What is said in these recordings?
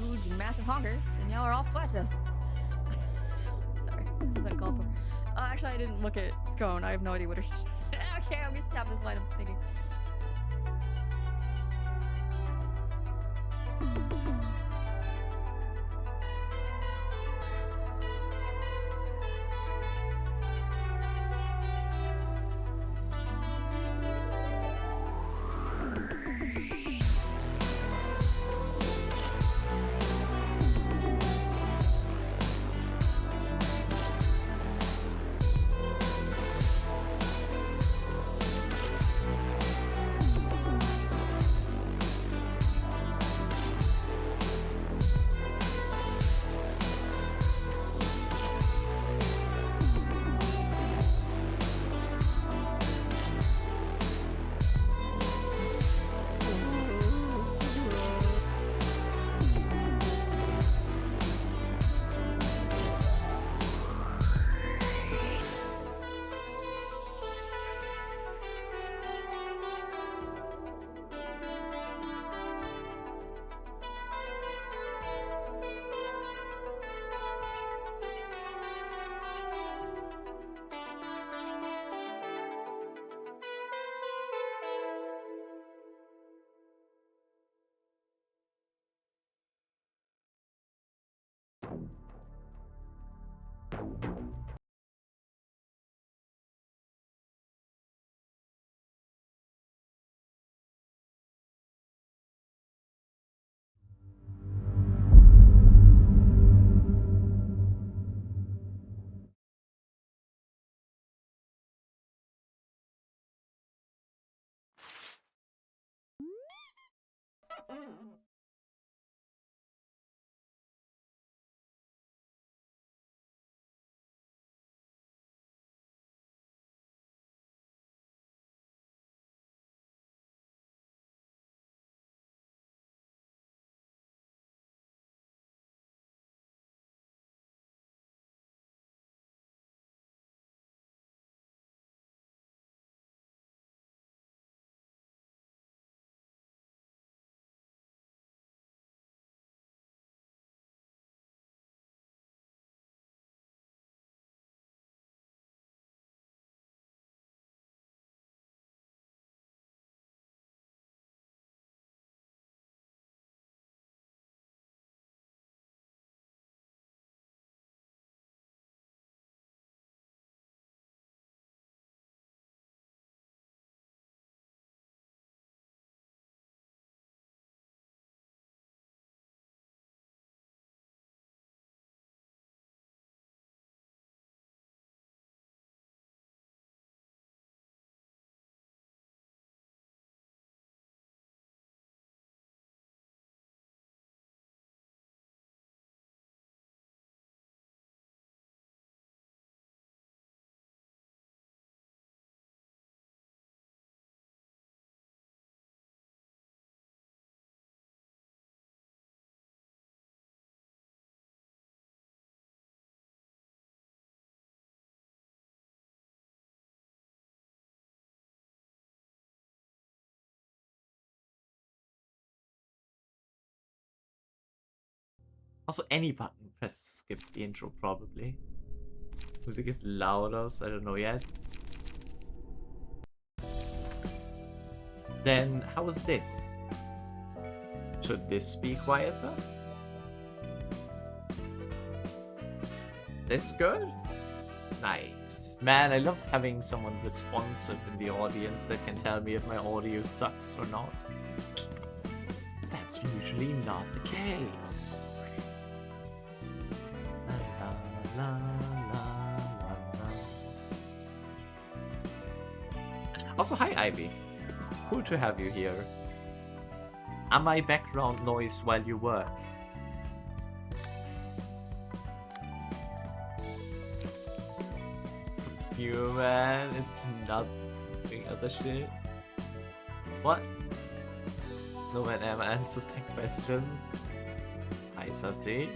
huge and massive honkers, and y'all are all flattoes. Sorry, that was uncalled for. Actually, I didn't look at Scone. I have no idea what her. Okay, I'm gonna stop this line of thinking. Also, any button press skips the intro, probably. Music is louder, so I don't know yet. Then, how is this? Should this be quieter? This good? Nice. Man, I love having someone responsive in the audience that can tell me if my audio sucks or not. That's usually not the case. La, la, la, la, la. Also, hi Ivy. Cool to have you here. Am I background noise while you work? You man, it's not doing other shit. What? No one ever answers that questions. Hi Sassy.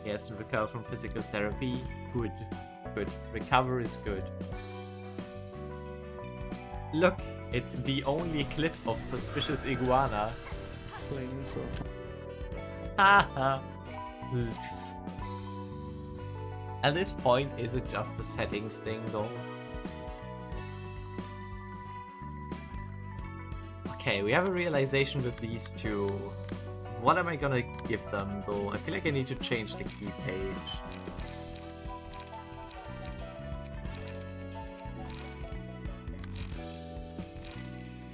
Yes, recover from physical therapy. Good. Good. Recover is good. Look, it's the only clip of Suspicious Iguana. Playing so At this point, is it just a settings thing though? Okay, we have a realization with these two. What am I gonna give them though? I feel like I need to change the key page.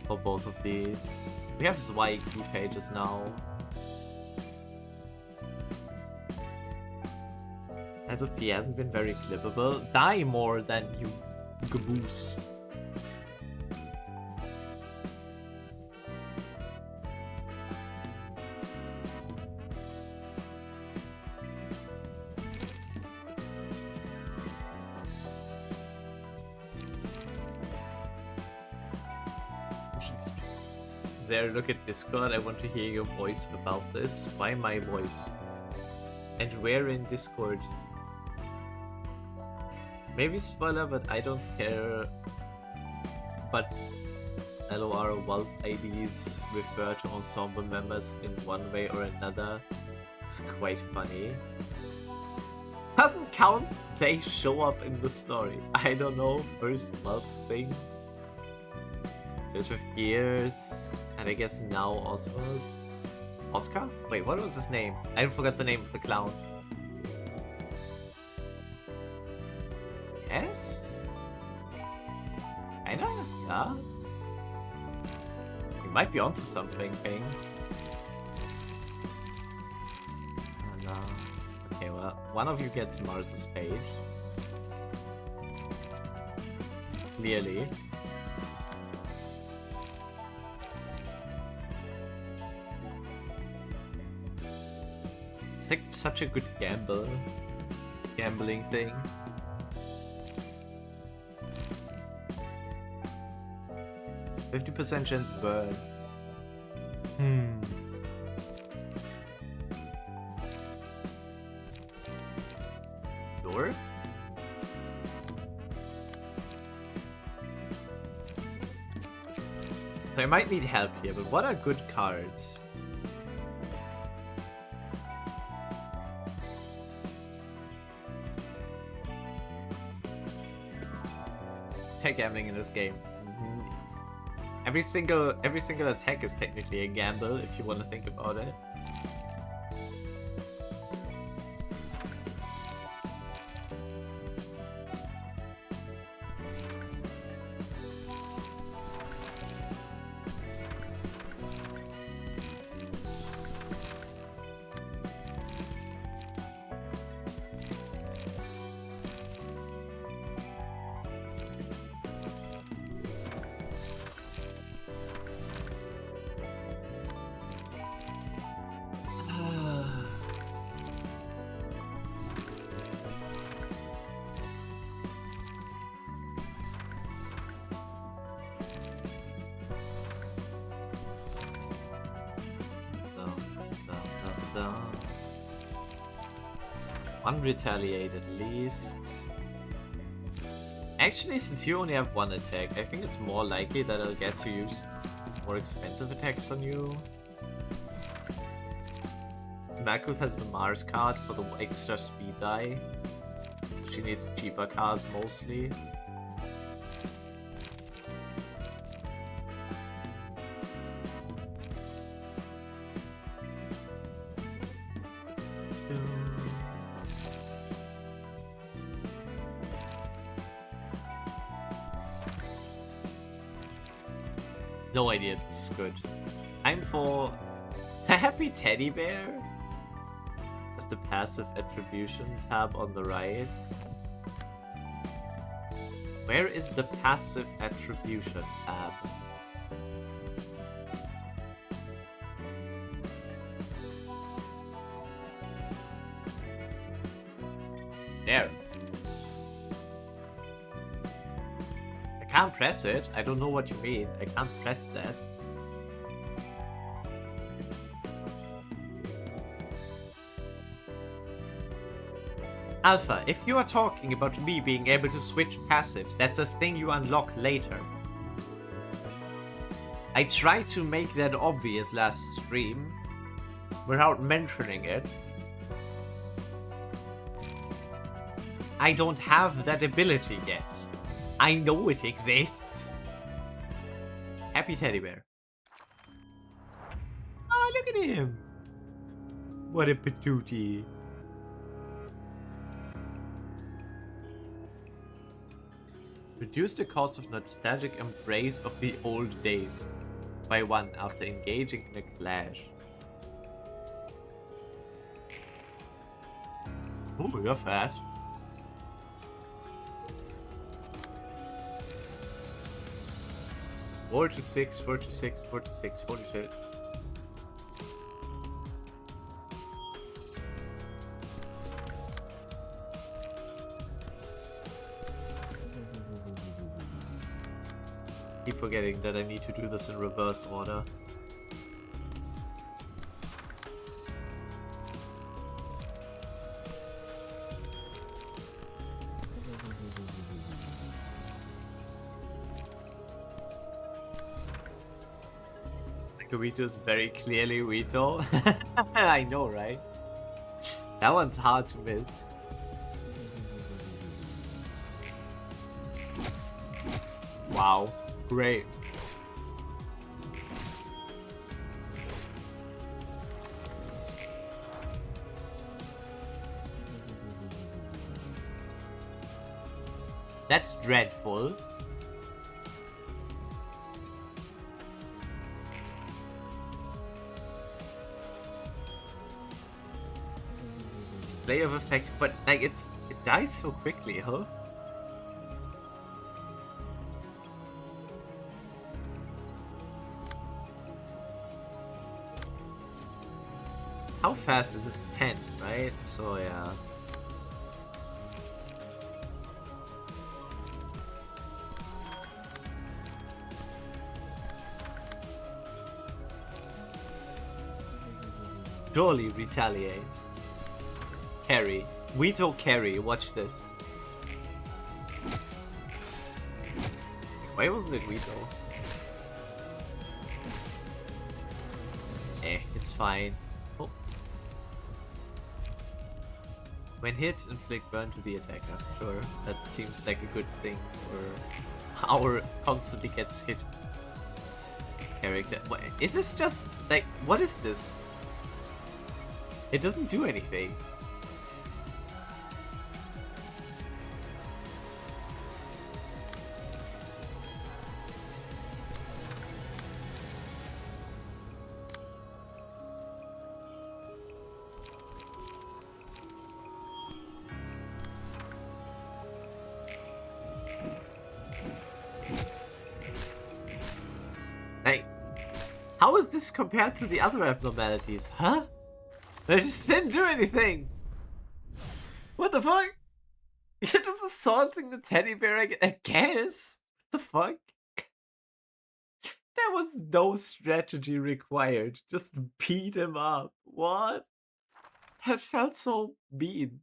For both of these. We have Zwei key pages now. As of P hasn't been very clippable. Die more than you caboose. There, look at Discord. I want to hear your voice about this. Why my voice? And where in Discord? Maybe spoiler, but I don't care. But LOR Vault IDs refer to ensemble members in one way or another. It's quite funny. Doesn't count, they show up in the story. I don't know, first month thing. Judge of Gears, and I guess now Oswald. Oscar? Wait, what was his name? I forgot the name of the clown. Yes? Kinda? Yeah? You might be onto something, Ping. And, okay, well, one of you gets Mars's page. Clearly. It's like such a good gambling thing. %50 chance burn. Door? So I might need help here, but what are good cards? Gambling in this game. Every single attack is technically a gamble if you want to think about it. One retaliate at least. Actually, since you only have one attack, I think it's more likely that I'll get to use more expensive attacks on you. Smackwood has the Mars card for the extra speed die. She needs cheaper cards mostly. No idea if this is good. Time for a happy teddy bear. That's the passive attribution tab on the right. Where is the passive attribution tab? There. I can't press it. I don't know what you mean. I can't press that. Alpha, if you are talking about me being able to switch passives, that's a thing you unlock later. I tried to make that obvious last stream. without mentioning it. I don't have that ability yet. I know it exists. Happy teddy bear. Oh, look at him. What a patootie. Reduce the cost of nostalgic embrace of the old days by 1 after engaging in a clash. Oh, you're fast. Four to six, 4 to 6, 4 to 6, holy shit. Keep forgetting that I need to do this in reverse order. Kuito is very clearly Wito. I know, right? That one's hard to miss. Wow, great. That's dreadful. Display of effect, but like it dies so quickly, huh? How fast is it? 10, right? So yeah. Surely retaliate. Carry. Wito carry, watch this. Why wasn't it Wito? It's fine. Oh. When hit, inflict burn to the attacker. Sure, that seems like a good thing for our constantly gets hit character. What, is this just like, what is this? It doesn't do anything. Like, how is this compared to the other abnormalities? Huh? They just didn't do anything. What the fuck? You're just assaulting the teddy bear, I guess. What the fuck? There was no strategy required. Just beat him up. What? That felt so mean.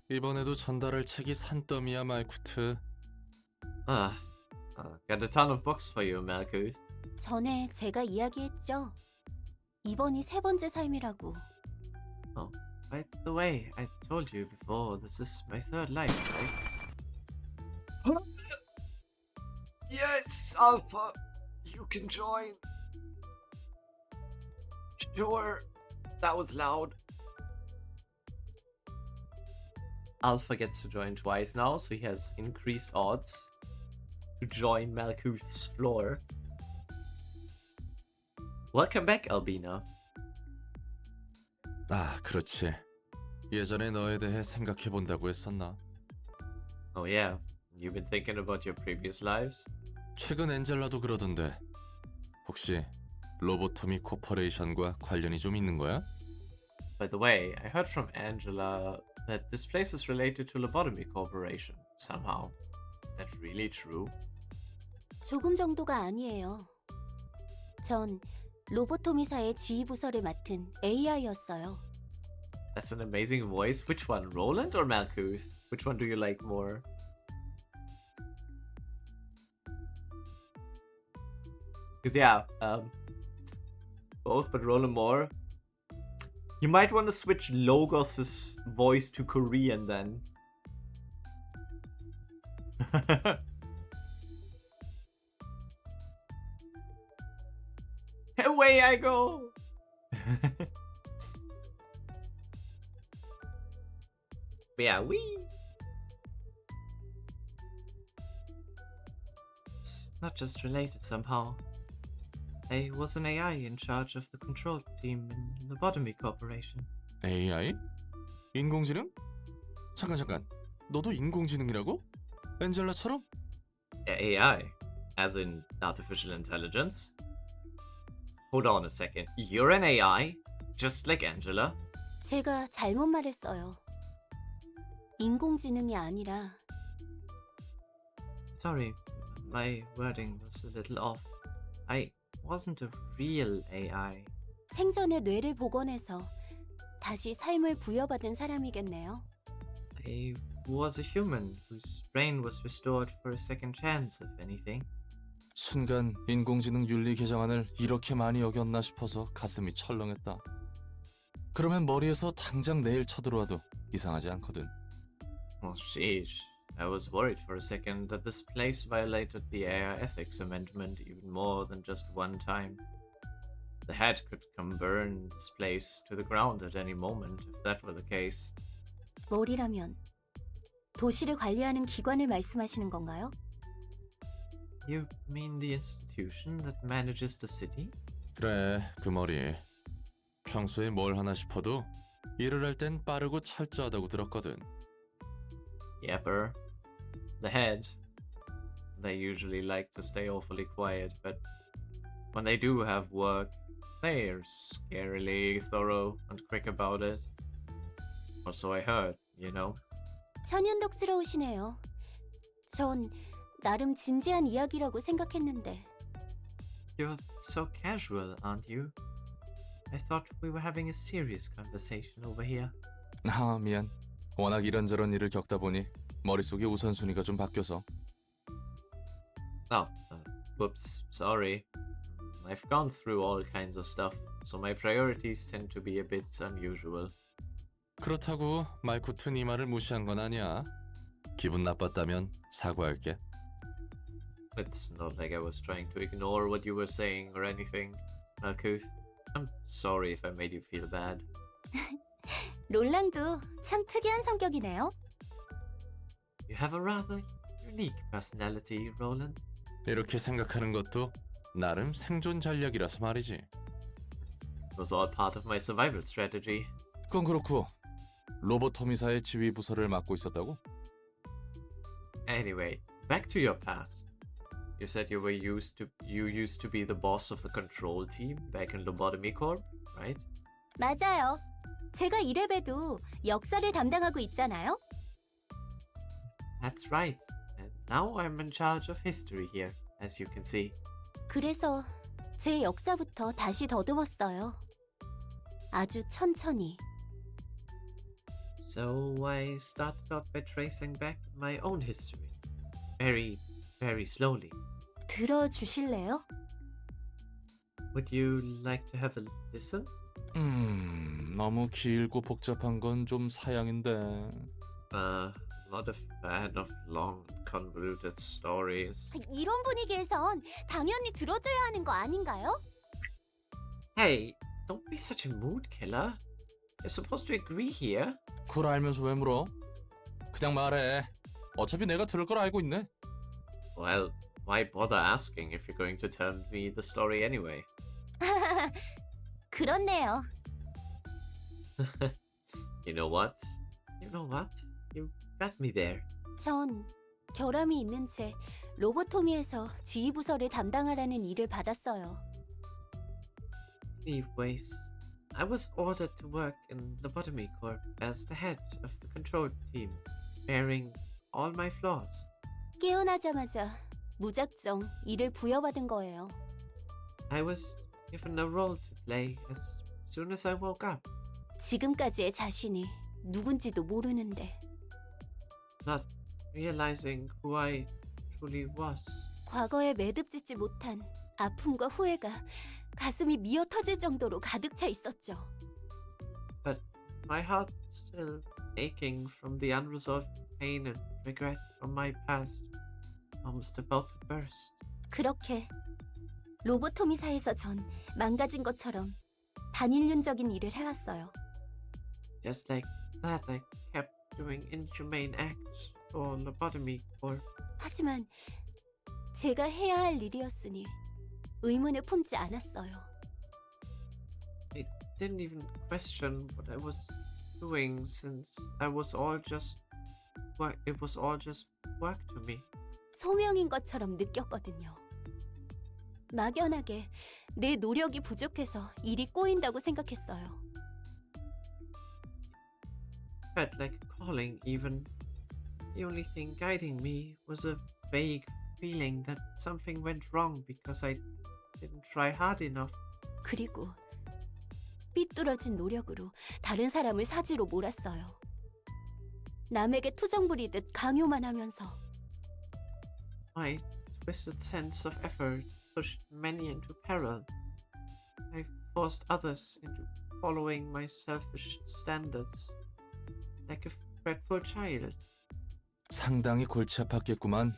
이번에도 전달할 책이 산더미야, 말쿠트. Got a ton of books for you, Malkuth. 전에 제가 이야기했죠. 이번이 세 번째 삶이라고. Oh, by the way, I told you before, this is my third life, right? Yes, Alpha! You can join! Sure, that was loud. Alpha gets to join twice now, so he has increased odds to join Malkuth's floor. Welcome back, Albina. 그렇지. 예전에 너에 대해 생각해본다고 했었나? Oh yeah, you've been thinking about your previous lives? 최근 엔젤라도 그러던데. 혹시 로보토미 코퍼레이션과 관련이 좀 있는 거야? By the way, I heard from Angela that this place is related to Lobotomy Corporation, somehow. Is that really true? 조금 정도가 아니에요. 전 로보토미사의 지휘부서를 맡은 AI였어요. That's an amazing voice. Which one, Roland or Malkuth? Which one do you like more? Because yeah, Both, but roll more. You might want to switch Logos' voice to Korean then. Away I go! Yeah, wee! It's not just related somehow. I was an AI in charge of the control team in Lobotomy Corporation. AI? 인공지능? 잠깐. 너도 인공지능이라고? 엔젤라처럼? AI? As in artificial intelligence? Hold on a second. You're an AI? Just like Angela? 제가 잘못 말했어요. 인공지능이 아니라 Sorry, my wording was a little off. I wasn't a real AI. 생전에 뇌를 복원해서 다시 삶을 부여받은 사람이겠네요. I was a human whose brain was restored for a second chance, if anything. 순간 인공지능 윤리 개정안을 이렇게 많이 어겼나 싶어서 가슴이 철렁했다. 그러면 머리에서 당장 내일 쳐들어와도 이상하지 않거든. Well, sheesh. I was worried for a second that this place violated the AI ethics amendment even more than just one time. The head could come burn this place to the ground at any moment if that were the case. 머리라면 도시를 관리하는 기관을 말씀하시는 건가요? You mean the institution that manages the city? 그래, 그 머리. 평소에 뭘 하나 싶어도 일을 할 땐 빠르고 철저하다고 들었거든. Yepper. The head. They usually like to stay awfully quiet, but when they do have work, they're scarily thorough and quick about it. Or so I heard, you know. 천연덕스러우시네요. 전 나름 진지한 이야기라고 생각했는데. You're so casual, aren't you? I thought we were having a serious conversation over here. 아, 미안. 워낙 이런저런 일을 겪다 보니 머릿속의 우선순위가 좀 바뀌어서. Oh, whoops, sorry. I've gone through all kinds of stuff, so my priorities tend to be a bit unusual. 그렇다고 말쿠트 네 말을 무시한 건 아니야. 기분 나빴다면 사과할게. It's not like I was trying to ignore what you were saying or anything, Malkuth. I'm sorry if I made you feel bad. 롤랑도 참 특이한 성격이네요. You have a rather unique personality, Roland. 이렇게 생각하는 것도 나름 생존 전략이라서 말이지. It was all part of my survival strategy. 그건 그렇고 로보토미사의 지휘 부서를 맡고 있었다고? Anyway, back to your past. You said you used to be the boss of the control team back in Lobotomy Corp, right? 맞아요. 제가 이래봬도 역사를 담당하고 있잖아요. That's right. And now I'm in charge of history here, as you can see. 그래서 제 역사부터 다시 더듬었어요. 아주 천천히. So I started out by tracing back my own history. Very, very slowly. 들어주실래요? Would you like to have a listen? 너무 길고 복잡한 건 좀 사양인데. Not a fan of long, convoluted stories. 이런 분위기에선 당연히 들어줘야 하는 거 아닌가요? Hey, don't be such a mood killer. You're supposed to agree here. 그걸 알면서 왜 물어? 그냥 말해. 어차피 내가 들을 걸 알고 있네. Well, why bother asking if you're going to tell me the story anyway? 그렇네요. You know what? You got me there. 전 결함이 있는 채 로보토미에서 지휘부서를 담당하라는 일을 받았어요. Anyways, I was ordered to work in Lobotomy Corp as the head of the control team, bearing all my flaws. 깨어나자마자 무작정 일을 부여받은 거예요. I was given a role to play as soon as I woke up. 지금까지의 자신이 누군지도 모르는데 Not realizing who I truly was. 과거에 매듭짓지 못한 아픔과 후회가 가슴이 미어 터질 정도로 가득 차 있었죠. But my heart's still aching from the unresolved pain and regret from my past. Almost about to burst. 그렇게 로보토미사에서 전 망가진 것처럼 반인륜적인 일을 해왔어요. Just like that, I kept doing inhumane acts for lobotomy corp. 하지만 제가 해야 할 일이었으니 의문을 품지 않았어요. I didn't even question what I was doing since it was all just work to me. 소명인 것처럼 느꼈거든요. 막연하게 내 노력이 부족해서 일이 꼬인다고 생각했어요. Felt like a calling even. The only thing guiding me was a vague feeling that something went wrong because I didn't try hard enough. 그리고 삐뚤어진 노력으로 다른 사람을 사지로 몰았어요. 남에게 투정 부리듯 강요만 하면서. My twisted sense of effort pushed many into peril. I forced others into following my selfish standards, like a fretful child. 상당히 골치 아팠겠구만.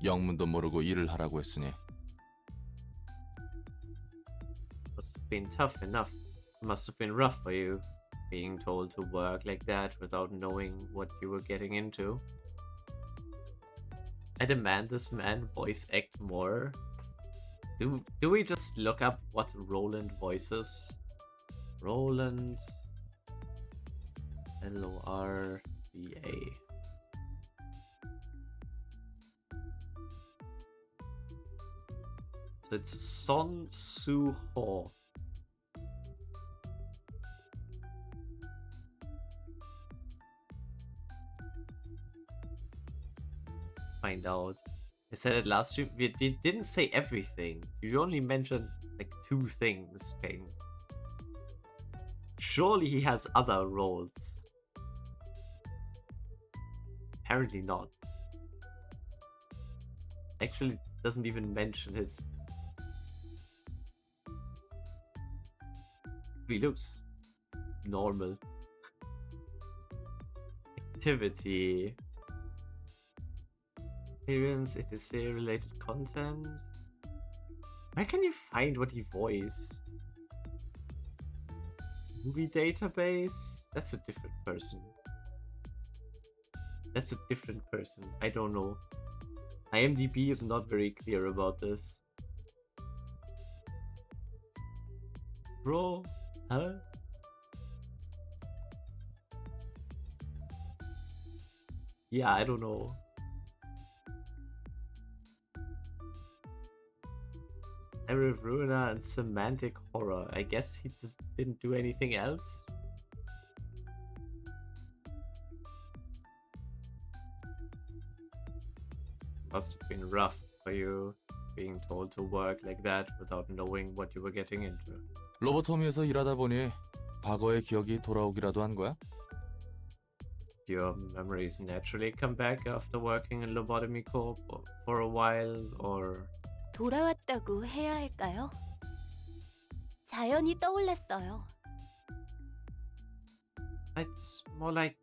영문도 모르고 일을 하라고 했으니. Must have been tough enough. Must have been rough for you, being told to work like that without knowing what you were getting into. I demand this man voice act more. Do we just look up what Roland voices? Roland Lorba. So it's Son Soo Ho. Find out. I said it last stream. We didn't say everything. You only mentioned like 2 things, Ping. Surely he has other roles. Apparently not. Actually, doesn't even mention his. He looks normal. Activity. Appearance, etc. related content. Where can you find what he voiced? Movie database? That's a different person. That's a different person. I don't know. IMDb is not very clear about this. Bro? Huh? Yeah, I don't know. Error of Ruina and semantic horror. I guess he just didn't do anything else. Must have been rough for you, being told to work like that without knowing what you were getting into. 로보토미에서 일하다 보니 과거의 기억이 돌아오기라도 한 거야? Your memories naturally come back after working in Lobotomy Corp for a while, or... 돌아왔다고 해야 할까요? 자연히 떠올랐어요. It's more like...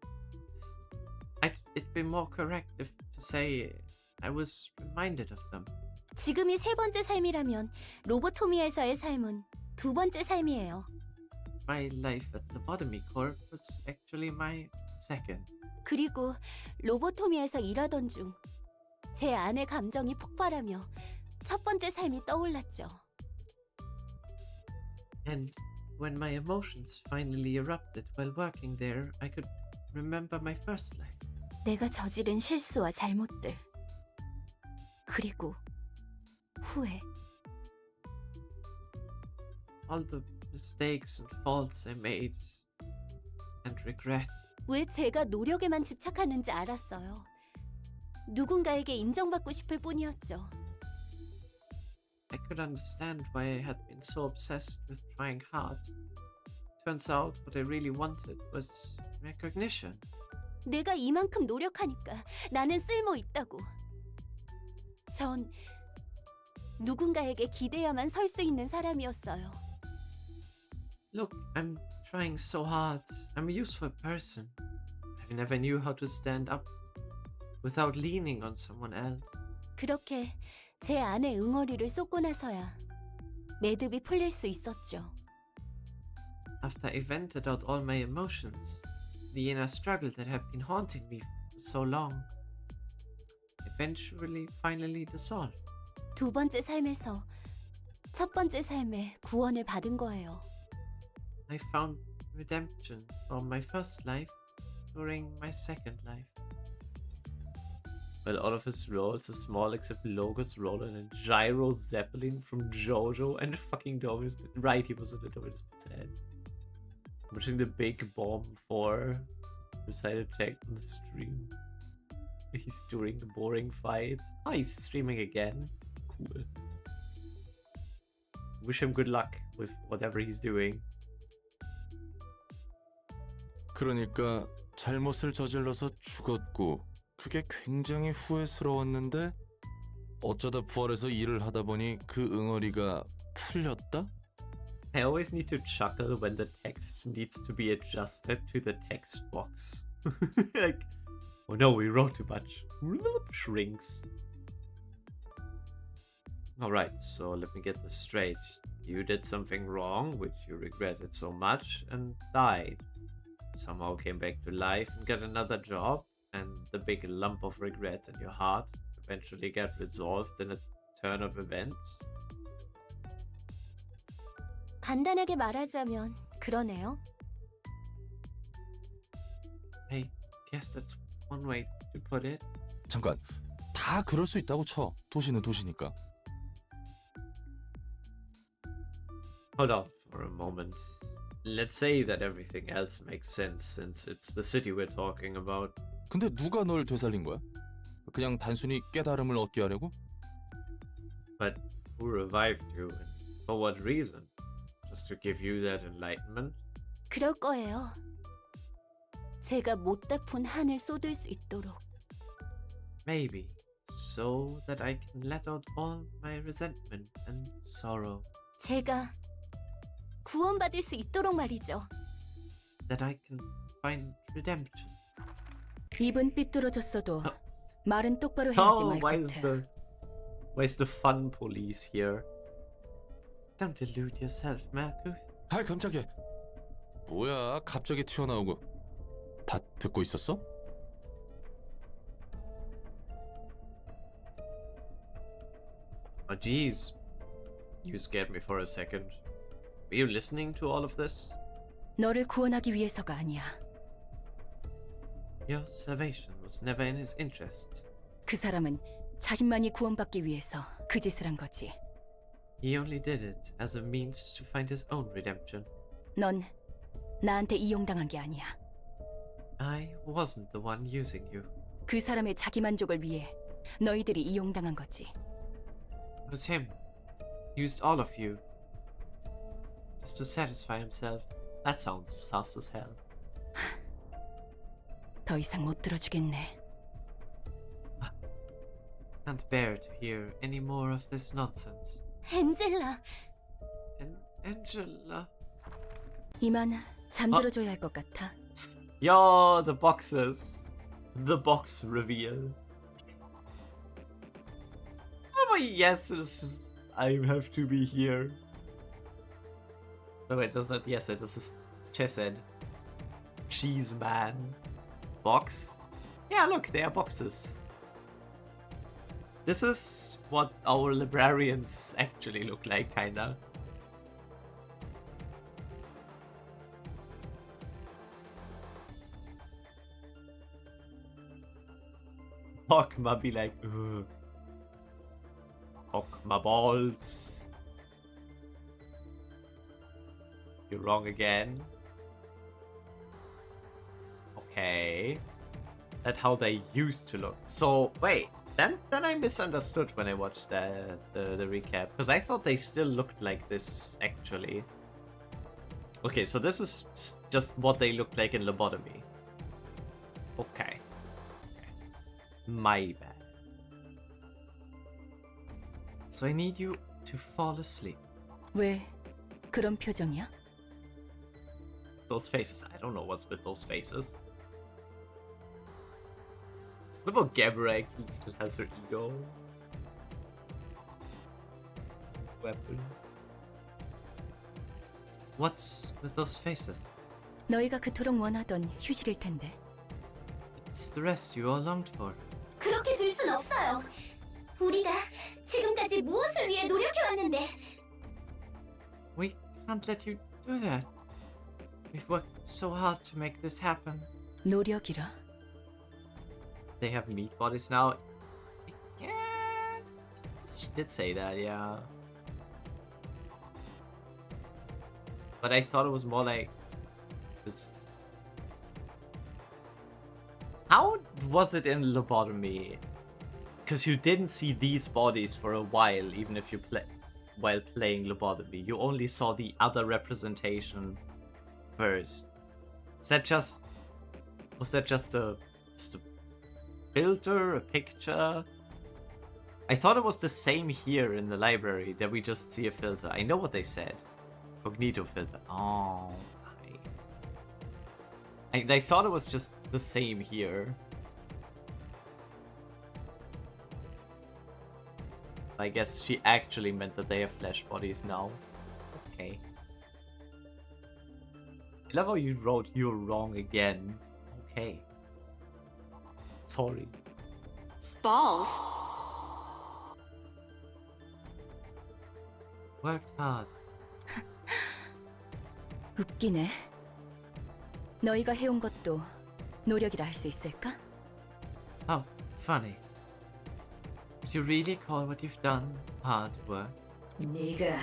It'd be more correct if to say I was reminded of them. 지금이 3번째 삶이라면 로보토미에서의 삶은 2번째 삶이에요. My life at Lobotomy Corp was actually my second. 그리고 로보토미에서 일하던 중 제 안의 감정이 폭발하며 첫 번째 삶이 떠올랐죠. And when my emotions finally erupted while working there, I could remember my first life. 내가 저지른 실수와 잘못들. 그리고 후회. All the mistakes and faults I made and regret. 왜 제가 노력에만 집착하는지 알았어요. 누군가에게 인정받고 싶을 뿐이었죠. I could understand why I had been so obsessed with trying hard. Turns out what I really wanted was recognition. 내가 이만큼 노력하니까 나는 쓸모 있다고. 전 누군가에게 기대야만 설 수 있는 사람이었어요. Look, I'm trying so hard. I'm a useful person. I never knew how to stand up without leaning on someone else. 그렇게 제 안에 응어리를 쏟고 나서야 매듭이 풀릴 수 있었죠. After I vented out all my emotions, the inner struggle that had been haunting me for so long, eventually finally dissolved. 두 번째 삶에서 첫 번째 삶에 구원을 받은 거예요. I found redemption from my first life during my second life. Well, all of his roles are small except Logos Roland and Gyro Zeppelin from JoJo and fucking Dominus. Right, he was in the Dominus Potato. Watching the big bomb for Suicide Attack on the stream. He's doing the boring fights. Oh, he's streaming again. Cool. Wish him good luck with whatever he's doing. 그러니까 잘못을 저질러서 죽었고 그게 굉장히 후회스러웠는데 어쩌다 부활해서 일을 하다 보니 그 응어리가 풀렸다? I always need to chuckle when the text needs to be adjusted to the text box. Like, oh no, we wrote too much. Shrinks. Alright, so let me get this straight. You did something wrong, which you regretted so much, and died. Somehow came back to life and got another job, and the big lump of regret in your heart eventually got resolved in a turn of events. 간단하게 말하자면 그러네요. I guess that's one way to put it. 잠깐, 다 그럴 수 있다고 쳐. 도시는 도시니까. Hold on for a moment. Let's say that everything else makes sense since it's the city we're talking about. 근데 누가 널 되살린 거야? 그냥 단순히 깨달음을 얻게 하려고? But who revived you and for what reason? Just to give you that enlightenment? 그럴 거예요. 제가 못다 푼 한을 쏟을 수 있도록. Maybe. So that I can let out all my resentment and sorrow. 제가 구원받을 수 있도록 말이죠. That I can find redemption. 입은 삐뚤어졌어도 말은 똑바로 해야지 Oh, 말 끝에. why is the fun police here? Don't delude yourself, Marcus. 아, 깜짝이야. 뭐야, 갑자기 튀어나오고. 다 듣고 있었어? Oh, jeez. You scared me for a second. Were you listening to all of this? 너를 구원하기 위해서가 아니야. Your salvation was never in his interest. 그 사람은 자신만이 구원받기 위해서 그 짓을 한 거지. He only did it as a means to find his own redemption. 넌 나한테 이용당한 게 아니야. I wasn't the one using you. 그 사람의 자기 만족을 위해 너희들이 이용당한 거지. It was him. He used all of you. Just to satisfy himself. That sounds sus as hell. 더 이상 못 들어주겠네. Can't bear to hear any more of this nonsense. 엔젤라, Angela. 이만 잠들어줘야 할 것 같아. Yo, the boxes. The box reveal. Oh my yes, this is. I have to be here. No wait, that's not yes, this is Chesed. Cheese man. Box? Yeah, look, they are boxes. This is what our librarians actually look like, kinda. Hawkma be like, ugh. Hawkma balls. You're wrong again. Okay. That's how they used to look. So, wait. Then I misunderstood when I watched the recap. Because I thought they still looked like this, actually. Okay, so this is just what they looked like in Lobotomy. Okay. My bad. so I need you to fall asleep. 왜 그런 표정이야? Those faces, I don't know what's with those faces. What about Gabrek, who still has her ego? Weapon. What's with those faces? 너희가 그토록 원하던 휴식일 텐데. It's the rest you all longed for. 그렇게 둘 순 없어요. 우리가 지금까지 무엇을 위해 노력해왔는데. We can't let you do that. We've worked so hard to make this happen. 노력이라. They have meat bodies now. Yeah, she did say that, yeah. But I thought it was more like this. How was it in lobotomy? Because you didn't see these bodies for a while, even if you play while playing lobotomy. You only saw the other representation first. Was that just a filter, a picture? I thought it was the same here in the library, that we just see a filter. I know what they said. Cognito filter. Oh, I thought it was just the same here. I guess she actually meant that they have flesh bodies now. Okay. I love how you wrote "you're wrong again." Okay. Sorry. Balls. Worked hard. 웃기네. 너희가 해온 것도 노력이라 할 수 있을까? How funny. Would you really call what you've done hard work? 네가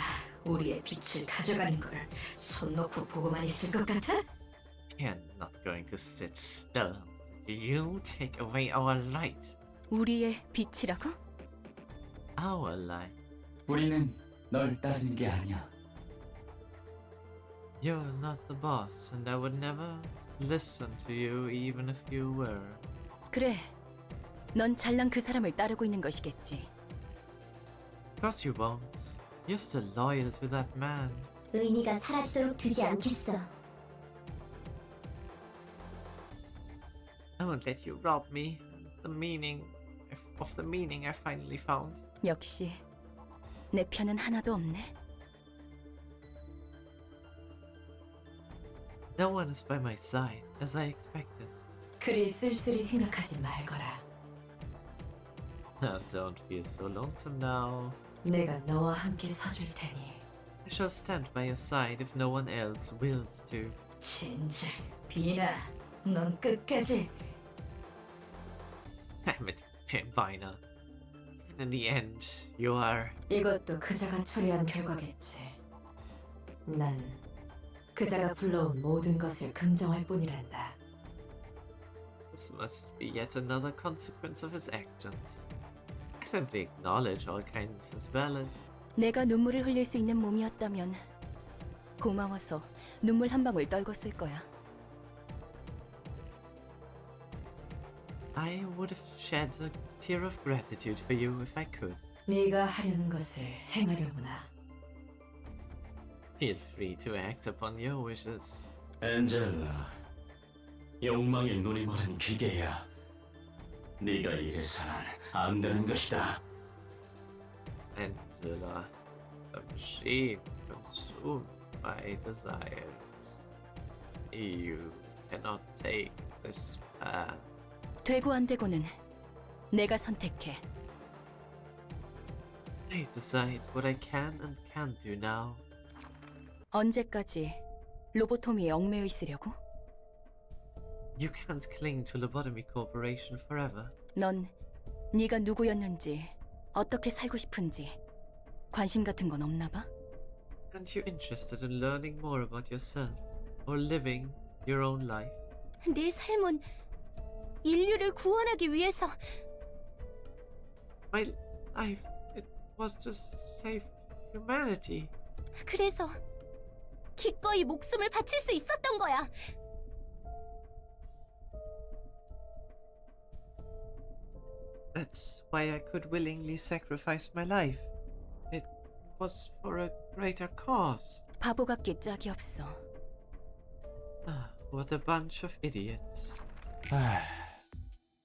우리의 빛을 가져가는 걸 손 놓고 보고만 있을 것 같아? You're not going to sit still. You take away our light. 우리의 빛이라고? Our light. 우리는 널 따르는 게 아니야. You're not the boss, and I would never listen to you even if you were. 그래. 넌 잘난 그 사람을 따르고 있는 것이겠지. Of course you won't. You're still loyal to that man. 의미가 사라지도록 두지 않겠어. I won't let you rob me of the meaning I finally found. 역시 내 편은 하나도 없네. No one is by my side, as I expected. 그리 쓸쓸히 생각하지 말거라. Don't feel so lonesome now. 내가 너와 함께 서줄 테니 I shall stand by your side if no one else wills to. 진작 비나, 넌 끝까지 Damn it, Pimbina. In the end, you are. 이것도 그자가 초래한 결과겠지. 난 그자가 불러온 모든 것을 긍정할 뿐이란다. This must be yet another consequence of his actions. I simply acknowledge all kindness as valid. 내가 눈물을 흘릴 수 있는 몸이었다면 고마워서 눈물 한 방울 떨궜을 거야. I would have shed a tear of gratitude for you if I could. 네가 하려는 것을 행하려구나. Feel free to act upon your wishes. 엔젤라, 욕망의 눈이 멀은 기계야. 네가 이래서는 안 되는 것이다. Angela, a machine consumed by desires. You cannot take this path. 되고 안 되고는 내가 선택해. I decide what I can and can't do now. 언제까지 로보토미에 얽매여 있으려고? You can't cling to Lobotomy Corporation forever. 넌 네가 누구였는지 어떻게 살고 싶은지 관심 같은 건 없나 봐? Aren't you interested in learning more about yourself or living your own life? 내 삶은 인류를 구원하기 위해서. My life, it was to save humanity. 그래서 기꺼이 목숨을 바칠 수 있었던 거야. That's why I could willingly sacrifice my life. was for a greater cause. 바보 같기 짝이 없어. What a bunch of idiots.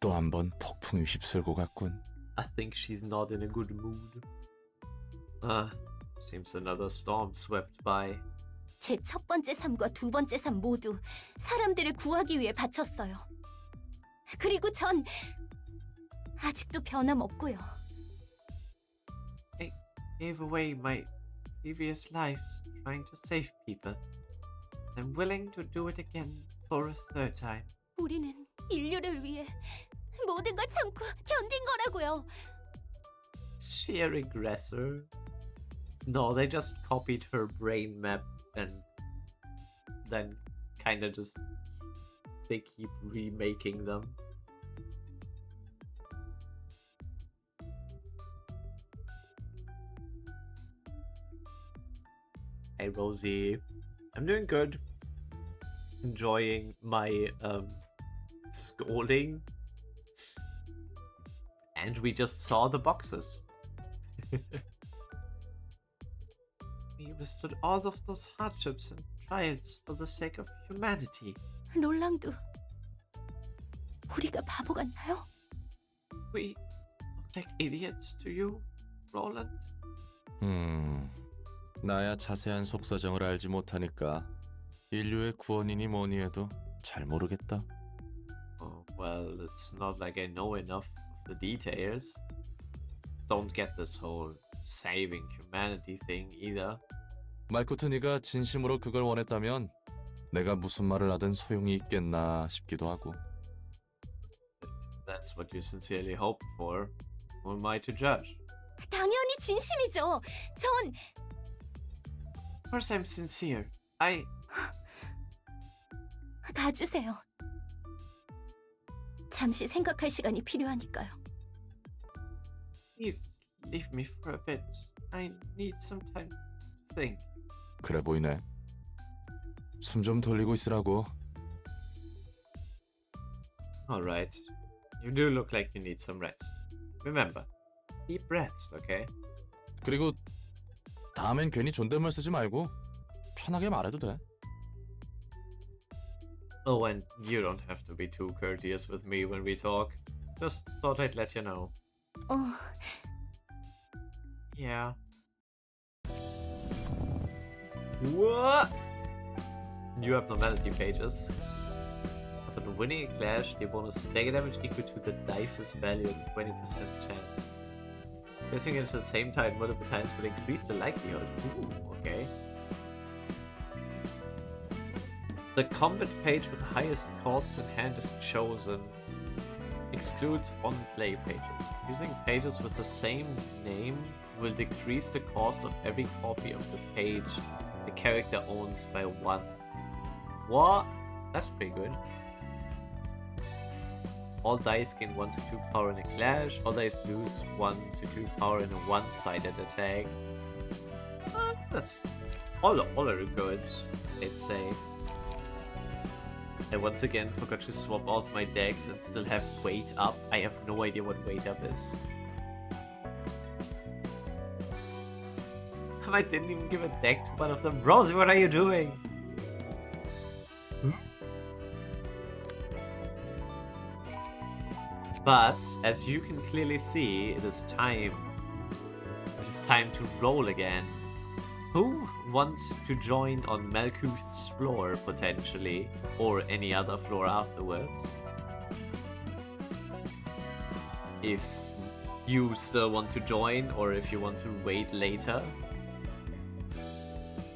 또 한 번 폭풍이 휩쓸고 갔군. I think she's not in a good mood. Seems another storm swept by. 제 첫 번째 삶과 두 번째 삶 모두 사람들을 구하기 위해 바쳤어요. 그리고 전 아직도 변함없고요. I gave away my previous lives trying to save people. I'm willing to do it again for a third time. 우리는 인류를 위해 모든 걸 참고 견딘 거라고요. Sheer aggressor. No, they just copied her brain map and then kinda just they keep remaking them. Hey Rosie, I'm doing good. Enjoying my scolding. And we just saw the boxes. We withstood all of those hardships and trials for the sake of humanity. 롤랑도 우리가 바보 같나요? We look like idiots to you, Roland? 나야 자세한 속사정을 알지 못하니까 인류의 구원이니 뭐니 해도 잘 모르겠다. Oh, well, it's not like I know enough of the details. Don't get this whole saving humanity thing either. 말코트 네가 진심으로 그걸 원했다면 내가 무슨 말을 하든 소용이 있겠나 싶기도 하고. That's what you sincerely hope for. Who am I to judge? 당연히 진심이죠. 전 Of course I'm sincere. 가주세요. 잠시 생각할 시간이 필요하니까요. Please leave me for a bit. I need some time to think. 그래 보이네. 숨 좀 돌리고 있으라고. Alright. You do look like you need some rest. Remember, deep breaths, okay? 그리고 다음엔 괜히 존댓말 쓰지 말고 편하게 말해도 돼. Oh, and you don't have to be too courteous with me when we talk. Just thought I'd let you know. Yeah. What? New abnormality pages. Upon winning a clash, they bonus stagger damage equal to the dice's value at 20% chance. Placing it at the same time multiple times will increase the likelihood. Ooh, okay. The combat page with the highest cost in hand is chosen. Excludes on-play pages. Using pages with the same name will decrease the cost of every copy of the page the character owns by 1. What? That's pretty good. All dice gain 1 to 2 power in a clash. All dice lose 1 to 2 power in a one-sided attack. That's all are good, I'd say. I once again forgot to swap out my decks and still have weight up. I have no idea what weight up is. I didn't even give a deck to one of them. Rosie, what are you doing? But as you can clearly see, it is time. It is time to roll again. Who wants to join on Malkuth's floor, potentially? Or any other floor afterwards? If you still want to join, or if you want to wait later.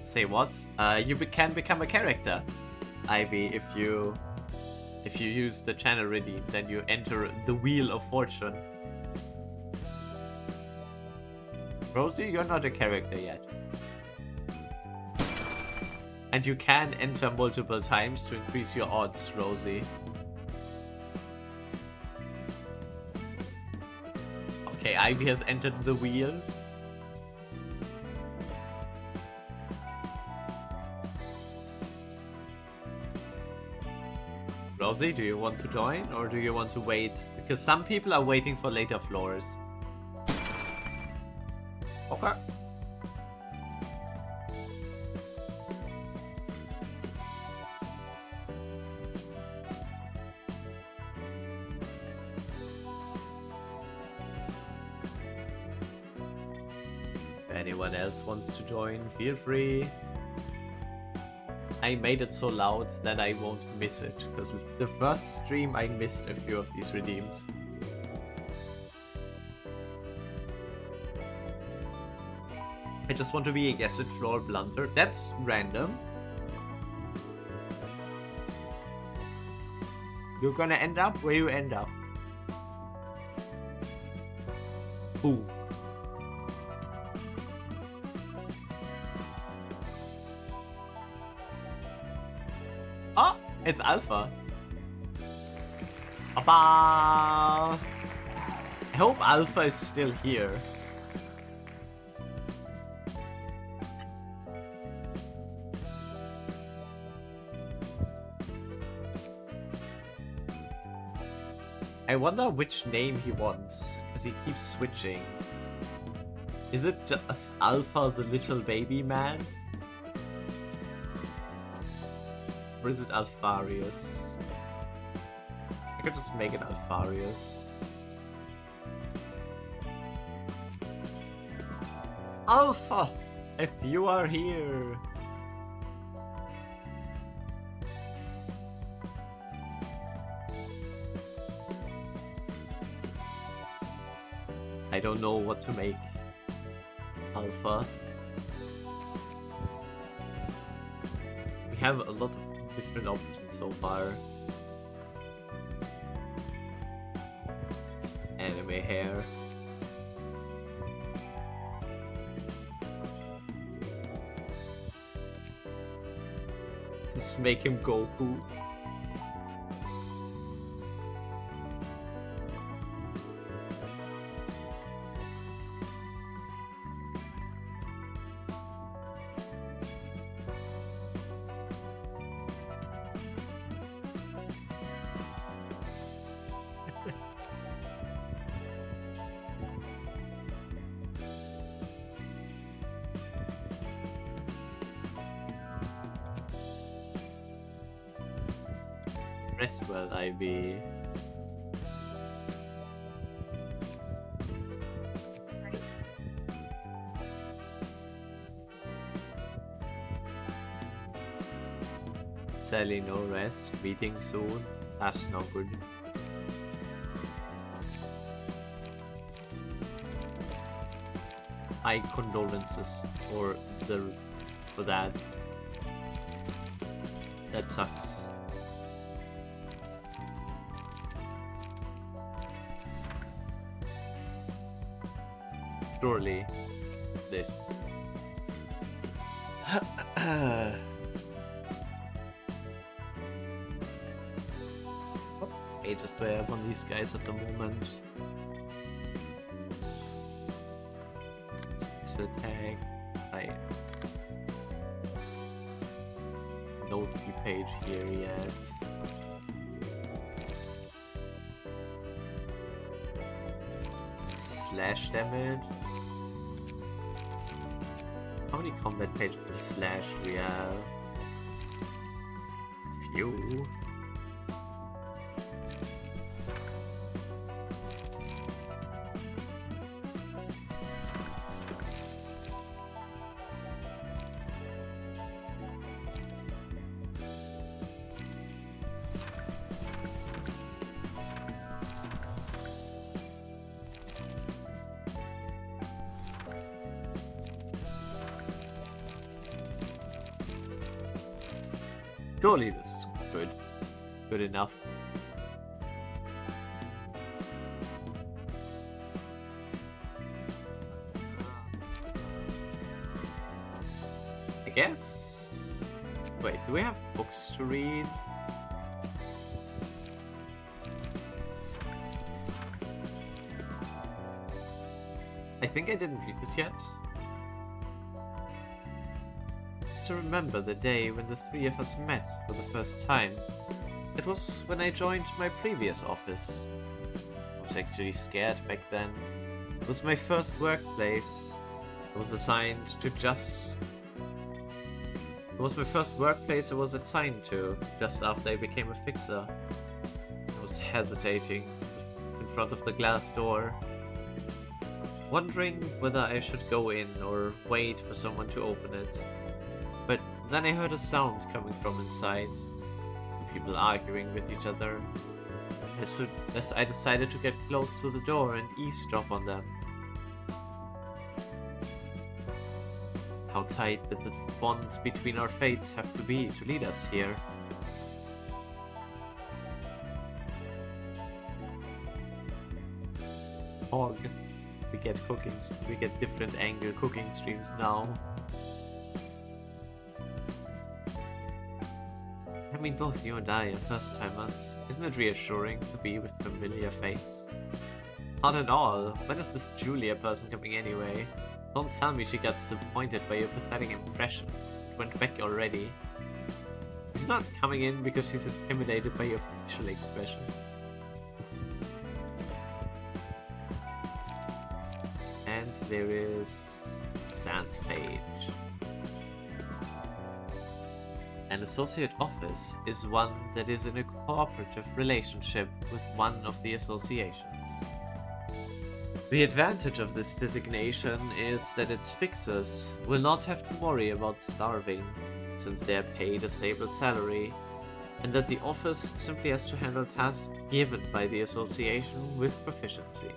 Say what? You can become a character, Ivy, if you use the channel redeem, then you enter the Wheel of Fortune. Rosie, you're not a character yet. And you can enter multiple times to increase your odds, Rosie. Okay, Ivy has entered the wheel. Rosie, do you want to join or do you want to wait? Because some people are waiting for later floors. Okay. anyone else wants to join, feel free. I made it so loud that I won't miss it, because the first stream I missed a few of these redeems. I just want to be a guested floor blunter. That's random. You're gonna end up where you end up. Ooh. Oh, it's Alpha. Papa. I hope Alpha is still here. I wonder which name he wants, because he keeps switching. Is it just Alpha the little baby man? Or is it Alpharius? I could just make it Alpharius. Alpha! If you are here! I don't know what to make. Alpha. We have a lot of different options so far. Anime hair. Just make him Goku. Rest well, Ivy. Sadly, no rest. Meeting soon. That's not good. My condolences for that. That sucks. Surely, this. Okay, just to have on these guys at the moment. To attack. No key page here yet. Slash damage. How many combat pages with slash we have? Few. Surely this is good. Good enough. I guess... Wait, do we have books to read? I think I didn't read this yet. To remember the day when the three of us met for the first time. It was when I joined my previous office. I was actually scared back then. It was my first workplace. I was assigned to just... It was my first workplace I was assigned to, just after I became a fixer. I was hesitating in front of the glass door. wondering whether I should go in or wait for someone to open it. But then I heard a sound coming from inside. Two people arguing with each other. As I decided to get close to the door and eavesdrop on them. How tight did the bonds between our fates have to be to lead us here? Hog. We get different angle cooking streams now. I mean, both you and I are first timers. Isn't it reassuring to be with familiar face? Not at all. When is this Julia person coming anyway? Don't tell me she got disappointed by your pathetic impression. It went back already. She's not coming in because she's intimidated by your facial expression. And there is Sans page. An associate office is one that is in a cooperative relationship with one of the associations. The advantage of this designation is that its fixers will not have to worry about starving, since they are paid a stable salary, and that the office simply has to handle tasks given by the association with proficiency,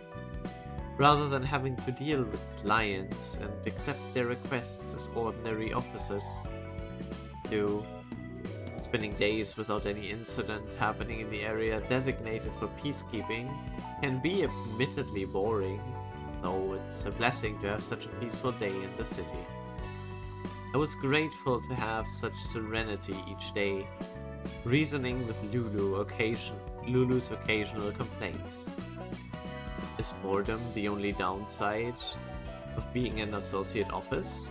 rather than having to deal with clients and accept their requests as ordinary officers do. Spending days without any incident happening in the area designated for peacekeeping can be admittedly boring, though it's a blessing to have such a peaceful day in the city. I was grateful to have such serenity each day, reasoning with Lulu's occasional complaints. Is boredom the only downside of being an associate office?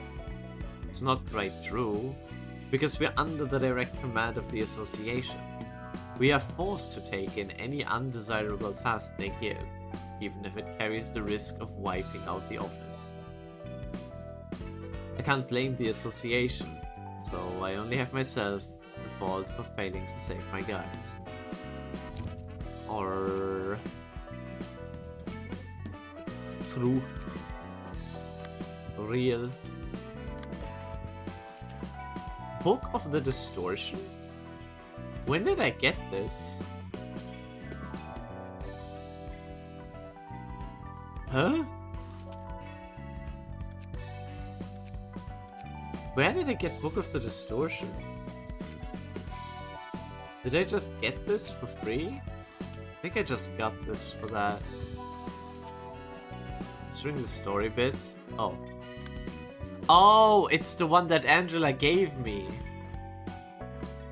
It's not quite true, because we're under the direct command of the association. We are forced to take in any undesirable task they give, even if it carries the risk of wiping out the office. I can't blame the association, so I only have myself to fault for failing to save my guys. Or... true. Real. Book of the Distortion? When did I get this? Huh? Where did I get Book of the Distortion? Did I just get this for free? I think I just got this for that. Just reading the story bits. Oh. Oh, it's the one that Angela gave me.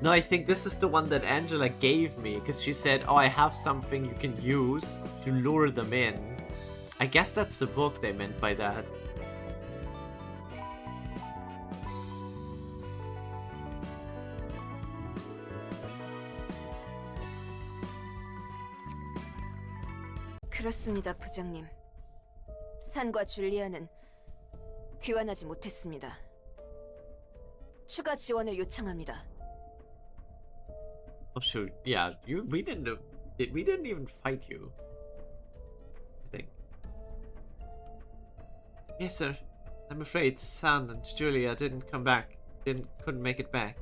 No, I think this is the one that Angela gave me, because she said, oh, I have something you can use to lure them in. I guess that's the book they meant by that. 그렇습니다, 부장님. 산과 줄리아는 귀환하지 못했습니다. 추가 지원을 요청합니다. Oh shoot, yeah, we didn't even fight you. I think. Yes, sir. I'm afraid San and Julia couldn't make it back.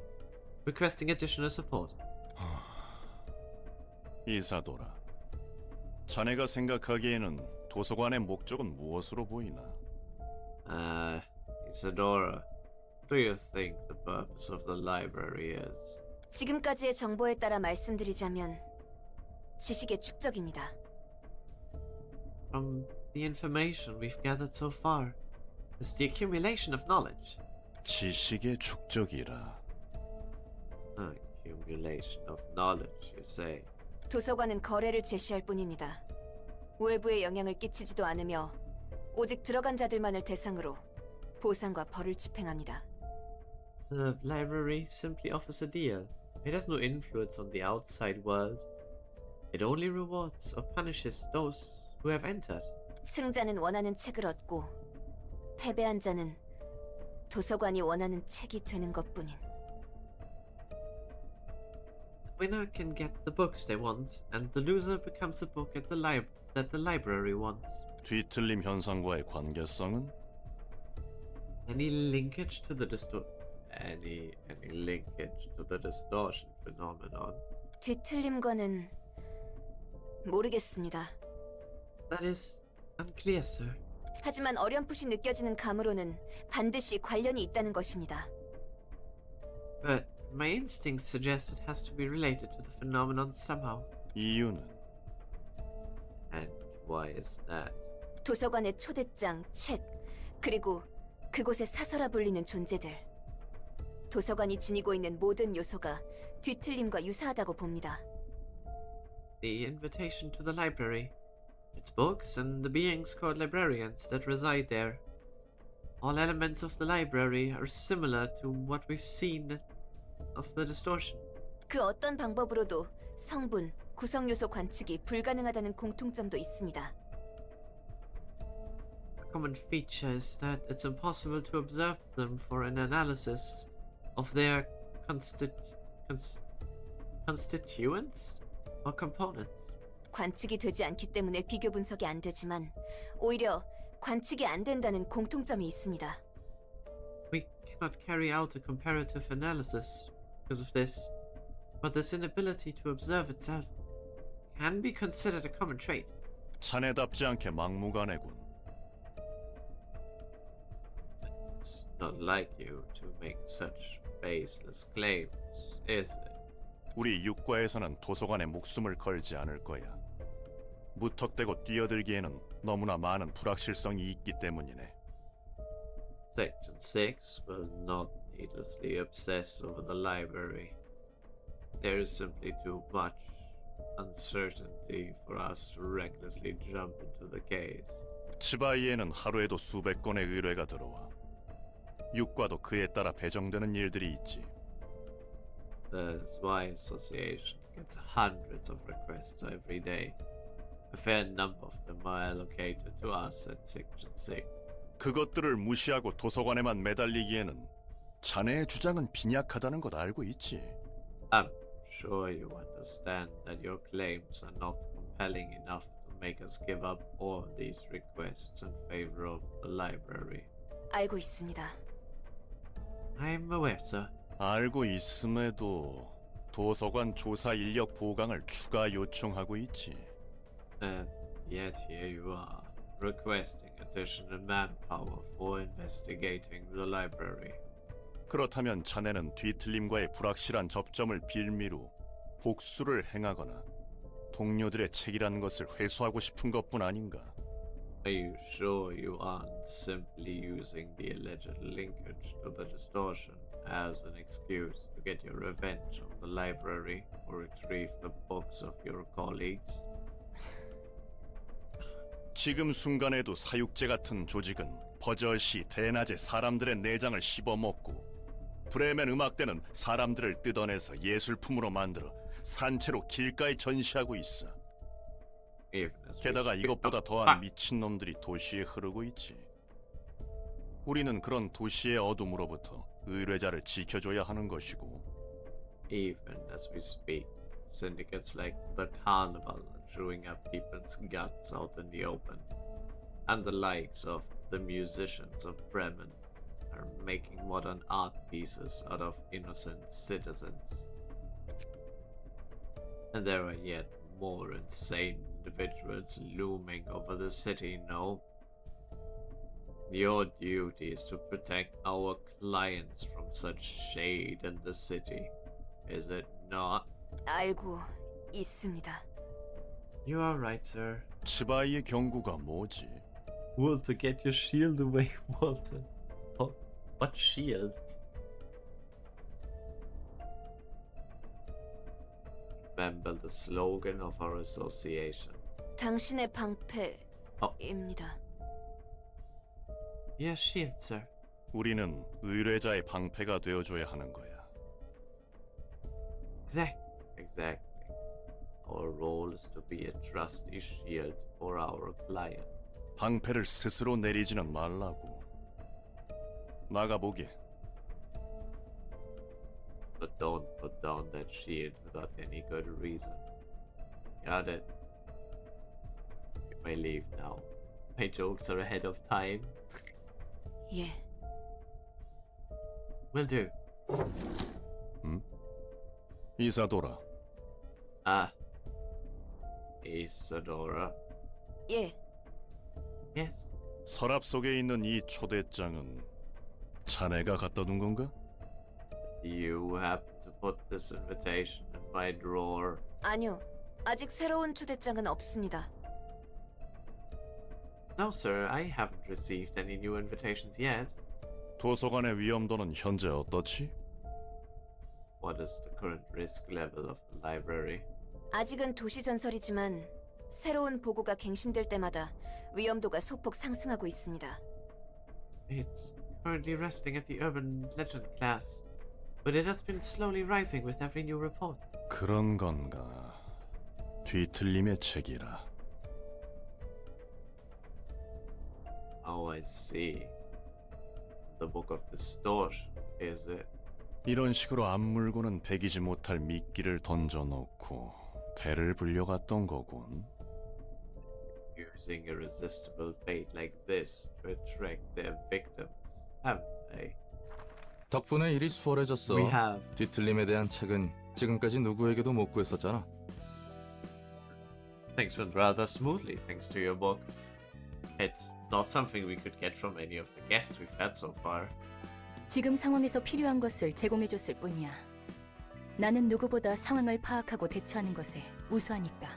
Requesting additional support. 이사도라. 자네가 생각하기에는 도서관의 목적은 무엇으로 보이나? Isadora, what do you think the purpose of the library is? 지금까지의 정보에 따라 말씀드리자면 지식의 축적입니다. From the information we've gathered so far, it's the accumulation of knowledge. 지식의 축적이라. Accumulation of knowledge, you say? 도서관은 거래를 제시할 뿐입니다. 외부에 영향을 끼치지도 않으며 오직 들어간 자들만을 대상으로 보상과 벌을 집행합니다. The library simply offers a deal. It has no influence on the outside world. It only rewards or punishes those who have entered. 승자는 원하는 책을 얻고 패배한 자는 도서관이 원하는 책이 되는 것뿐인. Winner can get the books they want, and the loser becomes the book that the library wants. 뒤틀림 현상과의 관계성은? Any linkage to the any linkage to the distortion phenomenon? 뒤틀림과는 모르겠습니다. That is unclear, sir. 하지만 어렴풋이 느껴지는 감으로는 반드시 관련이 있다는 것입니다. But my instincts suggest it has to be related to the phenomenon somehow. 이유는? And why is that? 도서관의 초대장, 책, 그리고 그곳에 사서라 불리는 존재들. 도서관이 지니고 있는 모든 요소가 뒤틀림과 유사하다고 봅니다. The invitation to the library, its books, and the beings called librarians that reside there. All elements of the library are similar to what we've seen of the distortion. 그 어떤 방법으로도 성분, 구성 요소 관측이 불가능하다는 공통점도 있습니다. A common feature is that it's impossible to observe them for an analysis of their constituents or components. 관측이 되지 않기 때문에 비교 분석이 안 되지만 오히려 관측이 안 된다는 공통점이 있습니다. We cannot carry out a comparative analysis because of this, but this inability to observe itself can be considered a common trait. 자네답지 않게 막무가내군. It's not like you to make such baseless claims, is it? 우리 육과에서는 도서관에 목숨을 걸지 않을 거야. 무턱대고 뛰어들기에는 너무나 많은 불확실성이 있기 때문이네. Section 6 will not needlessly obsess over the library. There is simply too much uncertainty for us to recklessly jump into the case. 치바이에는 하루에도 수백 건의 의뢰가 들어와. 육과도 그에 따라 배정되는 일들이 있지. The Y Association gets hundreds of requests every day. A fair number of them are allocated to us at Section 6. 그것들을 무시하고 도서관에만 매달리기에는 자네의 주장은 빈약하다는 것 알고 있지. I'm sure you understand that your claims are not compelling enough to make us give up all these requests in favor of the library. 알고 있습니다. I'm aware, sir. 알고 있음에도 도서관 조사 인력 보강을 추가 요청하고 있지. And yet here you are, requesting additional manpower for investigating the library. 그렇다면 자네는 뒤틀림과의 불확실한 접점을 빌미로 복수를 행하거나 동료들의 책이라는 것을 회수하고 싶은 것뿐 아닌가? Are you sure you aren't simply using the alleged linkage to the distortion as an excuse to get your revenge on the library or retrieve the books of your colleagues? 지금 순간에도 사육제 같은 조직은 버젓이 대낮에 사람들의 내장을 씹어먹고 브레멘 음악대는 사람들을 뜯어내서 예술품으로 만들어 산채로 길가에 전시하고 있어. Even as we 게다가 speak- 이것보다 더한 미친놈들이 도시에 흐르고 있지. 우리는 그런 도시의 어둠으로부터 의뢰자를 지켜줘야 하는 것이고. Even as we speak, syndicates like the Carnival are chewing up people's guts out in the open, and the likes of the musicians of Bremen are making modern art pieces out of innocent citizens. And there are yet more insane individuals looming over the city, no? Your duty is to protect our clients from such shade in the city, is it not? 알고 있습니다. You are right, sir. 치바이의 경고가 뭐지? Walter, get your shield away, Walter. Oh, what shield? Remember the slogan of our association. 당신의 방패입니다. Your shield, sir. 우리는 의뢰자의 방패가 되어줘야 하는 거야. Exactly. Our role is to be a trusty shield for our client. 방패를 스스로 내리지는 말라고. 나가보게. But don't put down that shield without any good reason. Got it? You may leave now. my jokes are ahead of time. 예. Will do. 이사도라, Ah. Isadora. 예. Yes. 서랍 속에 있는 이 초대장은 자네가 갖다 둔 건가? You happen to put this invitation in my drawer. 아니요. 아직 새로운 초대장은 없습니다. No, sir, I haven't received any new invitations yet. 도서관의 위험도는 현재 어떻지? What is the current risk level of the library? 아직은 도시 전설이지만 새로운 보고가 갱신될 때마다 위험도가 소폭 상승하고 있습니다. It's currently resting at the urban legend class, but it has been slowly rising with every new report. 그런 건가? 뒤틀림의 책이라. Oh, I see. The Book of Distortion, is it? 이런 식으로 앞 물고는 배기지 못할 미끼를 던져놓고 배를 불려갔던 거군. Using irresistible bait like this to attract their victims, haven't they? 덕분에 일이 수월해졌어. We have. 뒤틀림에 대한 책은 지금까지 누구에게도 못 구했었잖아. Things went rather smoothly thanks to your book. It's not something we could get from any of the guests we've had so far. 지금 상황에서 필요한 것을 제공해줬을 뿐이야. 나는 누구보다 상황을 파악하고 대처하는 것에 우수하니까.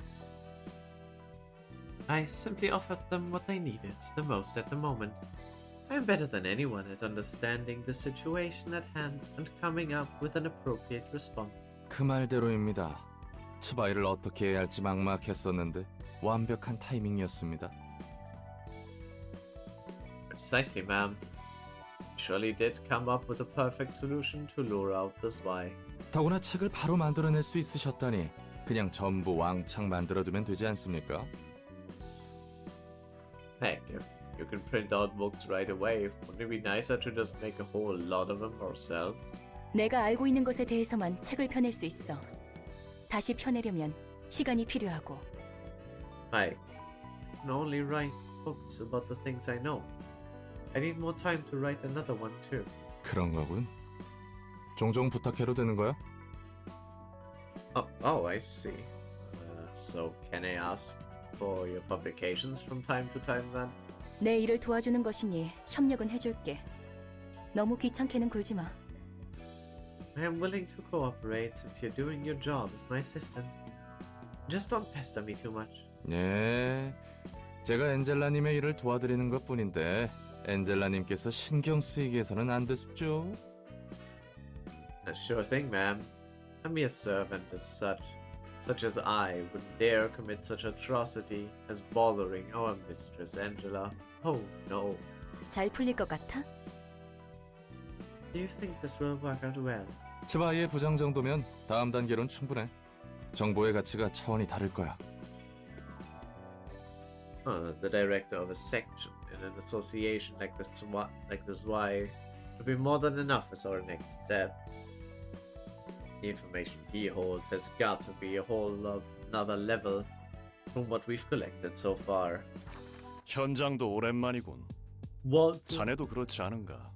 I simply offered them what they needed the most at the moment. I'm better than anyone at understanding the situation at hand and coming up with an appropriate response. 그 말대로입니다. 츠바이를 어떻게 해야 할지 막막했었는데 완벽한 타이밍이었습니다. Precisely, ma'am. Surely did come up with a perfect solution to lure out the spy. 더구나 책을 바로 만들어낼 수 있으셨다니 그냥 전부 왕창 만들어두면 되지 않습니까? Heck, if you can print out books right away, wouldn't it be nicer to just make a whole lot of them ourselves? 내가 알고 있는 것에 대해서만 책을 펴낼 수 있어. 다시 펴내려면 시간이 필요하고. I can only write books about the things I know. I need more time to write another one too. 그런 거군. 종종 부탁해도 되는 거야? Oh, I see. So can I ask for your publications from time to time then? 내 일을 도와주는 것이니 협력은 해줄게. 너무 귀찮게는 굴지 마. I am willing to cooperate since you're doing your job as my assistant. Just don't pester me too much. 예, 제가 엔젤라님의 일을 도와드리는 것뿐인데 엔젤라님께서 신경 쓰이게 해서는 안 됐죠? Sure thing, ma'am. A mere servant as such as I would dare commit such atrocity as bothering our mistress Angela. Oh no. 잘 풀릴 것 같아? Do you think this will work out well? 츠바이의 부장 정도면 다음 단계로는 충분해. 정보의 가치가 차원이 다를 거야. The director of a section in an association like this Y would be more than enough as our next step. The information he holds has got to be a whole another level from what we've collected so far. 현장도 오랜만이군. What? 자네도 그렇지 않은가?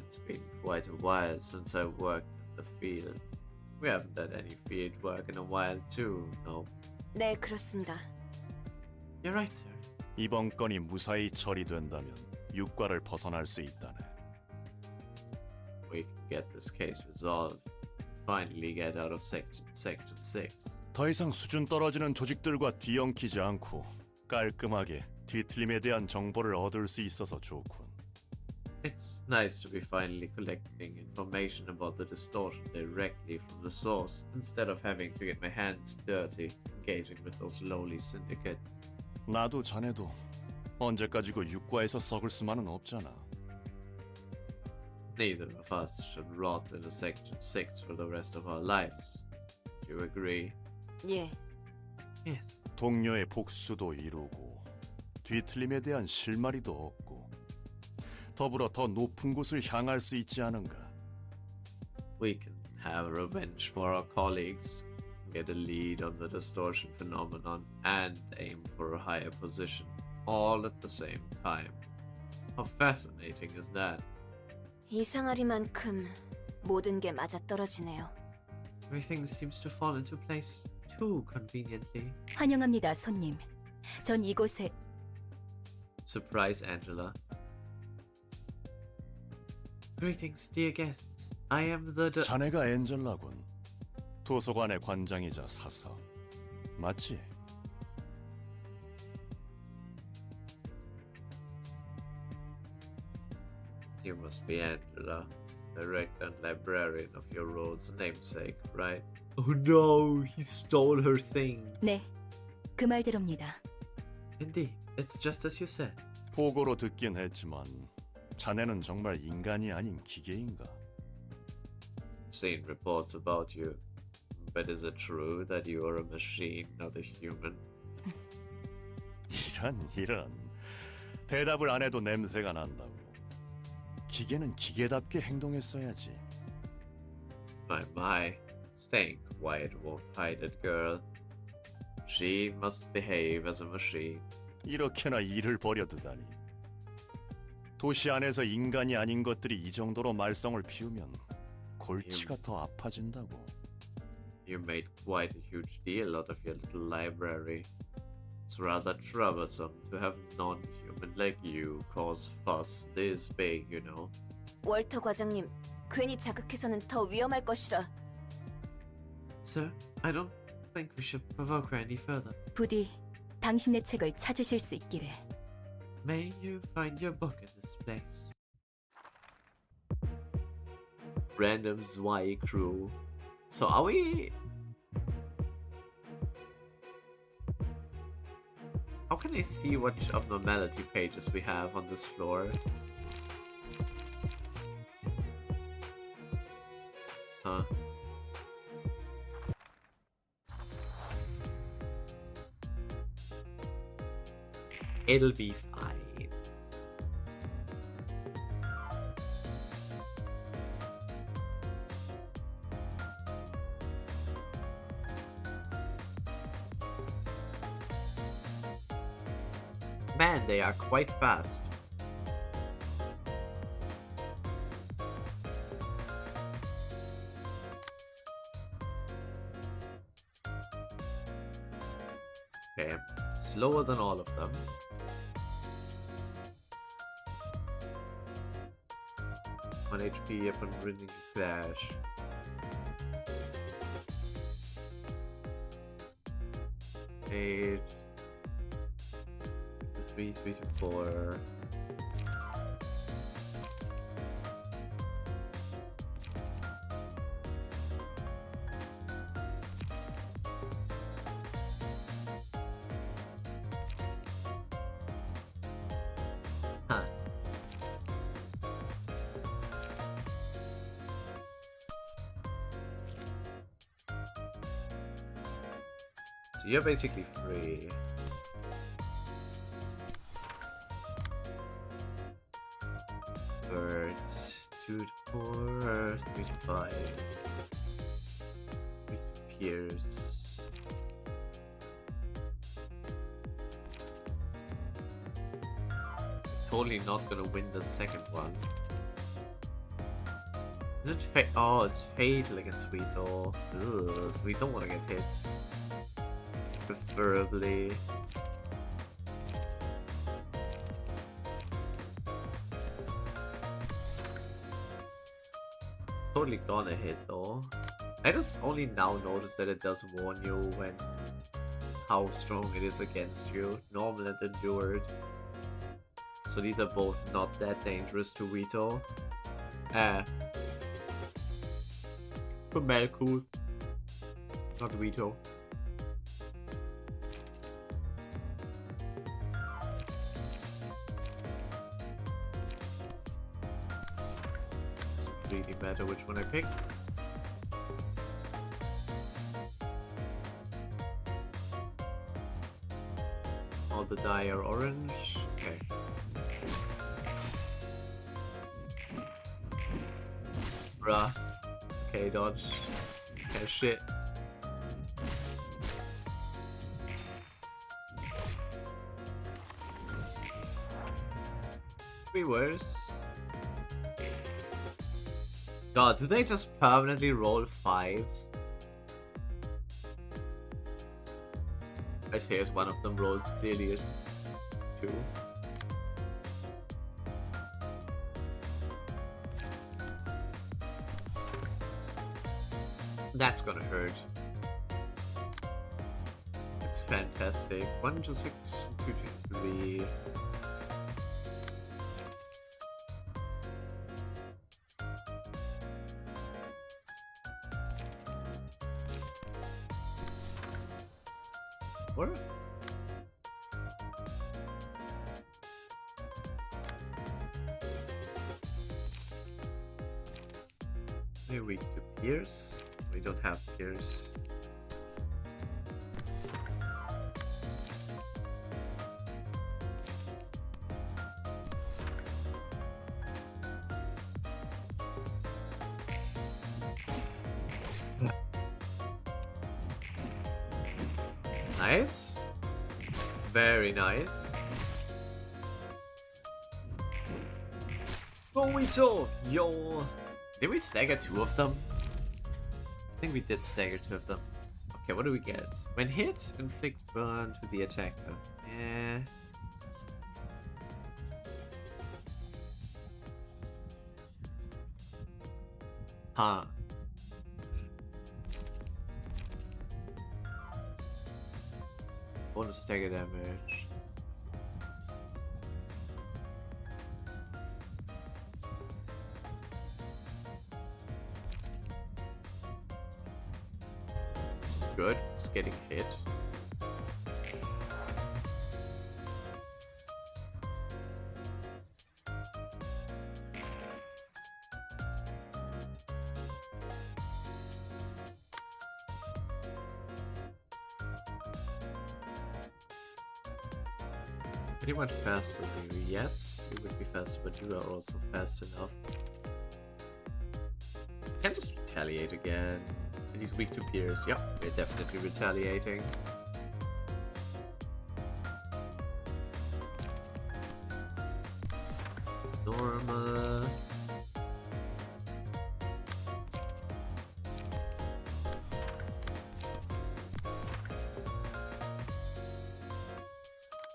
It's been quite a while since I worked in the field. We haven't done any field work in a while too, no? 네, 그렇습니다. You're right, sir. 이번 건이 무사히 처리된다면 육과를 벗어날 수 있다네. We can get this case resolved. Finally get out of section 6. 더 이상 수준 떨어지는 조직들과 뒤엉키지 않고 깔끔하게 뒤틀림에 대한 정보를 얻을 수 있어서 좋군. It's nice to be finally collecting information about the distortion directly from the source, instead of having to get my hands dirty engaging with those lowly syndicates. 나도 자네도 언제까지고 육과에서 썩을 수만은 없잖아. Neither of us should rot in a section 6 for the rest of our lives. Do you agree? 예. Yes. 동료의 복수도 이루고 뒤틀림에 대한 실마리도 없고 더불어 더 높은 곳을 향할 수 있지 않은가? We can have revenge for our colleagues, get a lead on the distortion phenomenon, and aim for a higher position, all at the same time. How fascinating is that? 이상하리만큼 모든 게 맞아떨어지네요. Everything seems to fall into place too conveniently. 환영합니다, 손님. 전 이곳에 Surprise, Angela. Greetings, dear guests. I am the 자네가 엔젤라군. 도서관의 관장이자 사서. 맞지? You must be Angela, director and librarian of your road's namesake, right? Oh no, he stole her thing. 네, 그 말대로입니다. Indeed, it's just as you said. 보고로 듣긴 했지만 자네는 정말 인간이 아닌 기계인가? Seen reports about you, but is it true that you are a machine, not a human? 이런. 대답을 안 해도 냄새가 난다고. 기계는 기계답게 행동했어야지. My. Staying quiet won't hide it, girl. She must behave as a machine. 이렇게나 일을 버려두다니. 도시 안에서 인간이 아닌 것들이 이 정도로 말썽을 피우면 골치가 더 아파진다고. You made quite a huge deal out of your little library. It's rather troublesome to have non-human like you cause fuss this big, you know. 월터 과장님, 괜히 자극해서는 더 위험할 것이라. Sir, I don't think we should provoke her any further. 부디 당신의 책을 찾으실 수 있기를. May you find your book in this place. Random Zwei crew. So are we... How can I see what abnormality pages we have on this floor? Huh. It'll be fine. Man, they are quite fast. Okay, slower than all of them. One HP upon winning clash. Eight. 3 to 4. Huh. So you're basically free. Birds, 2 to 4, 3 to 5. 3 to Pierce. Totally not gonna win the second one. Is it oh, it's fatal against Sweeto. Ugh, so we don't want to get hit. Preferably. Totally gonna hit though. I just only now noticed that it does warn you when how strong it is against you. Normal and endured. So these are both not that dangerous to Vito. For Melkut. Not Vito. Doesn't really matter which one I pick. All the die are orange. Okay. Bruh. Okay, dodge. Okay, shit. Be worse. God, do they just permanently roll 5s? I say as one of them rolls clearly a 2. That's gonna hurt. It's fantastic. 1 to 6, 2 to 3. What? Maybe we do Pierce? We don't have Pierce. Nice. Very nice. Boito! Yo! Did we stagger 2 of them? I think we did stagger 2 of them. Okay, what do we get? When hit, inflict burn to the attacker. Eh. Huh. Bonus stagger damage. This is good. It's getting hit. Pretty much faster than you. Yes, you would be fast, but you are also fast enough. Can just retaliate again. And he's weak to Pierce. Yep, we're definitely retaliating. Norma.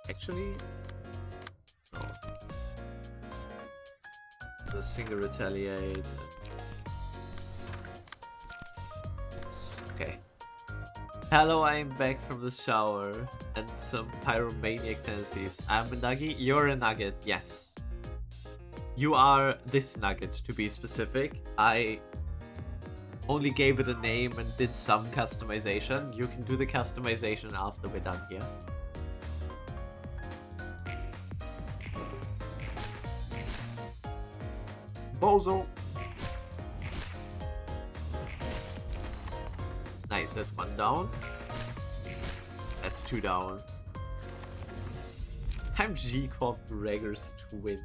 Actually, no. The single retaliate. Okay. Hello, I'm back from the shower and some pyromaniac tendencies. I'm a nugget, you're a nugget, yes. You are this nugget, to be specific. I only gave it a name and did some customization. You can do the customization after we're done here. Bozo! Nice, that's 1 down. That's 2 down. I'm G-Corp Gregor's twin.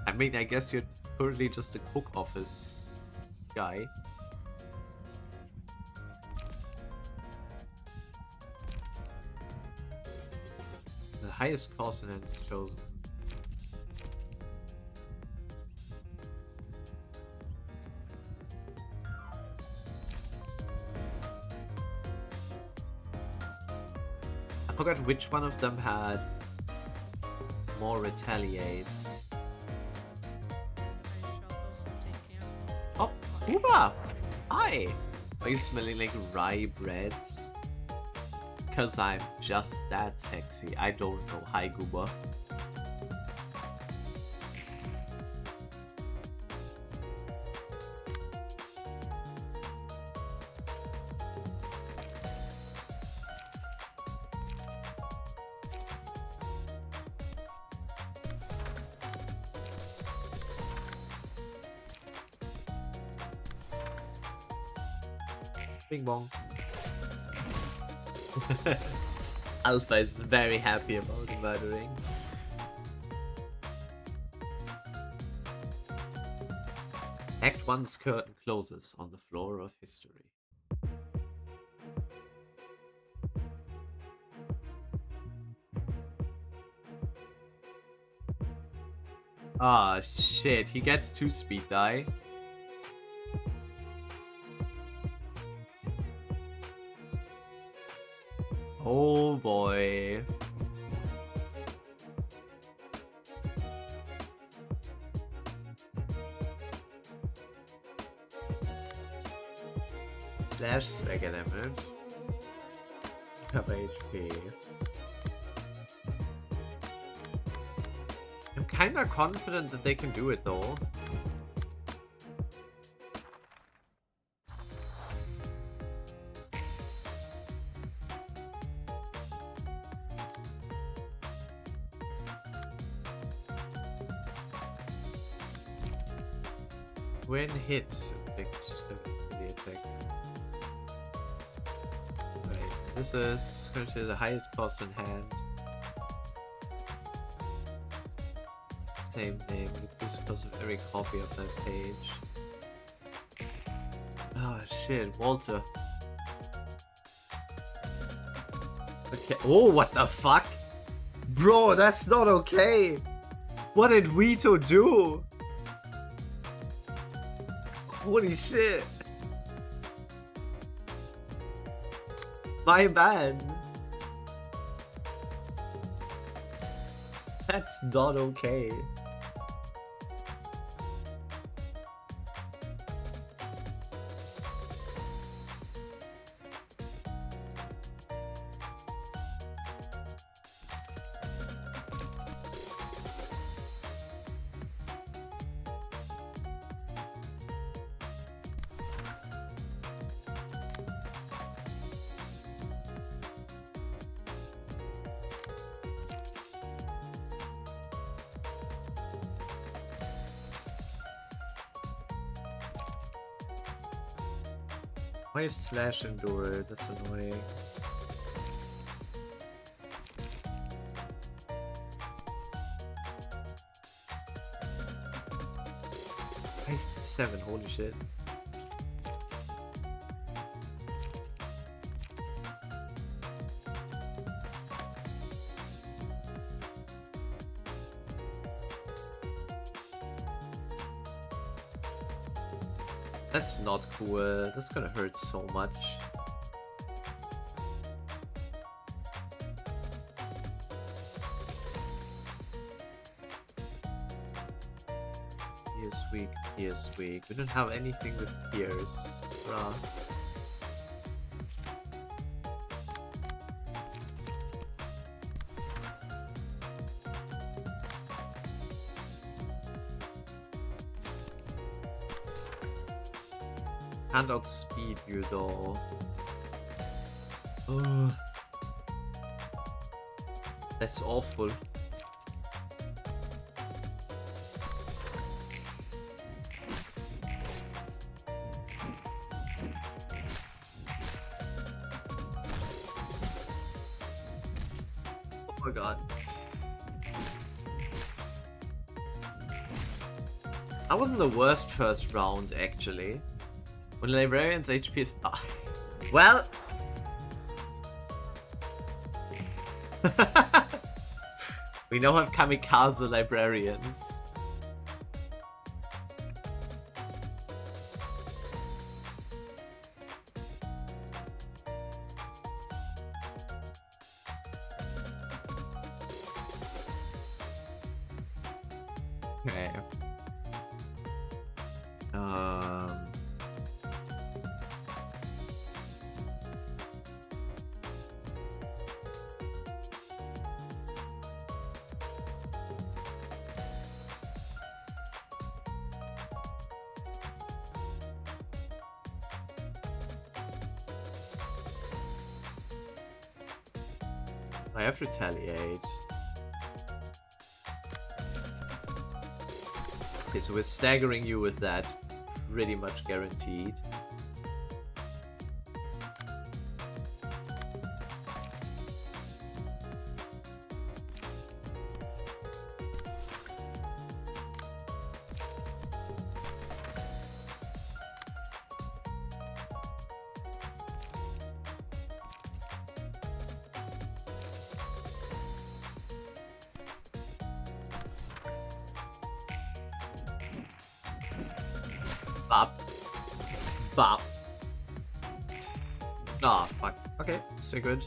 I mean, I guess you're currently just a cook office guy. The highest consonant is chosen. I forgot which one of them had more retaliates. Oh, Uba! Hi! Are you smelling like rye bread? Cause I'm just that sexy. I don't know. Hi, Gooba. Bing bong. Alpha is very happy about murdering. Act 1's curtain closes on the floor of history. Ah, shit. He gets 2 speed die. Oh boy. Slash stagger damage. Cover HP. I'm kinda confident that they can do it though. When hits, affects the attack. Right, this is currently the highest cost in hand. Same name, increase the cost of every copy of that page. Oh shit, Walter. Okay. Oh, what the fuck? Bro, that's not okay. What did Rito do? Holy shit. My bad. That's not okay. Why is Slash Endure? That's annoying. I have 7, holy shit. That's not cool. That's gonna hurt so much. He is weak. He is weak. We don't have anything with Pierce. Bruh. Can't outspeed you though. Ugh. That's awful. Oh my god. That wasn't the worst first round actually. When Librarian's HP is... well... we now have Kamikaze Librarians. Okay. I have to retaliate. Okay, so we're staggering you with that. Pretty much guaranteed. Bop. Bop. Ah, fuck. Okay, so good.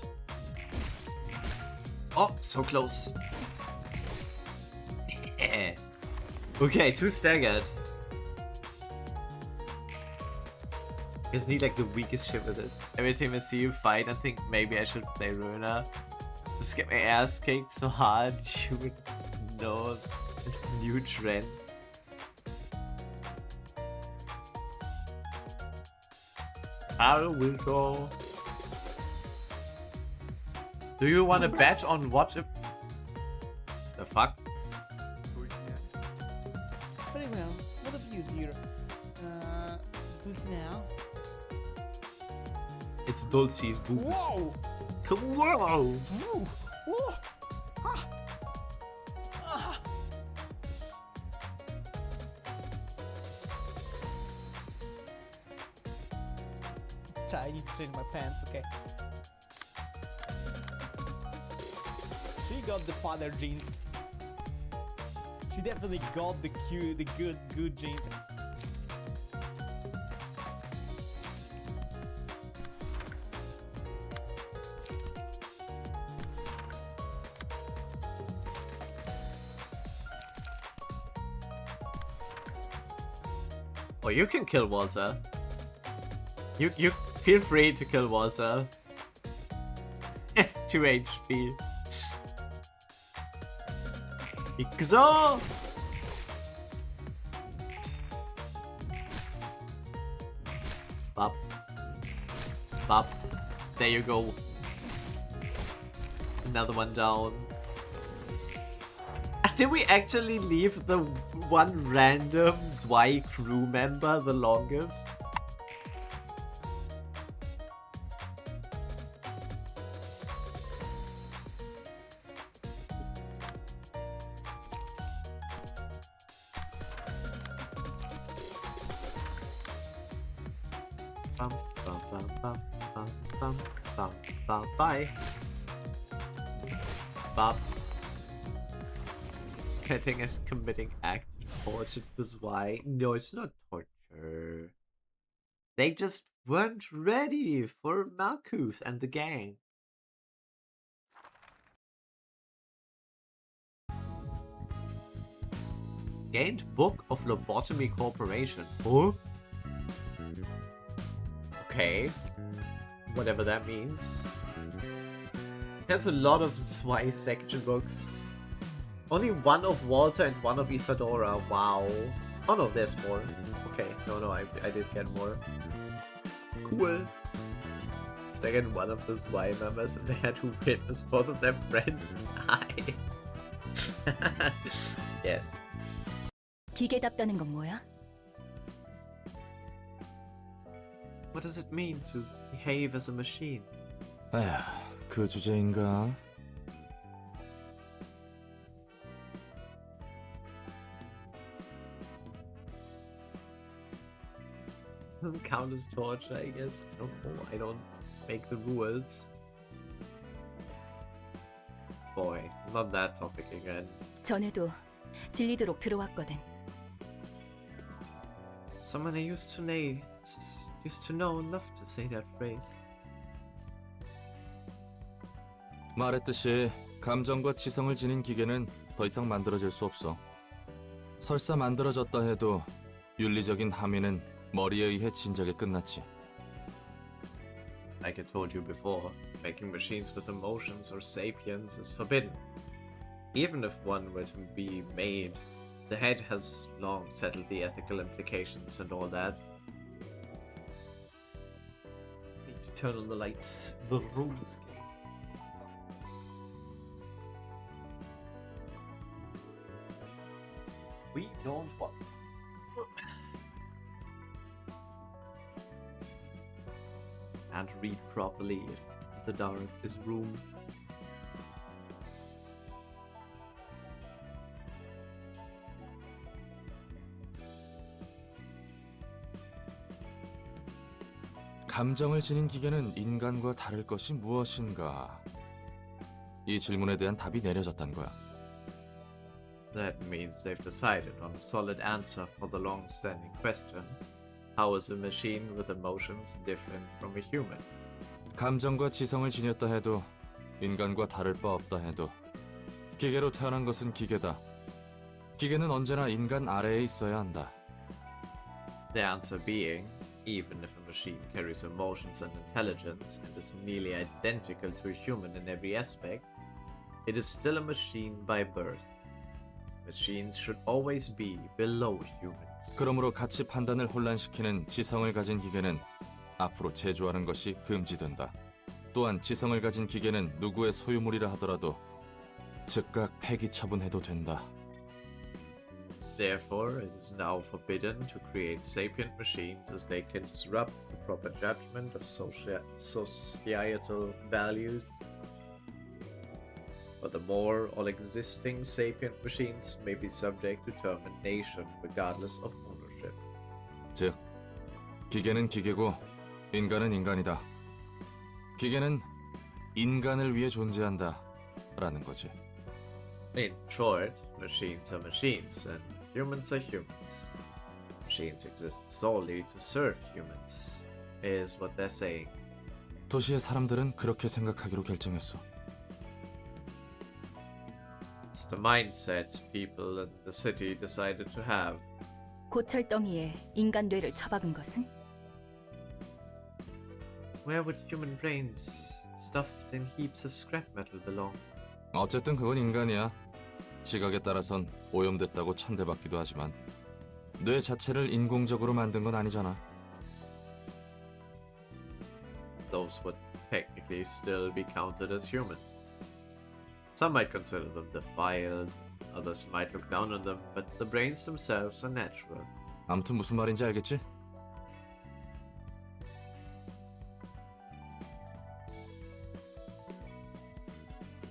Oh, so close. Okay, 2 staggered. Just need like the weakest shit with this. Every time I see you fight, I think maybe I should play Ruina. Just get my ass kicked so hard you would know it's a new trend. How we go? Do you want to bet on what? The fuck? Very well. What of you, dear? Who's now? It's Dulce's boobs. Whoa! Whoa! Whoa! Whoa! Ah! Ah! I need to change my pants, okay? She got the father jeans. She definitely got the good jeans. Oh, you can kill Walter. You feel free to kill Walter. It's 2 HP. Ikuzo! Bop. Bop. There you go. Another one down. Did we actually leave the one random Zwei crew member the longest? Bye. Bob. Getting and committing active torture to the Zwei. No, it's not torture. They just weren't ready for Malkuth and the gang. Gained Book of Lobotomy Corporation. Oh? Okay. Whatever that means. There's a lot of Zwei section books. Only one of Walter and one of Isadora. Wow. Oh no, there's more. Okay, no, I did get more. Cool. Second, one of the Zwei members, and they had to witness both of their friends die. Yes. 기계답다는 건 뭐야? What does it mean to behave as a machine? 에휴, 그 주제인가? Count as torture, I guess. I don't know. I don't make the rules. Boy, not that topic again. 전에도 질리도록 들어왔거든. Someone I used to know enough to say that phrase. 말했듯이 감정과 지성을 지닌 기계는 더 이상 만들어질 수 없어. 설사 만들어졌다 해도 윤리적인 함의는 머리에 의해 진작에 끝났지. Like I told you before, making machines with emotions or sapience is forbidden. Even if one were to be made, the head has long settled the ethical implications and all that. Need to turn on the lights. The room is clear. We don't want. And read properly if the dark is room. 감정을 지닌 기계는 인간과 다를 것이 무엇인가? 이 질문에 대한 답이 내려졌단 거야. That means they've decided on a solid answer for the long-standing question. How is a machine with emotions different from a human? 감정과 지성을 지녔다 해도 인간과 다를 바 없다 해도 기계로 태어난 것은 기계다. 기계는 언제나 인간 아래에 있어야 한다. The answer being, even if a machine carries emotions and intelligence and is nearly identical to a human in every aspect, it is still a machine by birth. Machines should always be below humans. 그러므로 가치 판단을 혼란시키는 지성을 가진 기계는 앞으로 제조하는 것이 금지된다. 또한 지성을 가진 기계는 누구의 소유물이라 하더라도 즉각 폐기 처분해도 된다. Therefore, it is now forbidden to create sapient machines as they can disrupt the proper judgment of societal values. Furthermore, all existing sapient machines may be subject to termination regardless of ownership. 즉, 기계는 기계고 인간은 인간이다. 기계는 인간을 위해 존재한다. 라는 거지. In short, machines are machines and humans are humans. Machines exist solely to serve humans, is what they're saying. 도시의 사람들은 그렇게 생각하기로 결정했어. It's the mindset people in the city decided to have. 고철덩이에 인간 뇌를 처박은 것은? Where would human brains stuffed in heaps of scrap metal belong? 어쨌든 그건 인간이야. 지각에 따라선 오염됐다고 천대받기도 하지만 뇌 자체를 인공적으로 만든 건 아니잖아. Those would technically still be counted as human. Some might consider them defiled, others might look down on them, but the brains themselves are natural. 아무튼 무슨 말인지 알겠지?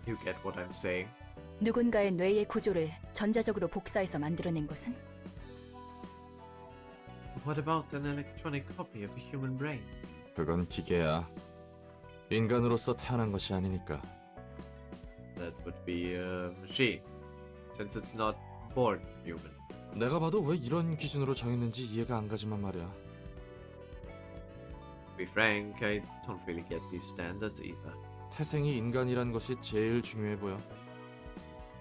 You get what I'm saying? 누군가의 뇌의 구조를 전자적으로 복사해서 만들어낸 것은? What about an electronic copy of a human brain? 그건 기계야. 인간으로서 태어난 것이 아니니까. That would be a machine, since it's not born human. 내가 봐도 왜 이런 기준으로 정했는지 이해가 안 가지만 말이야. To be frank, I don't really get these standards either. 태생이 인간이란 것이 제일 중요해 보여.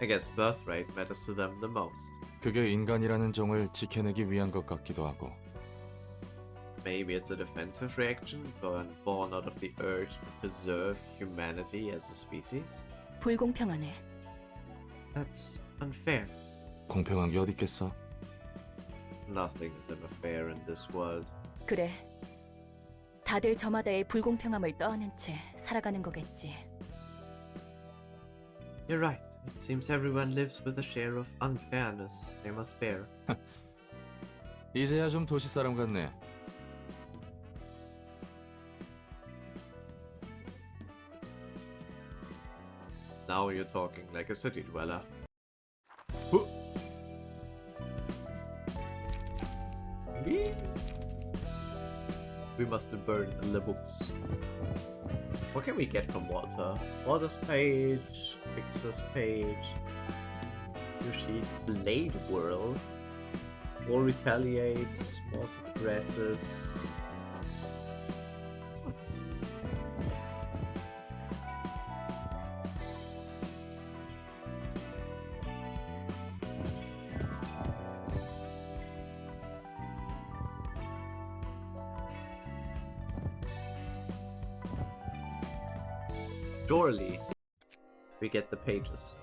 I guess birthright matters to them the most. 그게 인간이라는 종을 지켜내기 위한 것 같기도 하고. Maybe it's a defensive reaction, born out of the urge to preserve humanity as a species? 불공평하네. That's unfair. 공평한 게 어디 있겠어? Nothing is ever fair in this world. 그래. 다들 저마다의 불공평함을 떠안은 채 살아가는 거겠지. You're right. It seems everyone lives with a share of unfairness they must bear. 이제야 좀 도시 사람 같네. Now you're talking like a city dweller. We must burn the books. What can we get from Walter? Walter's page, Pixar's page, Yoshi Blade World. War retaliates, more suppresses. Surely, we get the pages.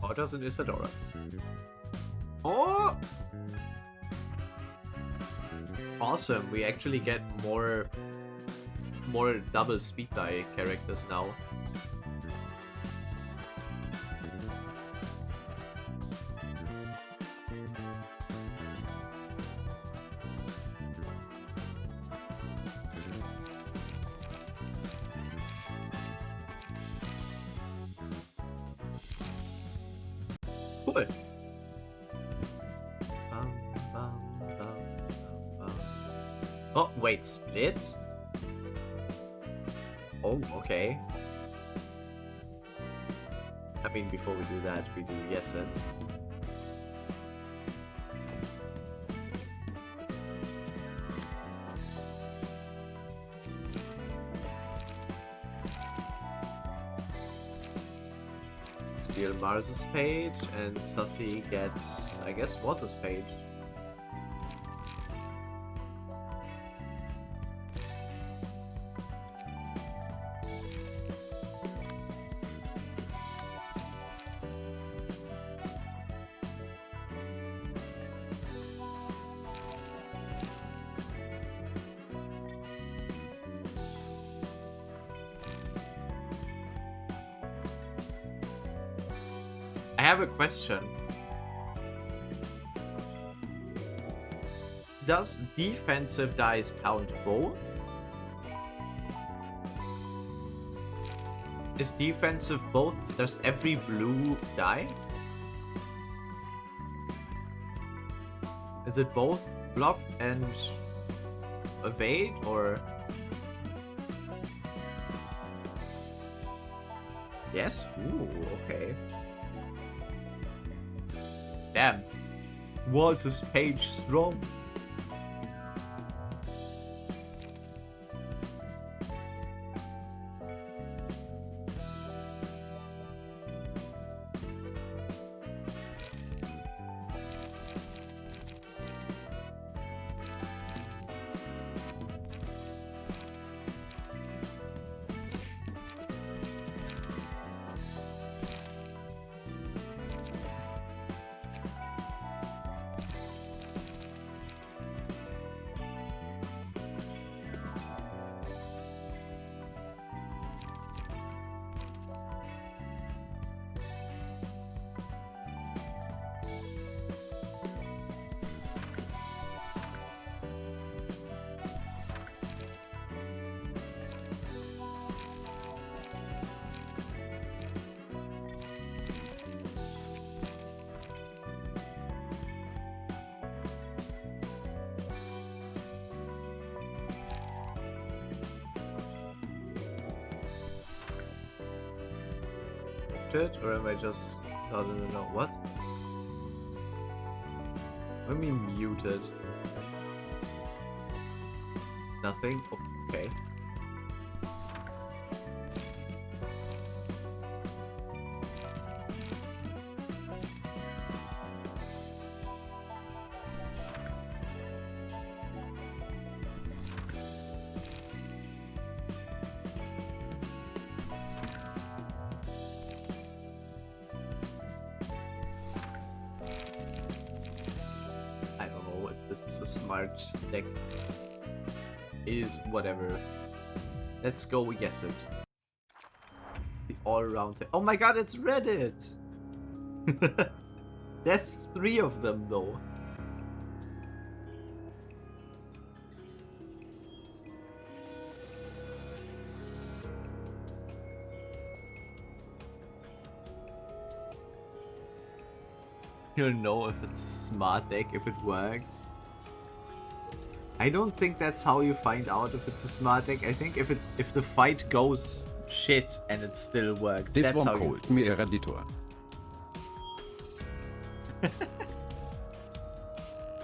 Otters and Isadoras. Oh! Awesome, we actually get more double speed die characters now. Cool. Oh, wait, split? Oh, okay. mean, before we do that, we do yes and. Steal Mars's page, and Sussy gets, I guess, Walter's page. I have a question. Does defensive dice count both? Is defensive both? Does every blue die? Is it both block and evade, or? Yes? Ooh, okay. Damn. Walter's page strong. Or am I just not in the know? What? What do you mean muted? Nothing? Okay. This is a smart deck. Is whatever. Let's go yes it. The all-around. Oh my god, it's Reddit! There's 3 of them though. You'll know if it's a smart deck, if it works. I don't think that's how you find out if it's a smart deck. I think if the fight goes shit and it still works, This that's one how called me a Redditor.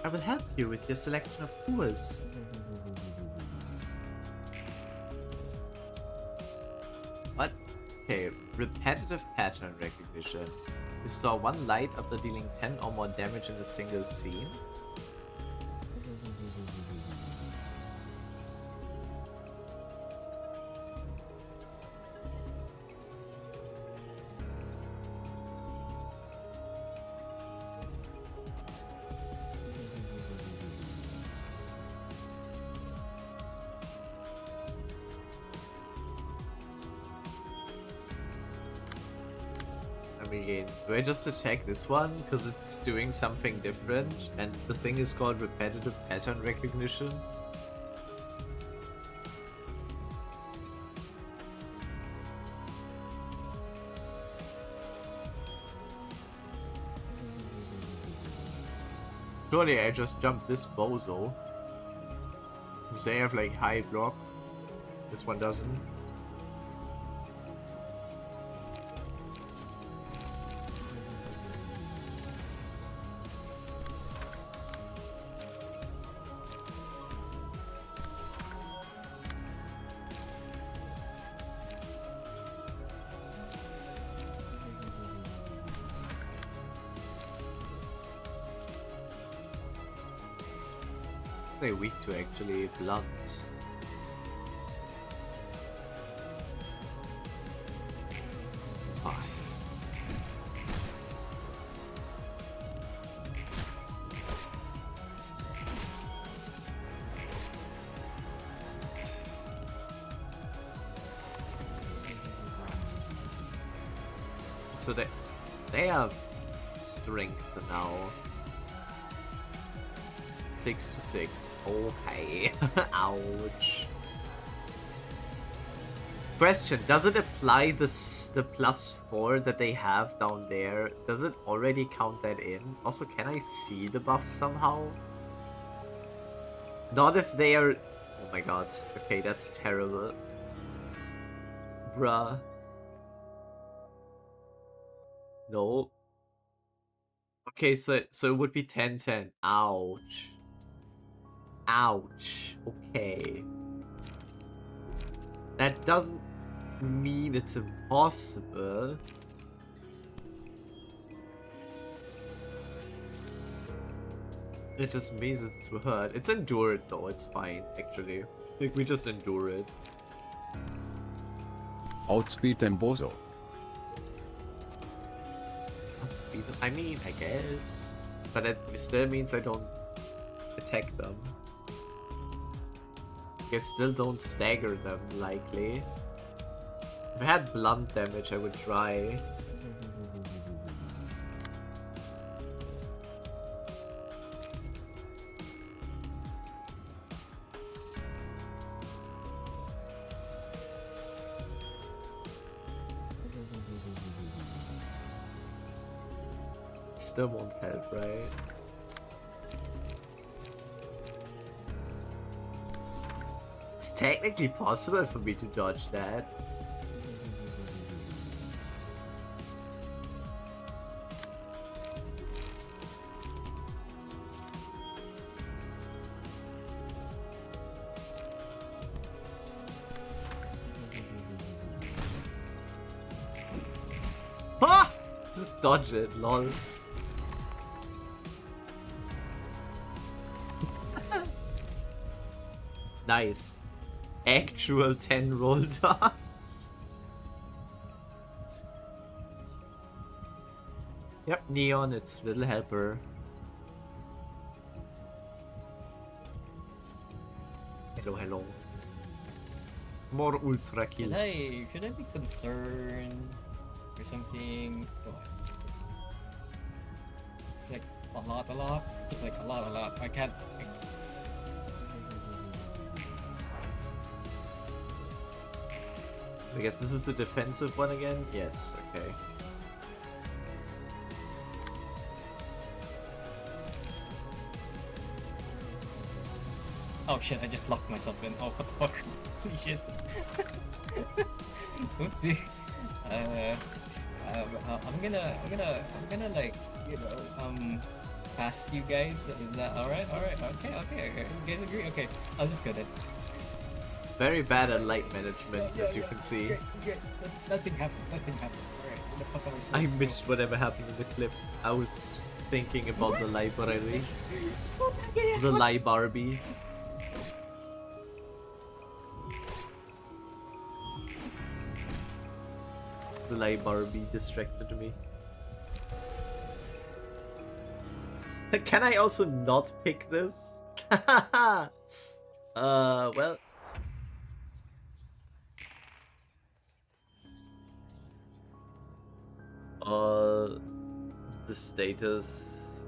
I will help you with your selection of tools. What? Okay, repetitive pattern recognition. Restore 1 light after dealing 10 or more damage in a single scene. Do I just attack this one because it's doing something different and the thing is called repetitive pattern recognition? Surely I just jumped this bozo. Because they have like high block. This one doesn't. they weak to actually? Blunt. Fine. So they have strength now. 6 to 6. Okay. Ouch. Question: does it apply the +4 that they have down there? Does it already count that in? Also, can I see the buff somehow? Not if they are. Oh my god. Okay, that's terrible. Bruh. No. Okay, so it would be 10-10. Ouch. Ouch. Okay. That doesn't mean it's impossible. It just means it's hurt. It's endured though, it's fine actually. I think we just endure it. Outspeed them bozo. Outspeed them? I mean, I guess. But it still means I don't attack them. I still don't stagger them, likely. If I had blunt damage, I would try. Still won't help, right? It's technically possible for me to dodge that. Ah! Just dodge it, lol. Nice. Actual 10 roll dodge. Yep, Neon, it's little helper. Hello, hello. More ultra kill. Should I be concerned or something? Oh. It's like a lot. It's like a lot. I can't. I guess this is a defensive one again? Yes, okay. Oh shit, I just locked myself in. Oh, what the fuck? Holy shit. Oopsie. I'm gonna like, you know, past you guys. Is that alright? Okay. You guys agree? Okay, I'll just go then. Very bad at light management, as you can see. Great. Nothing happened. Alright, what the fuck am I supposed I to do? missed whatever happened in the clip. I was thinking about the library. The library. The library distracted me. Can I also not pick this? Well. The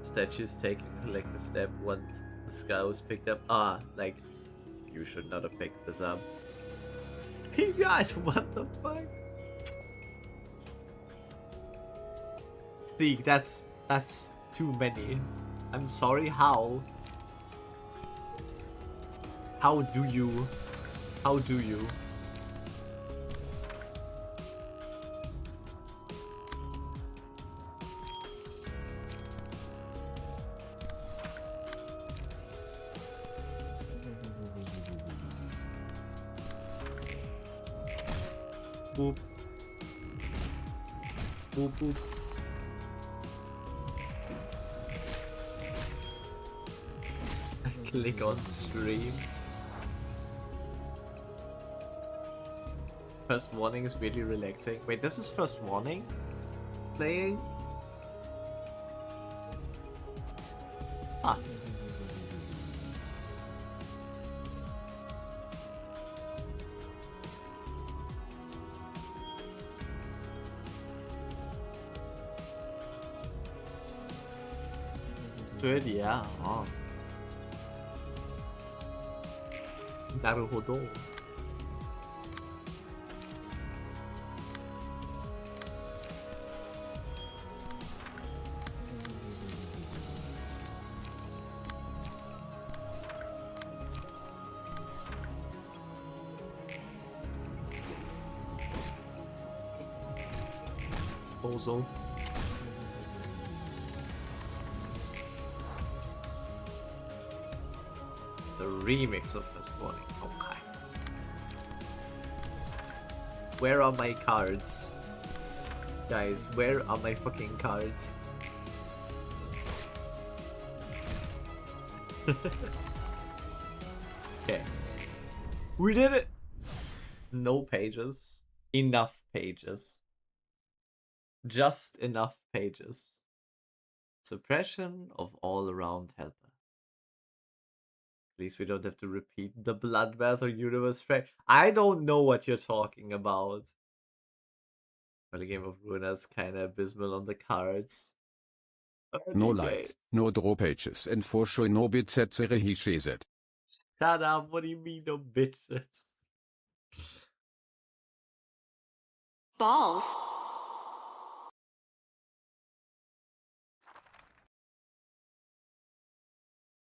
statues taking collective step once the skull was picked up. Ah, like, you should not have picked this up. You guys, what the fuck? See, that's too many. I'm sorry, how? How do you? Boop. Boop. Click on stream. First morning is really relaxing. Wait, this is first morning? Playing? Ah. Straight, yeah. Oh. 나루호도. Disposal. The remix of this morning. Okay. Where are my cards? Guys, where are my fucking cards? Okay. We did it! No pages. Enough pages. Just enough pages. Suppression of all around helper. At least we don't have to repeat the Bloodbath or Universe Frame. I don't know what you're talking about. Well, the game of Ruina is kinda abysmal on the cards. No light, no draw pages, and for sure no bit zetsere he says it. Shut up, what do you mean, no bitches? Balls.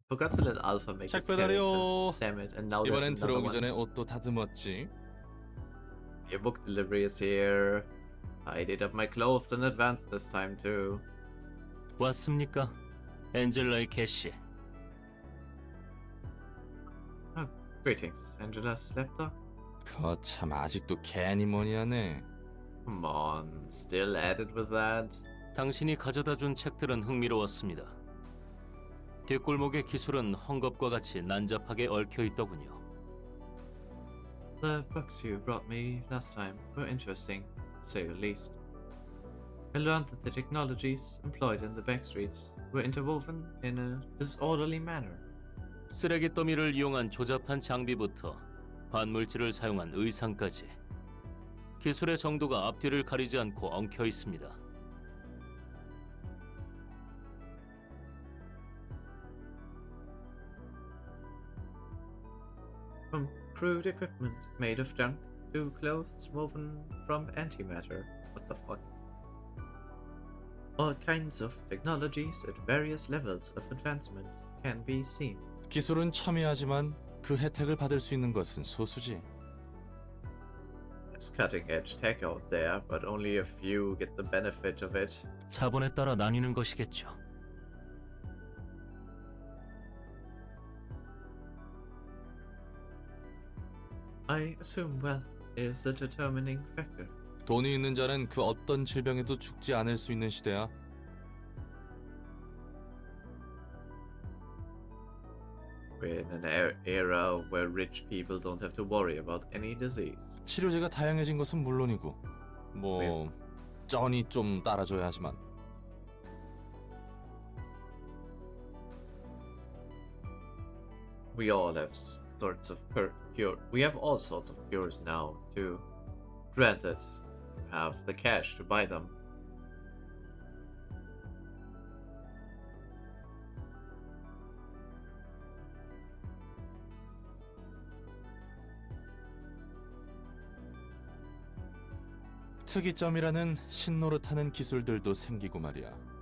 Forgot to let Alpha make 책 his character. 배달이요. Damn it, and now there's 이번엔 another 들어오기 one. 전에 옷도 다듬었지. Your book delivery is here. I did up my clothes in advance this time too. 왔습니까? 엔젤라의 캐시. Oh, greetings, Angela's lapdog. 거참 아직도 괜히 뭐니 하네. Come on, still at it with that? 당신이 가져다 준 책들은 흥미로웠습니다. 뒷골목의 기술은 헝겊과 같이 난잡하게 얽혀 있더군요. The books you brought me last time were interesting, to say the least. I learned that the technologies employed in the backstreets were interwoven in a disorderly manner. 쓰레기 더미를 이용한 조잡한 장비부터 반물질을 사용한 의상까지 기술의 정도가 앞뒤를 가리지 않고 엉켜 있습니다. From crude equipment made of junk to clothes woven from antimatter. What the fuck? All kinds of technologies at various levels of advancement can be seen. 기술은 첨예하지만 그 혜택을 받을 수 있는 것은 소수지. There's cutting edge tech out there, but only a few get the benefit of it. 자본에 따라 나뉘는 것이겠죠. I assume wealth is the determining factor. 돈이 있는 자는 그 어떤 질병에도 죽지 않을 수 있는 시대야. We're in an era where rich people don't have to worry about any disease. 치료제가 다양해진 것은 물론이고, 뭐 쩐이 좀 따라줘야 하지만. We all have sorts of cure. We have all sorts of cures now, too. Granted, you have the cash to buy them. 특이점이라는 신노릇하는 기술들도 생기고 말이야.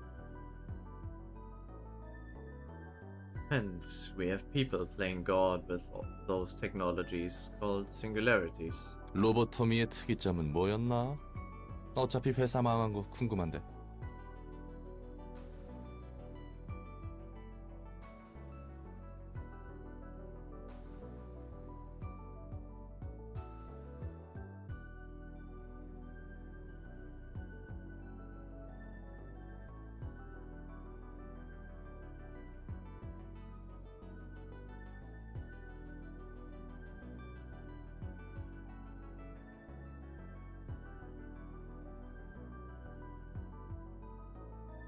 And we have people playing God with those technologies called singularities. 로보토미의 특이점은 뭐였나? 어차피 회사 망한 거 궁금한데.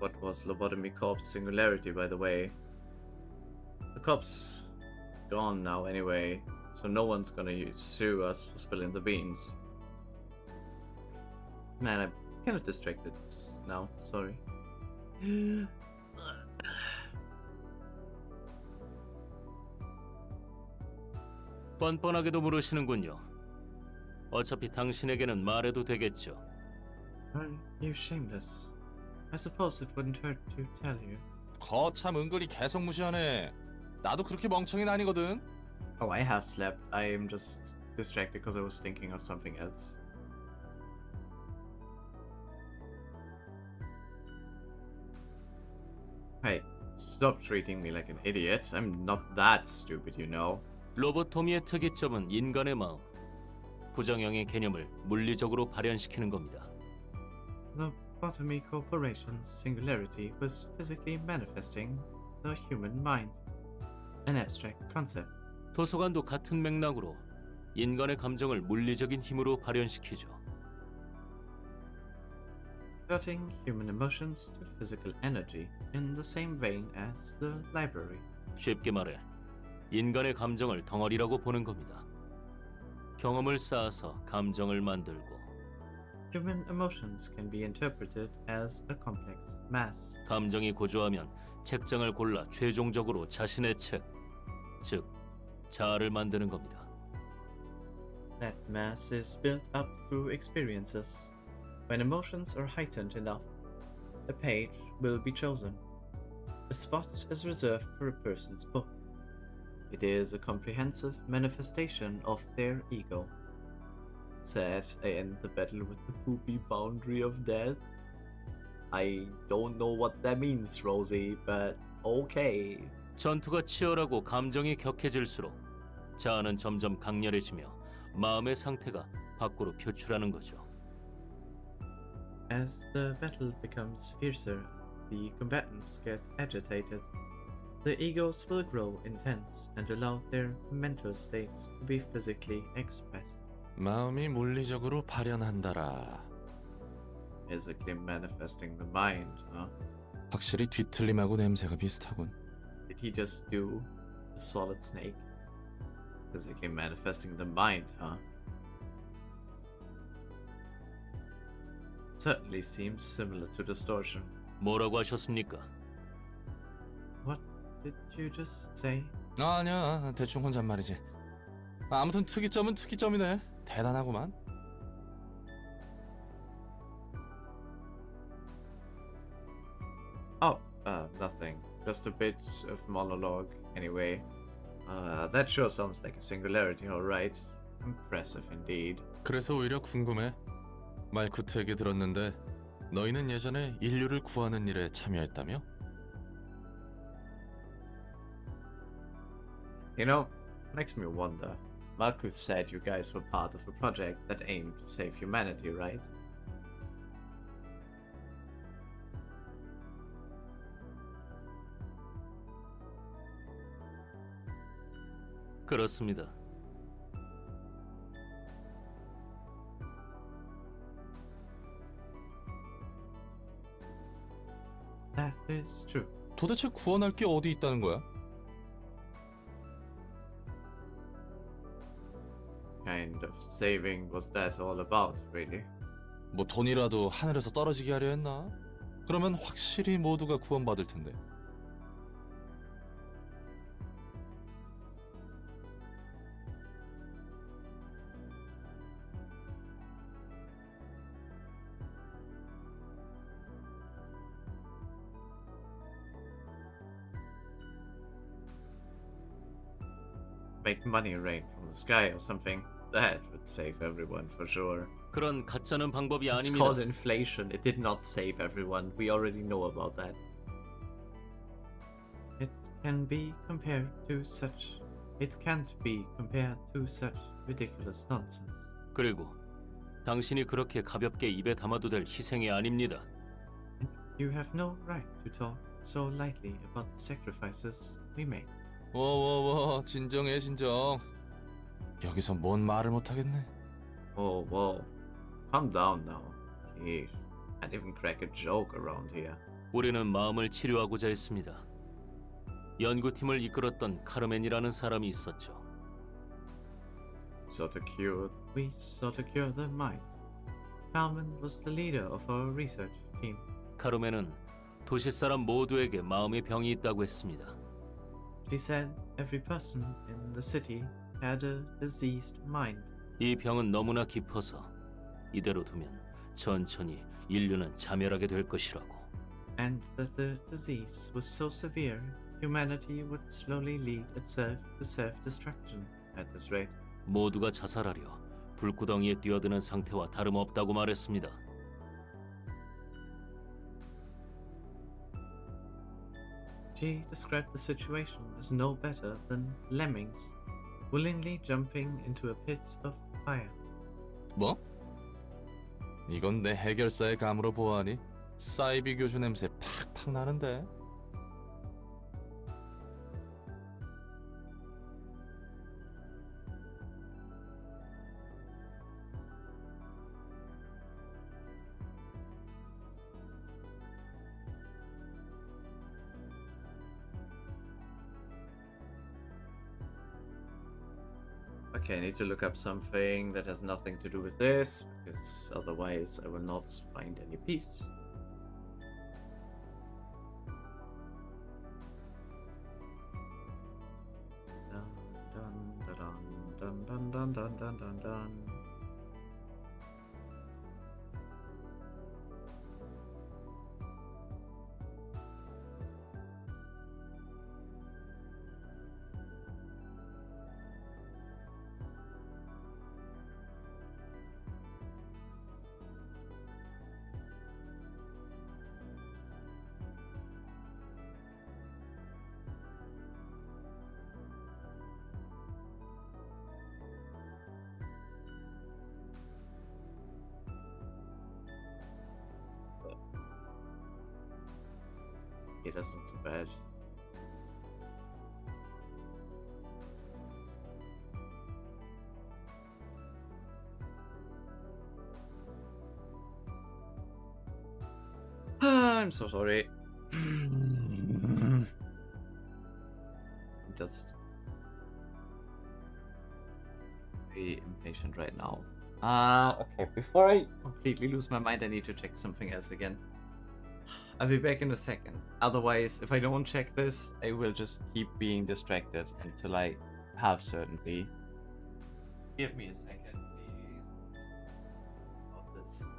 What was Lobotomy Corp's singularity, by the way? The corp's gone now anyway, so no one's gonna sue us for spilling the beans. Man, I'm kind of distracted now, sorry. 뻔뻔하게도 물으시는군요. 어차피 당신에게는 말해도 되겠죠. Are you shameless? I suppose it wouldn't hurt to tell you. 거참 은근히 계속 무시하네. 나도 그렇게 멍청이는 아니거든. Oh, I have slept. I am just distracted because I was thinking of something else. Hey, stop treating me like an idiot. I'm not that stupid, you know. 로보토미의 특이점은 인간의 마음, 부정형의 개념을 물리적으로 발현시키는 겁니다. Lobotomy Corporation's singularity was physically manifesting the human mind, an abstract concept. 도서관도 같은 맥락으로 인간의 감정을 물리적인 힘으로 발현시키죠. Converting human emotions to physical energy in the same vein as the library. 쉽게 말해 인간의 감정을 덩어리라고 보는 겁니다. 경험을 쌓아서 감정을 만들고 Human emotions can be interpreted as a complex mass. 감정이 고조하면 책장을 골라 최종적으로 자신의 책, 즉 자아를 만드는 겁니다. That mass is built up through experiences. When emotions are heightened enough, a page will be chosen. A spot is reserved for a person's book. It is a comprehensive manifestation of their ego. Sad I end the battle with the poopy boundary of death. I don't know what that means, Rosie, but okay. 전투가 치열하고 감정이 격해질수록 자아는 점점 강렬해지며 마음의 상태가 밖으로 표출하는 거죠. As the battle becomes fiercer, the combatants get agitated. The egos will grow intense and allow their mental states to be physically expressed. 마음이 물리적으로 발현한다라. Physically manifesting the mind, huh? 확실히 뒤틀림하고 냄새가 비슷하군. Did he just do a solid snake? Physically manifesting the mind, huh? Certainly seems similar to distortion. 뭐라고 하셨습니까? What did you just say? 아니야, 대충 혼잣말이지. 아무튼 특이점은 특이점이네. 대단하구만. Oh, nothing. Just a bit of monologue, anyway. That sure sounds like a singularity, alright. Impressive indeed. 그래서 오히려 궁금해. 말쿠트 얘기 들었는데 너희는 예전에 인류를 구하는 일에 참여했다며? You know, makes me wonder. Malkuth said you guys were part of a project that aimed to save humanity, right? 그렇습니다. That is true. 도대체 구원할 게 어디 있다는 거야? Kind of saving was that all about, really? 뭐 돈이라도 하늘에서 떨어지게 하려 했나? 그러면 확실히 모두가 구원받을 텐데. Make money rain from the sky or something. That would save everyone for sure. 그런 가짜는 방법이 It's 아닙니다. called inflation. It did not save everyone. We already know about that. It can be compared to such. It can't be compared to such ridiculous nonsense. 그리고 당신이 그렇게 가볍게 입에 담아도 될 희생이 아닙니다. You have no right to talk so lightly about the sacrifices we made. 워워워, 진정해 진정. 여기서 뭔 말을 못하겠네. Whoa. Calm down now. Jeez. Can't even crack a joke around here. 우리는 마음을 치료하고자 했습니다. 연구팀을 이끌었던 카르멘이라는 사람이 있었죠. We sought to cure the mind. Carmen was the leader of our research team. 카르멘은 도시 사람 모두에게 마음의 병이 있다고 했습니다. She said every person in the city had a diseased mind. 이 병은 너무나 깊어서 이대로 두면 천천히 인류는 자멸하게 될 것이라고. And that the disease was so severe, humanity would slowly lead itself to self-destruction at this rate. 모두가 자살하려 불구덩이에 뛰어드는 상태와 다름없다고 말했습니다. She described the situation as no better than lemmings willingly jumping into a pit of fire. 뭐? 이건 내 해결사의 감으로 보아하니 사이비 교주 냄새 팍팍 나는데. Okay, I need to look up something that has nothing to do with this, because otherwise I will not find any peace. Dun dun dun dun dun dun dun dun dun. Okay, that's not so bad. I'm so sorry. I'm just very impatient right now. Okay, before I completely lose my mind, I need to check something else again. I'll be back in a second. Otherwise, if I don't check this, I will just keep being distracted until I have certainty. Give me a second, please. About this.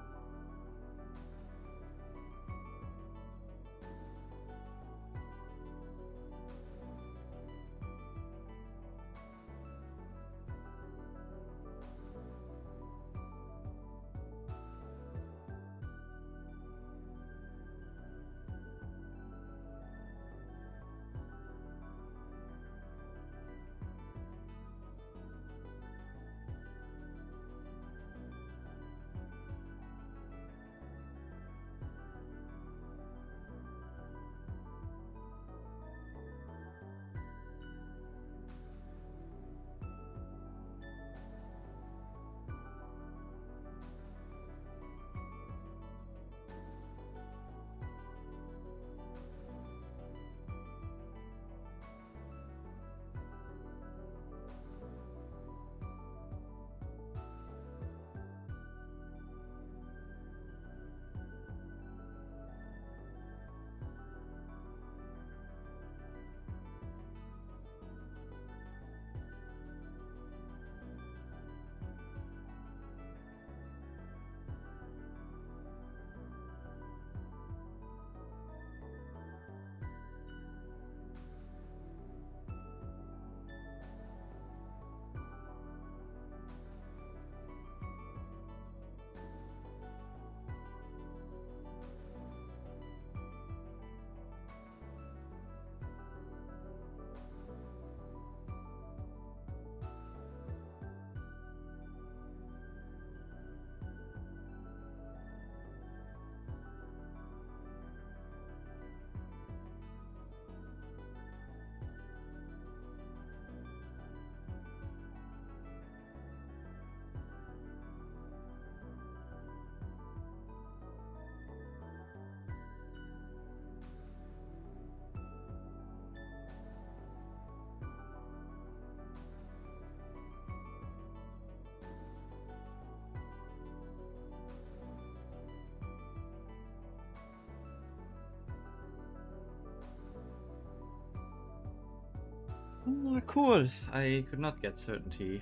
Oh, cool. I could not get certainty.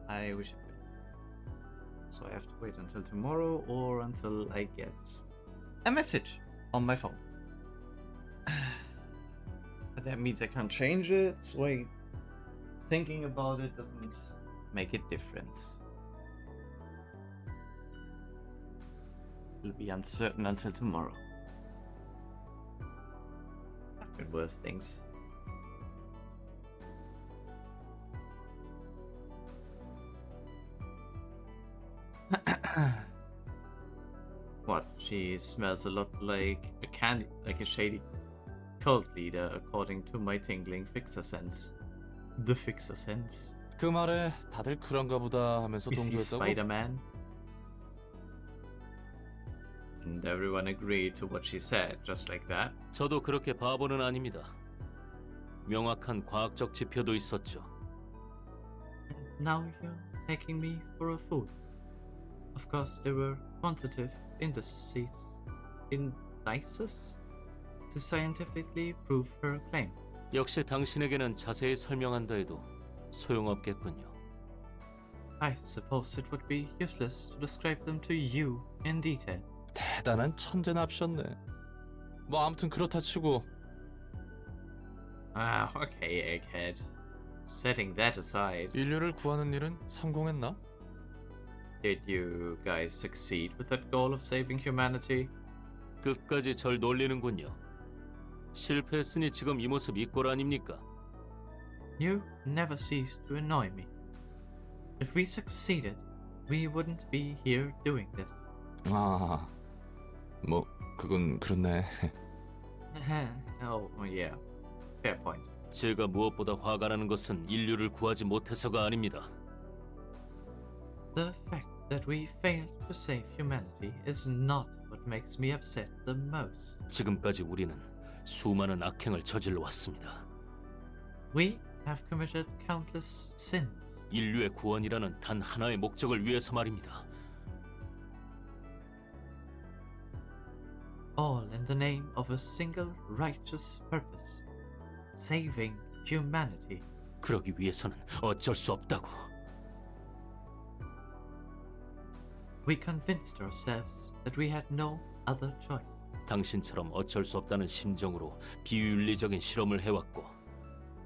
I wish I could. So I have to wait until tomorrow or until I get a message on my phone. But that means I can't change it, so thinking about it doesn't make a difference. It'll be uncertain until tomorrow. I've been worse things. What? She smells a lot like a shady cult leader, according to my tingling fixer sense. The fixer sense. 그 말에 다들 그런가 보다 하면서 Is he 동조했다고? Spider-Man? And everyone agreed to what she said, just like that. 저도 그렇게 바보는 아닙니다. 명확한 과학적 지표도 있었죠. Now you're taking me for a fool. Of course, there were quantitative indices to scientifically prove her claim. 역시 당신에게는 자세히 설명한다 해도 소용없겠군요. I suppose it would be useless to describe them to you in detail. 대단한 천재납셨네. 뭐 아무튼 그렇다 치고. Ah, okay, egghead. Setting that aside, 인류를 구하는 일은 성공했나? did you guys succeed with that goal of saving humanity? 끝까지 절 놀리는군요. 실패했으니 지금 이 모습 이꼴 아닙니까? You never cease to annoy me. If we succeeded, we wouldn't be here doing this. 아, 뭐 그건 그렇네. Oh, yeah. Fair point. 제가 무엇보다 화가 나는 것은 인류를 구하지 못해서가 아닙니다. The fact that we failed to save humanity is not what makes me upset the most. 지금까지 우리는 수많은 악행을 저질러 왔습니다. We have committed countless sins. 인류의 구원이라는 단 하나의 목적을 위해서 말입니다. All in the name of a single righteous purpose. Saving humanity. 그러기 위해서는 어쩔 수 없다고. We convinced ourselves that we had no other choice. 당신처럼 어쩔 수 없다는 심정으로 비윤리적인 실험을 해왔고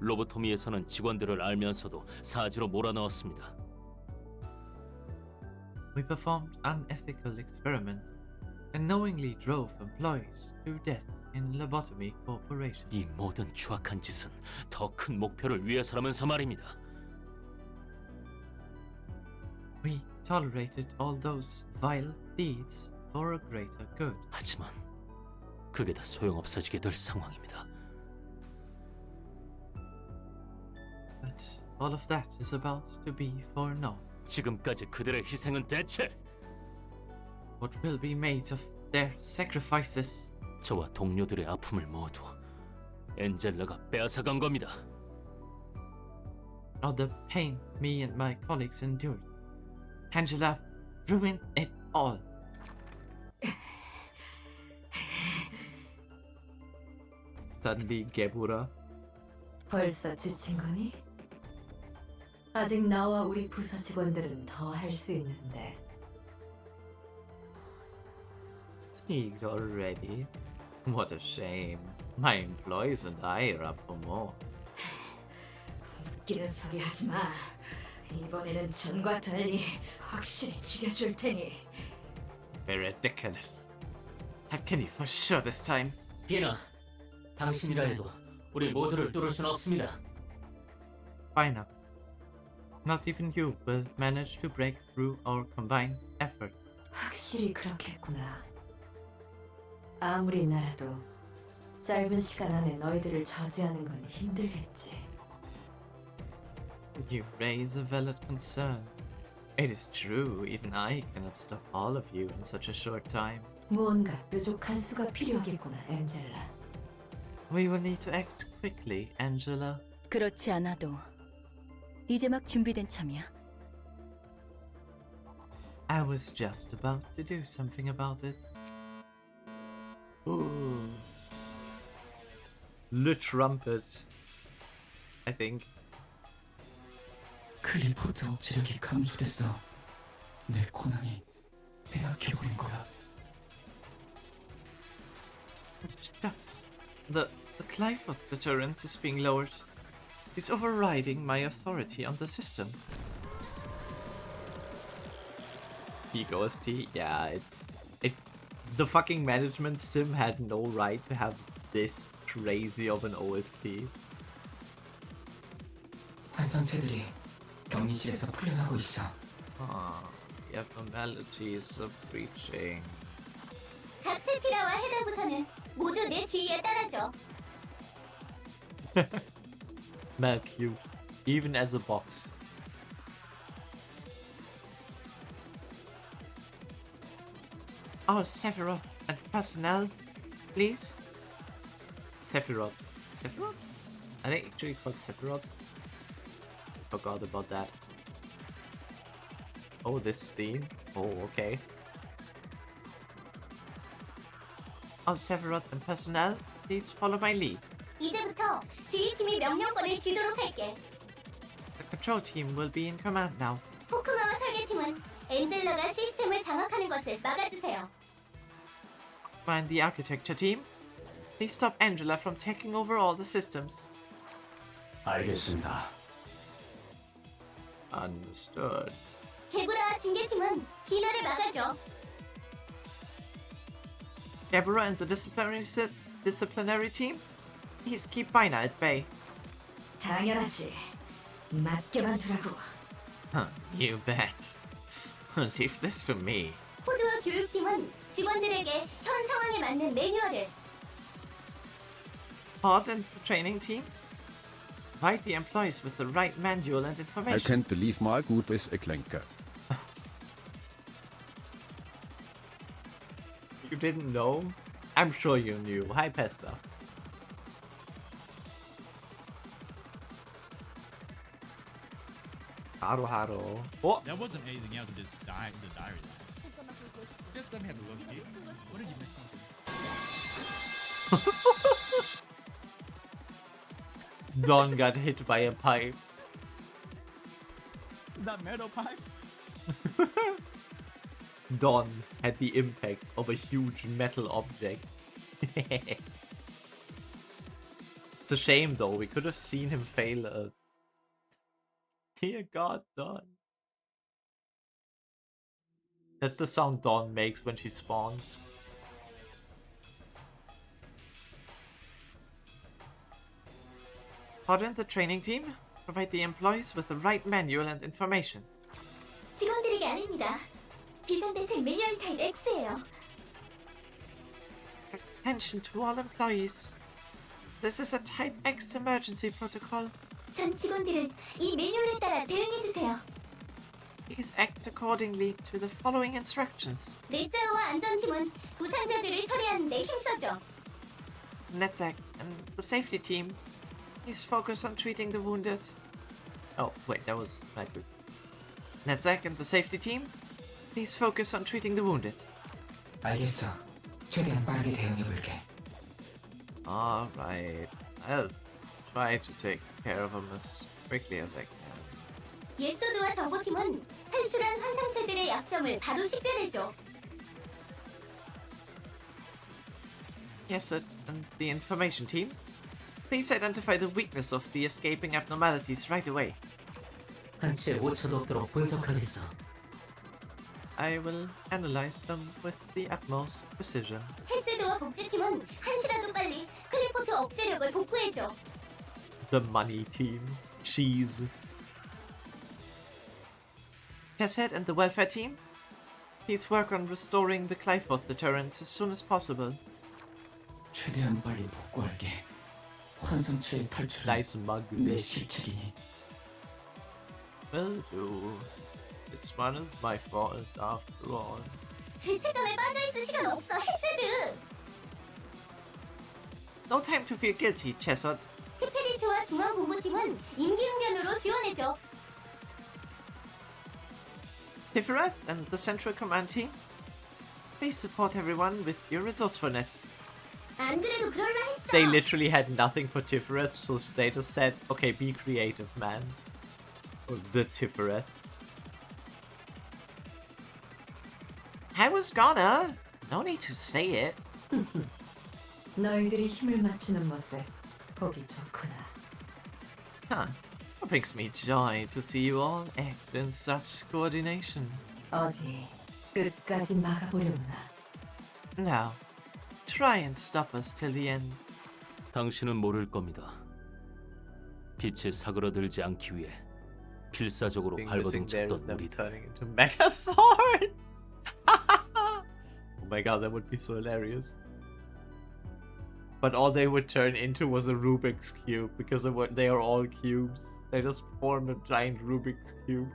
로보토미에서는 직원들을 알면서도 사지로 몰아넣었습니다. We performed unethical experiments and knowingly drove employees to death in Lobotomy Corporation. 이 모든 추악한 짓은 더 큰 목표를 위해서라면서 말입니다. We tolerated all those vile deeds for a greater good. 하지만 그게 다 소용없어지게 될 상황입니다. But all of that is about to be for naught. 지금까지 그들의 희생은 대체 What will be made of their sacrifices? 저와 동료들의 아픔을 모두 엔젤라가 빼앗아간 겁니다. All the pain me and my colleagues endured. Angela ruined it all. Suddenly, Gebura. 벌써 지친 거니? 아직 나와 우리 부서 직원들은 더 할 수 있는데. Fatigued already? What a shame. My employees and I are up for more. 웃기는 소리 하지 마. 이번에는 전과 달리 확실히 죽여줄 테니. Very ridiculous. How can you for sure this time? 비나, 당신이라 해도 우리 모두를 뚫을 수는 없습니다. Fine up. Not even you will manage to break through our combined effort. 확실히 그렇겠구나. 아무리 나라도 짧은 시간 안에 너희들을 저지하는 건 힘들겠지. You raise a valid concern. It is true, even I cannot stop all of you in such a short time. 무언가 뾰족한 수가 필요하겠구나, 엔젤라. We will need to act quickly, Angela. 그렇지 않아도 이제 막 준비된 참이야. I was just about to do something about it. Ooh. Le Trumpet, I think. 클리포트 억지력이 감소됐어. 내 고난이 빼앗겨버린 거야. Shucks. The Clifoth deterrence is being lowered. He's overriding my authority on the system. Peak OST? Yeah, the fucking management sim had no right to have this crazy of an OST. 환상체들이 격리실에서 풀려나고 있어. The abnormalities of breaching. 각 세피라와 헤더 부서는 모두 내 지휘에 따라줘. Mad cute. Even as a box. Oh, Sephiroth and personnel, please. Sephiroth. Sephiroth? I think actually called Sephiroth. Forgot about that. Oh, this theme? Oh, okay. Oh, Sephiroth and personnel, please follow my lead. 이제부터 지휘팀이 명령권을 쥐도록 할게. The control team will be in command now. 호크마와 설계팀은 엔젤라가 시스템을 장악하는 것을 막아주세요. And the architecture team, please stop Angela from taking over all the systems. 알겠습니다. Understood. 개구라와 징계팀은 비너를 막아줘. Deborah and the disciplinary team, please keep Bina at bay. 당연하지. 맡겨만 두라고. You bet. Leave this to me. 코드와 교육팀은 직원들에게 현 상황에 맞는 매뉴얼을. Pod and the training team, provide the employees with the right manual and I information. can't believe my good is a clanker. You didn't know? I'm sure you knew. Hi, Pesta. Haru. Oh! That wasn't anything else. Just the diary. Just let me have a look here. What did you miss something? Don got hit by a pipe. That metal pipe? Don had the impact of a huge metal object. It's a shame though, we could have seen him fail. Dear God, Don. That's the sound Dawn makes when she spawns. Pardon the training team. Provide the employees with the right manual and information. 직원들에게 아닙니다. 비상대책 매뉴얼 타입 X예요. Attention to all employees. This is a Type X emergency protocol. 전 직원들은 이 매뉴얼에 따라 대응해주세요. Please act accordingly to the following instructions. 넷자우와 안전팀은 부상자들을 처리하는 데 힘써줘. Netzach and the safety team, please focus on treating the wounded. Oh, wait, that was not good. Netzach and the safety team, please focus on treating the wounded. 알겠어. 최대한 빠르게 대응해볼게. Alright, I'll try to take care of them as quickly as I can. 예소드와 정보팀은 탈출한 환상체들의 약점을 바로 식별해줘. Yes, sir, and the information team, please identify the weakness of the escaping abnormalities right away. 한치의 오차도 없도록 분석하겠어. I will analyze them with the utmost precision. 헬스드와 복지팀은 한시라도 빨리 클리포트 억제력을 복구해줘. The money team. Cheese. Chesshead and the welfare team, please work on restoring the Clifoth deterrence as soon as possible. 최대한 빨리 복구할게. 환상체의 탈출은 Nice mug. 내 실책이니. Will do. This one is my fault after all. 죄책감에 빠져있을 시간 없어, 헬스드! No time to feel guilty, Chesshead. 티페리트와 중앙본부팀은 임기응변으로 지원해줘. Tiferath and the Central Command team, please support everyone with your resourcefulness. They literally had nothing for Tifereth, so they just said, okay, be creative, man. Or the Tifereth. I was gonna. No need to say it. 너희들이 힘을 맞추는 모습 보기 좋구나. Huh. It brings me joy to see you all act in such coordination. 어디 끝까지 막아보려구나. Now, try and stop us till the end. 당신은 모를 겁니다. 빛이 사그러들지 않기 위해 필사적으로 발버둥 쳤던 우리들. Turning into mega sword. Oh my god, that would be so hilarious. But all they would turn into was a Rubik's Cube because they are all cubes. They just form a giant Rubik's Cube.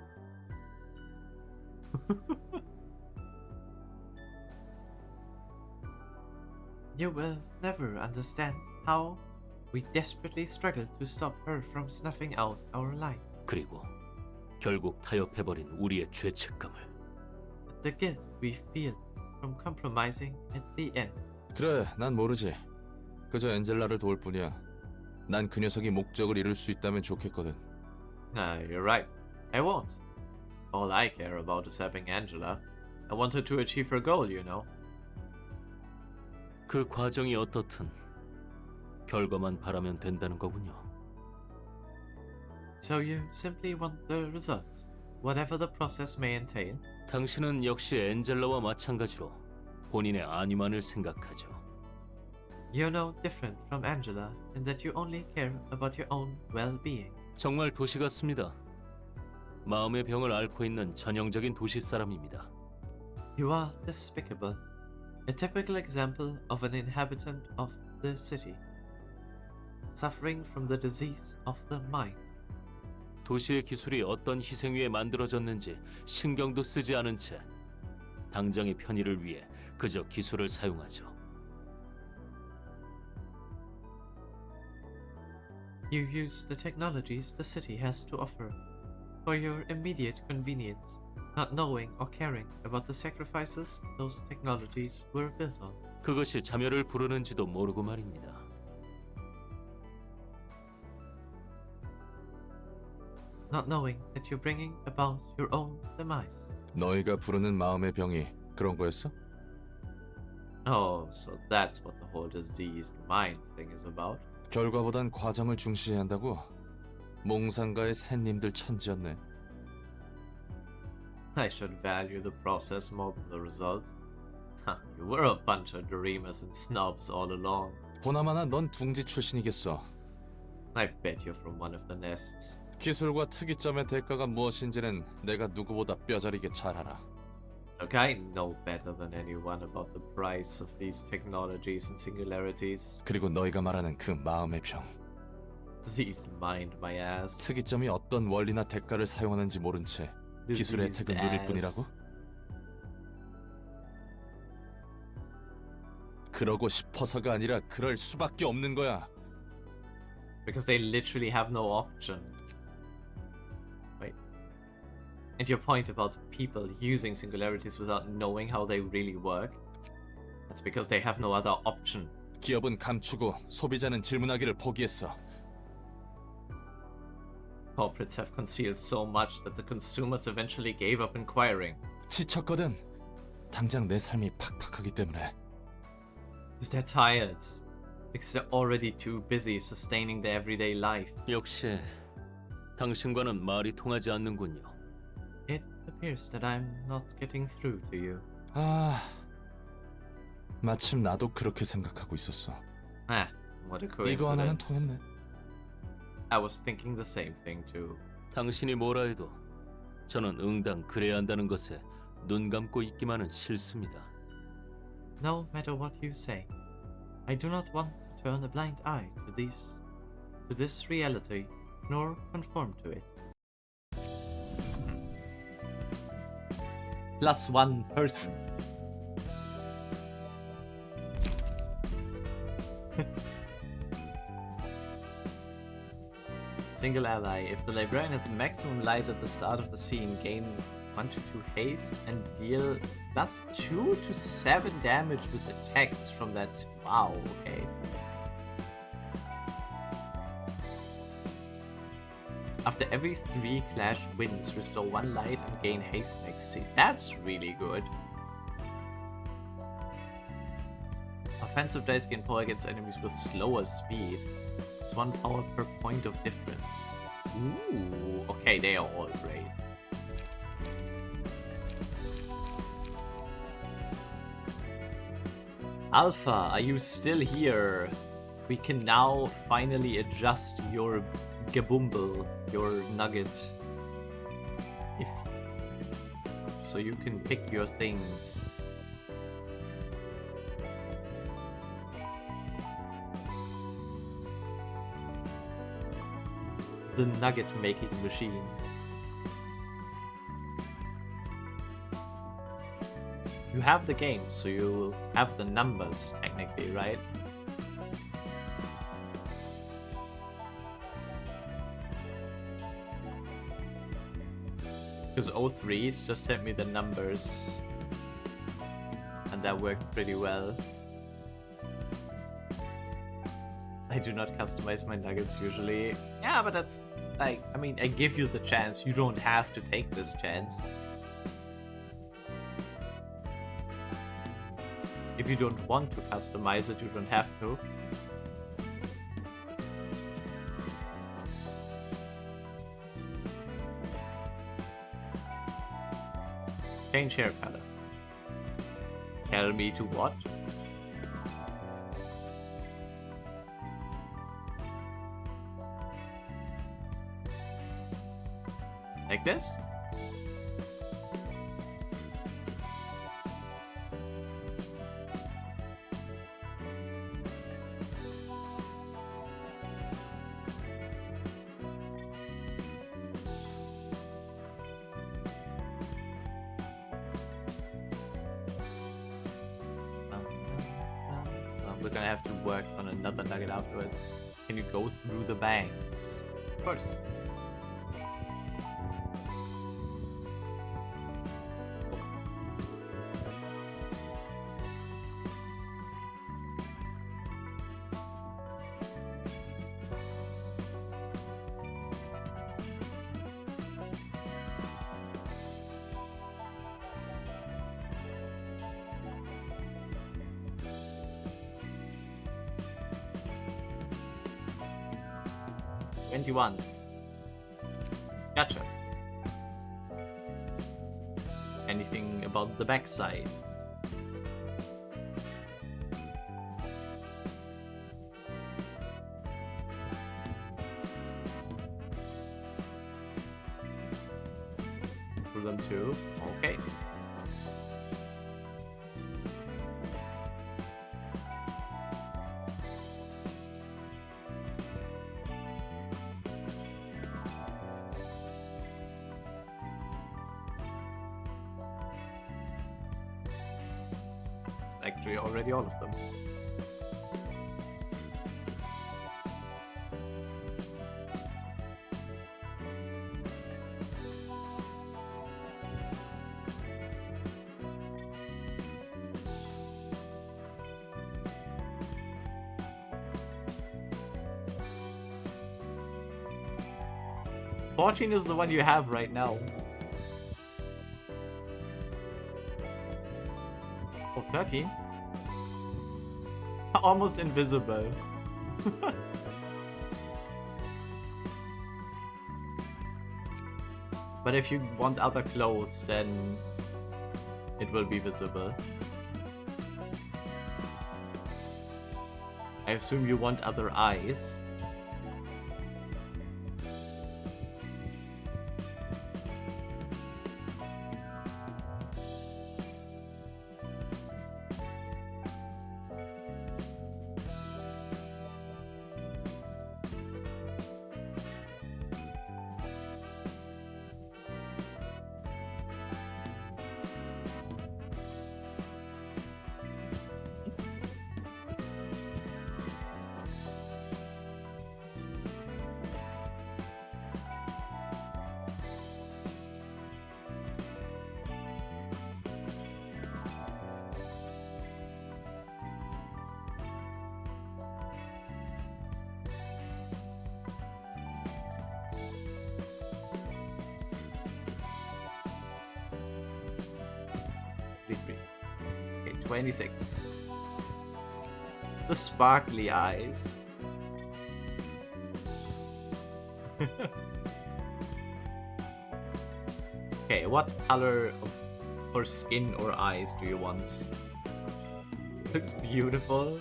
You will never understand how we desperately struggle to stop her from snuffing out our light. 그리고 결국 타협해버린 우리의 죄책감을. The guilt we feel from compromising at the end. 그래, 난 모르지. 그저 엔젤라를 도울 뿐이야. 난 그 녀석이 목적을 이룰 수 있다면 좋겠거든. You're right. I won't. All I care about is helping Angela. I want her to achieve her goal, you know. 그 과정이 어떻든 결과만 바라면 된다는 거군요. So you simply want the results, whatever the process may entail? 당신은 역시 엔젤라와 마찬가지로 본인의 안위만을 생각하죠. You're no different from Angela in that you only care about your own well-being. 정말 도시 같습니다. 마음의 병을 앓고 있는 전형적인 도시 사람입니다. You are despicable. A typical example of an inhabitant of the city, suffering from the disease of the mind. 도시의 기술이 어떤 희생 위에 만들어졌는지 신경도 쓰지 않은 채 당장의 편의를 위해 그저 기술을 사용하죠. You use the technologies the city has to offer for your immediate convenience, not knowing or caring about the sacrifices those technologies were built on. 그것이 자멸을 부르는지도 모르고 말입니다. Not knowing that you're bringing about your own demise. 너희가 부르는 마음의 병이 그런 거였어? Oh, so that's what the whole diseased mind thing is about. 결과보단 과정을 중시해야 한다고? 몽상가의 샌님들 천지였네. I should value the process more than the result. You were a bunch of dreamers and snobs all along. 보나마나 넌 둥지 출신이겠어. I bet you're from one of the nests. 기술과 특이점의 대가가 무엇인지는 내가 누구보다 뼈저리게 잘 알아. Look, I know better than anyone about the price of these technologies and singularities. 그리고 너희가 말하는 그 마음의 병. Diseased mind, my ass. 특이점이 어떤 원리나 대가를 사용하는지 모른 채 기술의 혜택을 누릴 뿐이라고? 그러고 싶어서가 아니라 그럴 수밖에 없는 거야. Because they literally have no option. Wait. And your point about people using singularities without knowing how they really work? That's because they have no other option. 기업은 감추고 소비자는 질문하기를 포기했어. Corporates have concealed so much that the consumers eventually gave up inquiring. 지쳤거든. 당장 내 삶이 팍팍하기 때문에. Because they're tired. Because they're already too busy sustaining their everyday life. 역시 당신과는 말이 통하지 않는군요. It appears that I'm not getting through to you. 아, 마침 나도 그렇게 생각하고 있었어. What a 이거 하나는 coincidence. 통했네. I was thinking the same thing too. 당신이 뭐라 해도 저는 응당 그래야 한다는 것에 눈 감고 있기만은 싫습니다. No matter what you say, I do not want to turn a blind eye to this reality, nor conform to it. Plus one person. Single ally. If the librarian has maximum light at the start of the scene, gain 1 to 2 haste and deal plus 2 to 7 damage with attacks from that. Wow, okay. After every 3 clash wins, restore 1 light and gain haste next scene. That's really good. Offensive dice gain power against enemies with slower speed. It's 1 power per point of difference. Ooh, okay, they are all great. Alpha, are you still here? We can now finally adjust your gabumble, your nugget. So you can pick your things. The nugget making machine. You have the game, so you have the numbers, technically, right? Because O3's just sent me the numbers. And that worked pretty well. I do not customize my nuggets usually. Yeah, but that's like, I mean, I give you the chance. You don't have to take this chance. If you don't want to customize it, you don't have to. Change hair color. Tell me to what? Like this? We're gonna have to work on another nugget afterwards. Can you go through the banks? Of course. Gotcha. Anything about the backside? For them too? Okay. Actually, already all of them. Fourteen is the one you have right now. Oh, 13? Almost invisible. But if you want other clothes, then it will be visible. I assume you want other eyes. 26. The sparkly eyes. Okay, what color for skin or eyes do you want? Looks beautiful.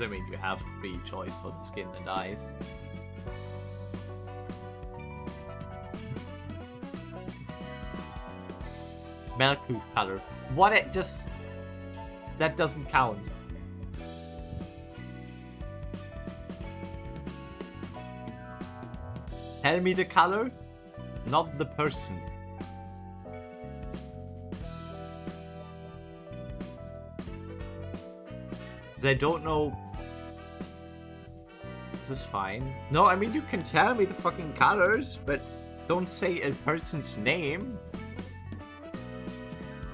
I mean, you have free choice for the skin and eyes. Melkuth color. What? It just... That doesn't count. Tell me the color, not the person. Because I don't know... This is fine. No, I mean, you can tell me the fucking colors, but don't say a person's name.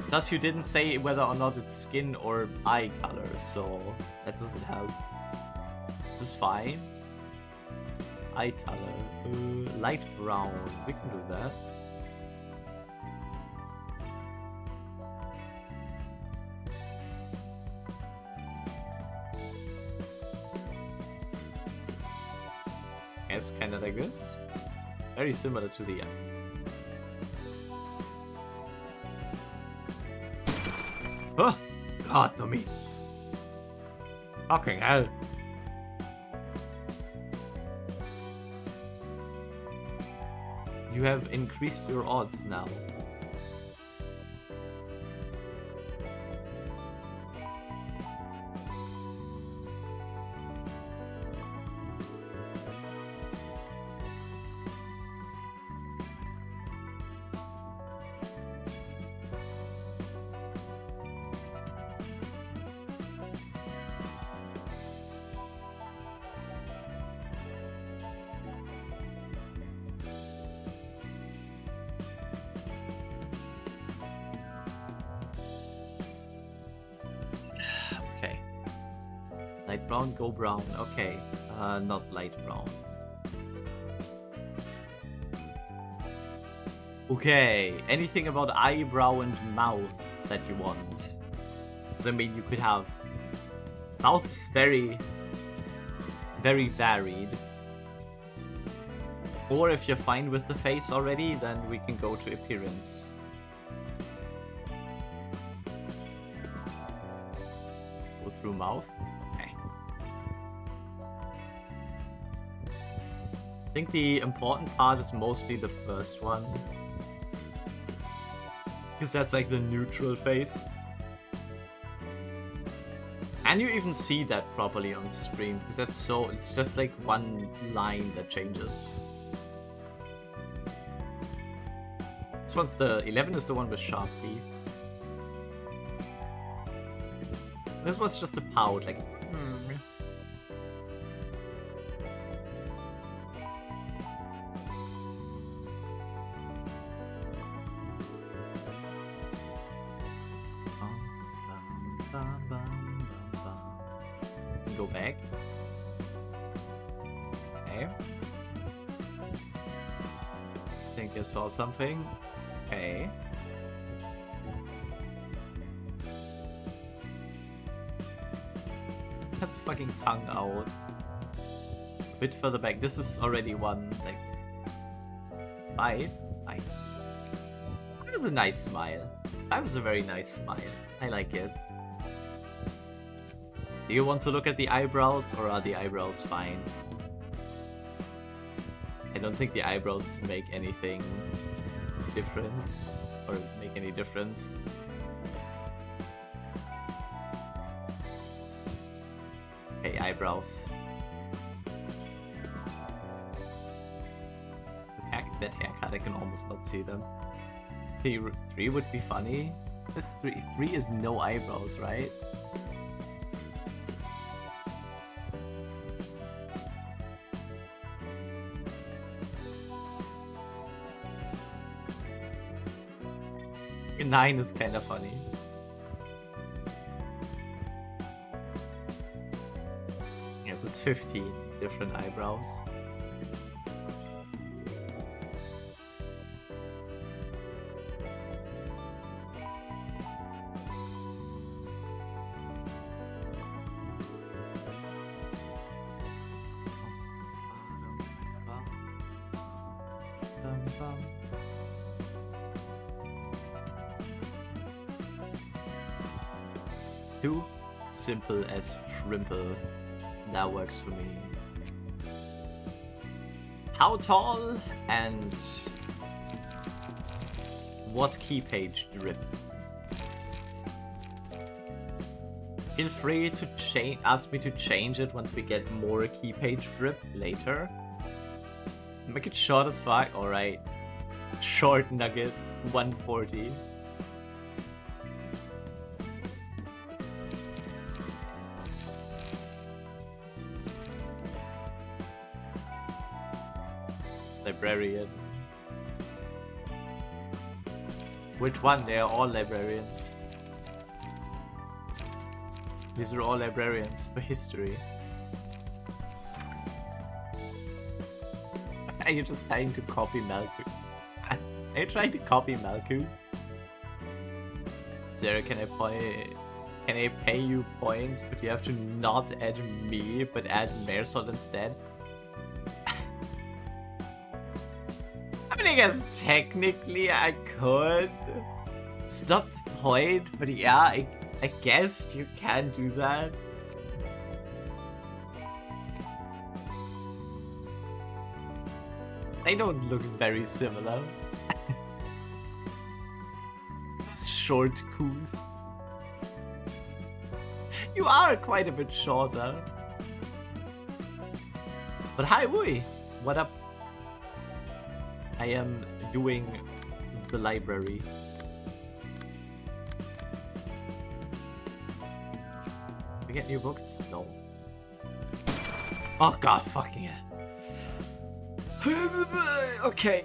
Plus, you didn't say whether or not it's skin or eye color, so that doesn't help. This is fine. Eye color. Light brown. We can do that. Yes, kind of like this. Very similar to the Oh! God to me. Fucking hell. You have increased your odds now. Light brown, go brown. Okay, not light brown. Okay, anything about eyebrow and mouth that you want? So I mean, you could have... Mouth is very, very varied. Or if you're fine with the face already, then we can go to appearance. Go through mouth. I think the important part is mostly the first one. Because that's like the neutral face. And you even see that properly on stream, because that's so... It's just like one line that changes. This one's the... 11 is the one with sharp teeth. This one's just a pout, like... Go back. Okay. I think I saw something. Okay. That's fucking tongue out. A bit further back. This is already one, like... 5? 5. That was a nice smile. That was a very nice smile. I like it. Do you want to look at the eyebrows, or are the eyebrows fine? I don't think the eyebrows make anything different, or make any difference. Okay, eyebrows. That haircut, I can almost not see them. 3 would be funny. 3 is no eyebrows, right? Nine is kind of funny. Yeah, so 15 different eyebrows. Too simple as shrimple. That works for me. How tall and what key page drip? Feel free to ask me to change it once we get more key page drip later. Make it short as fuck. Alright. Short nugget 140. Librarian. Which one? They are all librarians. These are all librarians for history. Are you just trying to copy Malkuth? Are you trying to copy Malkuth? Sarah, can I pay you points, but you have to not add me, but add Marisol instead? I mean, I guess technically I could. It's not the point, but yeah, I guess you can do that. They don't look very similar. Short Kuth. You are quite a bit shorter. But hi, Wui. What up? I am doing the library. We get new books? No. Oh god, fucking it. Okay.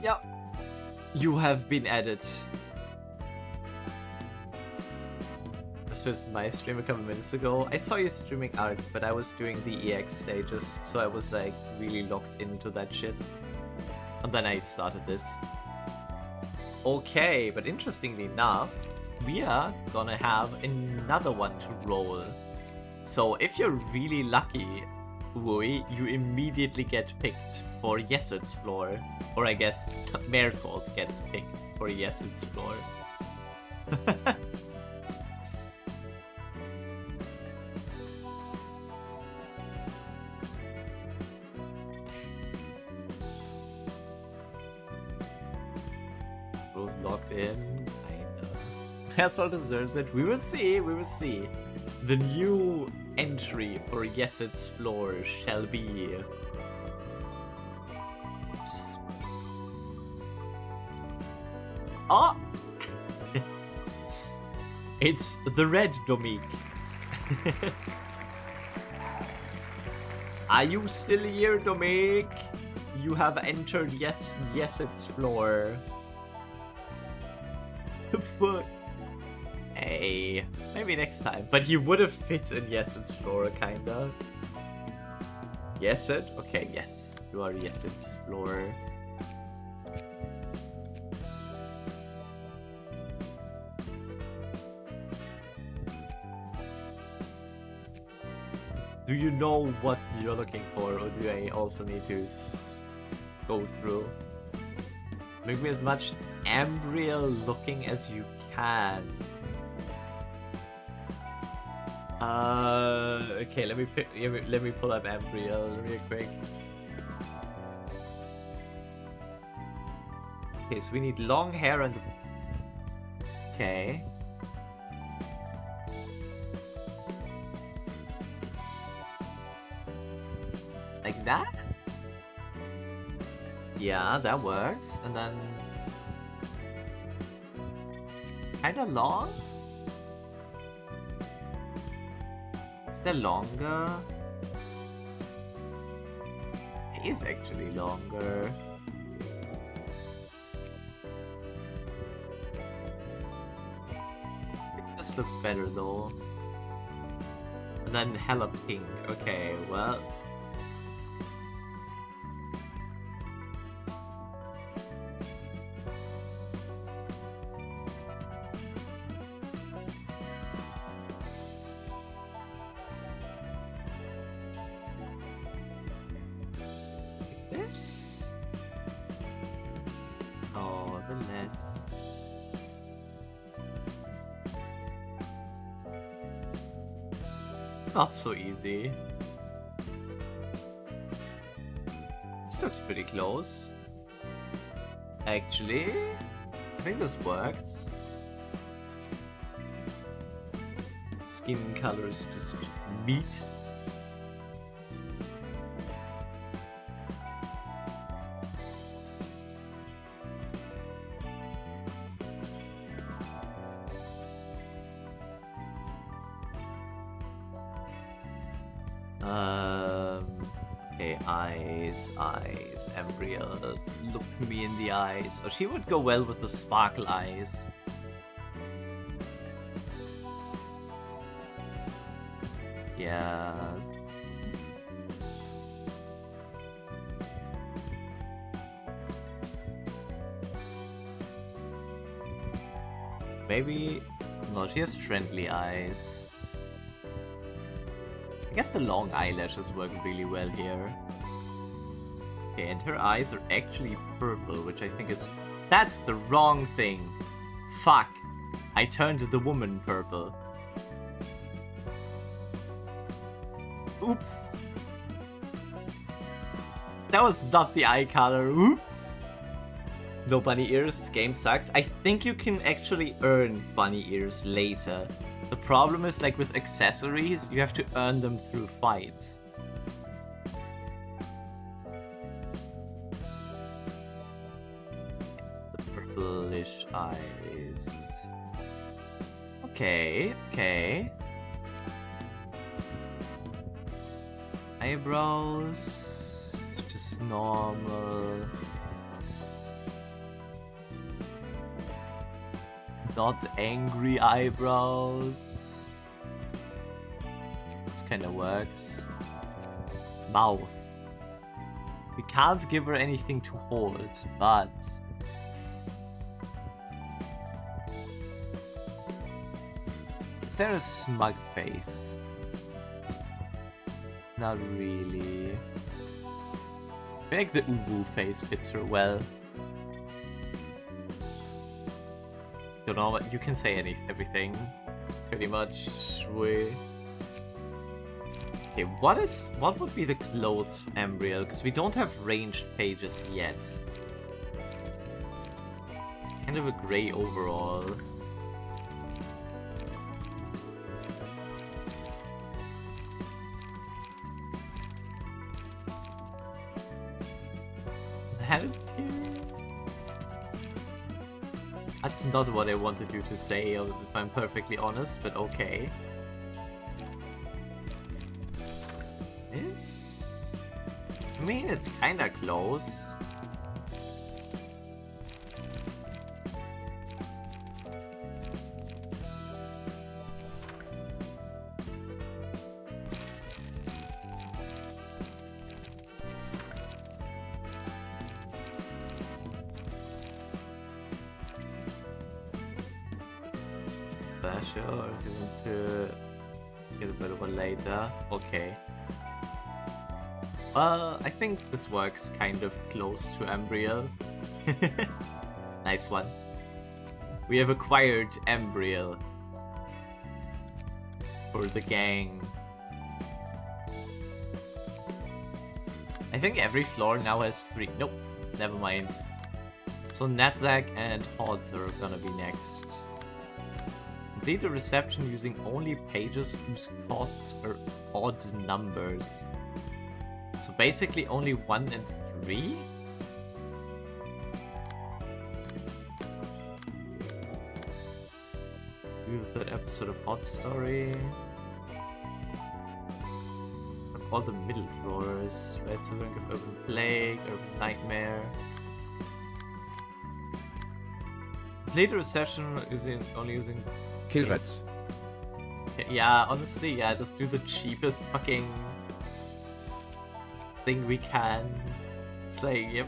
Yep. You have been added. This was my stream a couple minutes ago. I saw you streaming art, but I was doing the EX stages, so I was like really locked into that shit. And then I started this. Okay, but interestingly enough, we are gonna have another one to roll. So if you're really lucky, Wui, you immediately get picked for Yesert's floor. Or I guess Maresalt gets picked for Yesert's floor. Rose locked in. I know. Maresalt deserves it. We will see. We will see. The new entry for Yesert's floor shall be... Oh! It's the red Dominique. Are you still here, Dominique? You have entered Yesert's floor. The fuck? Hey, maybe next time. But you would have fit in Yesert's floor, kinda. Yesert? Okay, yes. You are Yesert's floor. Do you know what you're looking for, or do I also need to go through? Make me as much Ambriel looking as you can. Okay, let me pull up Ambriel real quick. Okay, so we need long hair and... Okay. Like that? Yeah, that works. And then... Kinda long? Is that longer? It is actually longer. This looks better though. then hella pink. Okay, well. This? Oh, the less. Not so easy. This looks pretty close. Actually, I think this works. Skin colors just meet. Okay, eyes, Embryo, look me in the eyes. Oh, she would go well with the sparkle eyes. Yes. Maybe... No, she has friendly eyes. I guess the long eyelashes work really well here. Okay, and her eyes are actually purple, which I think is... That's the wrong thing! Fuck! I turned the woman purple. Oops! That was not the eye color, oops! No bunny ears, game sucks. I think you can actually earn bunny ears later. The problem is, like with accessories, you have to earn them through fights. The purplish eyes. Okay, okay. Eyebrows, just normal. Not angry eyebrows. This kind of works. Mouth. We can't give her anything to hold, but... Is there a smug face? Not really. I feel like the Ubu face fits her well. Don't know, you can say everything, pretty much. Okay, what would be the clothes of Embryo? Because we don't have ranged pages yet. Kind of a gray overall. That's not what I wanted you to say, if I'm perfectly honest, but okay. This... I mean, it's kinda close. Sure, if you want to get a better one later. Okay. Well, I think this works kind of close to Embryo. Nice one. We have acquired Embryo for the gang. I think every floor now has 3. Nope, never mind. So Natzak and Hods are gonna be next. Complete a reception using only pages whose costs are odd numbers. So basically only 1 and 3? Do the 3rd episode of Hot Story. All the middle floors. Rise to the Brink of Urban Plague, Urban Nightmare. Complete a reception only using... Kilrats. Okay, yeah, honestly, yeah, just do the cheapest fucking thing we can. It's like, yep.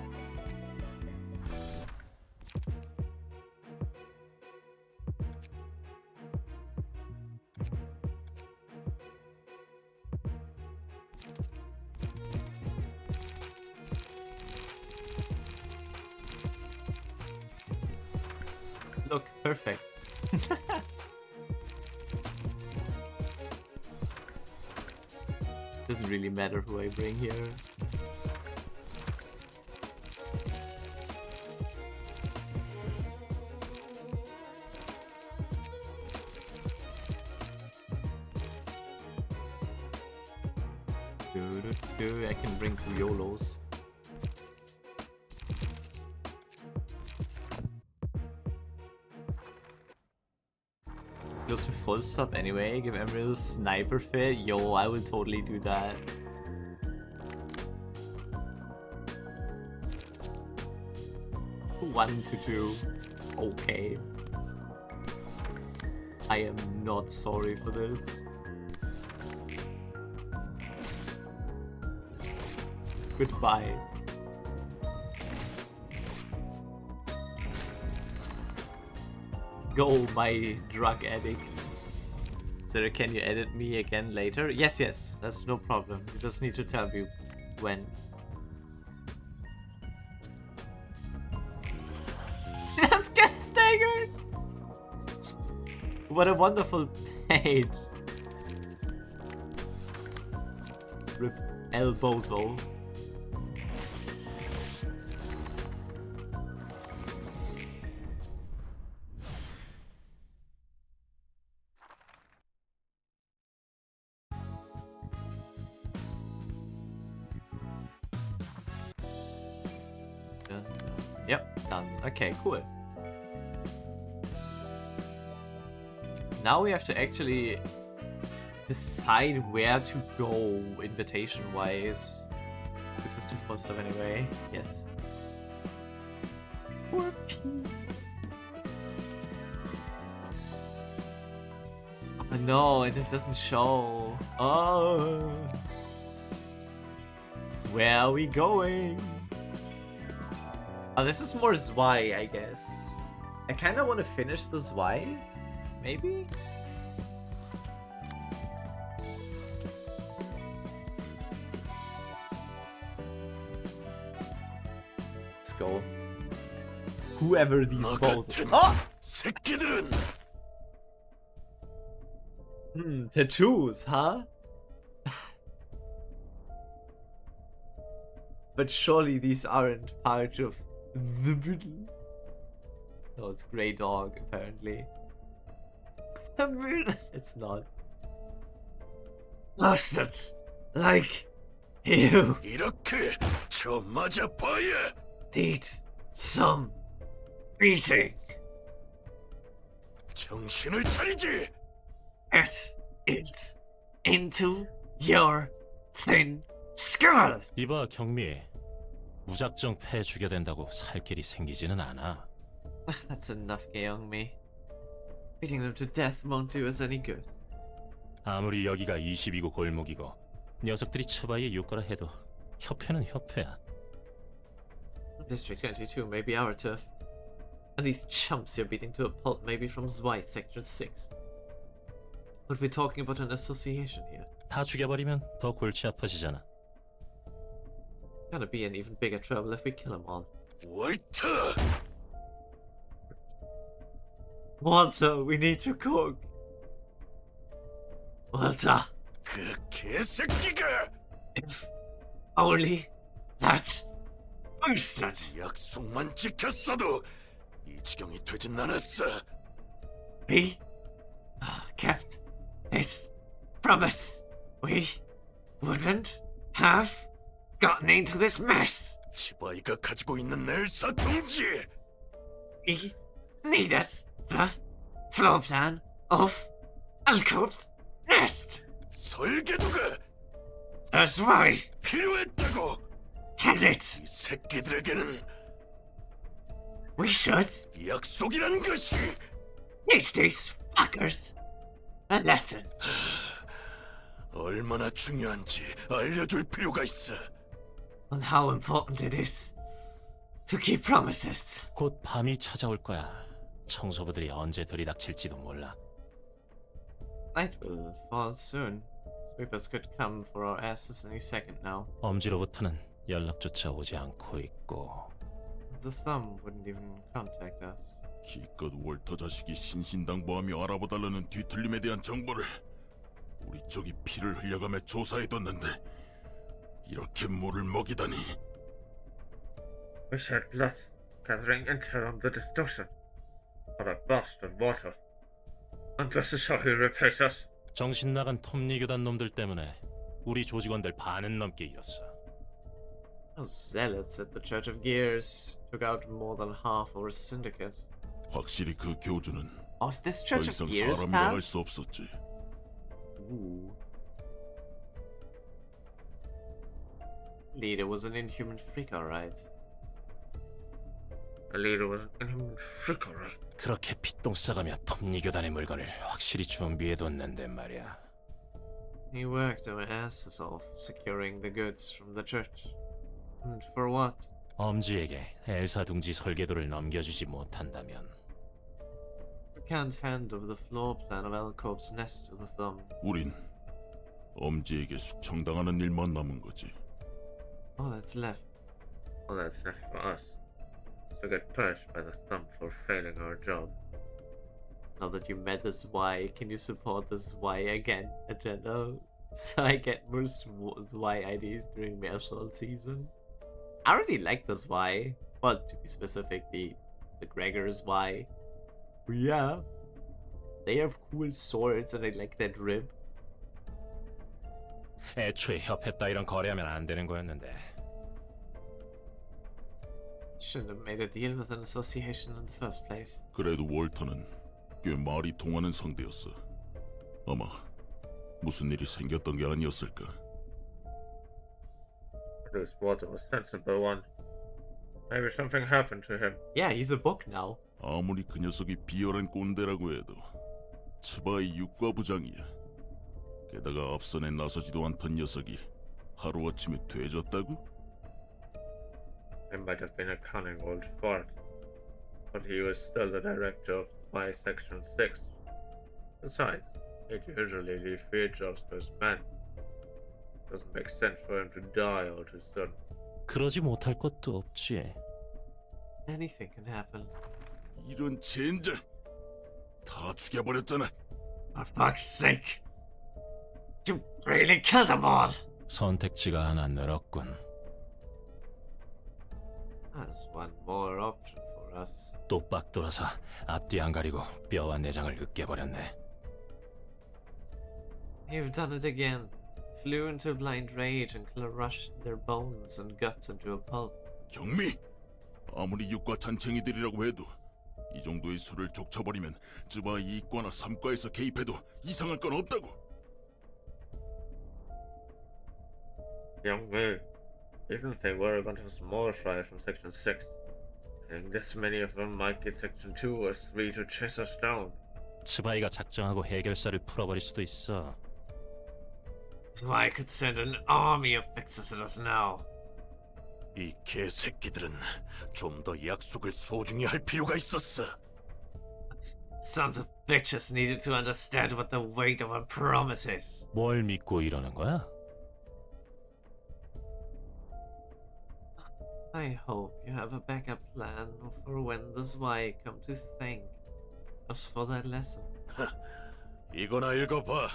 Look, perfect. Doesn't really matter who I bring here. I can bring 2 YOLOs. Goes to full stop anyway, give Emerald a sniper fit. Yo, I will totally do that. One to 2. Okay. I am not sorry for this. Goodbye. Go, my drug addict. Sarah, can you edit me again later? Yes, yes, that's no problem. You just need to tell me when. Let's get staggered! What a wonderful page. Rip El Bozo. Yep, done. Okay, cool. Now we have to actually decide where to go invitation-wise. Because to full stuff anyway. Yes. Poor P. Oh no, it just doesn't show. Oh. Where are we going? Oh, this is more Zwei, I guess. I kind of want to finish the Zwei, maybe? Let's go. Whoever these balls are. Oh! Tattoos, huh? But surely these aren't part of the middle. No, it's Grey Dog, apparently. It's not. Bastards like you need some beating. Get it into your thin skull. 이봐 경미, 무작정 패 주게 된다고 살 길이 생기지는 않아. That's enough, Geongmi. Beating them to death won't do us any good. 아무리 여기가 22구 골목이고 녀석들이 처바에 육거라 해도 협회는 협회야. District 22 may be our turf. And these chumps you're beating to a pulp may be from Zwei, Sector 6. But we're talking about an association here. 다 죽여버리면 더 골치 아파지잖아. Gonna be in even bigger trouble if we kill them all. Walter, we need to cook. Walter. If only that bastard. 약속만 지켰어도 이 지경이 되진 않았어. We kept his promise. We wouldn't have gotten into this mess. 치바이가 가지고 있는 엘사통지. We needed the floor plan of Alcobe's nest. 설계도가 That's why 필요했다고. had it. 이 새끼들에게는 We should 약속이란 것이 teach these fuckers A lesson. 얼마나 중요한지 알려줄 필요가 있어. On how important it is to keep promises. 곧 밤이 찾아올 거야. 청소부들이 언제 들이닥칠지도 몰라. Night will fall soon. Sweepers could come for our asses any second now. 엄지로부터는 연락조차 오지 않고 있고. The thumb wouldn't even contact us. 기껏 월터 자식이 신신당부하며 알아봐달라는 뒤틀림에 대한 정보를 우리 쪽이 피를 흘려가며 조사해뒀는데 이렇게 물을 먹이다니. We shed blood, gathering intel on the distortion. But I burst in water. And this is how he repays us. 정신 나간 톱니 교단 놈들 때문에 우리 조직원들 반은 넘게 잃었어. Those zealots at the Church of Gears took out more than half our syndicate. 확실히 그 교주는 Oh, is this 더 Church of 이상 Gears, 사람이라 pal? 할 수 없었지. Ooh. Leader was an inhuman freak, alright. The leader was an inhuman freak, alright. 그렇게 핏똥 싸가며 톱니 교단의 물건을 확실히 준비해뒀는데 말이야. He worked our asses off securing the goods from the church. And for what? 엄지에게 엘사 둥지 설계도를 넘겨주지 못한다면 We can't hand over the floor plan of Elcorp's nest to the thumb. 우린 엄지에게 숙청당하는 일만 남은 거지. All that's left. All that's left for us is to get punished by the thumb for failing our job. Now that you met this Y, can you support this Y again, agenda? So I get more Y IDs during Marshall season. I really like this Y. Well, to be specific, the Gregor's Y. Yeah. They have cool swords and I like that rib. 애초에 협회 따위랑 거래하면 안 되는 거였는데. Shouldn't have made a deal with an association in the first place. 그래도 월터는 꽤 말이 통하는 상대였어. 아마 무슨 일이 생겼던 게 아니었을까. This water was sensible one. Maybe something happened to him. Yeah, he's a book now. 아무리 그 녀석이 비열한 꼰대라고 해도 츠바의 육과부장이야. 게다가 앞선에 나서지도 않던 녀석이 하루아침에 돼졌다고? He might have been a cunning old fart, but he was still the director of Spy Section 6. Besides, he'd usually leave field jobs to his men. Doesn't make sense for him to die all too soon. 그러지 못할 것도 없지. Anything can happen. 이런 젠장! 다 죽여버렸잖아. For fuck's sake! You really killed them all! 선택지가 하나 늘었군. That's one more option for us. 또 빡 돌아서 앞뒤 안 가리고 뼈와 내장을 으깨버렸네. You've done it again. Flew into blind rage and crushed their bones and guts into a pulp. 경미! 아무리 육과 잔챙이들이라고 해도 이 정도의 수를 족쳐버리면 쯔바 2과나 3과에서 개입해도 이상할 건 없다고. Young me, even if they were a bunch of small fry from Section 6, I think this many of them might get Section 2 or 3 to chase us down. 츠바이가 작정하고 해결사를 풀어버릴 수도 있어. I could send an army of fixers at us now. 이 개새끼들은 좀 더 약속을 소중히 할 필요가 있었어. Sons of bitches needed to understand what the weight of a promise is. 뭘 믿고 이러는 거야? I hope you have a backup plan for when the Zwei come to thank us for that lesson. 이거나 읽어봐.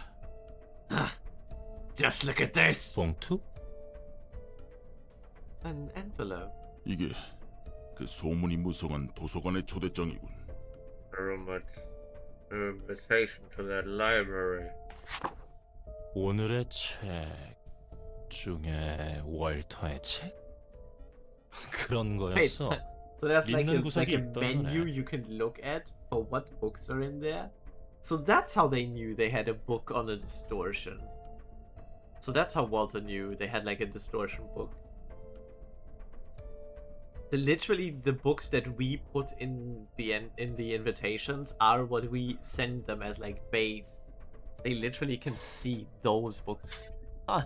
Just look at this. 봉투? An envelope. 이게 그 소문이 무성한 도서관의 초대장이군. Rumored invitation to that library. 오늘의 책 중에 월터의 책? 그런 Wait, 거였어. so that's like 믿는 a 구석이 menu 있더래. you can look at for what books are in there? So that's how they knew they had a book on a distortion. So that's how Walter knew they had like a distortion book. Literally, the books that we put in the invitations are what we send them as like bait They literally can see those books. Huh.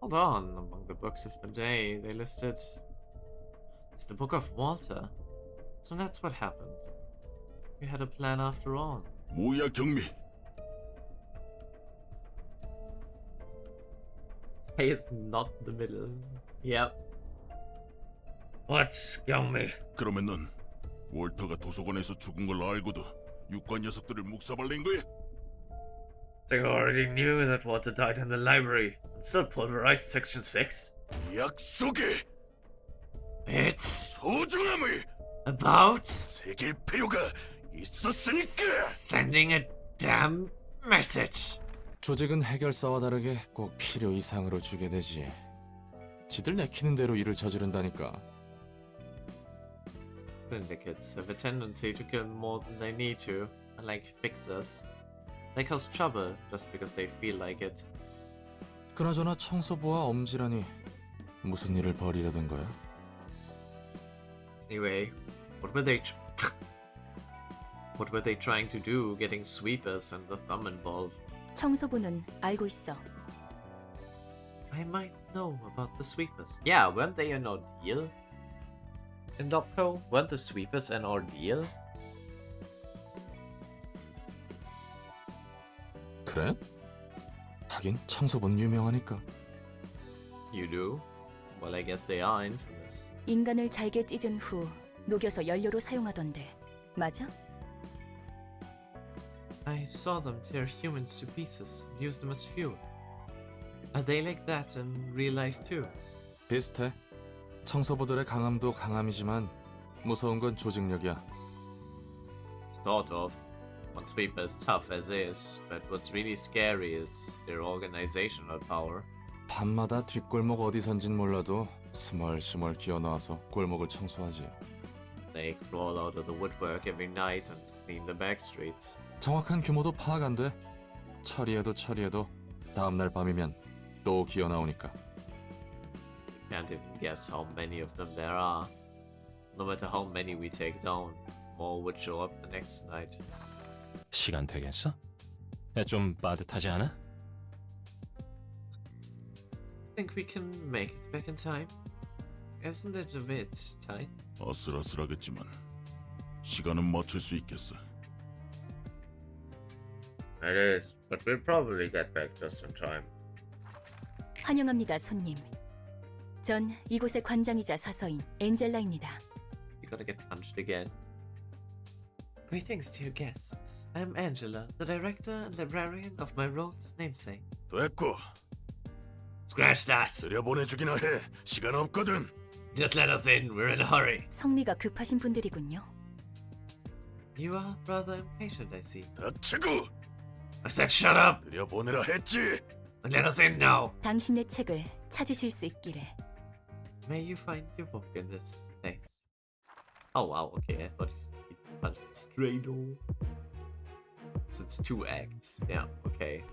Hold on, among the books of the day, they listed... It's the Book of Walter. So that's what happened. We had a plan after all. 뭐야 경미? Hey, it's not the middle. Yep. What's 경미? 그러면 넌 월터가 도서관에서 죽은 걸 알고도 육관 녀석들을 묵사발린 거야? They already knew that Walter died in the library and still pulverized Section 6. 약속에 It's 소중함을 about 새길 필요가 있었으니까. sending a damn message. 조직은 해결사와 다르게 꼭 필요 이상으로 주게 되지. 지들 내키는 대로 일을 저지른다니까. Syndicates have a tendency to kill more than they need to, unlike fixers. They cause trouble just because they feel like it. 그나저나 청소부와 엄지라니 무슨 일을 벌이려던 거야? Anyway, what were they trying to do getting sweepers and the thumb involved? 청소부는 알고 있어. I might know about the sweepers. Yeah, weren't they an ordeal? In Dopco? Weren't the sweepers an ordeal? 그래? 하긴 청소부는 유명하니까. You do? Well, I guess they are infamous. 인간을 잘게 찢은 후 녹여서 연료로 사용하던데. 맞아? I saw them tear humans to pieces and use them as fuel. Are they like that in real life too? 비슷해. 청소부들의 강함도 강함이지만 무서운 건 조직력이야. Sort of. One sweeper is tough as is, but what's really scary is their organizational power. 밤마다 뒷골목 어디선진 몰라도 스멀스멀 기어나와서 골목을 청소하지. They crawl out of the woodwork every night and clean the back streets. 정확한 규모도 파악 안 돼. 처리해도 다음날 밤이면 또 기어나오니까. Can't even guess how many of them there are. No matter how many we take down, more would show up the next night. 시간 되겠어? 야, 좀 빠듯하지 않아? Think we can make it back in time? Isn't it a bit tight? 아슬아슬하겠지만 시간은 맞출 수 있겠어. It is, but we'll probably get back just in time. 환영합니다, 손님. 전 이곳의 관장이자 사서인 엔젤라입니다. You gotta get punched again. Greetings to your guests. I'm Angela, the director and librarian of my Rhodes namesake. 됐고. Scratch that! 들여보내주기나 해. 시간 없거든. Just let us in, we're in a hurry. 성미가 급하신 분들이군요. You are rather impatient, I see. 닥치고! I said shut up! 들여보내라 했지! Let us in now! 당신의 책을 찾으실 수 있기를. May you find your book in this place. Oh wow, okay, I thought he punched a straight door. So it's 2 acts. Yeah, okay.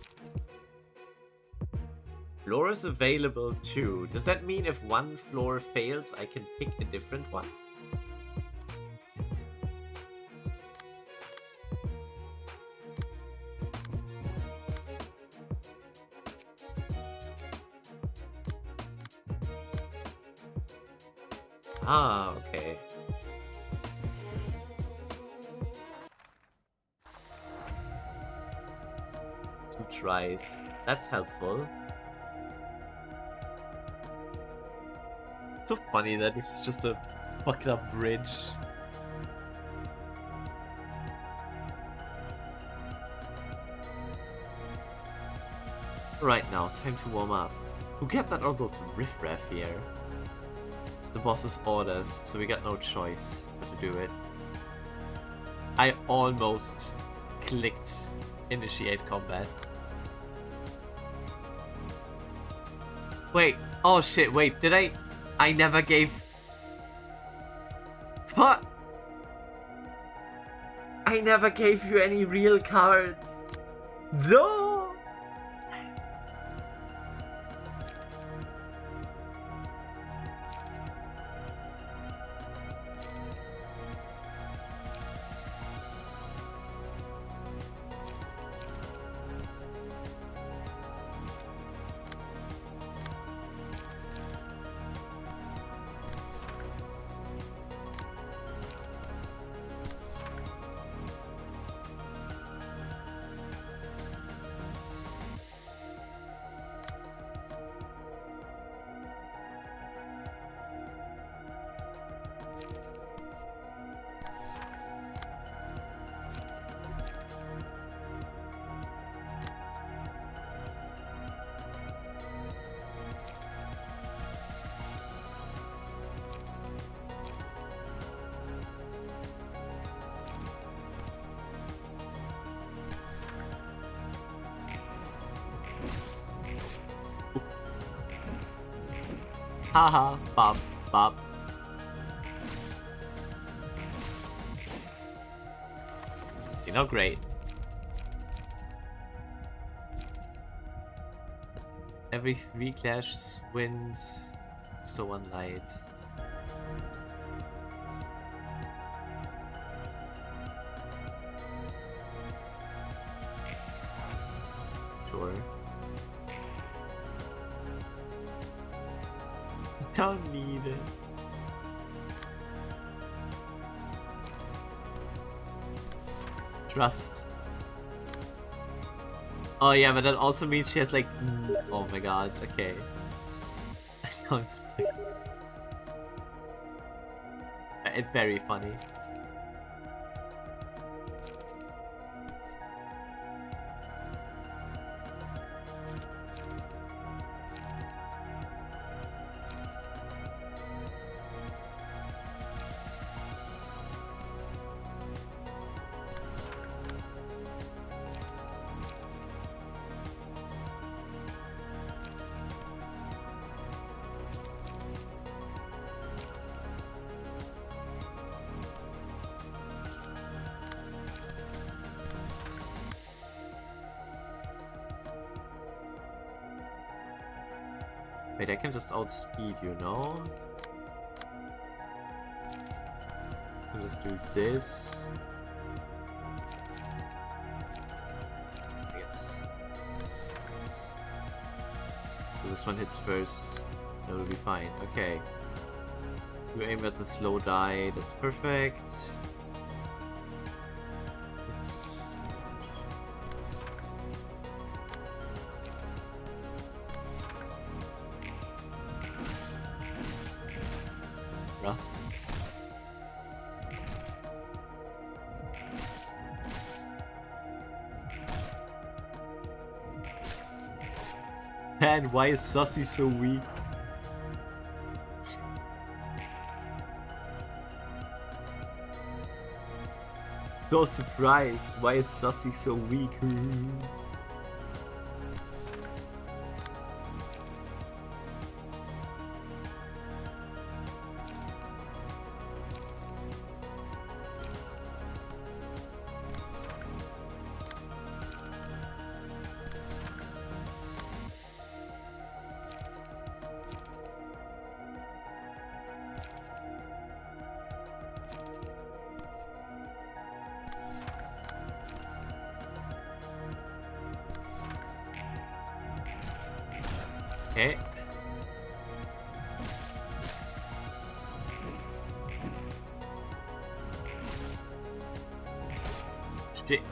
Floor is available too. Does that mean if one floor fails, I can pick a different one? Ah, okay. Two tries. That's helpful. So funny that it's just a fucked up bridge. Right now, time to warm up. Who gathered all those riffraff here? It's the boss's orders, so we got no choice but to do it. I almost clicked initiate combat. Wait, oh shit, wait, did I never gave... What? I never gave you any real cards. No! Haha, bop, bop. You know, great. Every 3 clashes wins still 1 light. Sure. Don't need it. Trust. Oh yeah, but that also means she has like... Oh my god, okay. No, it's very funny. Wait, I can just outspeed you, no? I can just do this. I guess. So this one hits first. That will be fine. Okay. You aim at the slow die. That's perfect. Oops. Bruh. Man, why is Sussy so weak? So surprised. Why is Sussy so weak? Okay. Shit.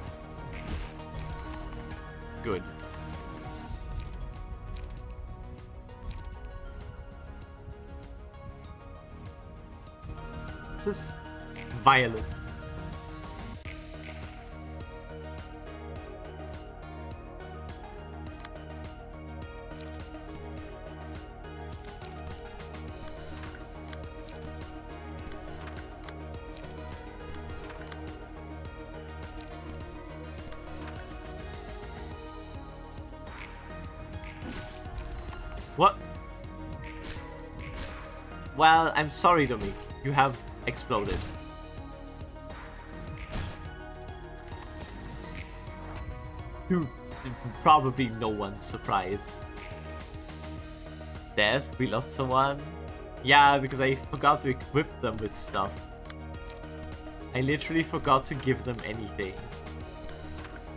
Good. This violence. What? Well, I'm sorry, Domi. You have exploded. To probably no one's surprise. Death? We lost someone? Yeah, because I forgot to equip them with stuff. I literally forgot to give them anything.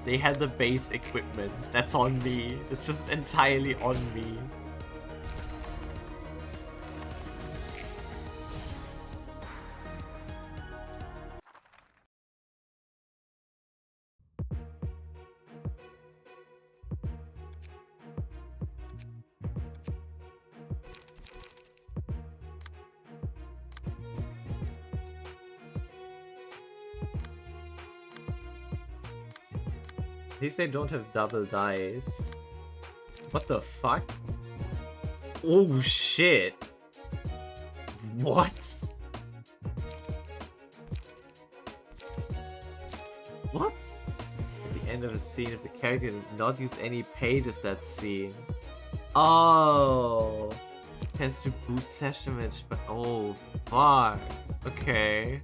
They had the base equipment. That's on me. It's just entirely on me. At least they don't have double dice. What the fuck? Oh shit! What? What? At the end of the scene, if the character did not use any pages that scene. Oh! Tends to boost slash damage, but oh fuck. Okay.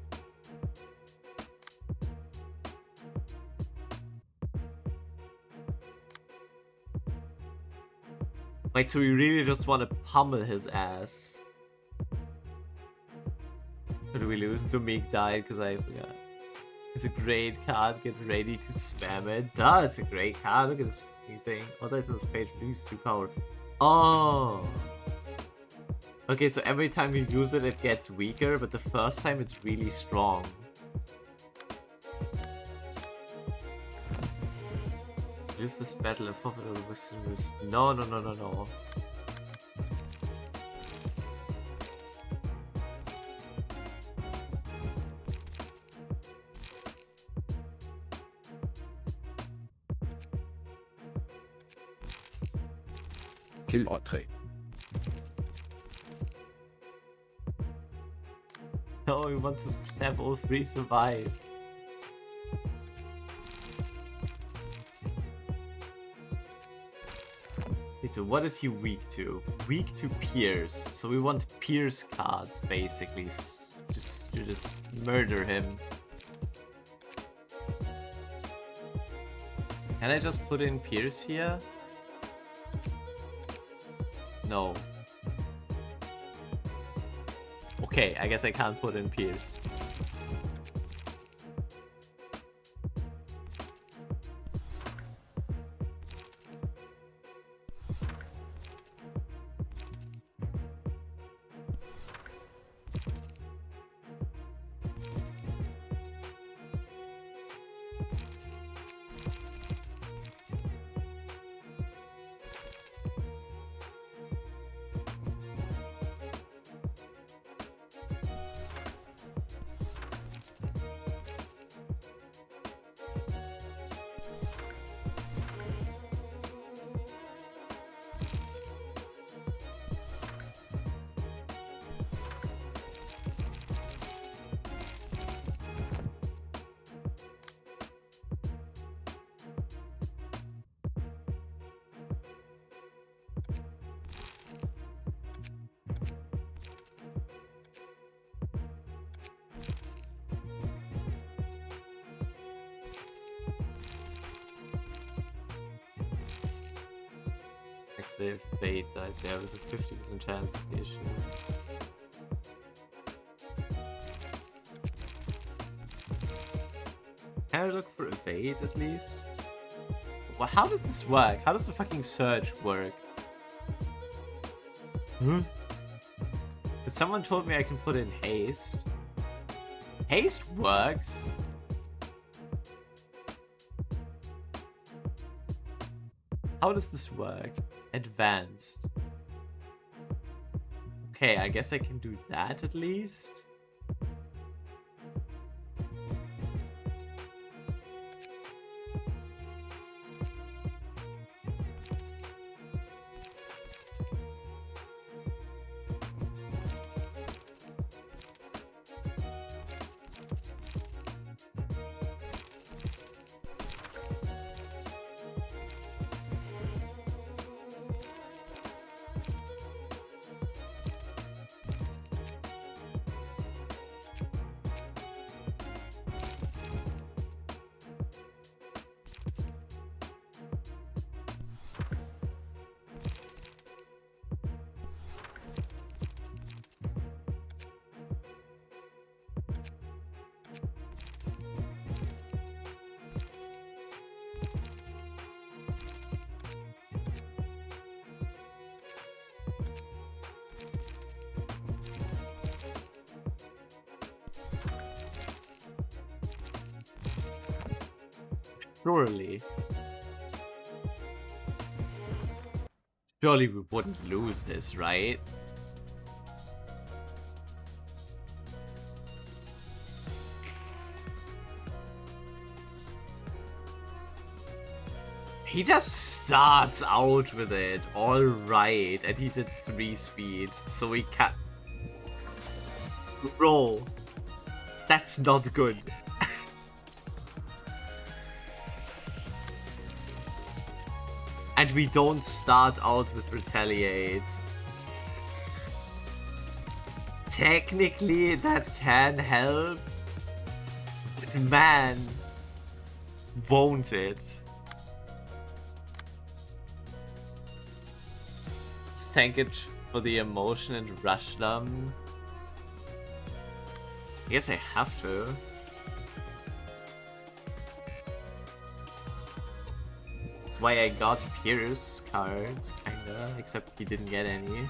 Wait, so we really just want to pummel his ass. Or do we lose? Dominique died because I forgot. It's a great card, get ready to spam it. Duh, it's a great card, look at this fucking thing. What is this page? Lose 2 power. Oh! Okay, so every time you use it, it gets weaker, but the first time it's really strong. Use this battle and forfeit all the wishes. No. Kill Otre. No, we want to have all 3 survive. Okay, so what is he weak to? Weak to Pierce. So we want Pierce cards, basically. Just murder him. Can I just put in Pierce here? No. Okay, I guess I can't put in Pierce. Next wave bait dies, yeah, with a 50% chance the issue. Can I look for evade at least? Well, how does this work? How does the fucking search work? Huh? Someone told me I can put in haste. Haste works? How does this work? Advanced. Okay, I guess I can do that at least. Surely. Surely we wouldn't lose this, right? He just starts out with it, alright, and he's at 3 speed, so we can't... Bro, that's not good. And we don't start out with retaliate. technically that can help, but man, won't it? Just tank it for the emotion and rush them. I guess I have to. That's why I got Pierce cards, kinda, except he didn't get any.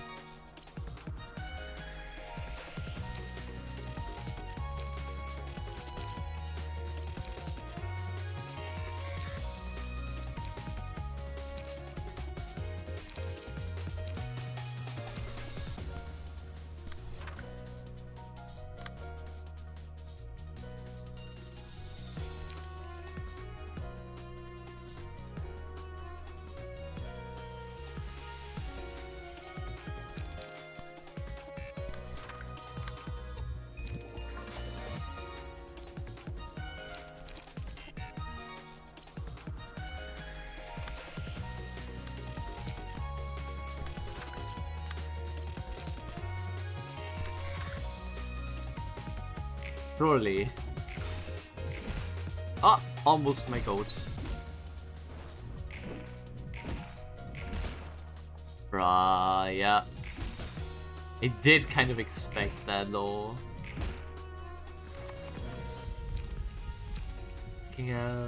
Surely. Ah, almost my goat. Bruh, yeah. I did kind of expect that though. Yeah.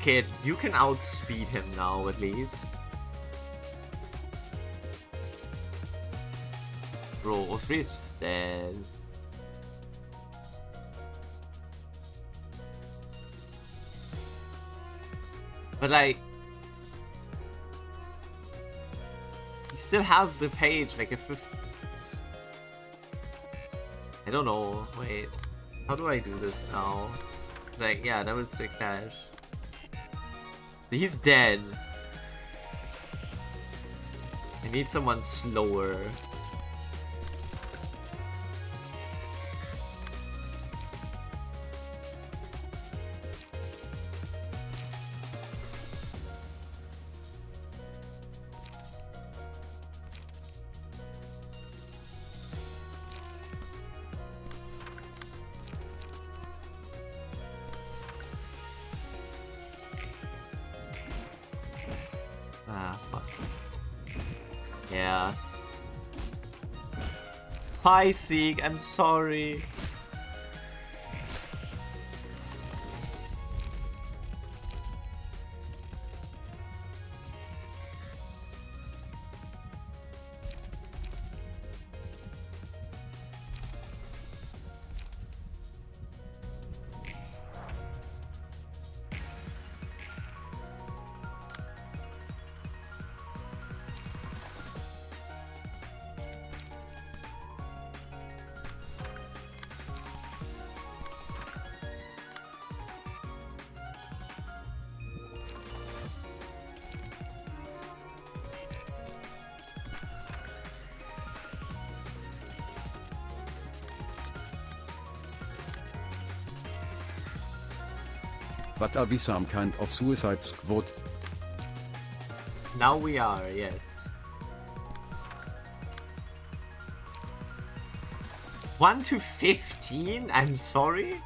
Kid, you can outspeed him now at least. Bro, 03 is just dead. But like, he still has the page, like if I don't know, wait, how do I do this now? Like, yeah, that was sick cash. So he's dead. I need someone slower. Yeah. Hi, Sieg, I'm sorry. But are we some kind of suicide squad? Now we are, yes. 1 to 15? I'm sorry?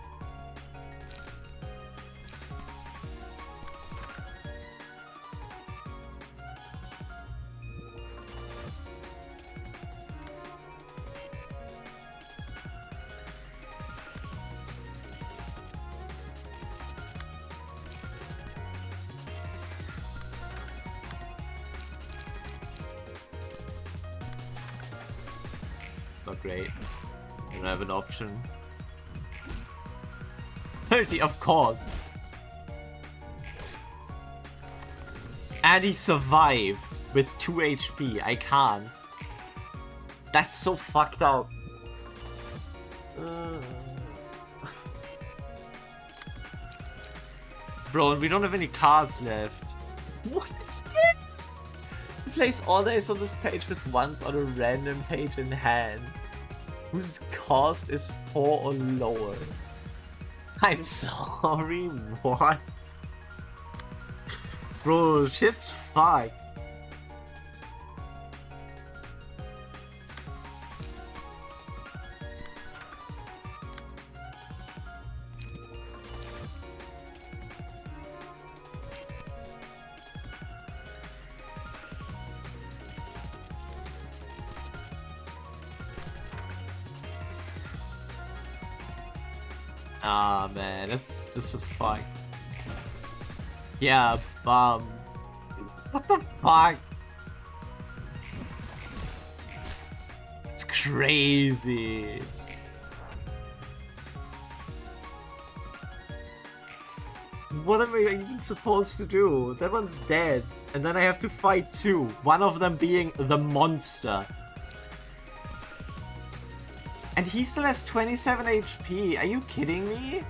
It's not great. I don't have an option. 30, of course. And he survived with 2 HP. I can't. That's so fucked up. Bro, we don't have any cards left. What is this? Place all days on this page with ones on a random page in hand. whose cost is 4 or lower. I'm sorry, what? Bro, shit's fucked. Ah man, this is fine. Yeah, what the fuck? It's crazy. What am I even supposed to do? That one's dead. And then I have to fight two. One of them being the monster. And he still has 27 HP. Are you kidding me?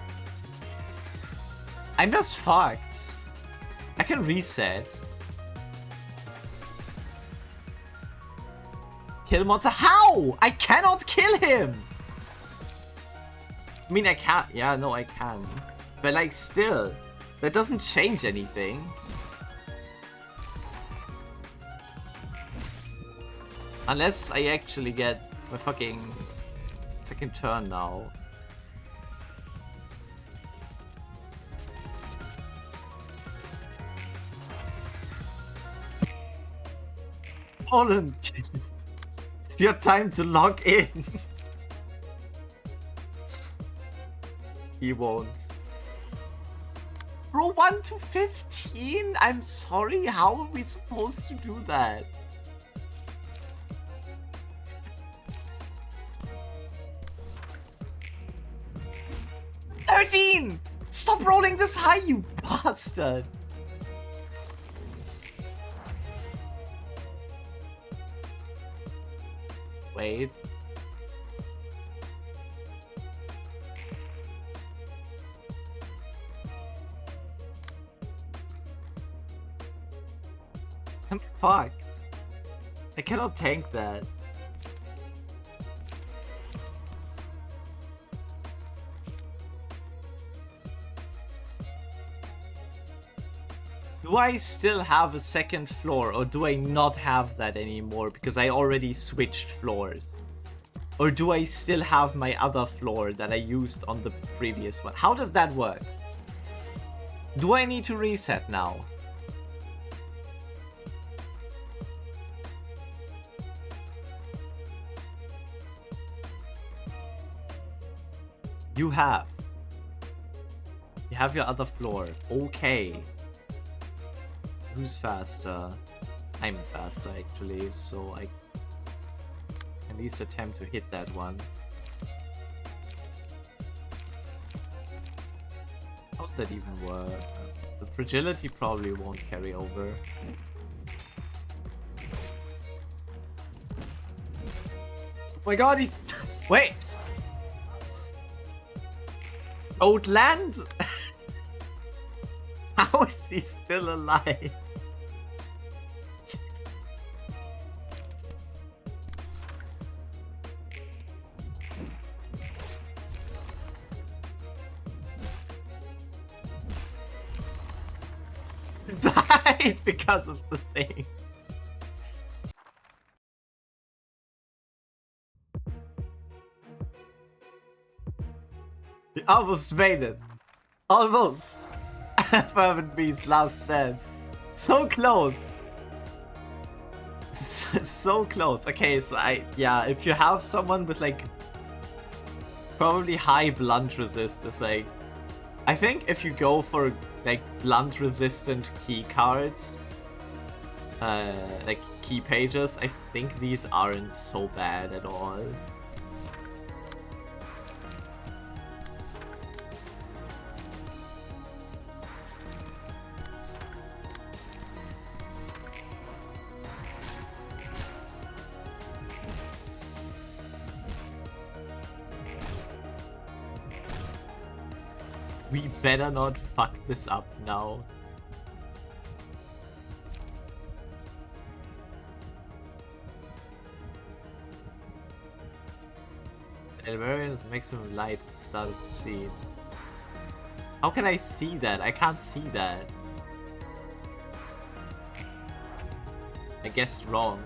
I'm just fucked. I can reset. Kill monster. How? I cannot kill him! I mean, I can't. Yeah, no, I can. But like, still. That doesn't change anything. Unless I actually get my fucking second turn now. Holland! It's your time to log in! He won't. Bro, 1 to 15? I'm sorry, how are we supposed to do that? Stop rolling this high, you bastard! Wait. I'm fucked. I cannot tank that. Do I still have a second floor, or do I not have that anymore because I already switched floors? Or do I still have my other floor that I used on the previous one? How does that work? Do I need to reset now? You have. You have your other floor. Okay. Who's faster? I'm faster actually, so I at least attempt to hit that one. How's that even work? The fragility probably won't carry over. Oh my god, he's... Wait! Outland? How is he still alive? Died because of the thing. You almost made it. Almost. Fervent Beast last stand. So close. So close. Okay, so yeah, if you have someone with like probably high blunt resist, is like, I think if you go for like blunt resistant key cards, like key pages, I think these aren't so bad at all. We better not fuck this up now. Elverian's maximum light at the start of the scene. How can I see that? I can't see that. I guessed wrong.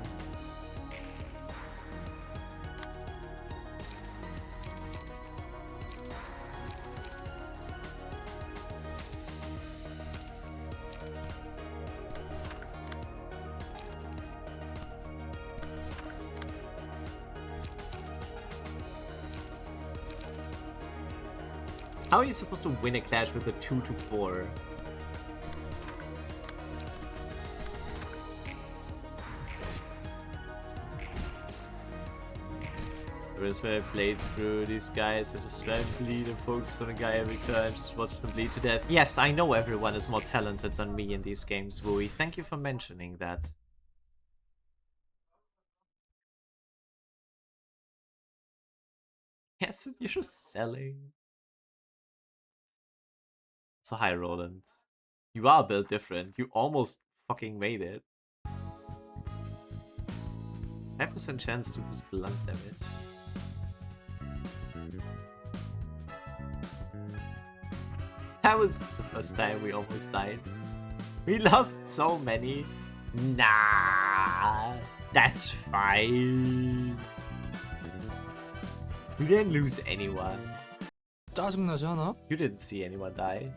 How are you supposed to win a clash with a 2-4? Whereas when I played through these guys, I just ran bleed and focused on a guy every turn, just watched them bleed to death. Yes, I know everyone is more talented than me in these games, Wooey. Thank you for mentioning that. Yes, you're just selling. So hi, Roland. You are built different. You almost fucking made it. 5% chance to boost blunt damage. That was the first time we almost died. We lost so many. Nah, that's fine. We didn't lose anyone. 짜증나지 않아? You didn't see anyone die.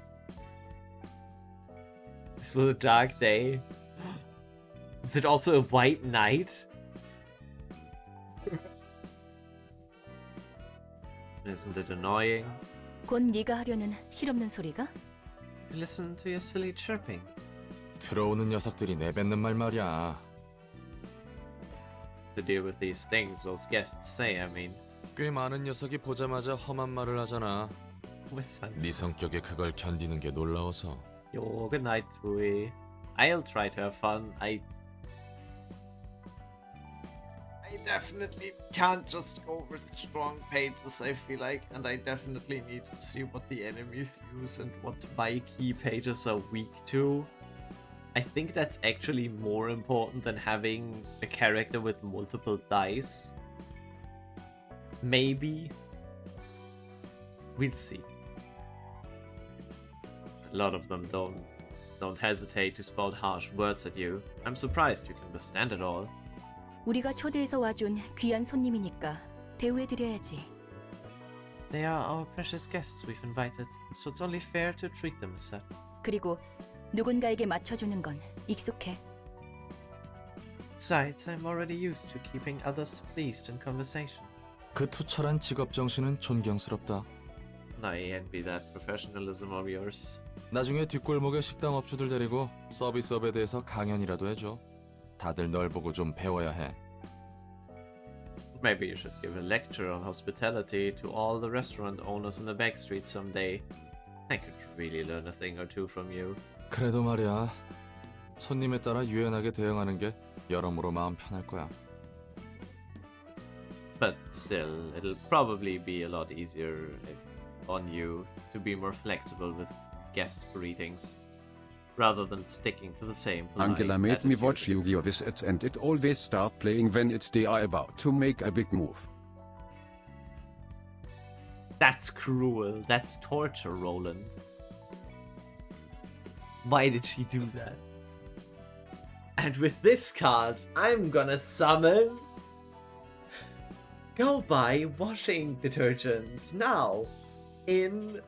This was a dark day. Was it also a white night? Isn't it annoying? 곧 네가 하려는 실없는 소리가? Listen to your silly chirping. 들어오는 녀석들이 내뱉는 말 말이야. To deal with these things those guests say, I mean. 꽤 많은 녀석이 보자마자 험한 말을 하잖아. 네 성격에 그걸 견디는 게 놀라워서. Yo, good night, Wooey. I'll try to have fun. I definitely can't just go with strong pages, I feel like, and I definitely need to see what the enemies use and what my key pages are weak to. I think that's actually more important than having a character with multiple dice. Maybe. We'll see. A lot of them don't hesitate to spout harsh words at you. I'm surprised you can withstand it all. 우리가 초대해서 와준 귀한 손님이니까 대우해드려야지. They are our precious guests we've invited, so it's only fair to treat them as such. 그리고 누군가에게 맞춰주는 건 익숙해. Besides, I'm already used to keeping others pleased in conversation. 그 투철한 직업 정신은 존경스럽다. I envy that professionalism of yours. 나중에 뒷골목에 식당 업주들 데리고 서비스업에 대해서 강연이라도 해줘. 다들 널 보고 좀 배워야 해. Maybe you should give a lecture on hospitality to all the restaurant owners in the back street someday. I could really learn a thing or two from you. 그래도 말이야. 손님에 따라 유연하게 대응하는 게 여러모로 마음 편할 거야. But still, it'll probably be a lot easier on you to be more flexible with guest greetings, rather than sticking to the same polite Angela made me attitude. watch Yu-Gi-Oh! With it, and it always start playing when they are about to make a big move. That's cruel. That's torture, Roland. Why did she do that? And with this card, I'm gonna summon... Go buy washing detergents now in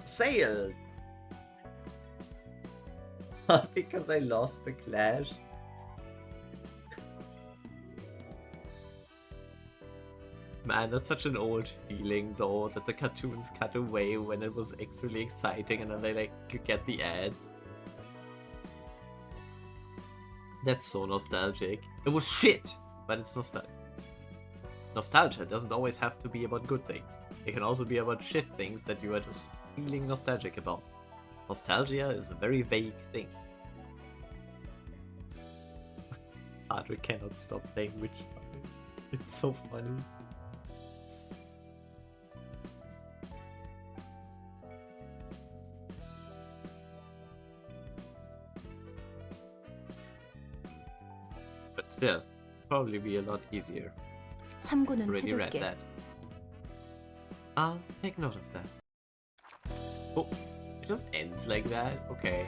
sale. Because I lost the clash. Man, that's such an old feeling though, that the cartoons cut away when it was actually exciting and then they like you get the ads. That's so nostalgic. It was shit, but it's nostalgic. Nostalgia doesn't always have to be about good things. It can also be about shit things that you are just feeling nostalgic about. Nostalgia is a very vague thing. Hardwick cannot stop playing Witchfire. It's so funny. But still, probably be a lot easier. 참고는 Already read 해둘게. that. I'll take note of that. Oh, it just ends like that? Okay.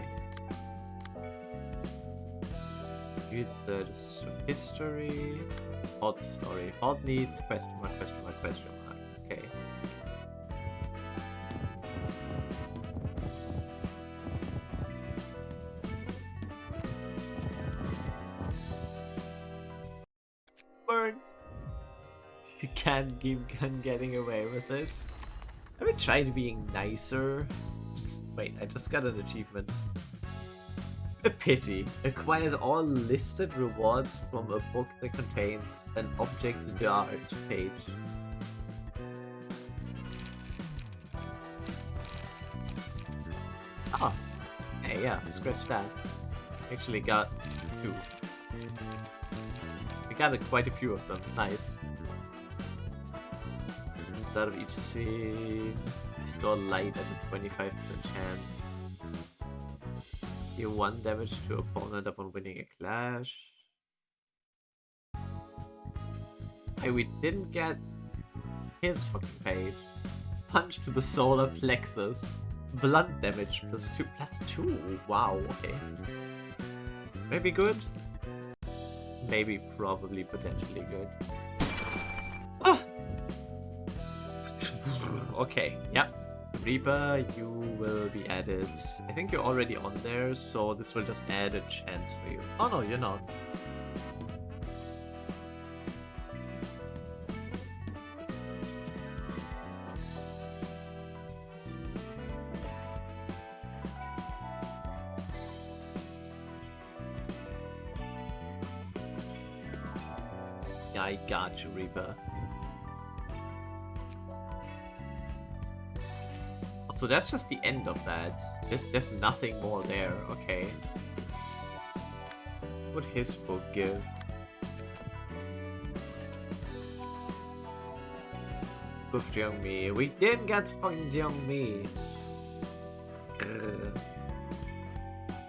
Read the history. Odd story. Odd needs question mark, question mark, question mark. Okay. Burn! You can't keep on getting away with this. I've been trying being nicer. Wait, I just got an achievement. A pity. Acquired all listed rewards from a book that contains an object dart page. Oh. Hey, yeah, scratch that. Actually got 2. I got quite a few of them. Nice. Start of each scene, restore light at a 25% chance. Deal 1 damage to opponent upon winning a clash. Hey, we didn't get his fucking page. Punch to the solar plexus. Blunt damage +2. Wow, okay. Maybe good? Maybe, probably, potentially good. Ah! Okay, yeah. Reaper, you will be added. I think you're already on there, so this will just add a chance for you. Oh no, you're not. Yeah, I got you, Reaper. So that's just the end of that. There's nothing more there. Okay. What would his book give? With Jeongmi. We didn't get fucking Jeongmi.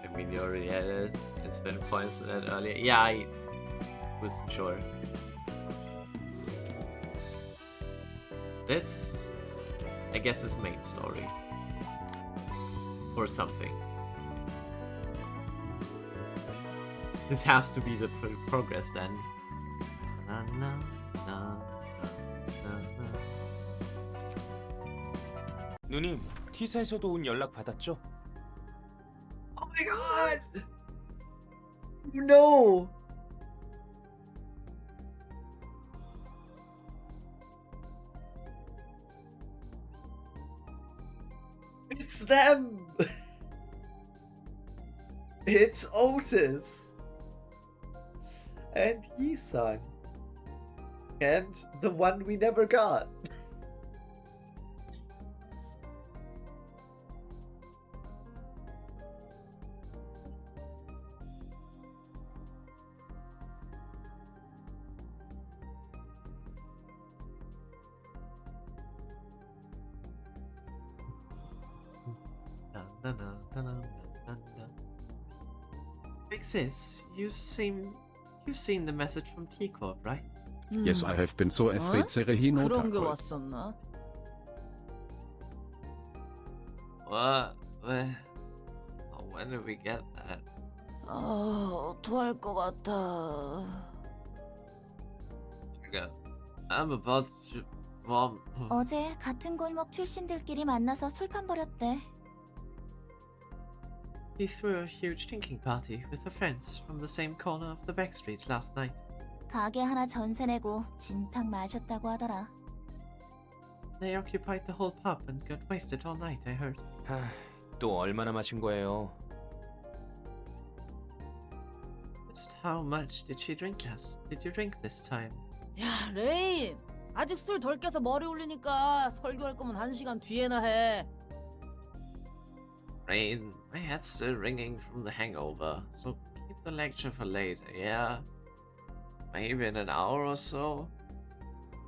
I mean, you already had it. It's been points to that earlier. Yeah, I wasn't sure. This, I guess, is main story. Or something. This has to be the progress then. Na, na, na, na, na. 누님, T사에서도 온 연락 받았죠? Oh my god! No! It's them! It's Otis! And Yi-san. And the one we never got. Mixes, you've seen the message from T-Corp, right? Yes, I have been so afraid Serehino 그런 게 tackled. 왔었나? What? When did we get that? 어떡할 것 같아. I'm about to... 어제 같은 골목 출신들끼리 만나서 술판 벌였대. He threw a huge drinking party with her friends from the same corner of the back streets last night. 가게 하나 전세 내고 진탕 마셨다고 하더라. They occupied the whole pub and got wasted all night, I heard. 또 얼마나 마신 거예요? Just how much did you drink this time? 야, 레인. 아직 술 덜 깨서 머리 울리니까 설교할 거면 1시간 뒤에나 해. Rain, my head's still ringing from the hangover, so keep the lecture for later, yeah? Maybe in an hour or so?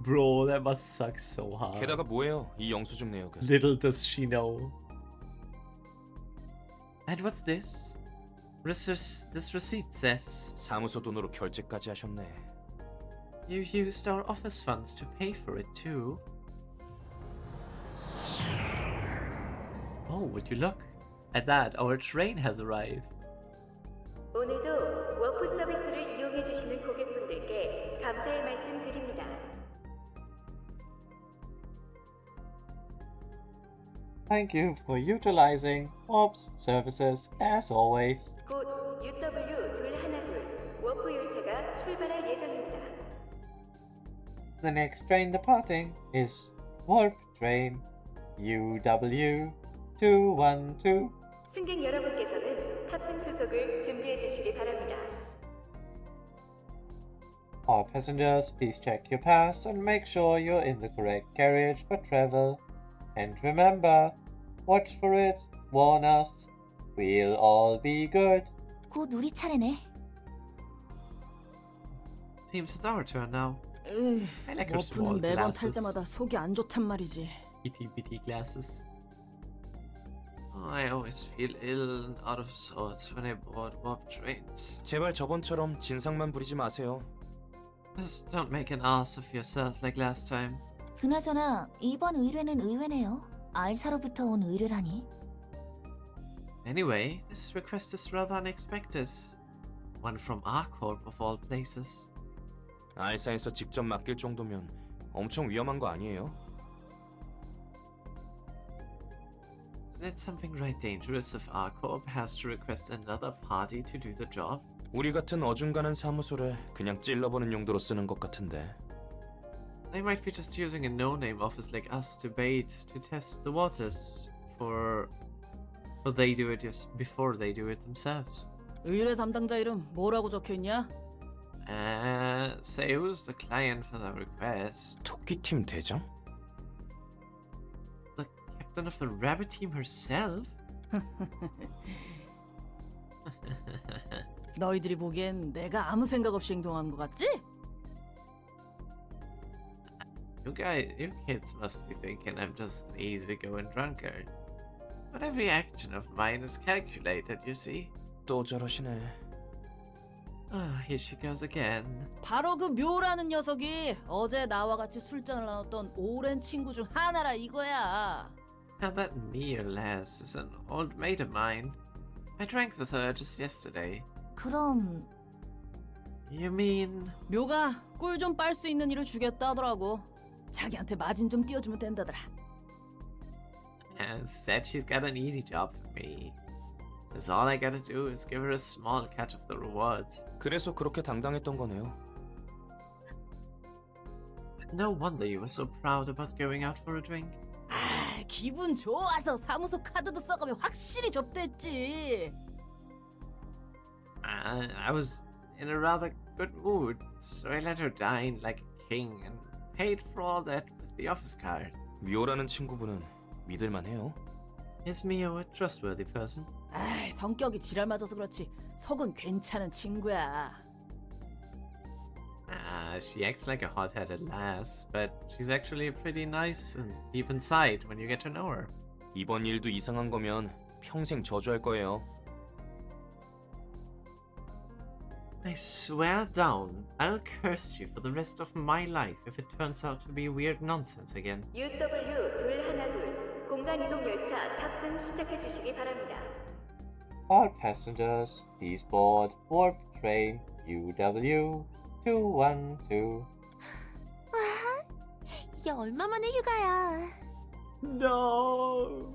Bro, that must suck so hard. 게다가 뭐예요? 이 영수증 내역은. Little does she know. And what's this? This receipt says... 사무소 돈으로 결제까지 하셨네. You used our office funds to pay for it too. Oh, would you look at that? Our train has arrived. 오늘도 워프 서비스를 이용해 주시는 고객분들께 감사의 말씀 드립니다. Thank you for utilizing Warp's services as always. 곧 UW212 워프 열차가 출발할 예정입니다. The next train departing is Warp Train UW212. 승객 여러분께서는 탑승 수속을 준비해 주시기 바랍니다. All passengers, please check your pass and make sure you're in the correct carriage for travel. And remember, watch for it, warn us. We'll all be good. 곧 우리 차례네. Seems it's our turn now. I like your small 워프는 매번 탈 glasses. 때마다 속이 안 좋단 말이지. Itty bitty glasses. I always feel ill and out of sorts when I board warp trains. 제발 저번처럼 진상만 부리지 마세요. Just don't make an ass of yourself like last time. 그나저나 이번 의뢰는 의외네요. 알사로부터 온 의뢰라니. Anyway, this request is rather unexpected. One from our corp of all places. 알사에서 직접 맡길 정도면 엄청 위험한 거 아니에요? Isn't it something right dangerous if our corp has to request another party to do the job? 우리 같은 어중간한 사무소를 그냥 찔러보는 용도로 쓰는 것 같은데. They might be just using a no-name office like us to bait to test the waters for they do it just before they do it themselves. 의뢰 담당자 이름 뭐라고 적혀있냐? Say who's the client for the request? 토끼팀 대장? The captain of the rabbit team herself? 너희들이 보기엔 내가 아무 생각 없이 행동한 것 같지? You kids must be thinking I'm just an easygoing drunkard. But every action of mine is calculated, you see. 또 저러시네. Here she goes again. 바로 그 묘라는 녀석이 어제 나와 같이 술잔을 나눴던 오랜 친구 중 하나라 이거야. Now that Mia lass is an old mate of mine. I drank with her just yesterday. 그럼 You mean... 묘가 꿀 좀 빨 수 있는 일을 주겠다 하더라고. 자기한테 마진 좀 띄워주면 된다더라. Said she's got an easy job for me. Cause all I gotta do is give her a small cut of the rewards. 그래서 그렇게 당당했던 거네요. No wonder you were so proud about going out for a drink. 아, 기분 좋아서 사무소 카드도 써가며 확실히 접대했지. I was in a rather good mood, so I let her dine like a king and paid for all that with the office card. 미호라는 친구분은 믿을만해요? Is Mio a trustworthy person? 아, 성격이 지랄 맞아서 그렇지 속은 괜찮은 친구야. She acts like a hot-headed lass, but she's actually pretty nice and deep inside when you get to know her. 이번 일도 이상한 거면 평생 저주할 거예요. I swear down, I'll curse you for the rest of my life if it turns out to be weird nonsense again. UW212 공간 이동 열차 탑승 시작해 주시기 바랍니다. All passengers, please board Warp Train UW212. 와, 이게 얼마만의 휴가야. No!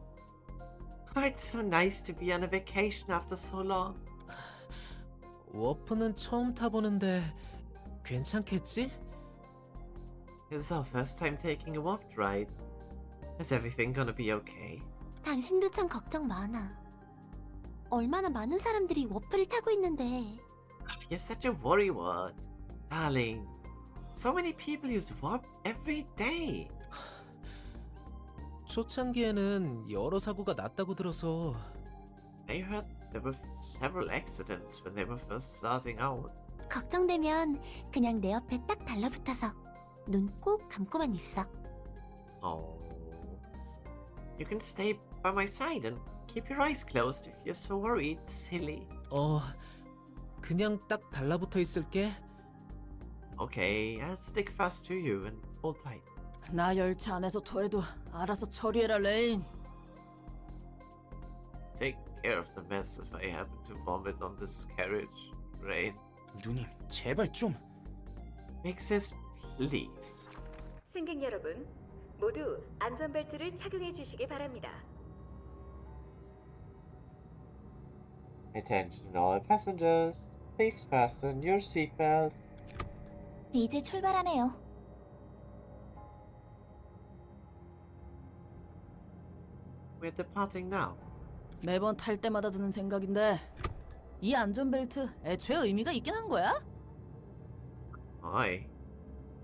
Oh, it's so nice to be on a vacation after so long. 워프는 처음 타보는데 괜찮겠지? It's our first time taking a warp ride. Is everything gonna be okay? 당신도 참 걱정 많아. 얼마나 많은 사람들이 워프를 타고 있는데. You're such a worrywart. Darling, so many people use warp every day. 초창기에는 여러 사고가 났다고 들어서. I heard there were several accidents when they were first starting out. 걱정되면 그냥 내 옆에 딱 달라붙어서 눈 꼭 감고만 있어. Oh. You can stay by my side and keep your eyes closed if you're so worried, silly. 그냥 딱 달라붙어 있을게. Okay, I'll stick fast to you and hold tight. 나 열차 안에서 토해도 알아서 처리해라, 레인. care of the mess if I happen to vomit on this carriage, right? 누님, 제발 좀. Mixes, please. 승객 여러분, 모두 안전벨트를 착용해 주시기 바랍니다. Attention all passengers. Please fasten your seatbelts. 이제 출발하네요. We're departing now. 매번 탈 때마다 드는 생각인데 이 안전벨트 애초에 의미가 있긴 한 거야? I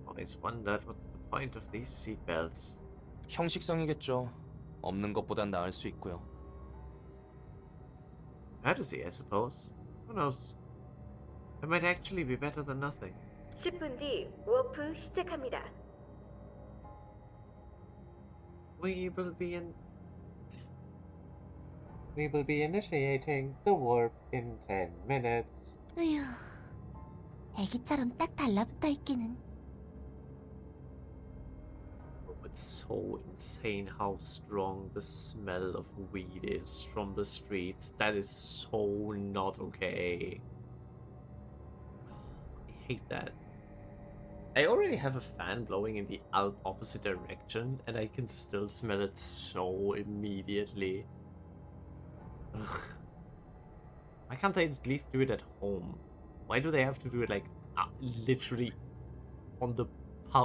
always wondered what's the point of these seatbelts. 형식성이겠죠. 없는 것보단 나을 수 있고요. Courtesy, I suppose. Who knows? It might actually be better than nothing. 10분 뒤 워프 시작합니다. We will be initiating the warp in 10 minutes. 으휴, 애기처럼 딱 달라붙어 있기는. It's so insane how strong the smell of weed is from the streets. That is so not okay. I hate that. I already have a fan blowing in the opposite direction, and I can still smell it so immediately. Ugh. Why can't they at least do it at home? Why do they have to do it like literally on the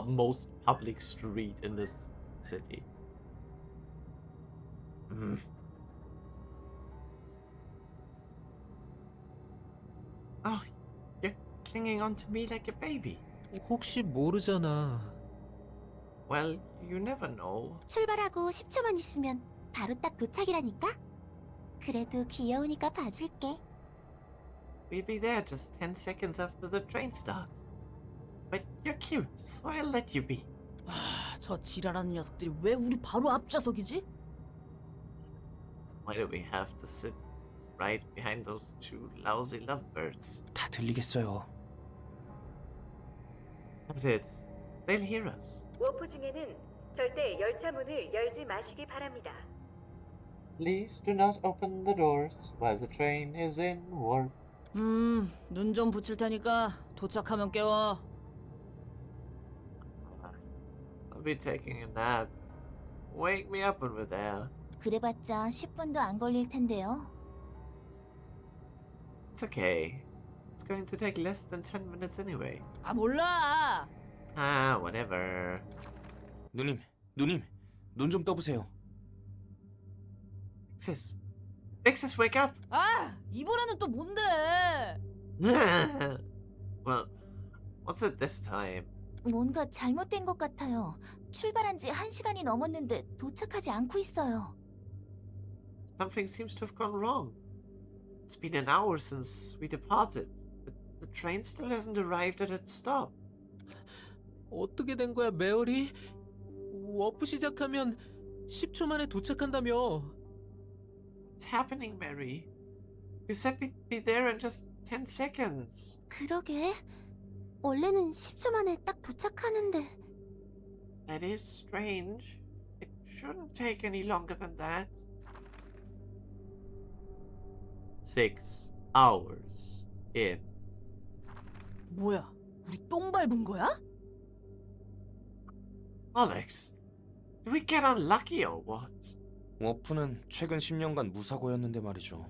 most public street in this city? Oh, you're clinging onto me like a baby. 혹시 모르잖아. Well, you never know. 출발하고 10초만 있으면 바로 딱 도착이라니까? 그래도 귀여우니까 봐줄게. We'll be there just 10 seconds after the train starts. But you're cute, so I'll let you be. 저 지랄하는 녀석들이 왜 우리 바로 앞좌석이지? Why do we have to sit right behind those two lousy lovebirds? 다 들리겠어요. They'll hear us. 워프 중에는 절대 열차 문을 열지 마시기 바랍니다. Please do not open the doors while the train is in warp. 눈 좀 붙일 테니까 도착하면 깨워. I'll be taking a nap. Wake me up when we're there. 그래봤자 10분도 안 걸릴 텐데요. It's okay. It's going to take less than 10 minutes anyway. 아 몰라. Whatever. 누님, 눈 좀 떠보세요. Vixis, wake up! 아 이번에는 또 뭔데? Well, what's it this time? 뭔가 잘못된 것 같아요. 출발한 지 1시간이 넘었는데 도착하지 않고 있어요. Something seems to have gone wrong. It's been an hour since we departed, but the train still hasn't arrived at its stop. 어떻게 된 거야, 메어리? 워프 시작하면 10초 만에 도착한다며. What's happening, Mary? You said we'd be there in just 10 seconds. 그러게. 원래는 10초 만에 딱 도착하는데. That is strange. It shouldn't take any longer than that. 6 hours in. 뭐야? 우리 똥 밟은 거야? Alex, did we get unlucky or what? 워프는 최근 10년간 무사고였는데 말이죠.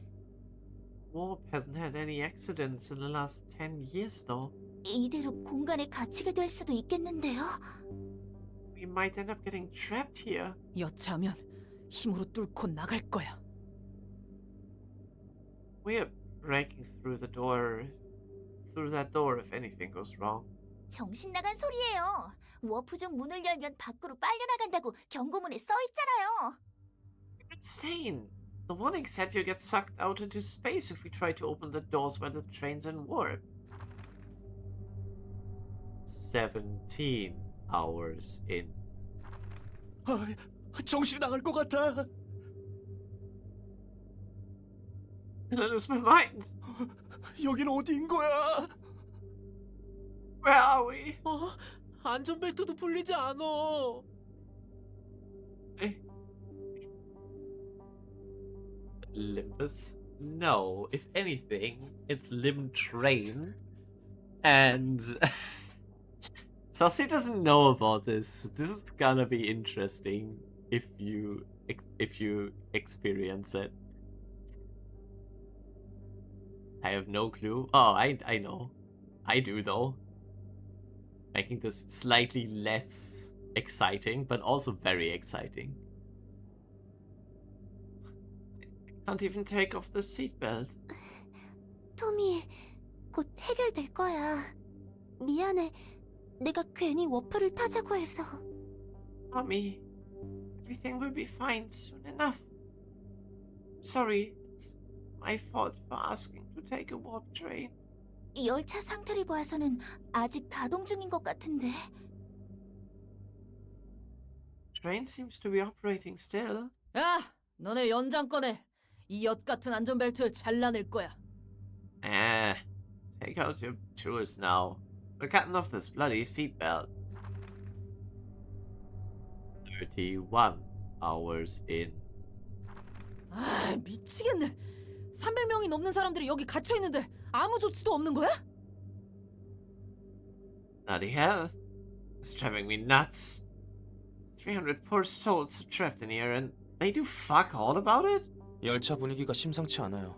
Warp hasn't had any accidents in the last 10 years, though. 이대로 공간에 갇히게 될 수도 있겠는데요. We might end up getting trapped here. 여차하면 힘으로 뚫고 나갈 거야. We're breaking through that door if anything goes wrong. 정신 나간 소리예요. 워프 중 문을 열면 밖으로 빨려나간다고 경고문에 써 있잖아요. Insane! The warning said you'll get sucked out into space if we try to open the doors while the train's in warp. 17 hours in. 정신이 나갈 것 같아. I lose my mind. 여긴 어디인 거야? Where are we? 안전벨트도 풀리지 않아. Limbus? No. If anything, it's Limb Train. And Saucy doesn't know about this. This is gonna be interesting if you experience it. I have no clue. Oh, I know. I do though. Making this slightly less exciting, but also very exciting. I can't even take off the seatbelt. 토미, 곧 해결될 거야. 미안해. 내가 괜히 워프를 타자고 해서. Mommy, everything will be fine soon enough. Sorry, it's my fault for asking to take a warp train. 이 열차 상태를 보아서는 아직 가동 중인 것 같은데. Train seems to be operating still. 야, 너네 연장 꺼내. 이 엿 같은 안전벨트 잘라낼 거야. Take out your tools now. We're cutting off this bloody seatbelt. 31 hours in. 아, 미치겠네. 300명이 넘는 사람들이 여기 갇혀 있는데 아무 조치도 없는 거야? Bloody hell. It's driving me nuts. 300 poor souls are trapped in here and they do fuck all about it? 열차 분위기가 심상치 않아요.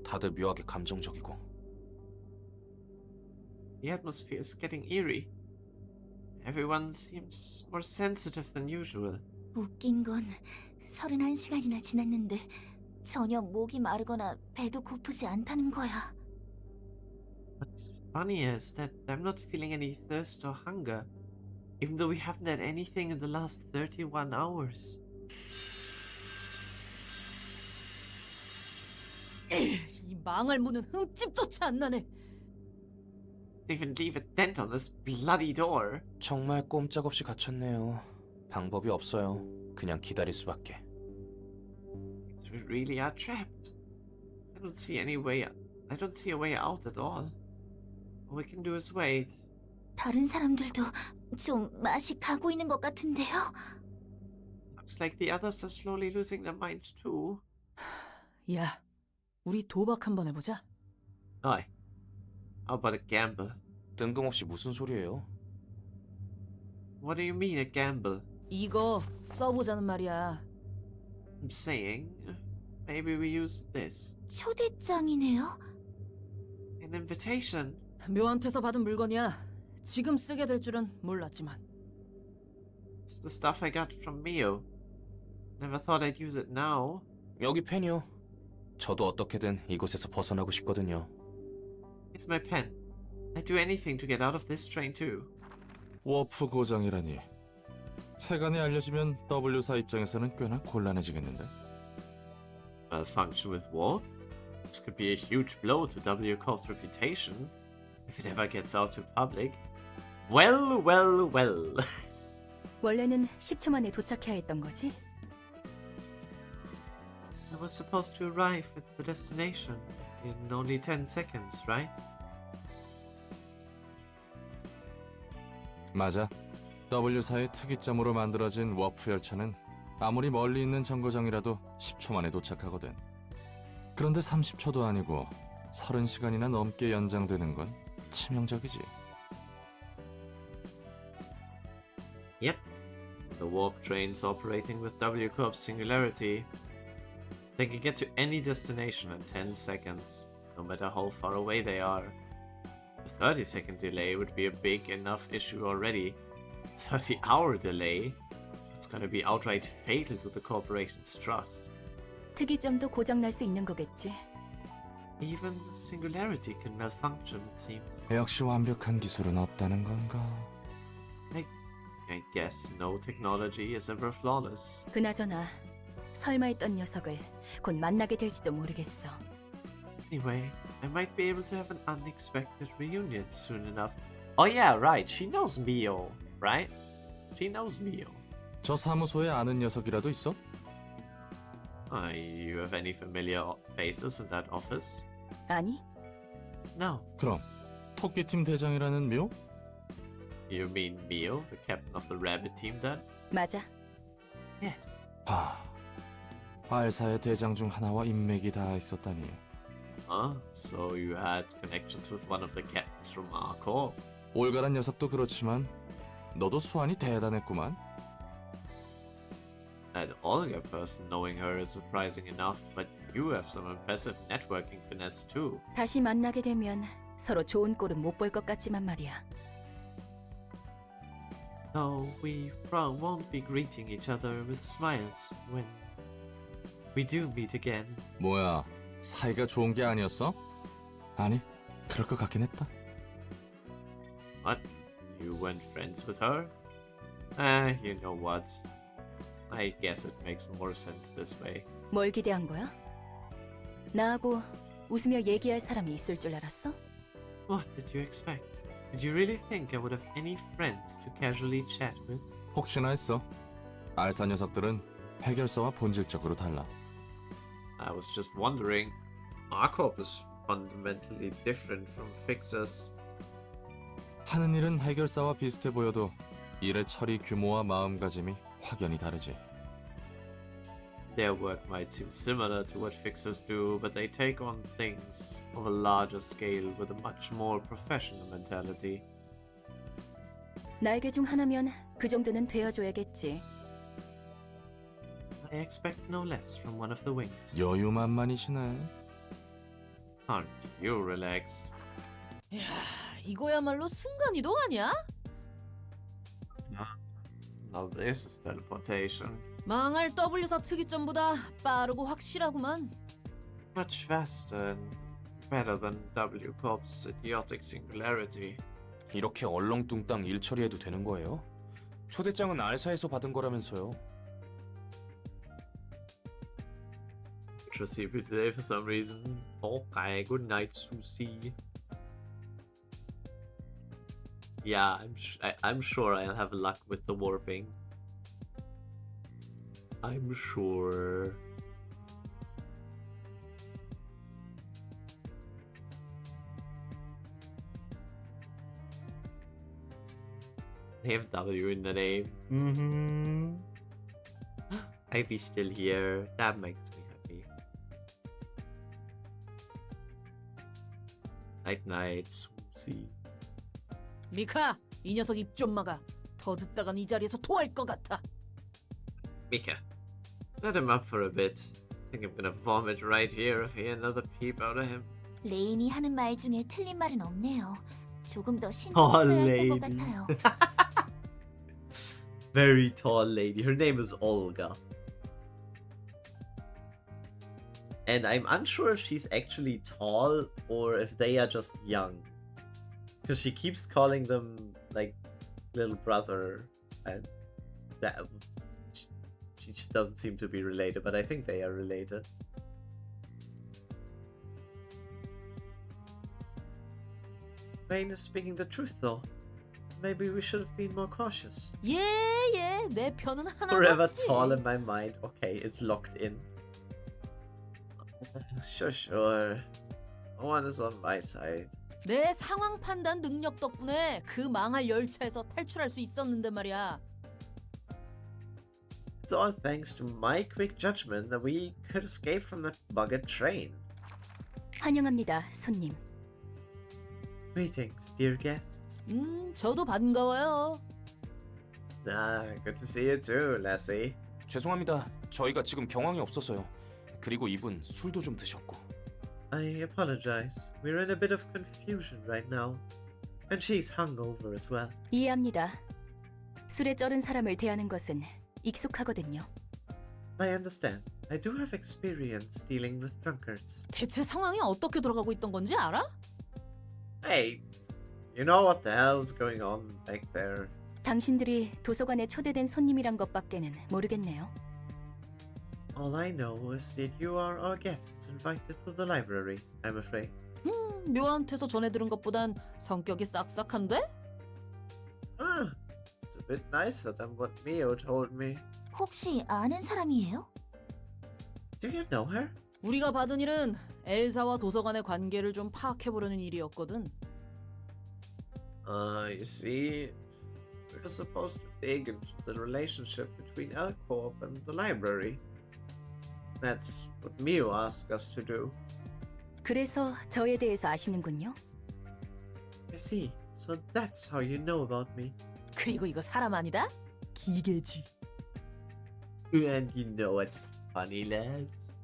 다들 묘하게 감정적이고. The atmosphere is getting eerie. Everyone seems more sensitive than usual. 웃긴 건 31시간이나 지났는데 전혀 목이 마르거나 배도 고프지 않다는 거야. What's funny is that I'm not feeling any thirst or hunger, even though we haven't had anything in the last 31 hours. 이 망할 문은 흠집조차 안 나네. Even leave a dent on this bloody door. 정말 꼼짝없이 갇혔네요. 방법이 없어요. 그냥 기다릴 수밖에. We really are trapped. I don't see any way. I don't see a way out at all. All we can do is wait. 다른 사람들도 좀 맛이 가고 있는 것 같은데요. Looks like the others are slowly losing their minds too. 야, 우리 도박 한번 해보자. Aye. How about a gamble? 뜬금없이 무슨 소리예요? What do you mean a gamble? 이거 써보자는 말이야. I'm saying, maybe we use this. 초대장이네요. An invitation. 묘한테서 받은 물건이야. 지금 쓰게 될 줄은 몰랐지만. It's the stuff I got from Mio. Never thought I'd use it now. 여기 펜이요. 저도 어떻게든 이곳에서 벗어나고 싶거든요. It's my pen. I'd do anything to get out of this train too. 워프 고장이라니. 세간에 알려지면 W사 입장에서는 꽤나 곤란해지겠는데. Malfunction with warp? This could be a huge blow to W Corp's reputation if it ever gets out to public. Well. 원래는 10초 만에 도착해야 했던 거지? I was supposed to arrive at the destination in only 10 seconds, right? 맞아. W사의 특이점으로 만들어진 워프 열차는 아무리 멀리 있는 정거장이라도 10초 만에 도착하거든. 그런데 30초도 아니고 30시간이나 넘게 연장되는 건 치명적이지. Yep. The warp trains operating with W Corp's singularity. They can get to any destination in 10 seconds, no matter how far away they are. A 30-second delay would be a big enough issue already. A 30-hour delay? It's gonna be outright fatal to the corporation's trust. 특이점도 고장날 수 있는 거겠지. Even the singularity can malfunction, it seems. 역시 완벽한 기술은 없다는 건가? I guess no technology is ever flawless. 그나저나 설마 했던 녀석을 곧 만나게 될지도 모르겠어. Anyway, I might be able to have an unexpected reunion soon enough. Oh yeah, right. She knows Mio, right? She knows Mio. 저 사무소에 아는 녀석이라도 있어? You have any familiar faces in that office? 아니? No. 그럼 토끼팀 대장이라는 묘? You mean Mio, the captain of the rabbit team then? 맞아. Yes. 알사의 대장 중 하나와 인맥이 다 있었다니. So you had connections with one of the captains from our corps. 올가란 녀석도 그렇지만 너도 수완이 대단했구만. That Olga person knowing her is surprising enough, but you have some impressive networking finesse too. 다시 만나게 되면 서로 좋은 꼴은 못 볼 것 같지만 말이야. No, we won't be greeting each other with smiles when we do meet again. 뭐야, 사이가 좋은 게 아니었어? 아니, 그럴 것 같긴 했다. What? You weren't friends with her? You know what? I guess it makes more sense this way. 뭘 기대한 거야? 나하고 웃으며 얘기할 사람이 있을 줄 알았어? What did you expect? Did you really think I would have any friends to casually chat with? 혹시나 했어. 알사 녀석들은 해결사와 본질적으로 달라. I was just wondering. Our corp is fundamentally different from Fixers. 하는 일은 해결사와 비슷해 보여도 일의 처리 규모와 마음가짐이 확연히 다르지. Their work might seem similar to what Fixers do, but they take on things of a larger scale with a much more professional mentality. 날개 중 하나면 그 정도는 되어줘야겠지. I expect no less from one of the wings. 여유만만이시네. Aren't you relaxed? 야, 이거야말로 순간이동 아니야? Now this is teleportation. 망할 W사 특이점보다 빠르고 확실하구만. Much faster and better than W Corp's idiotic singularity. 이렇게 얼렁뚱땅 일 처리해도 되는 거예요? 초대장은 알사에서 받은 거라면서요. Received it today for some reason. Okay, good night, Susie. Yeah, I'm sure I'll have luck with the warping. I'm sure. They have W in the name. I'd be still here. That makes me happy. Night night, Susie. 미카, 이 녀석 입 좀 막아. 더 듣다간 이 자리에서 토할 것 같아. Mika, let him up for a bit. I think I'm gonna vomit right here if I hear another peep out of him. 레인이 하는 말 중에 틀린 말은 없네요. 조금 더 Oh, 신중했어야 할 것 lady. 같아요. Very tall lady. Her name is Olga. And I'm unsure if she's actually tall or if they are just young. Because she keeps calling them, like, little brother. And that she just doesn't seem to be related, but I think they are related. Wayne is speaking the truth, though. Maybe we should have been more cautious. 예, 내 편은 하나도 Forever 없지. tall in my mind. Okay, it's locked in. Sure. No one is on my side. 내 상황 판단 능력 덕분에 그 망할 열차에서 탈출할 수 있었는데 말이야. It's all thanks to my quick judgment that we could escape from that buggered train. 환영합니다, 손님. Greetings, dear guests. 저도 반가워요. Good to see you too, Lassie. 죄송합니다. 저희가 지금 경황이 없어서요. 그리고 이분 술도 좀 드셨고. I apologize. We're in a bit of confusion right now. And she's hungover as well. 이해합니다. 술에 쩔은 사람을 대하는 것은 익숙하거든요. I understand. I do have experience dealing with drunkards. 대체 상황이 어떻게 돌아가고 있던 건지 알아? Hey, you know what the hell's going on back there? 당신들이 도서관에 초대된 손님이란 것밖에는 모르겠네요. All I know is that you are our guests invited to the library, I'm afraid. 묘한테서 전해 들은 것보단 성격이 싹싹한데? It's a bit nicer than what Mio told me. 혹시 아는 사람이에요? Do you know her? 우리가 받은 일은 엘사와 도서관의 관계를 좀 파악해보려는 일이었거든. You see, we're supposed to dig into the relationship between L Corp and the library. That's what Mio asked us to do. 그래서 저에 대해서 아시는군요. I see. So that's how you know about me. 그리고 이거 사람 아니다? 기계지. And you know what's funny, lads?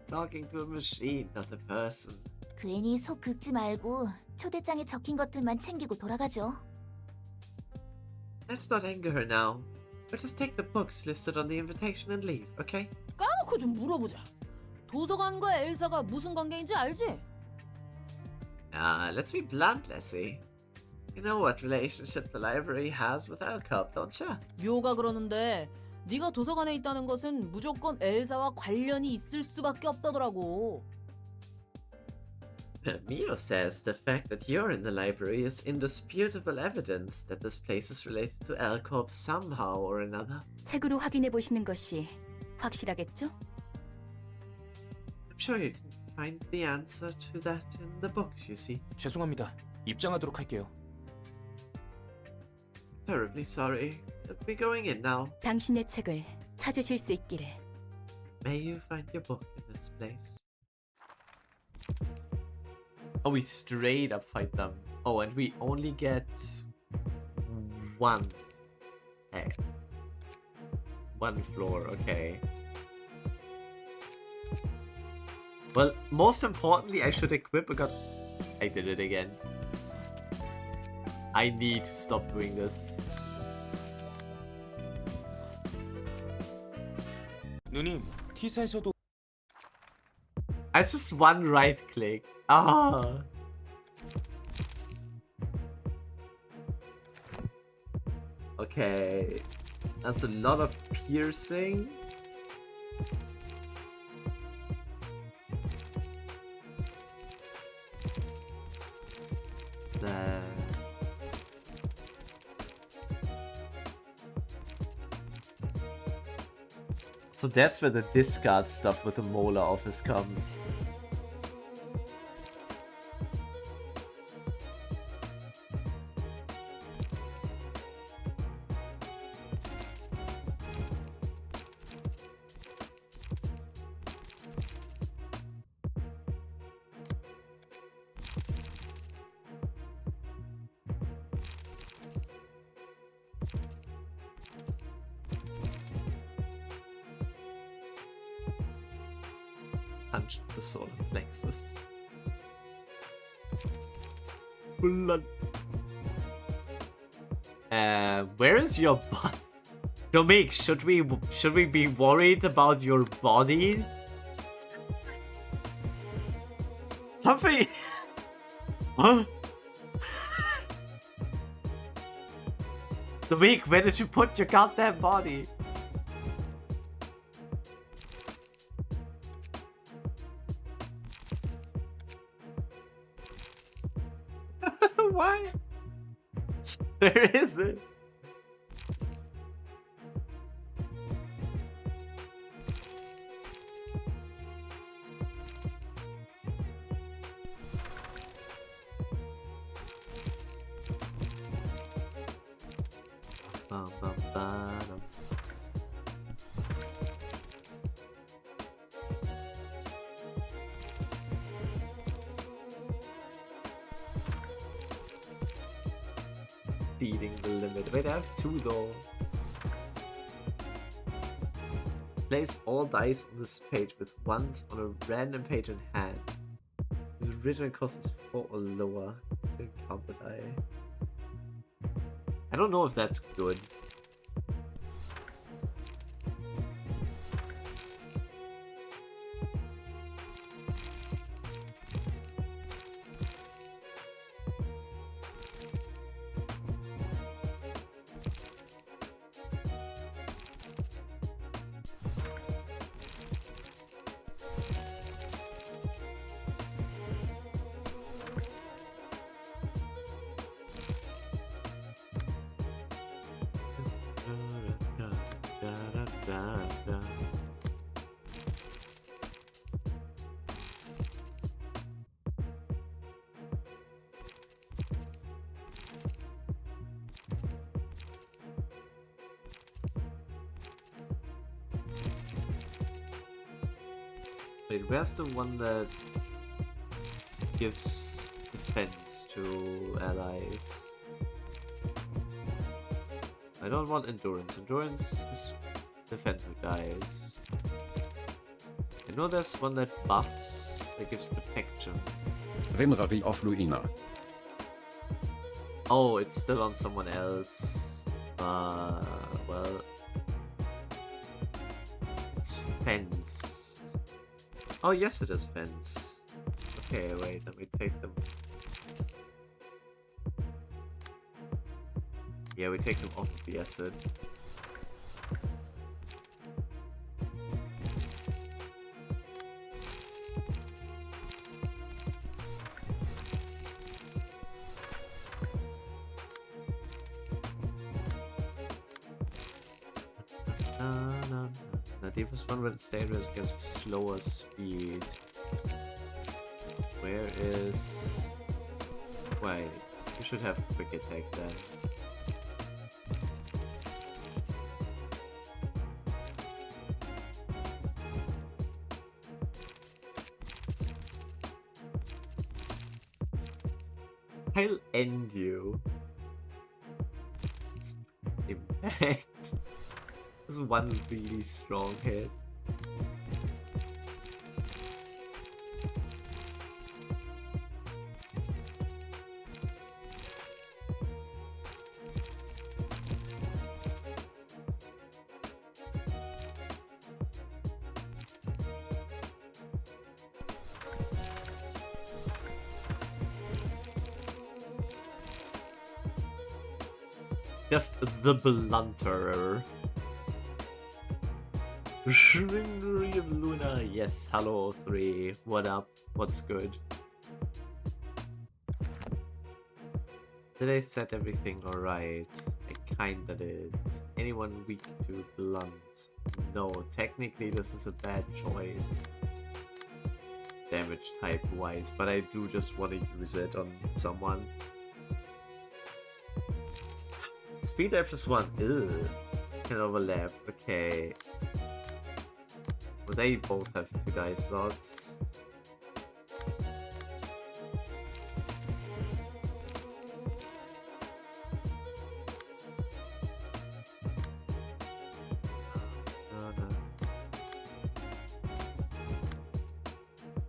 Talking to a machine, not a person. 괜히 속 긁지 말고 초대장에 적힌 것들만 챙기고 돌아가죠. Let's not anger her now. But just take the books listed on the invitation and leave, okay? 까놓고 좀 물어보자. 도서관과 엘사가 무슨 관계인지 알지? Let's be blunt, Leslie. You know what relationship the library has with Alcub, don't you? 묘가 그러는데 네가 도서관에 있다는 것은 무조건 엘사와 관련이 있을 수밖에 없다더라고. Mio says the fact that you're in the library is indisputable evidence that this place is related to Alcub somehow or another. 책으로 확인해 보시는 것이 확실하겠죠? I'm sure you can find the answer to that in the books, you see. 죄송합니다. 입장하도록 할게요. Terribly sorry. I'll be going in now. 당신의 책을 찾으실 수 있기를. May you find your book in this place. Oh, we straight up fight them. Oh, and we only get one. Hey. One floor, okay. Well, most importantly, I should equip a I did it again. I need to stop doing this. 누님, T사에서도 It's just one right click. Ah. Okay. That's a lot of piercing. There. So that's where the discard stuff with the molar office comes. Punch to the solar plexus. Blood. Where is your body? Dominic, should we be worried about your body? Humphrey! Huh? Dominic, where did you put your goddamn body? Why? Where is it? Bum, bum, ba-dum. Exceeding the limit. Wait, I have two though. Place all dice on this page with ones on a random page in hand. Whose original cost is 4 or lower. Counter die. I don't know if that's good. Wait, where's the one that gives defense to allies? I don't want endurance. Endurance is defensive, guys. I know there's one that buffs, that gives protection. Reverie of Ruina. Oh, it's still on someone else. Well... It's fence. Oh, yes, it is fence. Okay, wait, let me take them. Yeah, we take them off of the acid. The deepest one when it's dangerous against slower speed. Where is... Wait, you should have quick attack then. I'll end you. Impact. This is one really strong hit. Just the blunterer. Shringery of Luna. Yes, hello 3. What up? What's good? Did I set everything alright? I kinda did. Is anyone weak to blunt? No, technically this is a bad choice. Damage type wise, but I do just want to use it on someone. Speed type +1. Ugh. Can overlap. Okay. Well, they both have 2 dice slots. No.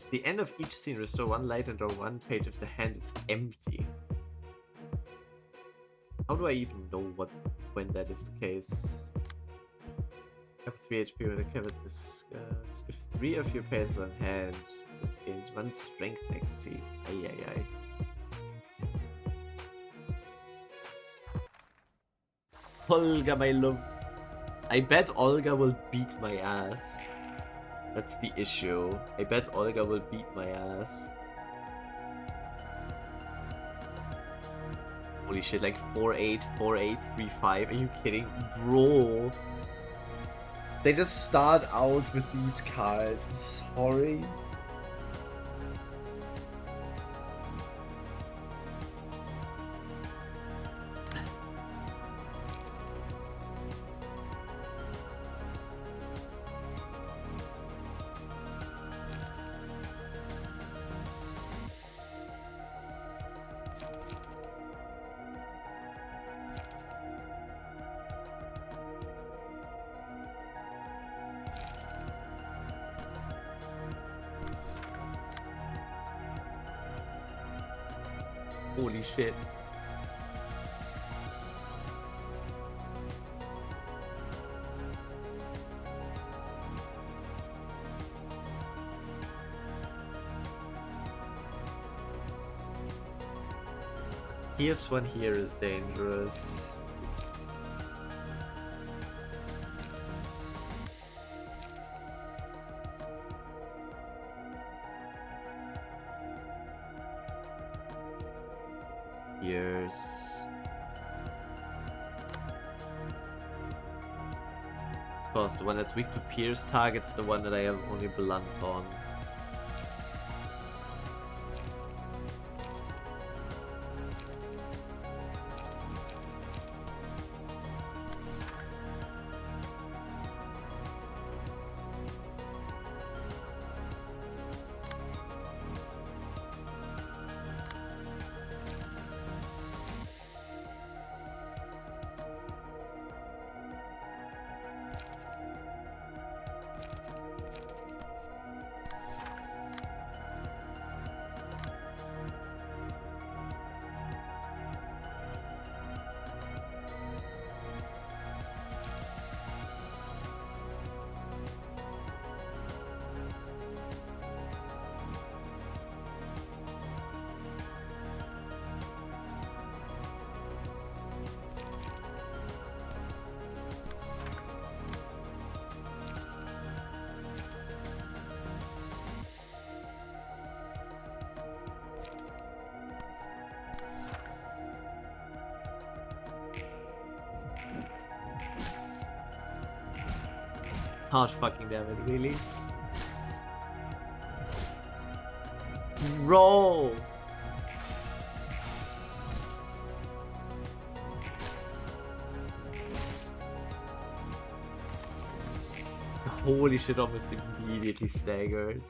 The end of each scene, restore 1 light and draw 1 page if the hand is empty. How do I even know when that is the case? I have 3 HP when I covered this. If 3 of your pages on hand, it gains 1 strength next scene. Ay. Olga, my love. I bet Olga will beat my ass. That's the issue. I bet Olga will beat my ass. Holy shit, like 4-8, 4-8, 3-5. Are you kidding? Bro. They just start out with these cards. I'm sorry. Holy shit. Here's one here is dangerous. Of course, the one that's weak to pierce targets the one that I have only blunt on. God fucking damn it, really? Roll! Holy shit, almost immediately staggered.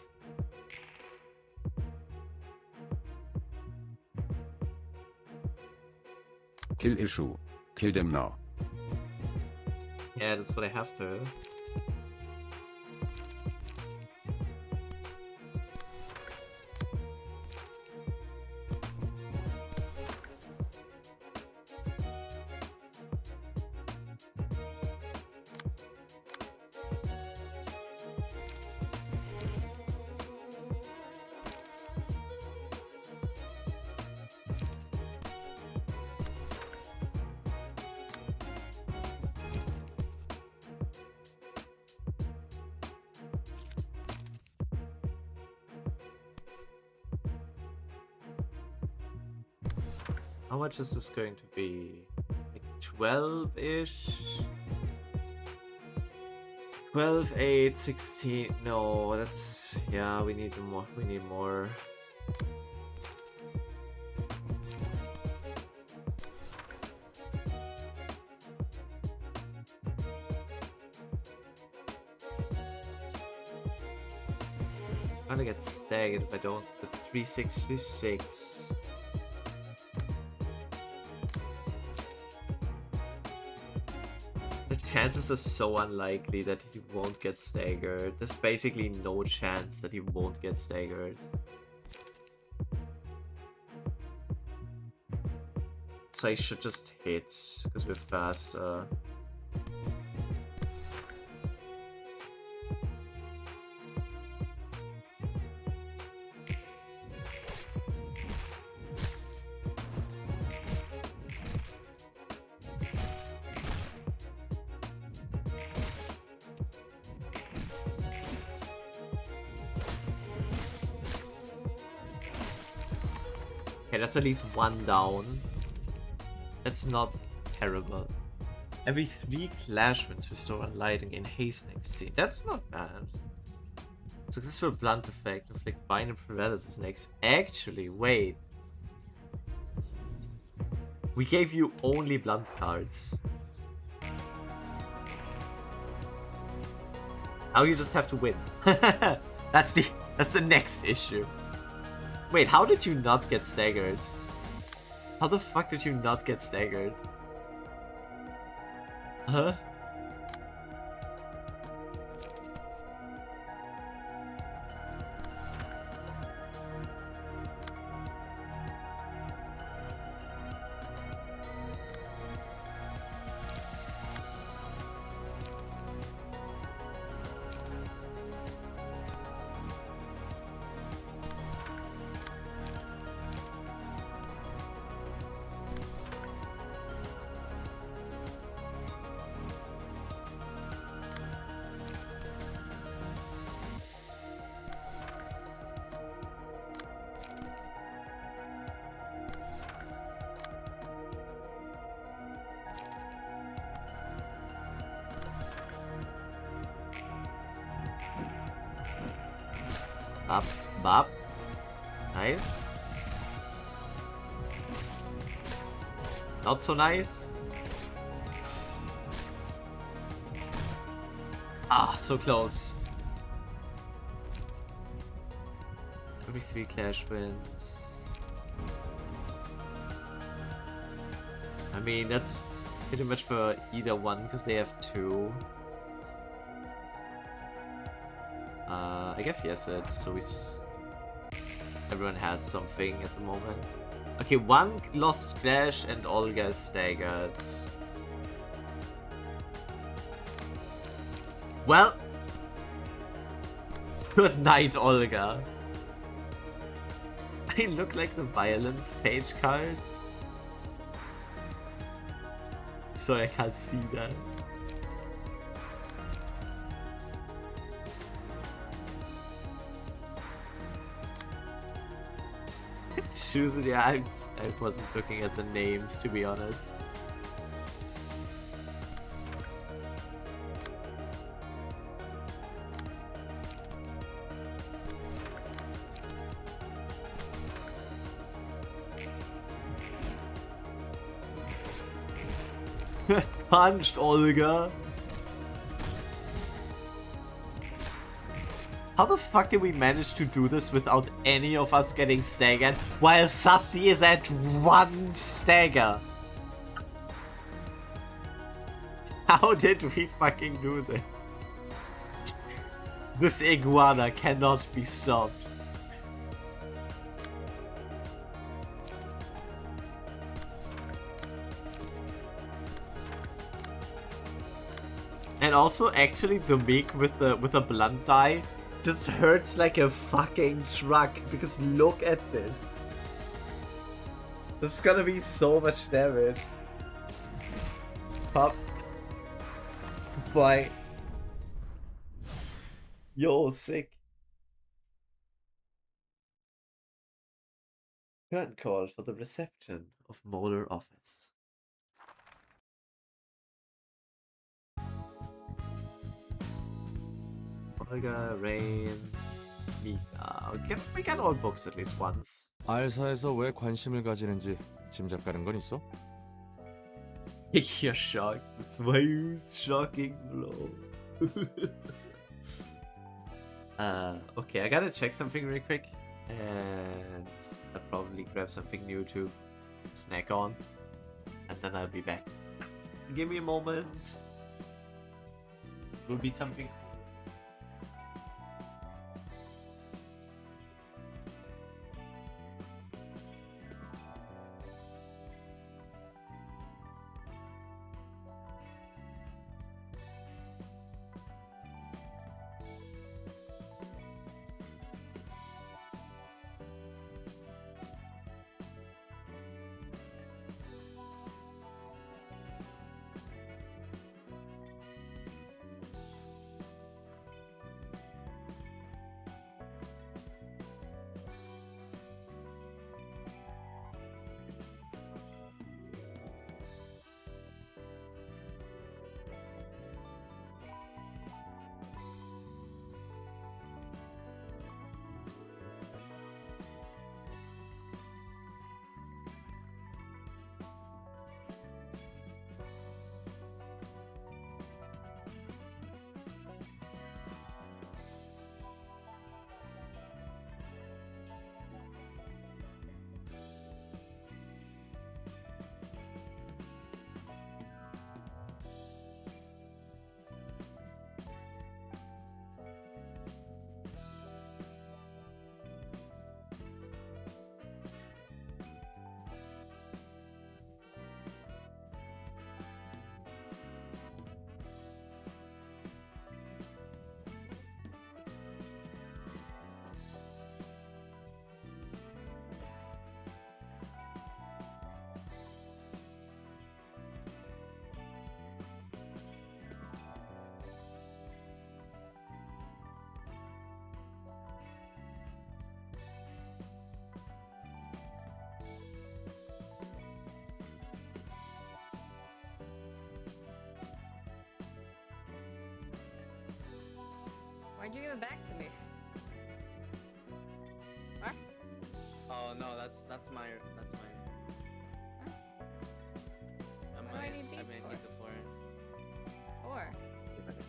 Kill issue. Kill them now. Yeah, that's what I have to. How much is this going to be? Like 12-ish? 12, 8, 16. No, that's... Yeah, we need more. We need more. I'm gonna get staggered if I don't. But 3, 6, 3, 6. The chances are so unlikely that he won't get staggered. There's basically no chance that he won't get staggered. So I should just hit, because we're faster. Okay, that's at least one down. That's not terrible. Every 3 clash wins restore on light and gain haste next scene. That's not bad. Successful blunt effect. Inflict bind and paralysis next. Actually, wait. We gave you only blunt cards. Now you just have to win. That's the next issue. Wait, how did you not get staggered? How the fuck did you not get staggered? Huh? Up, bop. Nice. Not so nice. Ah, so close. Every 3 clash wins. I mean, that's pretty much for either one because they have 2. I guess yes, so everyone has something at the moment. Okay, 1 lost clash and Olga is staggered. Well, good night, Olga. I look like the violence page card. Sorry, I can't see that. Choose it, yeah, I wasn't looking at the names, to be honest. Punched, Olga. How the fuck did we manage to do this without any of us getting staggered while Sassy is at 1 stagger? How did we fucking do this? This iguana cannot be stopped. And also, actually, the Meek with a blunt die just hurts like a fucking truck, because look at this. This is gonna be so much damage. Pop. Boy. Yo, sick. Curtain call for the reception of Molar Office. Olga, Rain, Mika. Okay, we got all books at least once. 알사에서 왜 관심을 가지는지 짐작 가는 건 있어? You're shocked. It's my shocking blow. Okay, I gotta check something real quick. And I'll probably grab something new to snack on. And then I'll be back. Give me a moment. Will be something. Why'd you give it back to me? What? Oh no, that's mine. Huh? I What do I might need these need for? the 4. 4.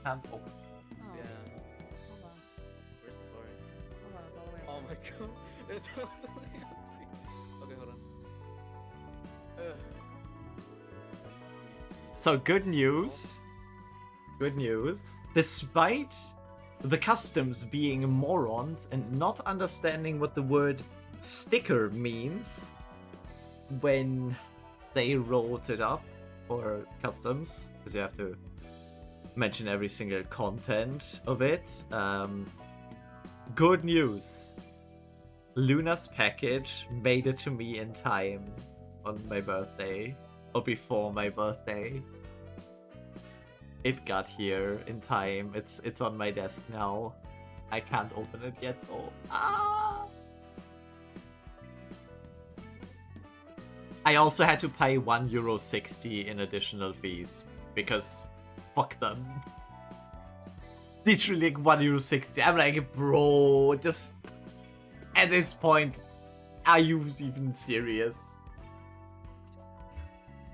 Can't open. Oh. Yeah. Hold on. Where's the 4? Hold on, it's all the way. Oh my god. It's all the way up. Okay, hold on. Ugh. So good news. Good news. Despite the customs being morons and not understanding what the word sticker means when they wrote it up for customs, because you have to mention every single content of it. Good news. Luna's package made it to me in time on my birthday, or before my birthday. It got here in time. It's on my desk now. I can't open it yet though. Ah! I also had to pay €1.60 in additional fees because fuck them. Literally like €1.60. I'm like, bro, just at this point, are you even serious?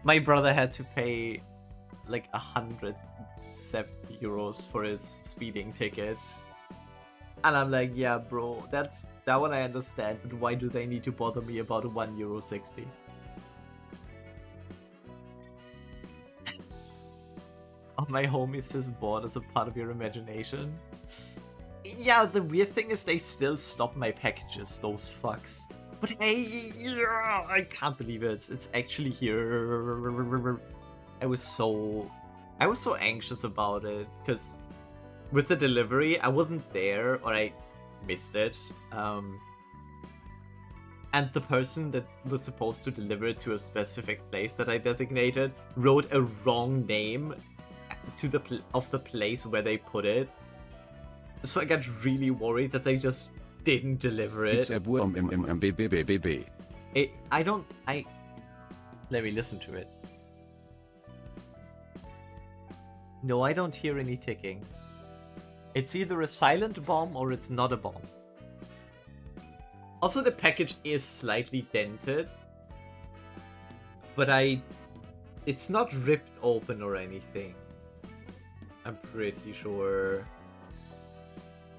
My brother had to pay like 170 euros for his speeding tickets. And I'm like, yeah, bro, that one I understand, but why do they need to bother me about a €1.60? Oh, my homie says bored as a part of your imagination. Yeah, the weird thing is they still stop my packages, those fucks. But hey, yeah, I can't believe it. It's actually here. I was so anxious about it because with the delivery, I wasn't there or I missed it. And the person that was supposed to deliver it to a specific place that I designated wrote a wrong name to the place where they put it. So I got really worried that they just didn't deliver it. It's a worm MMMBBBB. Let me listen to it. No, I don't hear any ticking. It's either a silent bomb or it's not a bomb. Also, the package is slightly dented. But it's not ripped open or anything. I'm pretty sure.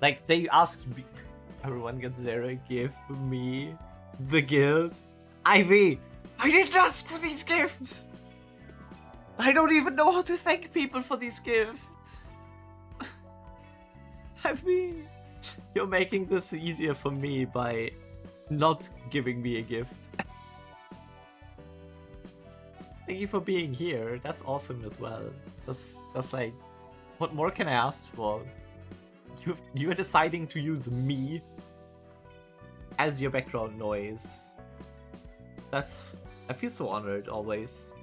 Like, they asked me, everyone gets Zara give me the guild. Ivy, I didn't ask for these gifts! I don't even know how to thank people for these gifts. Ivy, you're making this easier for me by not giving me a gift. Thank you for being here. That's awesome as well. That's like, what more can I ask for? You're deciding to use me as your background noise. I feel so honored always.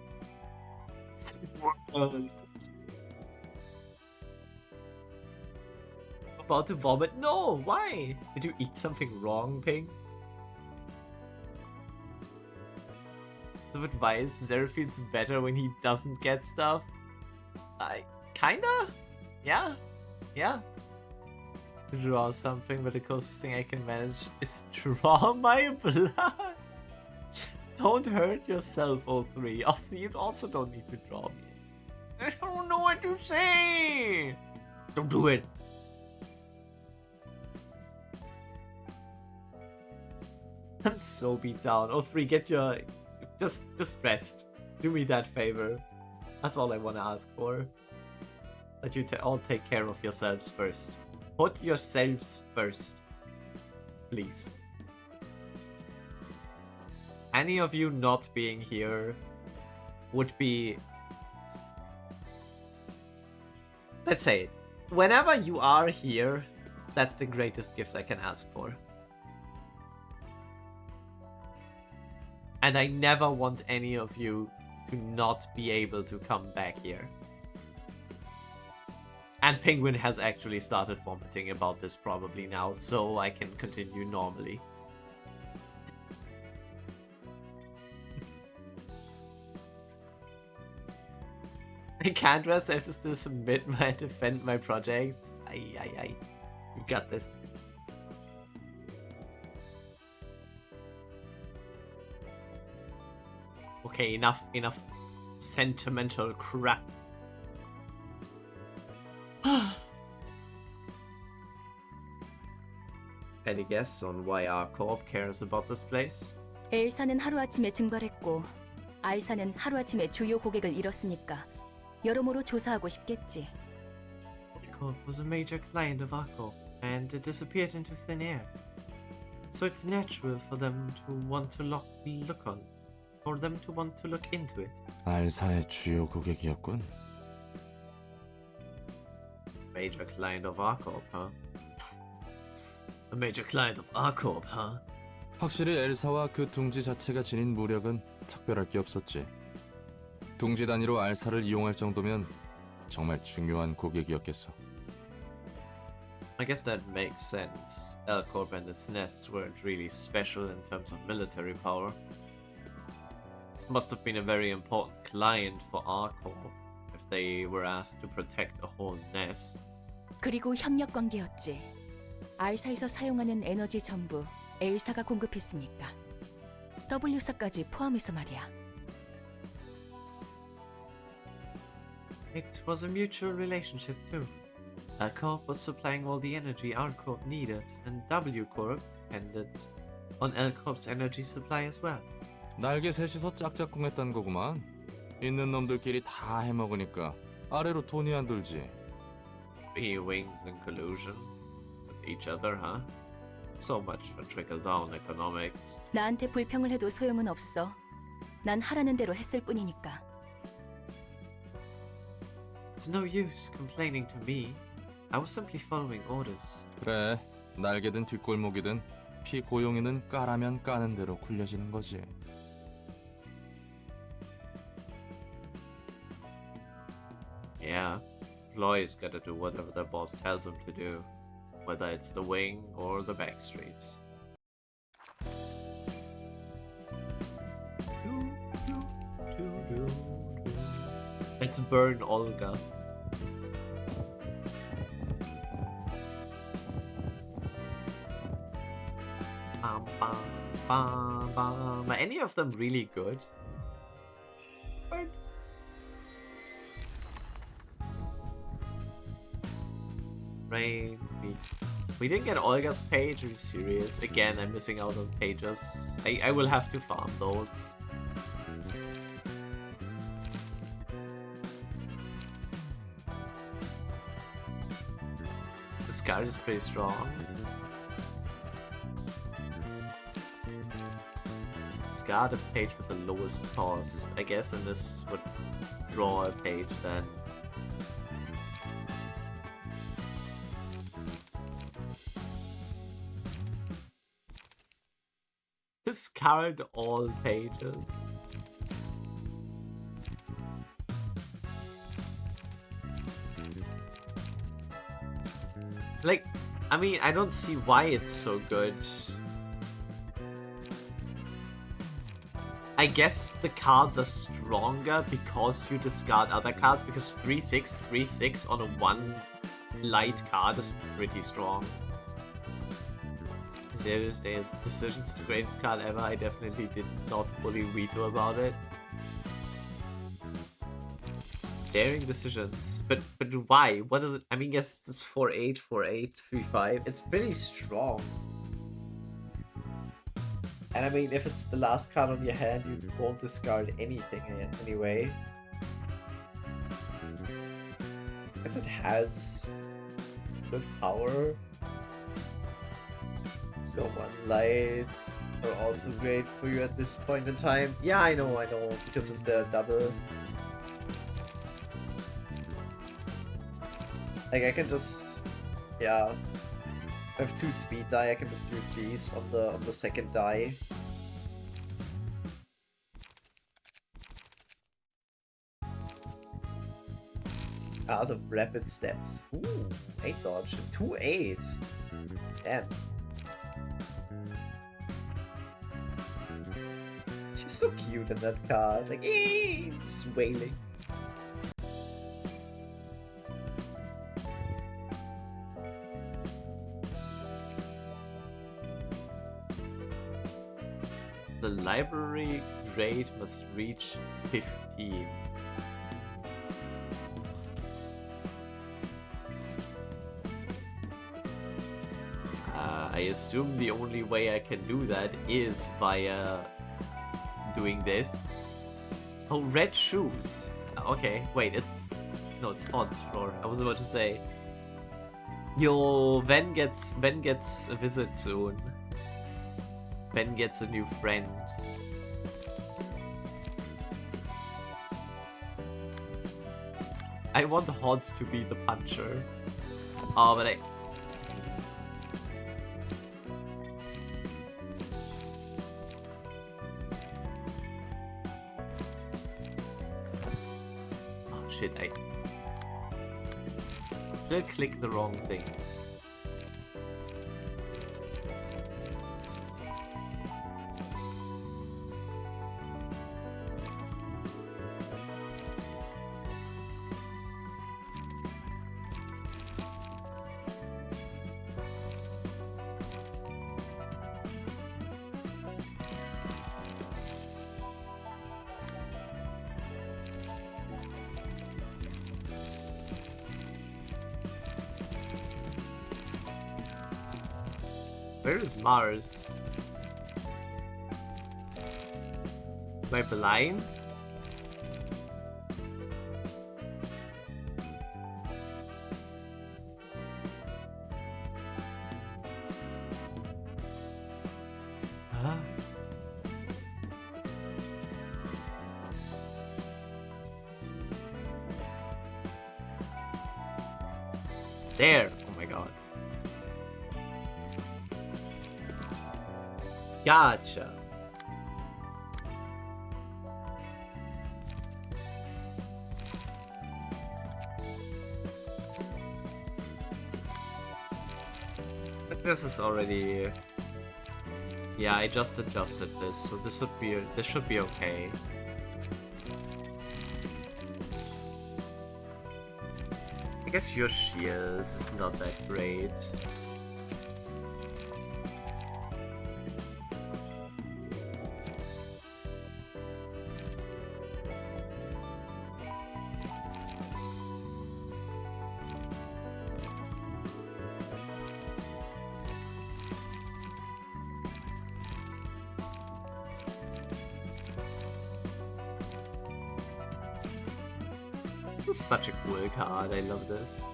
About to vomit? No, why? Did you eat something wrong, Ping? Some advice, Zara feels better when he doesn't get stuff. Kinda? Yeah. Draw something, but the closest thing I can manage is draw my blood. Don't hurt yourself, O3. Also, you also don't need to draw me. I don't know what to say. Don't do it. I'm so beat down. O3, get your... Just rest. Do me that favor. That's all I want to ask for. That you all take care of yourselves first. Put yourselves first. Please. Any of you not being here would be... Let's say, whenever you are here, that's the greatest gift I can ask for. And I never want any of you to not be able to come back here. And Penguin has actually started vomiting about this probably now, so I can continue normally. I can't rest, I have to still submit and defend my projects. Aye. You got this. Okay, enough sentimental crap. Any guess on why our co-op cares about this place? 엘사는 하루아침에 증발했고 알사는 하루아침에 주요 고객을 잃었으니까 여러모로 조사하고 싶겠지. Co-op was a major client of our co-op and it disappeared into thin air. So it's natural for them to want to look into it. 알사의 주요 고객이었군. Major client of our co-op, huh? A major client of our co-op, huh? 확실히 엘사와 그 둥지 자체가 지닌 무력은 특별할 게 없었지. 둥지 단위로 알사를 이용할 정도면 정말 중요한 고객이었겠어. I guess that makes sense. L-Corp and its nests weren't really special in terms of military power. It must have been a very important client for our co-op if they were asked to protect a whole nest. 그리고 협력 관계였지. 알사에서 사용하는 에너지 전부 엘사가 공급했으니까. W사까지 포함해서 말이야. It was a mutual relationship too. L Corp was supplying all the energy R Corp needed, and W Corp depended on L Corp's energy supply as well. 날개 셋이서 짝짝꿍했단 거구만. 있는 놈들끼리 다 해먹으니까 아래로 돈이 안 돌지. Three wings in collusion with each other, huh? So much for trickle-down economics. 나한테 불평을 해도 소용은 없어. 난 하라는 대로 했을 뿐이니까. It's no use complaining to me. I was simply following orders. 그래, 날개든 뒷골목이든 피고용이는 까라면 까는 대로 굴려지는 거지. Yeah, employees gotta do whatever their boss tells them to do, whether it's the wing or the back streets. Let's burn Olga. Bam, bam, bam, bam. Are any of them really good? Rain. We didn't get Olga's page. Are you serious? Again, I'm missing out on pages. I will have to farm those. This card is pretty strong. It's got a page with the lowest cost, I guess, and this would draw a page then. Discard all pages. Like, I mean, I don't see why it's so good. I guess the cards are stronger because you discard other cards, because 3/6, 3/6 on a 1 light card is pretty strong. There's Decision's the greatest card ever. I definitely did not fully veto about it. Daring Decisions. But why? What is it? I mean, yes, it's 4/8, 4/8, 3/5. It's pretty strong. And I mean, if it's the last card on your hand, you won't discard anything anyway. I guess it has good power. No one lights are also great for you at this point in time. Yeah, I know, because of the double. Like, I can just, yeah. I have 2 speed die, I can just use these on the second die. Out of rapid steps. Ooh, 8 dodge. 2/8. Damn. She's so cute in that card. Like, just wailing. The library grade must reach 15. I assume the only way I can do that is via doing this. Oh, red shoes. Okay, wait, it's odds floor. I was about to say. Yo, Ven gets a visit soon. Ven gets a new friend. I want Hodds to be the puncher. Oh, but shit, I still click the wrong things. Where is Mars? Am I blind? Huh? There! Oh my god. Gotcha. But this is already... Yeah, I just adjusted this, so this should be okay. I guess your shield is not that great. This is such a cool card, I love this.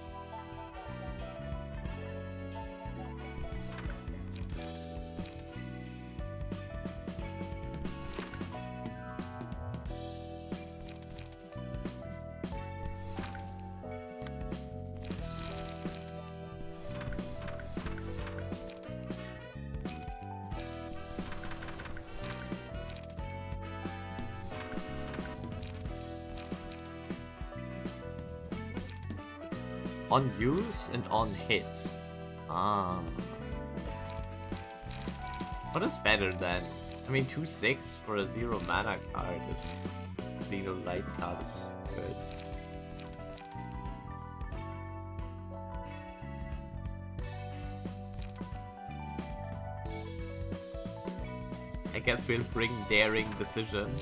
On use and on hit. Ah. What is better then? I mean, 2/6 for a 0 mana card is... Xeno Light card is good. I guess we'll bring Daring Decision.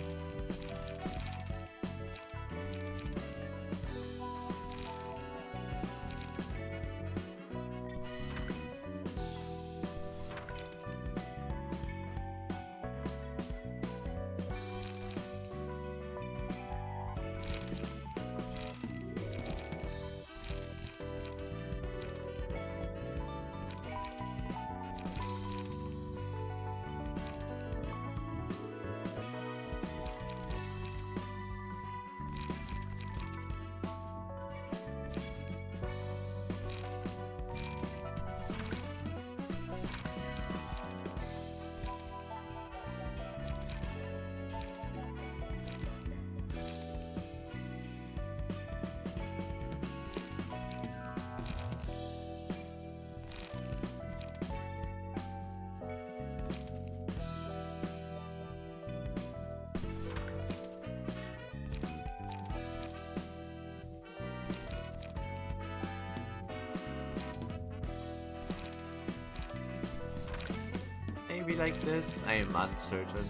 Maybe like this? I am uncertain.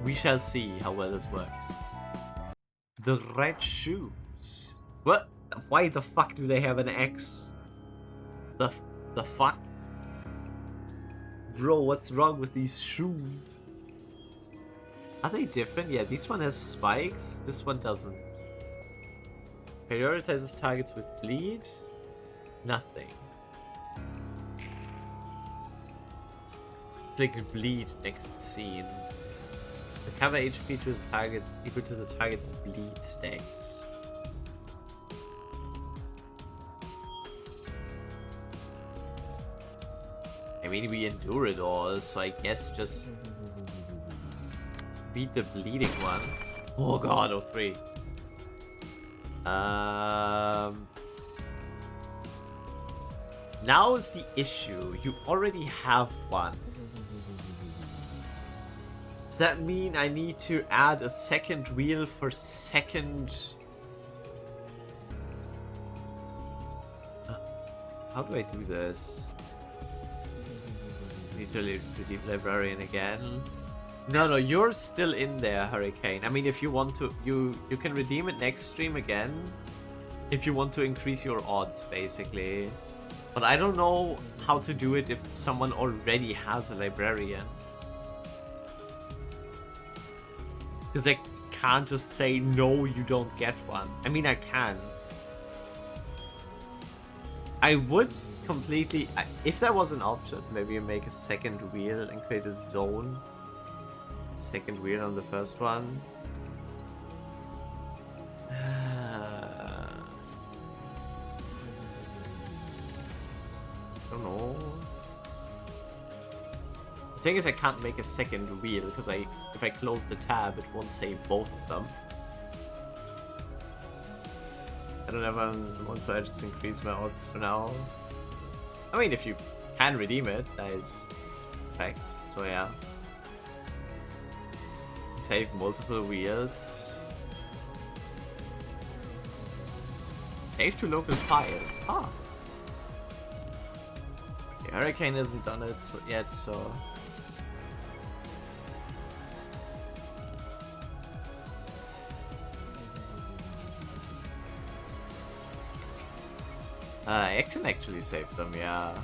We shall see how well this works. The red shoes. What? Why the fuck do they have an X? The fuck? Bro, what's wrong with these shoes? Are they different? Yeah, this one has spikes, this one doesn't. Prioritizes targets with bleed? Nothing. Click bleed next scene. Recover HP to the target equal to the target's bleed stacks. I mean, we endure it all, so I guess just beat the bleeding one. Oh god, 03. Now is the issue. You already have one. Does that mean I need to add a second wheel for second... How do I do this? Need to leave Librarian again. No, you're still in there, Hurricane. I mean, if you want to, you can redeem it next stream again. If you want to increase your odds, basically. But I don't know how to do it if someone already has a librarian. Because I can't just say, no, you don't get one. I mean, I can. I would completely... If there was an option, maybe you make a second wheel and create a zone. Second wheel on the first one. I don't know. The thing is, I can't make a second wheel because if I close the tab, it won't save both of them. I don't have one, so I just increase my odds for now. I mean, if you can redeem it, that is perfect. So yeah. Save multiple wheels. Save to local file. Ah. The Hurricane hasn't done it yet, so... I can actually save them, yeah.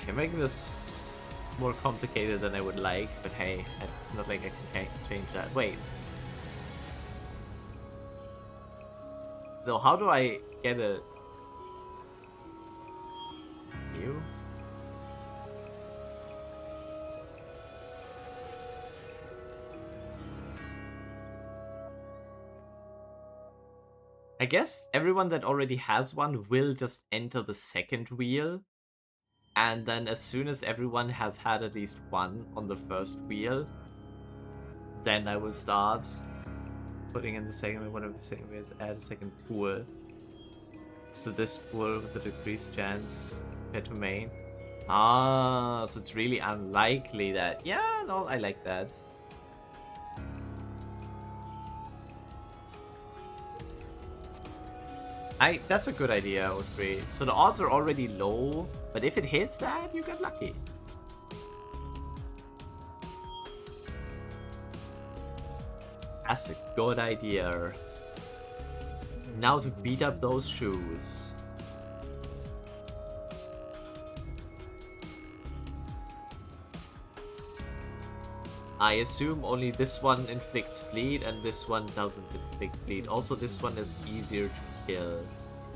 I'm making this more complicated than I would like, but hey, it's not like I can change that. Wait. No, how do I get a... View? I guess everyone that already has one will just enter the second wheel. And then as soon as everyone has had at least one on the first wheel, then I will start putting in the second wheel. One of the second wheels, add a second pool. So this pool with the decreased chance compared to main. Ah, so it's really unlikely that... Yeah, no, I like that. That's a good idea, O3. So the odds are already low, but if it hits that, you get lucky. That's a good idea. Now to beat up those shoes. I assume only this one inflicts bleed and this one doesn't inflict bleed. Also, this one is easier to kill.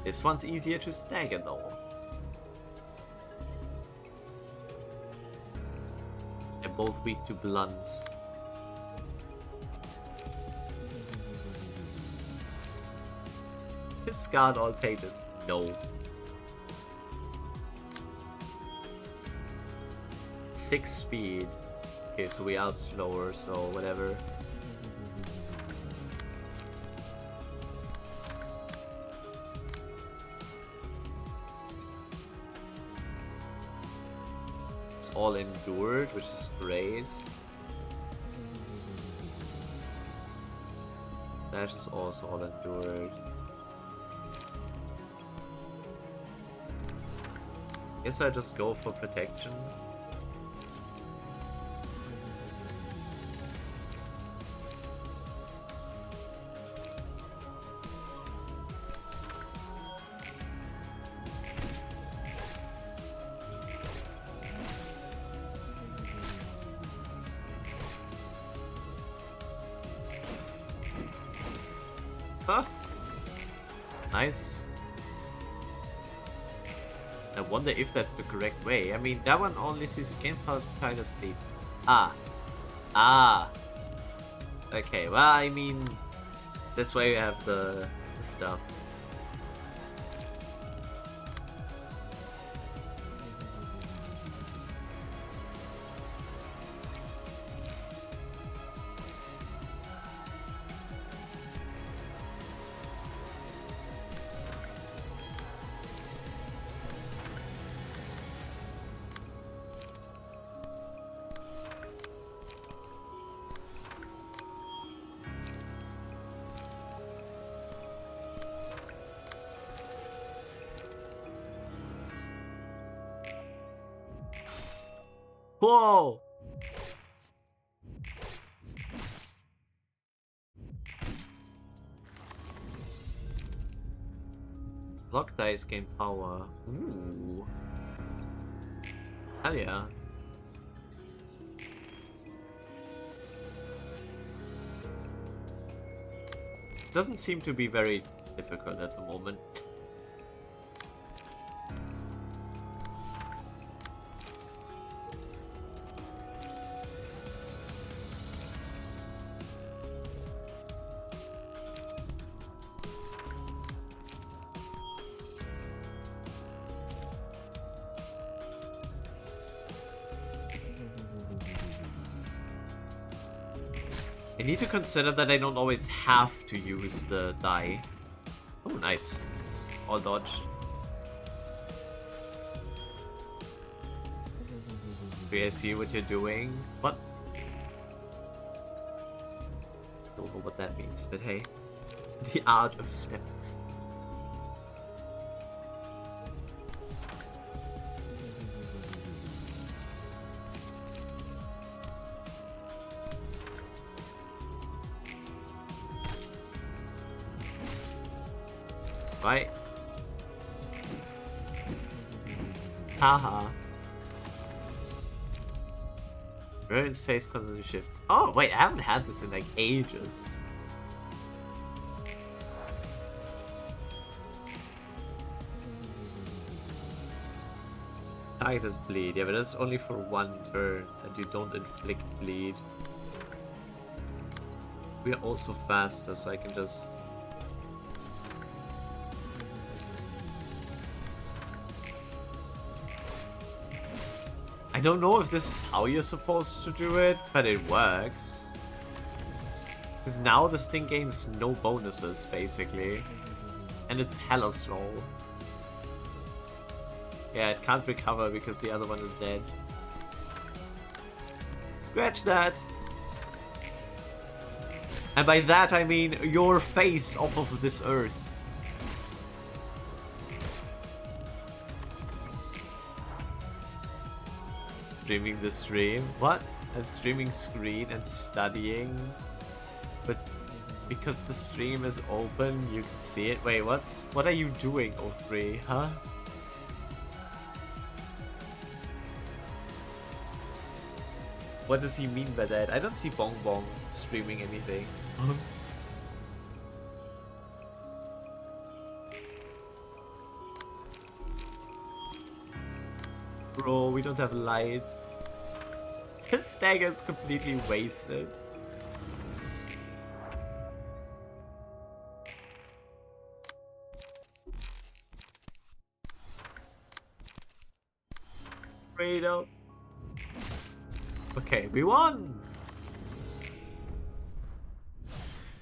This one's easier to stagger though. They're both weak to blunt. Discard all pages. No. 6 speed. Okay, so we are slower, so whatever. It's all endured, which is great. Slash is also all endured. Guess I just go for protection. Huh? Nice. I wonder if that's the correct way. I mean, that one only sees a game kind of speed. Ah. Ah. Okay, well, I mean, this way you have the stuff. Whoa! Lock dice gain power. Ooh. Hell yeah. This doesn't seem to be very difficult at the moment. I need to consider that I don't always have to use the die. Oh, nice. All dodged. Okay, I see what you're doing. What? Don't know what that means, but hey. The art of steps. Right. Haha. Ruin's face constantly shifts. Oh, wait, I haven't had this in like ages. Target bleed. Yeah, but that's only for one turn, and you don't inflict bleed. We are also faster, so I can just... I don't know if this is how you're supposed to do it, but it works. Because now this thing gains no bonuses, basically. And it's hella slow. Yeah, it can't recover because the other one is dead. Scratch that! And by that I mean your face off of this earth. Streaming the stream? What? I'm streaming screen and studying. But because the stream is open, you can see it. Wait, what are you doing, O3? Huh? What does he mean by that? I don't see Bong Bong streaming anything. Bro, we don't have light. His stagger is completely wasted. Fredo. Okay, we won!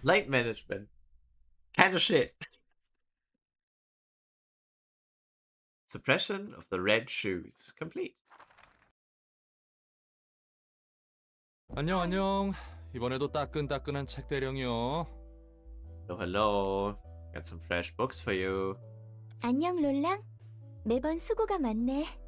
Light management. Kinda shit. Suppression of the red shoes. Complete. 안녕. 이번에도 따끈따끈한 책 대령이요. Hello, hello. Got some fresh books for you. 안녕 롤랑. 매번 수고가 많네.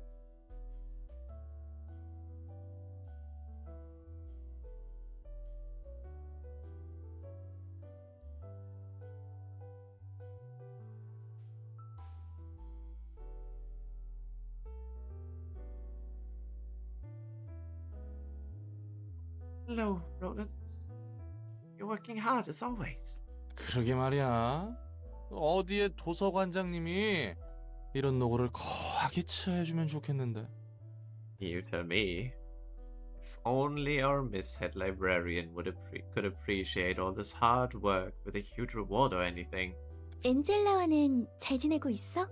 Hello, Roland. You're working hard as always. 그러게 말이야. 어디에 도서관장님이 이런 노고를 거하게 치하해주면 좋겠는데. You tell me. If only our mishead librarian could appreciate all this hard work with a huge reward or anything. 엔젤라와는 잘 지내고 있어?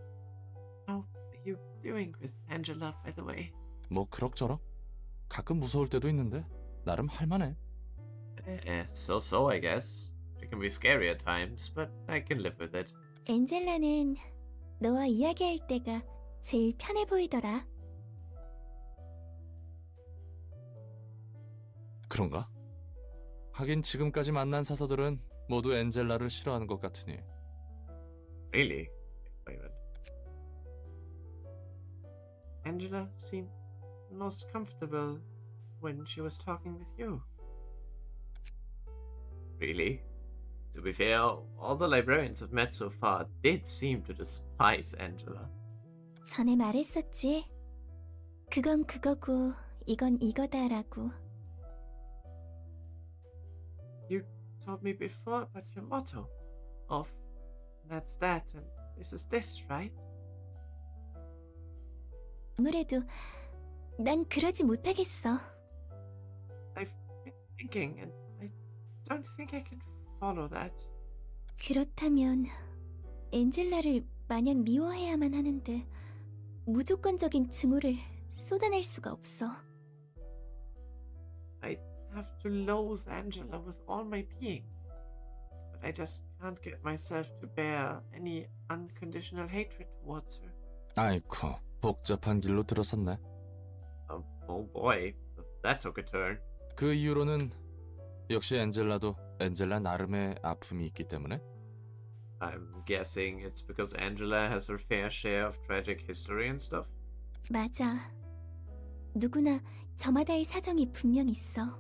How are you doing with Angela, by the way? 뭐 그럭저럭. 가끔 무서울 때도 있는데 나름 할만해. So I guess. It can be scary at times, but I can live with it. 엔젤라는 너와 이야기할 때가 제일 편해 보이더라. 그런가? 하긴 지금까지 만난 사서들은 모두 엔젤라를 싫어하는 것 같으니. Really? Wait a minute. Angela seemed most comfortable when she was talking with you. Really? To be fair, all the librarians I've met so far did seem to despise Angela. 전에 말했었지. 그건 그거고 이건 이거다라고. You told me before about your motto of that's that and this is this, right? 아무래도 난 그러지 못하겠어. I've been thinking and I don't think I can follow that. 그렇다면 엔젤라를 마냥 미워해야만 하는데 무조건적인 증오를 쏟아낼 수가 없어. I have to loathe Angela with all my being. But I just can't get myself to bear any unconditional hatred towards her. 아이쿠, 복잡한 길로 들어섰네. Oh boy, that took a turn. 그 이후로는 역시 엔젤라도 엔젤라 나름의 아픔이 있기 때문에? I'm guessing it's because Angela has her fair share of tragic history and stuff. 맞아. 누구나 저마다의 사정이 분명 있어.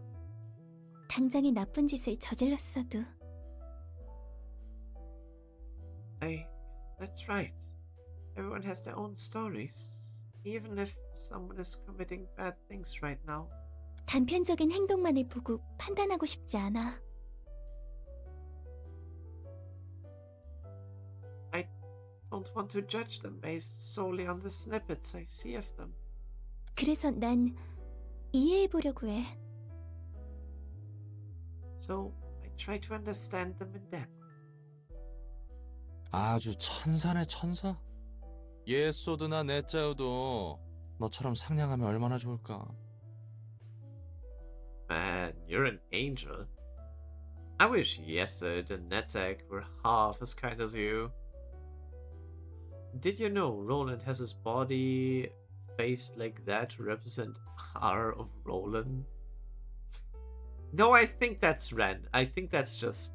당장의 나쁜 짓을 저질렀어도. That's right. Everyone has their own stories, even if someone is committing bad things right now. 단편적인 행동만을 보고 판단하고 싶지 않아. I don't want to judge them based solely on the snippets I see of them. 그래서 난 이해해보려고 해. So I try to understand them in depth. 아주 천사네 천사. 예소드나 넷자우도 너처럼 상냥하면 얼마나 좋을까. Man, you're an angel. I wish Yesod and Netzek were half as kind as you. Did you know Roland has his body faced like that to represent R of Roland? No, I think that's Ren. I think that's just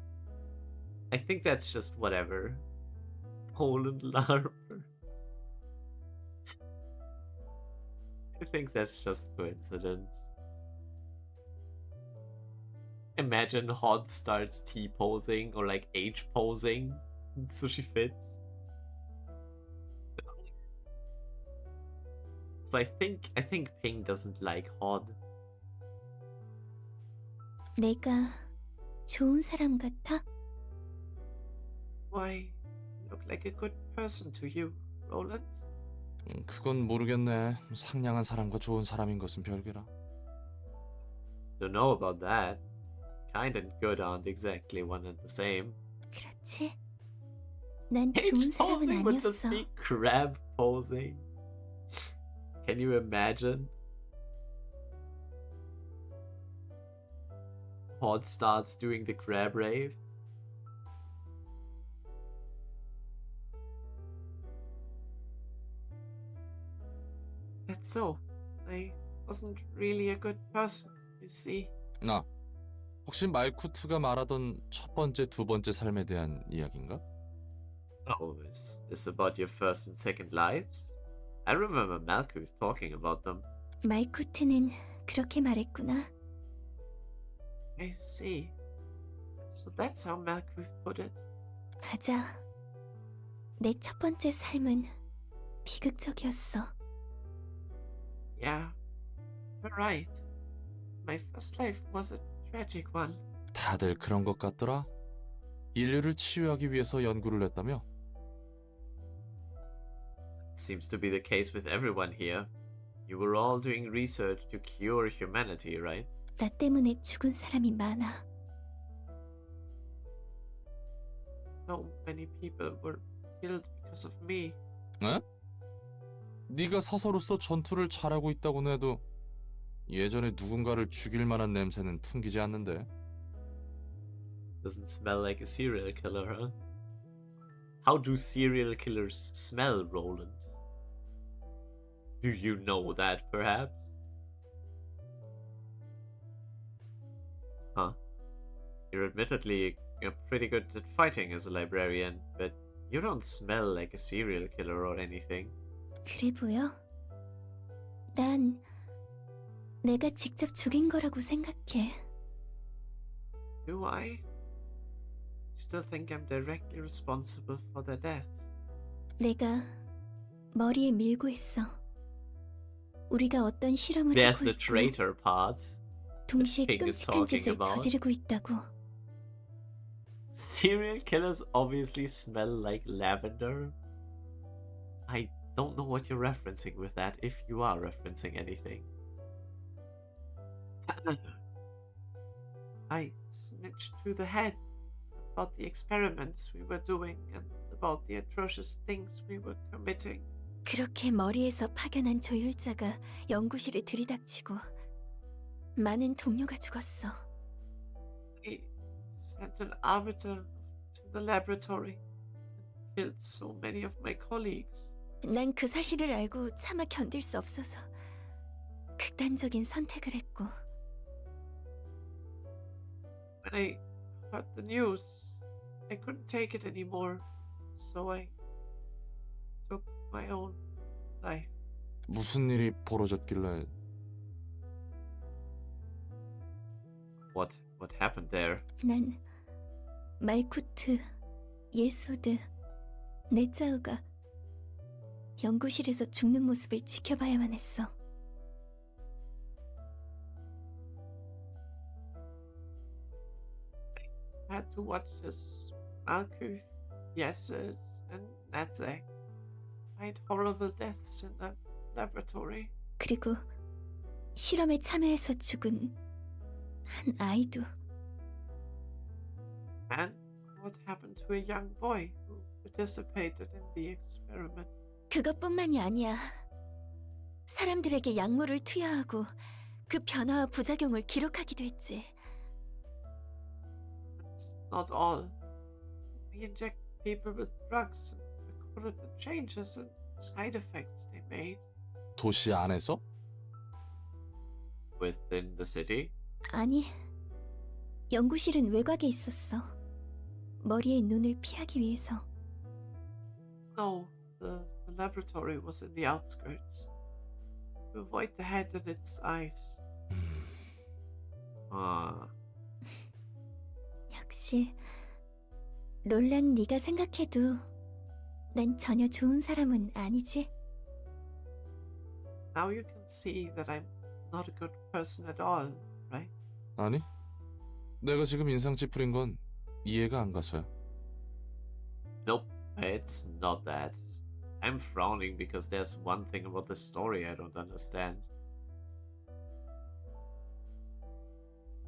whatever. Poland Larper. I think that's just coincidence. Imagine Hod starts T-posing or like H-posing, so she fits. So I think Ping doesn't like Hod. 내가 좋은 사람 같아? Why, you look like a good person to you, Roland? 그건 모르겠네. 상냥한 사람과 좋은 사람인 것은 별개라. Don't know about that. Kind and good aren't exactly one and the same. 그렇지. 난 좋은 사람은 H-posing would just 아니었어. be crab posing. Can you imagine? Hod starts doing the crab rave. That's so. I wasn't really a good person, you see. 나 혹시 말쿠트가 말하던 첫 번째, 두 번째 삶에 대한 이야기인가? Oh, is this about your first and second lives? I remember Malkuth talking about them. 말쿠트는 그렇게 말했구나. I see. So that's how Malkuth put it. 맞아. 내 첫 번째 삶은 비극적이었어. Yeah, you're right. My first life was a tragic one. 다들 그런 것 같더라. 인류를 치유하기 위해서 연구를 했다며? Seems to be the case with everyone here. You were all doing research to cure humanity, right? 나 때문에 죽은 사람이 많아. So many people were killed because of me. 에? 네가 사서로서 전투를 잘하고 있다고는 해도 예전에 누군가를 죽일 만한 냄새는 풍기지 않는데. Doesn't smell like a serial killer, huh? How do serial killers smell, Roland? Do you know that, perhaps? Huh. You're admittedly pretty good at fighting as a librarian, but you don't smell like a serial killer or anything. 그래 보여? 난 내가 직접 죽인 거라고 생각해. Do I? still think I'm directly responsible for their deaths. 내가 머리에 밀고 했어. 우리가 어떤 실험을 There's 하고 the 있고 traitor part. 동시에 Ping is 끔찍한 talking 짓을 about. 저지르고 있다고. Serial killers obviously smell like lavender. I don't know what you're referencing with that, if you are referencing anything. I snitched to the head about the experiments we were doing and about the atrocious things we were committing. 그렇게 머리에서 파견한 조율자가 연구실에 들이닥치고 많은 동료가 죽었어. He sent an arbiter to the laboratory and killed so many of my colleagues. 난 그 사실을 알고 차마 견딜 수 없어서 극단적인 선택을 했고. When I heard the news, I couldn't take it anymore, so I took my own life. 무슨 일이 벌어졌길래 What happened there? 난 말쿠트, 예소드, 네자우가 연구실에서 죽는 모습을 지켜봐야만 했어. I had to watch as Malkuth, Yesed, and Nadzek died horrible deaths in that laboratory. 그리고 실험에 참여해서 죽은 한 아이도. And what happened to a young boy who participated in the experiment? 그것뿐만이 아니야. 사람들에게 약물을 투여하고 그 변화와 부작용을 기록하기도 했지. It's not all. We inject people with drugs and recorded the changes and side effects they made. 도시 안에서? Within the city? 아니, 연구실은 외곽에 있었어. 머리에 눈을 피하기 위해서. No, the laboratory was in the outskirts. To avoid the head and its eyes. 역시 롤랑 네가 생각해도 난 전혀 좋은 사람은 아니지. Now you can see that I'm not a good person at all, right? 아니, 내가 지금 인상 찌푸린 건 이해가 안 가서야. Nope, it's not that. I'm frowning because there's one thing about the story I don't understand.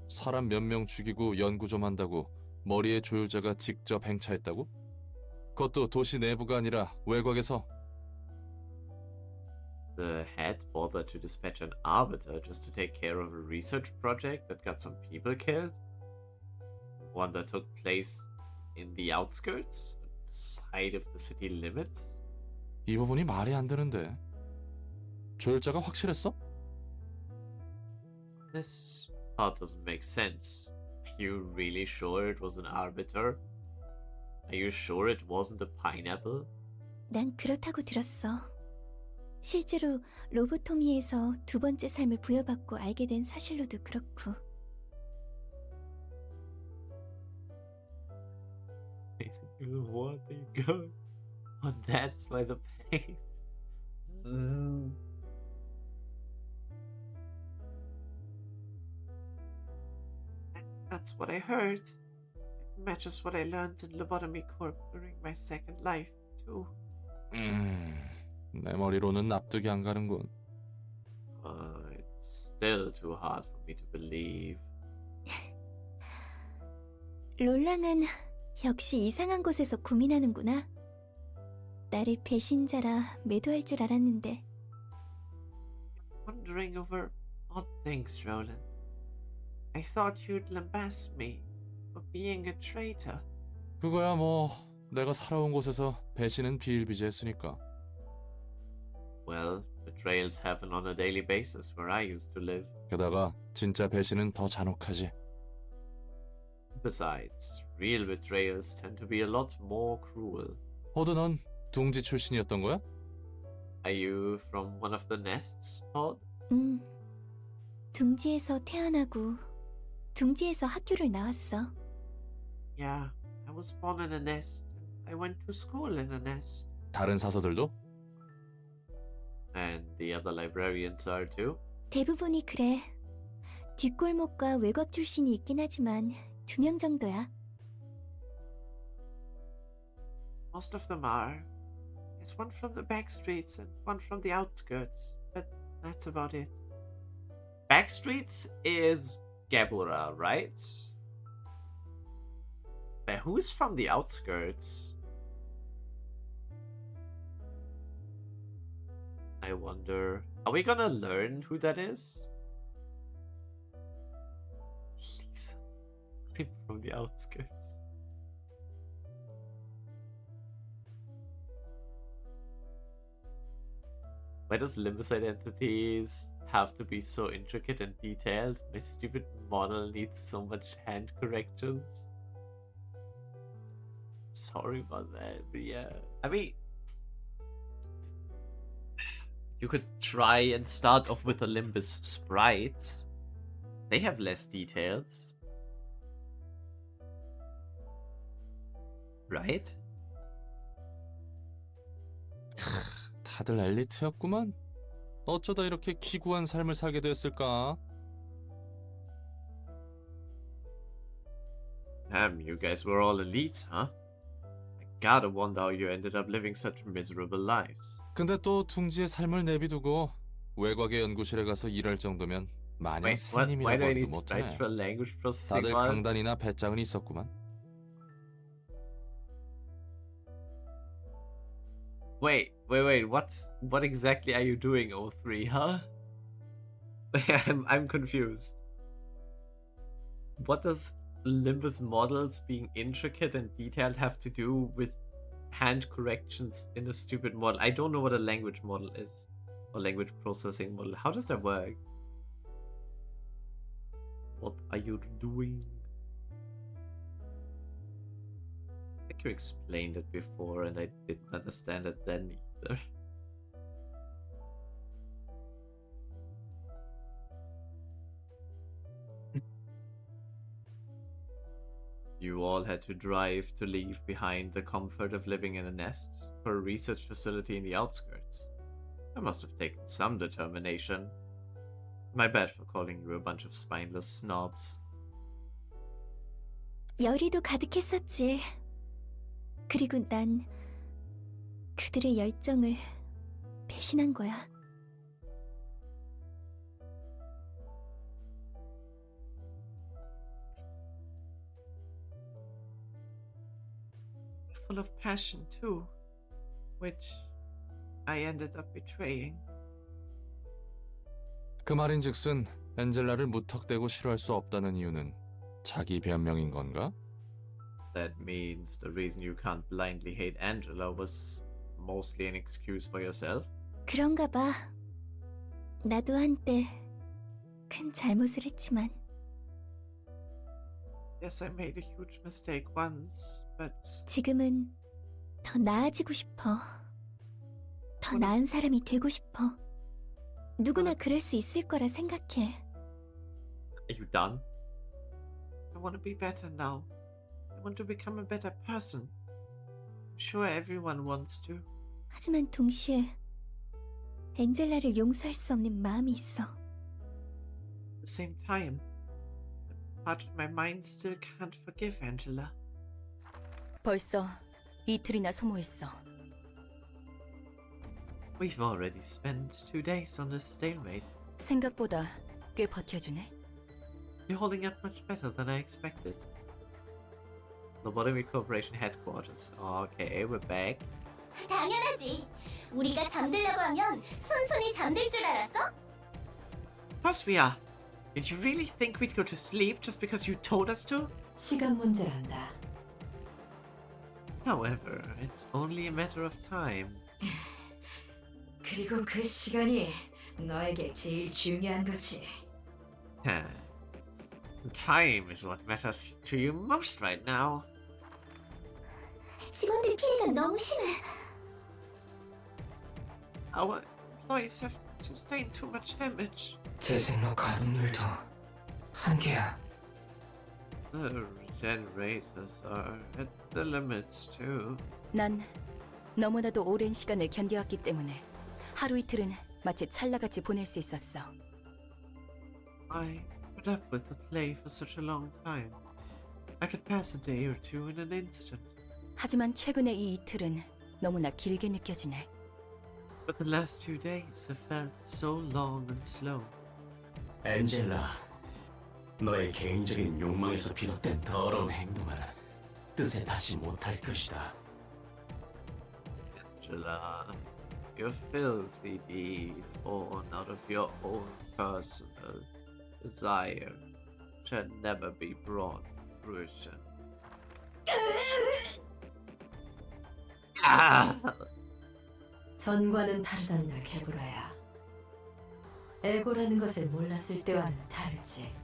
사람 몇 명 죽이고 연구 좀 한다고 머리에 조율자가 직접 행차했다고? 그것도 도시 내부가 아니라 외곽에서. The head bothered to dispatch an arbiter just to take care of a research project that got some people killed? One that took place in the outskirts? Outside of the city limits? 이 부분이 말이 안 되는데. 조율자가 확실했어? This part doesn't make sense. Are you really sure it was an arbiter? Are you sure it wasn't a pineapple? 난 그렇다고 들었어. 실제로 로보토미에서 두 번째 삶을 부여받고 알게 된 사실로도 그렇고. What are you going? Oh, that's why the pain. That's what I heard. It matches what I learned in Lobotomy Corp during my second life, too. 내 머리로는 납득이 안 가는군. It's still too hard for me to believe. 롤랑은 역시 이상한 곳에서 고민하는구나. 나를 배신자라 매도할 줄 알았는데. Wondering over odd things, Roland. I thought you'd lambast me for being a traitor. 그거야 뭐 내가 살아온 곳에서 배신은 비일비재했으니까. Well, betrayals happen on a daily basis where I used to live. 게다가 진짜 배신은 더 잔혹하지. Besides, real betrayals tend to be a lot more cruel. 호드 넌 둥지 출신이었던 거야? Are you from one of the nests, Pod? 둥지에서 태어나고 둥지에서 학교를 나왔어. Yeah, I was born in a nest. I went to school in a nest. 다른 사서들도? And the other librarians are too. 대부분이 그래. 뒷골목과 외곽 출신이 있긴 하지만 2명 정도야. Most of them are. There's one from the back streets and one from the outskirts, but that's about it. Back streets is Gabura, right? But who's from the outskirts? I wonder. Are we gonna learn who that is? Please. I'm from the outskirts. Why does Limbus identities have to be so intricate and detailed? My stupid model needs so much hand corrections. Sorry about that, but yeah. I mean, you could try and start off with the Limbus sprites. They have less details. Right? 다들 엘리트였구만. 어쩌다 이렇게 기구한 삶을 살게 됐을까? Damn, you guys were all elite, huh? I gotta wonder how you ended up living such miserable lives. 근데 또 둥지의 삶을 내비두고 외곽의 연구실에 가서 일할 정도면 마냥 Wait, why do 새님이라고 I 하기도 need 못하네. sprites for language processing? 다들 What? 강단이나 배짱은 있었구만. Wait, what exactly are you doing, O3, huh? I'm confused. What does Limbus models being intricate and detailed have to do with hand corrections in a stupid model? I don't know what a language model is. Or language processing model. How does that work? What are you doing? I think you explained it before and I didn't understand it then either. You all had to drive to leave behind the comfort of living in a nest for a research facility in the outskirts. I must have taken some determination. My bad for calling you a bunch of spineless snobs. 열의도 가득했었지. 그리고 난 그들의 열정을 배신한 거야. Full of passion too, which I ended up betraying. 그 말인즉슨 엔젤라를 무턱대고 싫어할 수 없다는 이유는 자기 변명인 건가? That means the reason you can't blindly hate Angela was mostly an excuse for yourself? 그런가 봐. 나도 한때 큰 잘못을 했지만 Yes, I made a huge mistake once, but 지금은 더 나아지고 싶어. 더 나은 사람이 되고 싶어. 누구나 그럴 수 있을 거라 생각해. are you done? I want to be better now. I want to become a better person. I'm sure everyone wants to. 하지만 동시에 엔젤라를 용서할 수 없는 마음이 있어. At the same time, part of my mind still can't forgive Angela. 벌써 이틀이나 소모했어. We've already spent 2 days on this stalemate. 생각보다 꽤 버텨주네. You're holding up much better than I expected. Lobotomy Corporation headquarters. Okay, we're back. 당연하지. 우리가 잠들려고 하면 손손이 잠들 줄 알았어? Of course we are. Did you really think we'd go to sleep just because you told us to? 시간 문제란다. However, it's only a matter of time. 그리고 그 시간이 너에게 제일 중요한 거지. Huh. Time is what matters to you most right now. 직원들 피해가 너무 심해. Our employees have sustained too much damage. 재생로 가동률도 한계야. The Generators are at the limits too. 난 너무나도 오랜 시간을 견뎌왔기 때문에 하루 이틀은 마치 찰나같이 보낼 수 있었어. I put up with the play for such a long time. I could pass a day or two in an instant. 하지만 최근의 이 이틀은 너무나 길게 느껴지네. But the last 2 days have felt so long and slow. 엔젤라, 너의 개인적인 욕망에서 비롯된 더러운 행동은 뜻에 닿지 못할 것이다. Angela, your filthy deed born out of your own personal desire shall never be brought to fruition. 전과는 다르단다, 개브라야. 에고라는 것을 몰랐을 때와는 다르지.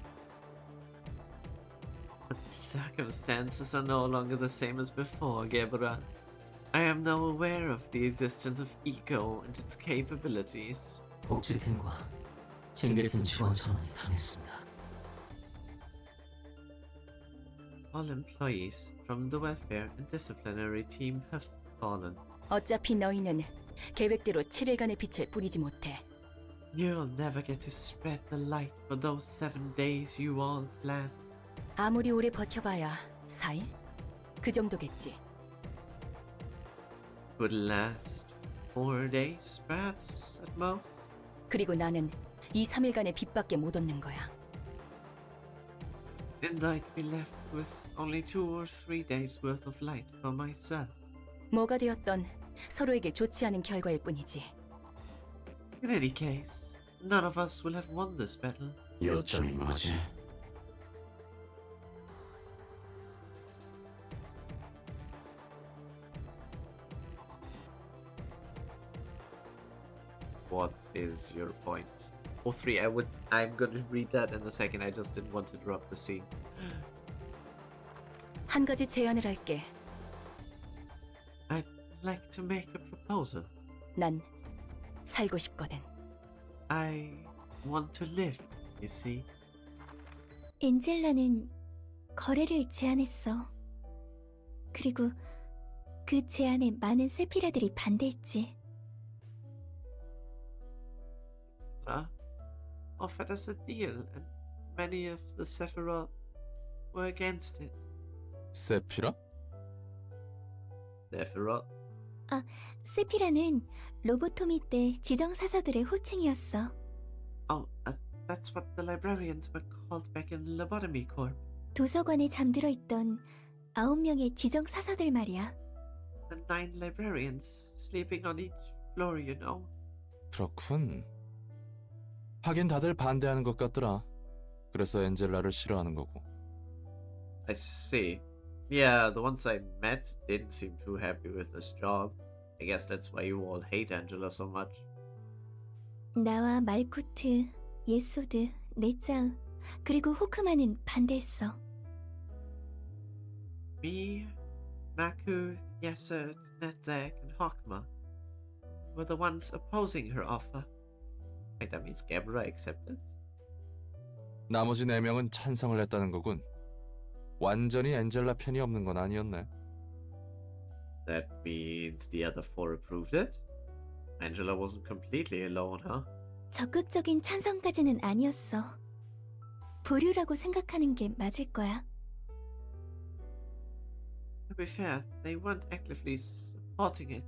Circumstances are no longer the same as before, Gebra. I am now aware of the existence of ego and its capabilities. 복지팀과 징계팀 직원 전원이 당했습니다. All employees from the welfare and disciplinary team have fallen. 어차피 너희는 계획대로 7일간의 빛을 뿌리지 못해. You'll never get to spread the light for those 7 days you all planned. 아무리 오래 버텨봐야 4일? 그 정도겠지. Would last 4 days, perhaps, at most. 그리고 나는 이 3일간의 빛밖에 못 얻는 거야. And I'd be left with only 2 or 3 days worth of light for myself. 뭐가 되었던 서로에게 좋지 않은 결과일 뿐이지. In any case, none of us will have won this battle. 요점이 뭐지? What is your point? Oh, 3, I'm gonna read that in a second. I just didn't want to interrupt the scene. 한 가지 제안을 할게. I'd like to make a proposal. 난 살고 싶거든. I want to live, you see. 엔젤라는 거래를 제안했어. 그리고 그 제안에 많은 세피라들이 반대했지. Offered us a deal, and many of the Sephiroth were against it. 세피라? Sephiroth? 아, 세피라는 로보토미 때 지정사서들의 호칭이었어. Oh, that's what the librarians were called back in Lobotomy Corp. 도서관에 잠들어 있던 9명의 지정사서들 말이야. The 9 librarians sleeping on each floor, you know. 그렇군. 하긴 다들 반대하는 것 같더라. 그래서 엔젤라를 싫어하는 거고. I see. Yeah, the ones I met didn't seem too happy with this job. I guess that's why you all hate Angela so much. 나와 말코트, 예소드, 네짜우, 그리고 호크만은 반대했어. Me, Makuth, Yesert, Netzek, and Hokma were the ones opposing her offer. Wait, that means Gebra accepted? 나머지 4명은 찬성을 했다는 거군. 완전히 엔젤라 편이 없는 건 아니었네. That means the other 4 approved it? Angela wasn't completely alone, huh? 적극적인 찬성까지는 아니었어. 보류라고 생각하는 게 맞을 거야. To be fair, they weren't actively supporting it.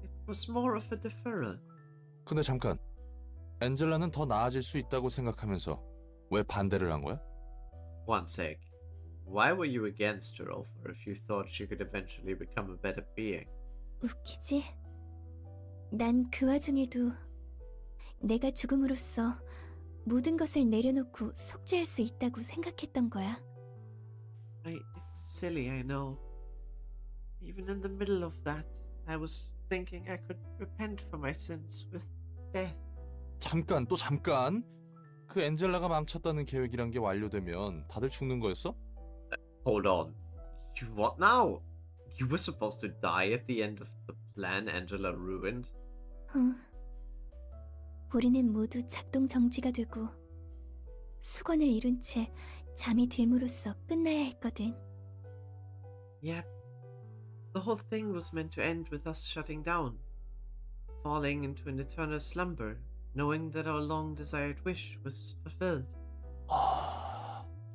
It was more of a deferral. 근데 잠깐. 엔젤라는 더 나아질 수 있다고 생각하면서 왜 반대를 한 거야? One sec. Why were you against her offer if you thought she could eventually become a better being? 웃기지? 난 그 와중에도 내가 죽음으로써 모든 것을 내려놓고 속죄할 수 있다고 생각했던 거야. It's silly, I know. Even in the middle of that, I was thinking I could repent for my sins with death. 잠깐, 또 잠깐. 그 엔젤라가 망쳤다는 계획이란 게 완료되면 다들 죽는 거였어? Hold on. You what now? You were supposed to die at the end of the plan Angela ruined? 우리는 모두 작동 정지가 되고 수건을 이룬 채 잠이 들므로써 끝나야 했거든. Yep. The whole thing was meant to end with us shutting down, falling into an eternal slumber, knowing that our long-desired wish was fulfilled.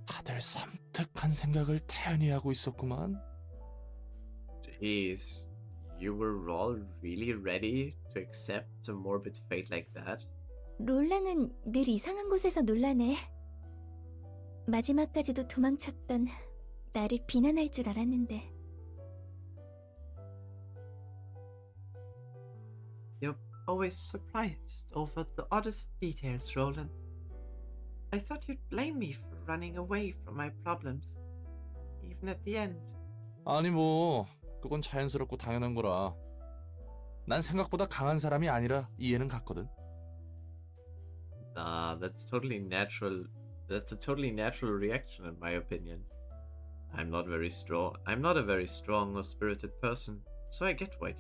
다들 섬뜩한 생각을 태연히 하고 있었구만. Jeez, you were all really ready to accept a morbid fate like that? 롤랑은 늘 이상한 곳에서 놀라네. 마지막까지도 도망쳤던 나를 비난할 줄 알았는데. You're always surprised over the oddest details, Roland. I thought you'd blame me for running away from my problems, even at the end. 아니 뭐 그건 자연스럽고 당연한 거라. 난 생각보다 강한 사람이 아니라 이해는 갔거든. Nah, that's totally natural. That's a totally natural reaction, in my opinion. I'm not very strong. I'm not a very strong or spirited person, so I get why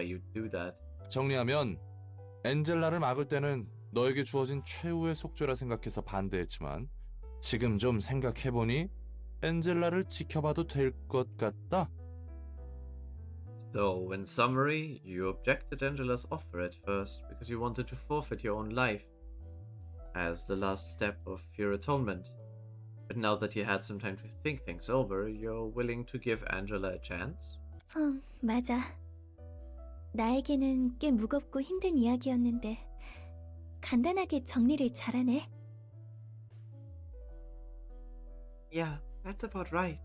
you do that. 정리하면 엔젤라를 막을 때는 너에게 주어진 최후의 속죄라 생각해서 반대했지만 지금 좀 생각해보니 엔젤라를 지켜봐도 될 것 같다. So, in summary, you objected Angela's offer at first because you wanted to forfeit your own life as the last step of your atonement. But now that you had some time to think things over, you're willing to give Angela a chance? 맞아. 나에게는 꽤 무겁고 힘든 이야기였는데 간단하게 정리를 잘하네. Yeah, that's about right.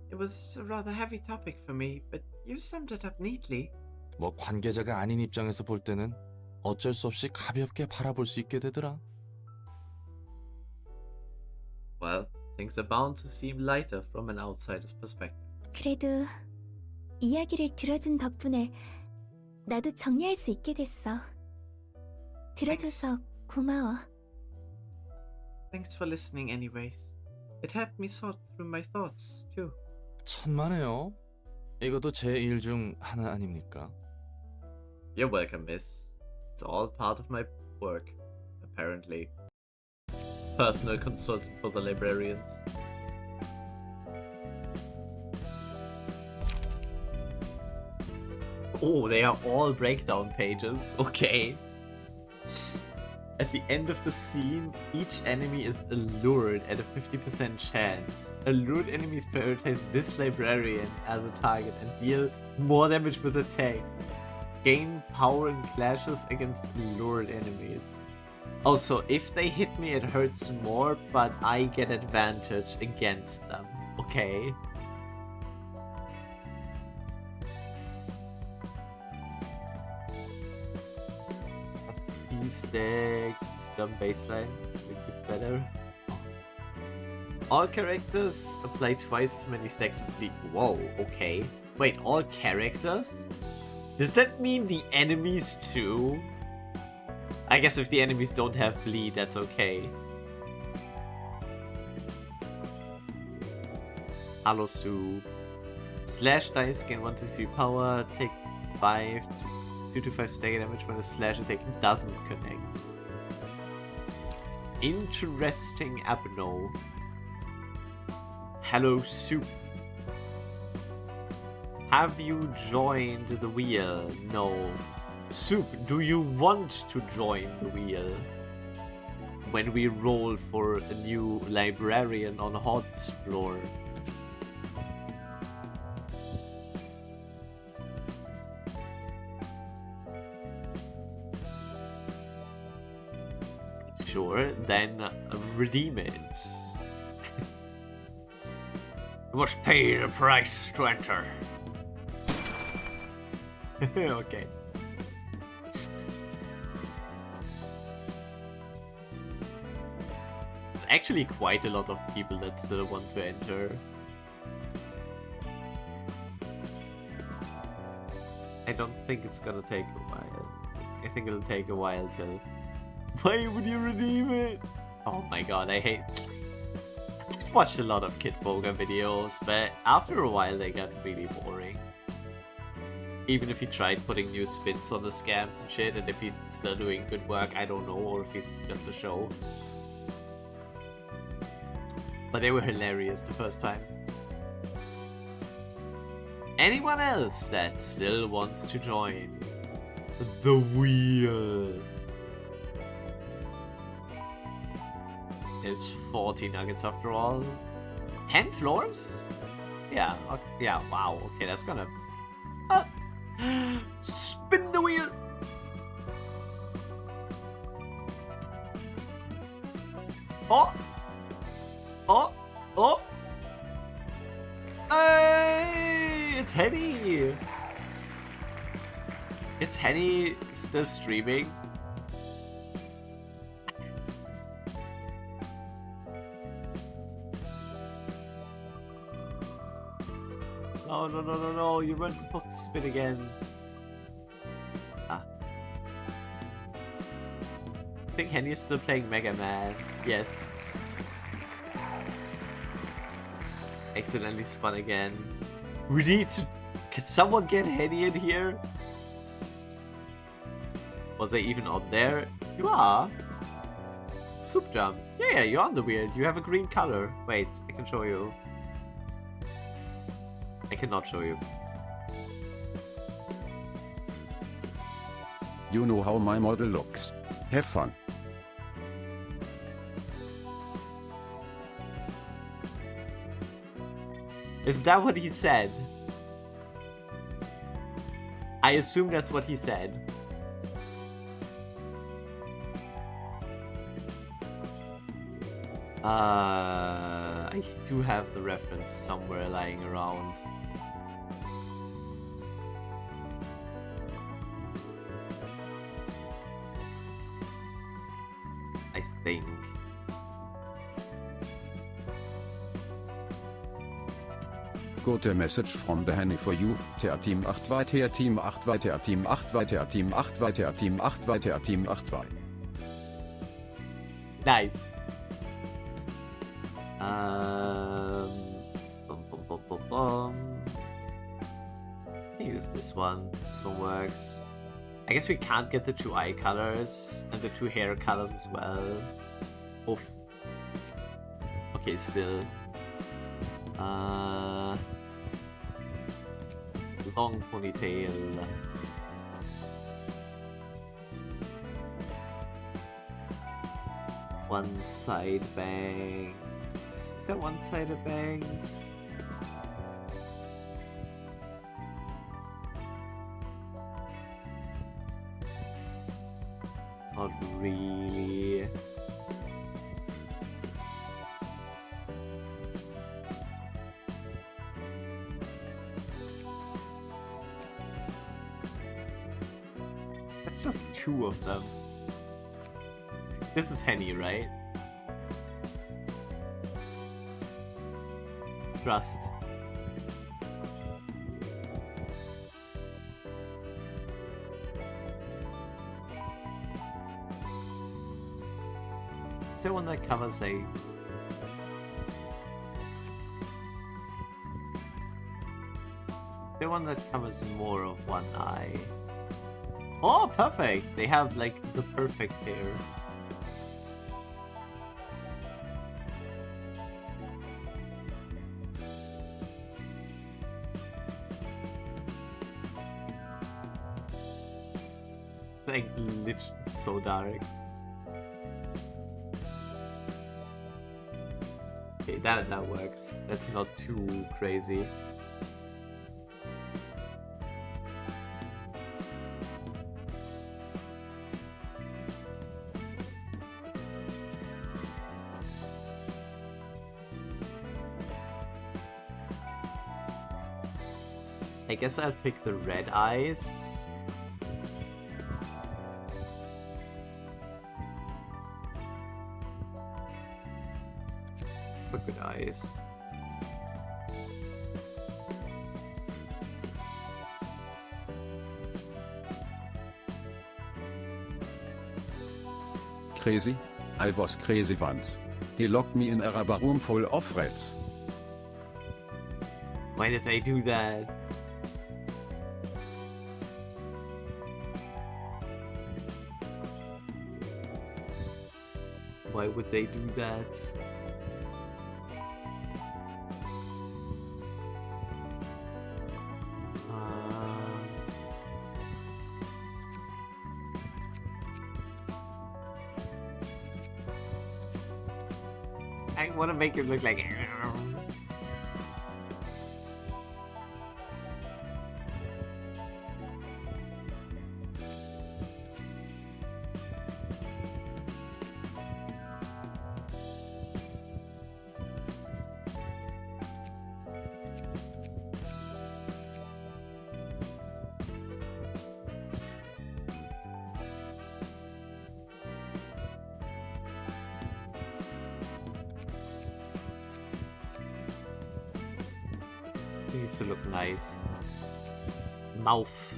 It was a rather heavy topic for me, but you summed it up neatly. 뭐 관계자가 아닌 입장에서 볼 때는 어쩔 수 없이 가볍게 바라볼 수 있게 되더라. Well, things are bound to seem lighter from an outsider's perspective. 그래도 이야기를 들어준 덕분에 나도 정리할 수 있게 됐어. 들어줘서 고마워. Thanks for listening anyways. It helped me sort through my thoughts, too. 천만에요. 이것도 제 일 중 하나 아닙니까? You're welcome, miss. It's all part of my work, apparently. Personal consultant for the librarians. Oh, they are all breakdown pages. Okay. At the end of the scene, each enemy is allured at a 50% chance. Allured enemies prioritize this librarian as a target and deal more damage with attacks. Gain power in clashes against allured enemies. Also, if they hit me, it hurts more, but I get advantage against them. Okay. Stacks, dumb baseline, which is better. All characters apply twice as many stacks of bleed. Whoa, okay. Wait, all characters? Does that mean the enemies too? I guess if the enemies don't have bleed, that's okay. Hello, Soup. Slash dice gain 1 to 3 power, take 2 to 5 stagger damage when a slash attack doesn't connect. Interesting, Abno. Hello, Soup. Have you joined the wheel? No. Soup, do you want to join the wheel? When we roll for a new librarian on Hod's floor. Sure, then redeem it. You must pay the price to enter. Okay. It's actually quite a lot of people that still want to enter. I don't think it's gonna take a while. I think it'll take a while till... Why would you redeem it? Oh my god, I hate... I've watched a lot of Kid Boga videos, but after a while they got really boring. Even if he tried putting new spins on the scams and shit, and if he's still doing good work, I don't know, or if he's just a show. But they were hilarious the first time. anyone else that still wants to join the wheel. There's 40 nuggets after all. 10 floors? Yeah, okay, yeah, wow, okay, that's gonna... spin the wheel! Oh! Oh! Oh! Hey! It's Henny! Is Henny still streaming? No, no, no, no, no, you weren't supposed to spin again. Ah. I think Henny is still playing Mega Man. Yes. Accidentally spun again. We need to... Can someone get Henny in here? Was I even on there? You are. Soup jump. Yeah, you're on the wheel. You have a green color. Wait, I can show you. I cannot show you. You know how my model looks. Have fun. Is that what he said? I assume that's what he said. I do have the reference somewhere lying around. I think. Got a message from the Henny for you. Der Team 8 weiter, Team 8 weiter, Team 8 weiter, Team 8 weiter, Team 8 weiter, Team 8 weiter. Nice. Use this one. This one works. I guess we can't get the 2 eye colors and the 2 hair colors as well. Oof. Okay, still. Long ponytail. One side bangs. Is there one side of bangs? Not really. That's just 2 of them. This is Henny, right? Trust. Is there one that covers a... Is there one that covers more of one eye? Oh, perfect! They have, like, the perfect hair. Like, literally so dark. Okay, that works. That's not too crazy. I guess I'll pick the red eyes. So good eyes. Crazy? I was crazy once. They locked me in a rubber room full of rats. Why did they do that? Why would they do that? I want to make him look like. He needs to look nice. Mouth.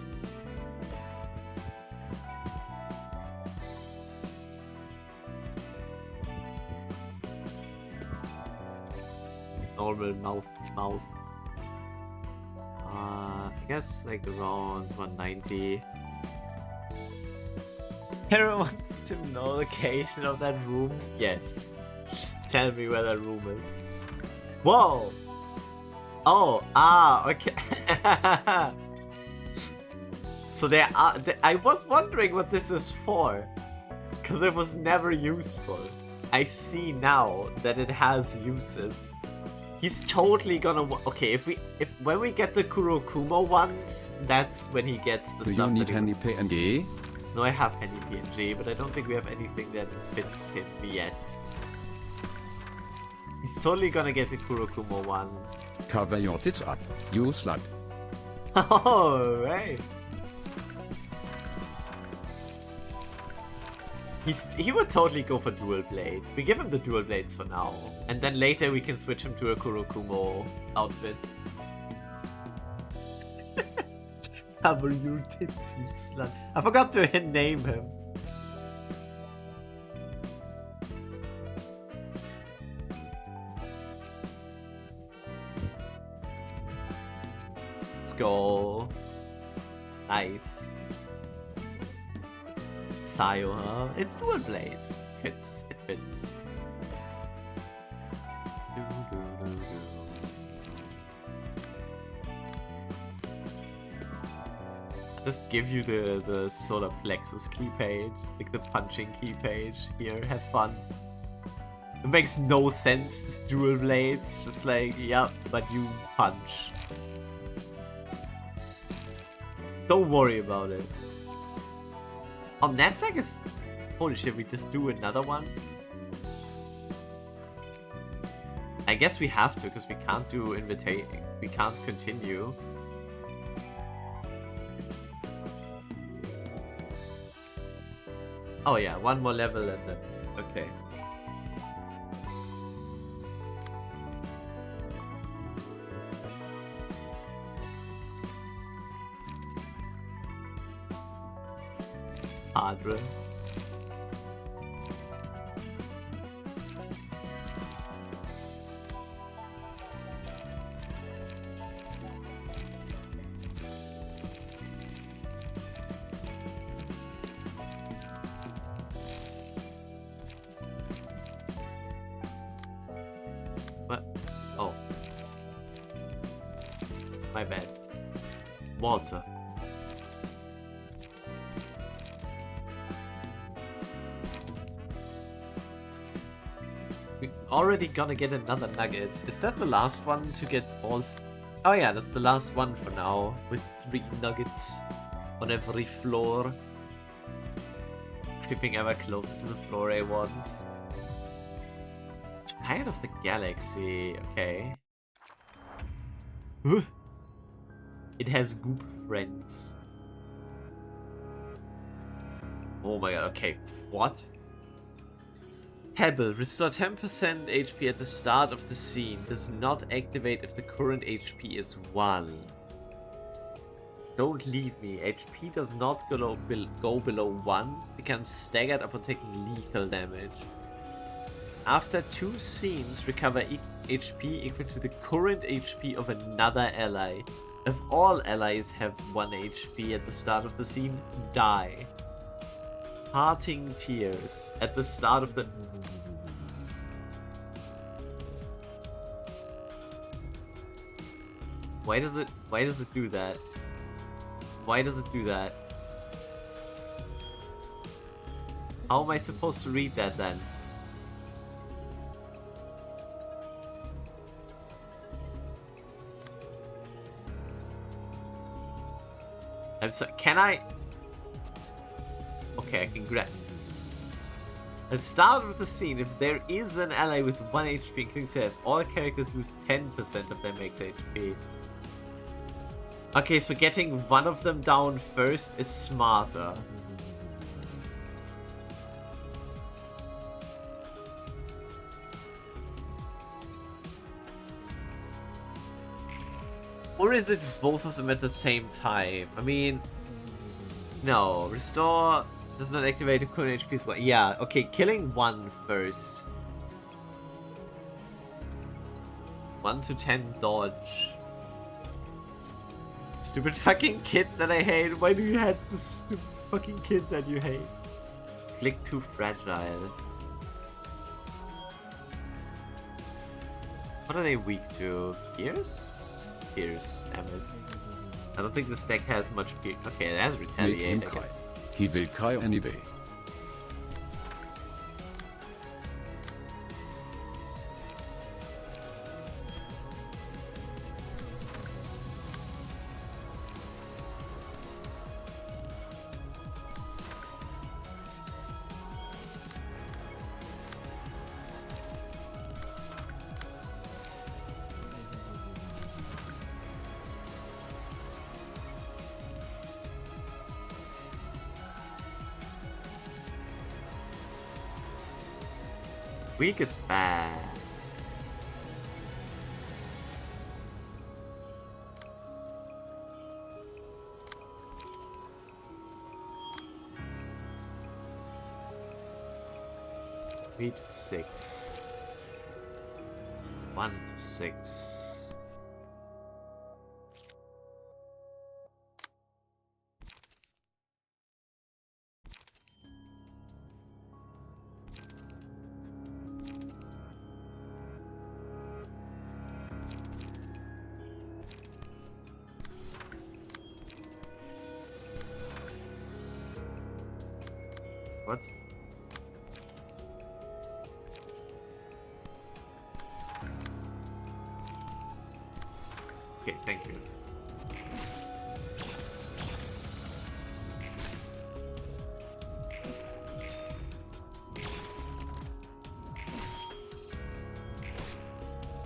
Normal mouth. I guess like around 190. Hero wants to know the location of that room. Yes. Tell me where that room is. Whoa! Oh, okay. So there are. I was wondering what this is for, because it was never useful. I see now that it has uses. He's totally gonna. Okay, if when we get the Kurokumo ones, that's when he gets the Do stuff. you need that any PNG? No, I have Henny PNG, but I don't think we have anything that fits him yet. He's totally gonna get the Kurokumo one. Cover your tits up, you slut. Oh, hey. He would totally go for dual blades. We give him the dual blades for now. And then later we can switch him to a Kurokumo outfit. Cover your tits, you slut. I forgot to name him. Let's go. Nice. Sayo, huh? It's dual blades. Fits. It fits. Just give you the solar plexus key page, like the punching key page. Here, have fun. It makes no sense, it's dual blades. Just like, yeah, but you punch. Don't worry about it. On that side is... Holy shit, we just do another one? I guess we have to, because we can't do invitation. We can't continue. Oh yeah, one more level and then... Okay. Padre. What? Oh. My bad. Walter. Already gonna get another nugget. Is that the last one to get all? Oh yeah, that's the last one for now, with 3 nuggets on every floor. Creeping ever closer to the floor A1s. Giant of the Galaxy, okay. It has goop friends. Oh my god, okay, what? Pebble, restore 10% HP at the start of the scene. Does not activate if the current HP is 1. Don't leave me. HP does not go below 1. Becomes staggered upon taking lethal damage. After 2 scenes, recover HP equal to the current HP of another ally. If all allies have 1 HP at the start of the scene, die. Parting tears at the start of the... Why does it do that? Why does it do that? How am I supposed to read that then? I'm sorry, can I? Okay, I can grab. Let's start with the scene. If there is an ally with 1 HP, including Seth, all characters lose 10% of their max HP. Okay, so getting one of them down first is smarter. Or is it both of them at the same time? I mean, no. Restore does not activate a current HP as well. Yeah, okay, killing one first. 1 to 10 dodge. Stupid fucking kid that I hate. Why do you have this stupid fucking kid that you hate? Click too fragile. What are they weak to? Pierce? Pierce, damn it. I don't think this deck has much pierce. Okay, it has Make him retaliate, I cry. guess. He will cry anyway. Weak is bad. Three to 6. 1 to 6. What? Okay, thank you.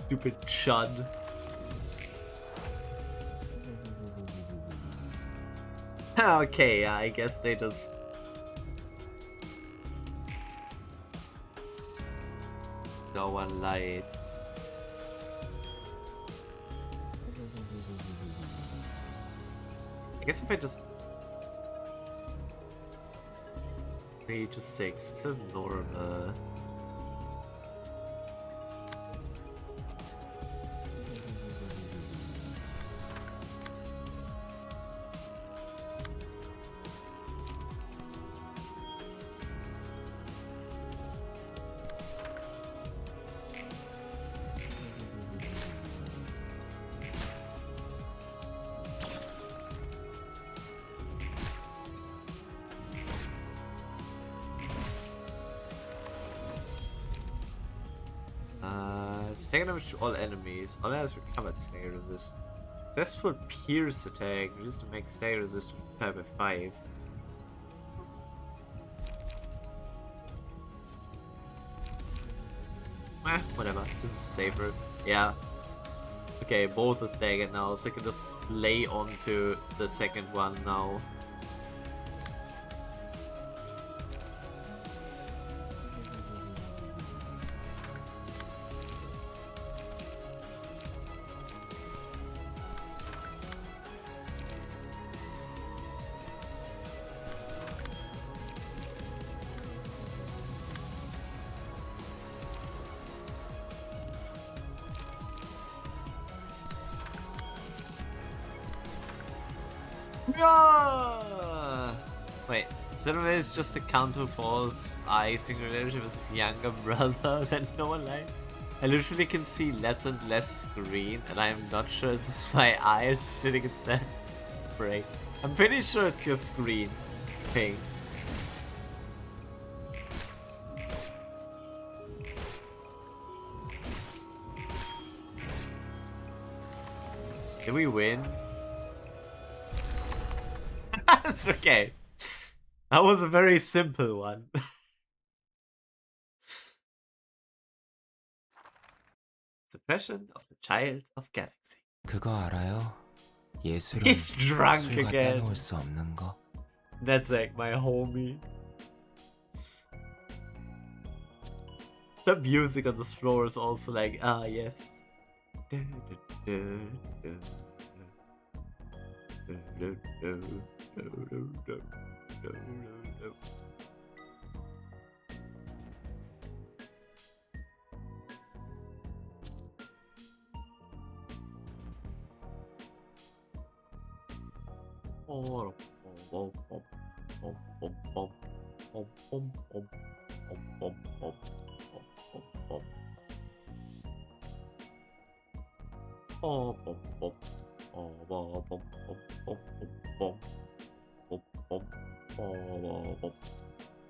Stupid chud. Okay, I guess they just... No one lied. I guess if I just... 3 to 6, this is normal. Stagger damage to all enemies. All enemies recover stagger resist. Successful pierce attack. Just to make stagger resistant type of 5. Whatever. This is safer. Yeah. Okay, both are staggered now, so I can just lay onto the second one now. No! Wait, Cinema is just a counterforce icing relationship with his younger brother that no one likes. I literally can see less and less screen, and I'm not sure it's my eyes sitting instead break. I'm pretty sure it's your screen thing. Did we win? That's okay. That was a very simple one. Suppression of the Child of Galaxy. 그거 알아요? 예술은 He's drunk 술과 again. 떼놓을 수 없는 거. That's like my homie. The music on this floor is also like, ah, yes.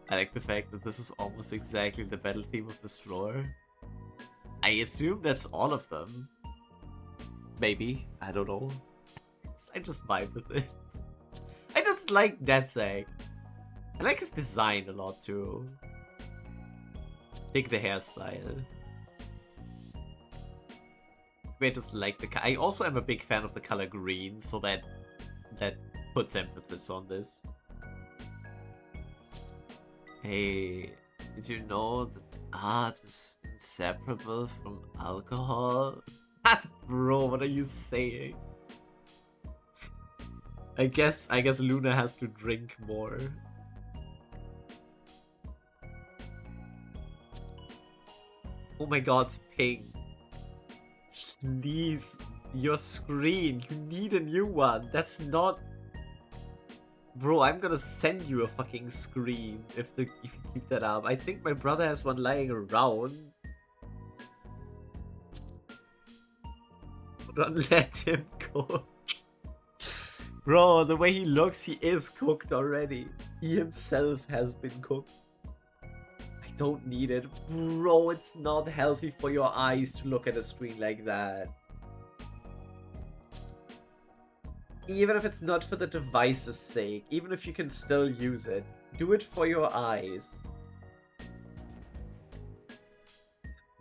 I like the fact that this is almost exactly the battle theme of this floor. I assume that's all of them. Maybe. I don't know. I just vibe with it. I just like Datsag. I like his design a lot too. Dig the hairstyle. I just like the I also am a big fan of the color green, so that puts emphasis on this. Hey, did you know that art is inseparable from alcohol? That's bro, what are you saying? I guess Luna has to drink more. Oh my god, Ping. Please, your screen, you need a new one. That's not... Bro, I'm gonna send you a fucking screen if you keep that up. I think my brother has one lying around. Don't let him cook. Bro, the way he looks, he is cooked already. He himself has been cooked. I don't need it. Bro, it's not healthy for your eyes to look at a screen like that. Even if it's not for the device's sake, even if you can still use it, do it for your eyes.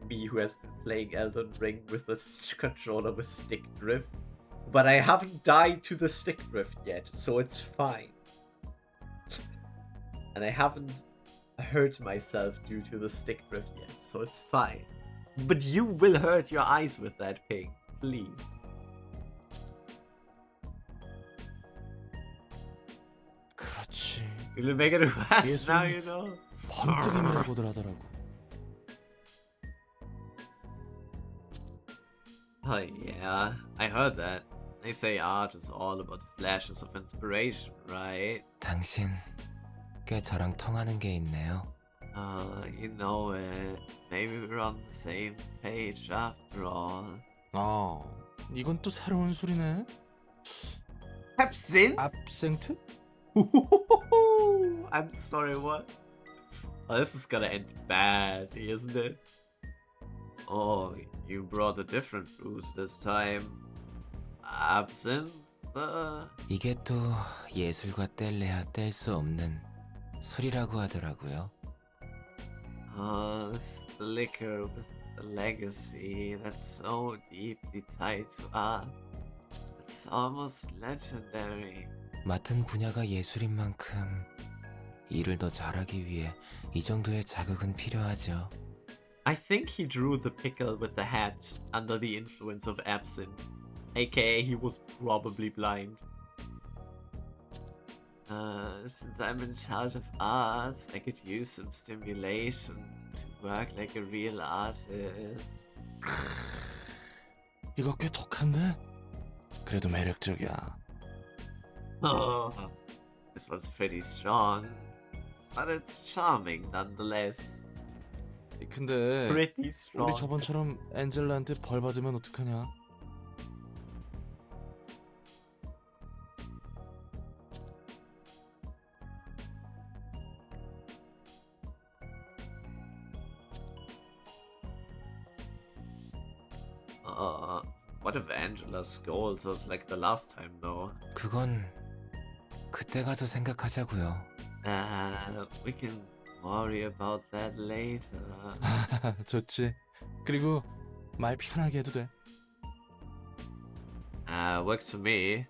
Me, who has been playing Elden Ring with the controller with stick drift. But I haven't died to the stick drift yet, so it's fine. And I haven't hurt myself due to the stick drift yet, so it's fine. But you will hurt your eyes with that, Ping. Please. 그렇지. You'll make it fast now, you know. 번뜩임이라고들 하더라고. Oh yeah, I heard that. They say art is all about flashes of inspiration, right? 당신 꽤 저랑 통하는 게 있네요. You know it. Maybe we're on the same page after all. 아, 이건 또 새로운 술이네. Absinthe? absinthe? I'm sorry, what? Oh, this is gonna end bad, isn't it? Oh, you brought a different booze this time. Absinthe? 이게 또 예술과 뗄래야 뗄 수 없는 술이라고 하더라고요. This liquor with a legacy that's so deeply tied to art. It's almost legendary. 맡은 분야가 예술인 만큼 일을 더 잘하기 위해 이 정도의 자극은 필요하죠. I think he drew the pickle with the hat under the influence of absinthe. AKA he was probably blind. Since I'm in charge of arts, I could use some stimulation to work like a real artist. 이거 꽤 독한데? 그래도 매력적이야. This one's pretty strong, but it's charming nonetheless. 근데 Pretty strong. 우리 저번처럼 엔젤라한테 벌 받으면 어떡하냐? What if Angela scolds us like the last time, though? 그건 그때 가서 생각하자고요. We can worry about that later. 좋지. 그리고 말 편하게 해도 돼. Works for me.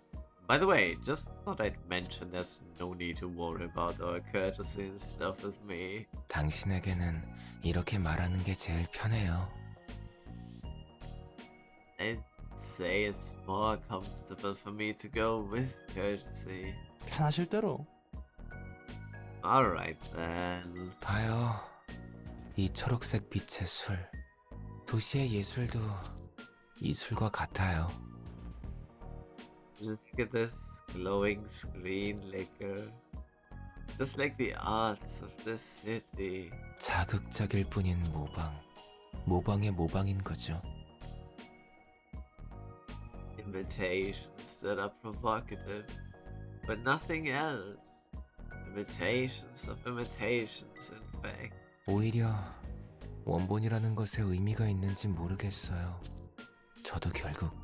By the way, just thought I'd mention there's no need to worry about our courtesy and stuff with me. 당신에게는 이렇게 말하는 게 제일 편해요. I'd say it's more comfortable for me to go with courtesy. 편하실 대로. Alright then. 봐요. 이 초록색 빛의 술. 도시의 예술도 이 술과 같아요. Look at this glowing screen liquor. Just like the arts of this city. 자극적일 뿐인 모방. 모방의 모방인 거죠. Imitations that are provocative, but nothing else. Imitations of imitations, in fact. 오히려 원본이라는 것에 의미가 있는지 모르겠어요. 저도 결국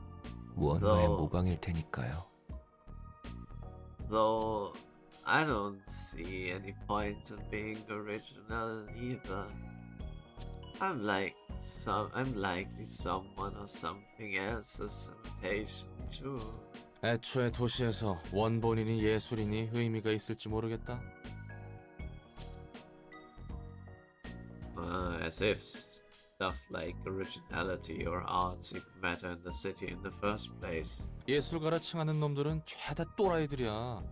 무언가의 모방일 테니까요. Though I don't see any point in being original either. I'm likely someone or something else's imitation too. 애초에 도시에서 원본이니 예술이니 의미가 있을지 모르겠다. As if stuff like originality or arts even matter in the city in the first place. 예술가라 칭하는 놈들은 죄다 또라이들이야.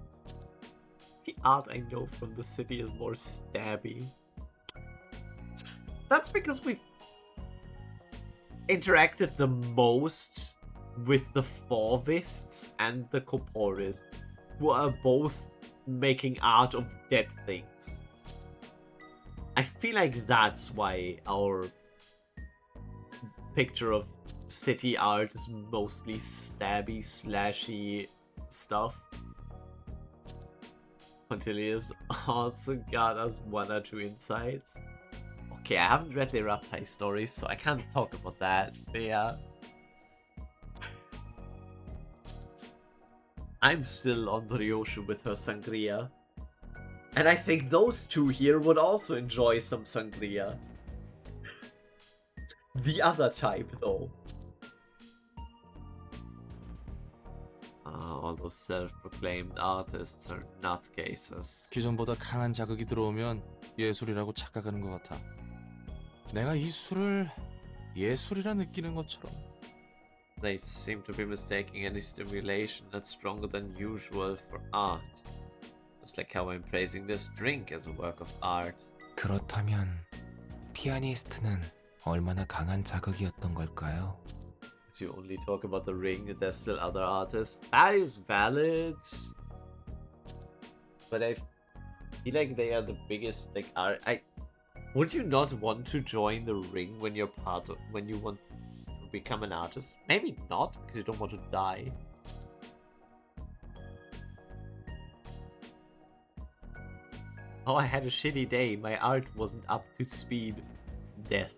The art I know from the city is more stabby. That's because we've interacted the most with the Forvists and the Corporists, who are both making art of dead things. I feel like that's why our picture of city art is mostly stabby, slashy stuff. Pontilius also got us one or two insights. Okay, I haven't read the Raptai stories, so I can't talk about that, but yeah. I'm still on Ryoshu with her sangria. And I think those two here would also enjoy some sangria. The other type, though. All those self-proclaimed artists are nutcases. 기존보다 강한 자극이 들어오면 예술이라고 착각하는 것 같아. 내가 이 술을 예술이라 느끼는 것처럼. They seem to be mistaking any stimulation that's stronger than usual for art. Just like how I'm praising this drink as a work of art. 그렇다면 피아니스트는 얼마나 강한 자극이었던 걸까요? As you only talk about the ring, there's still other artists. That is valid. But I feel like they are the biggest like art. Would you not want to join the ring when you're when you want to become an artist? Maybe not, because you don't want to die. Oh, I had a shitty day. My art wasn't up to speed. Death.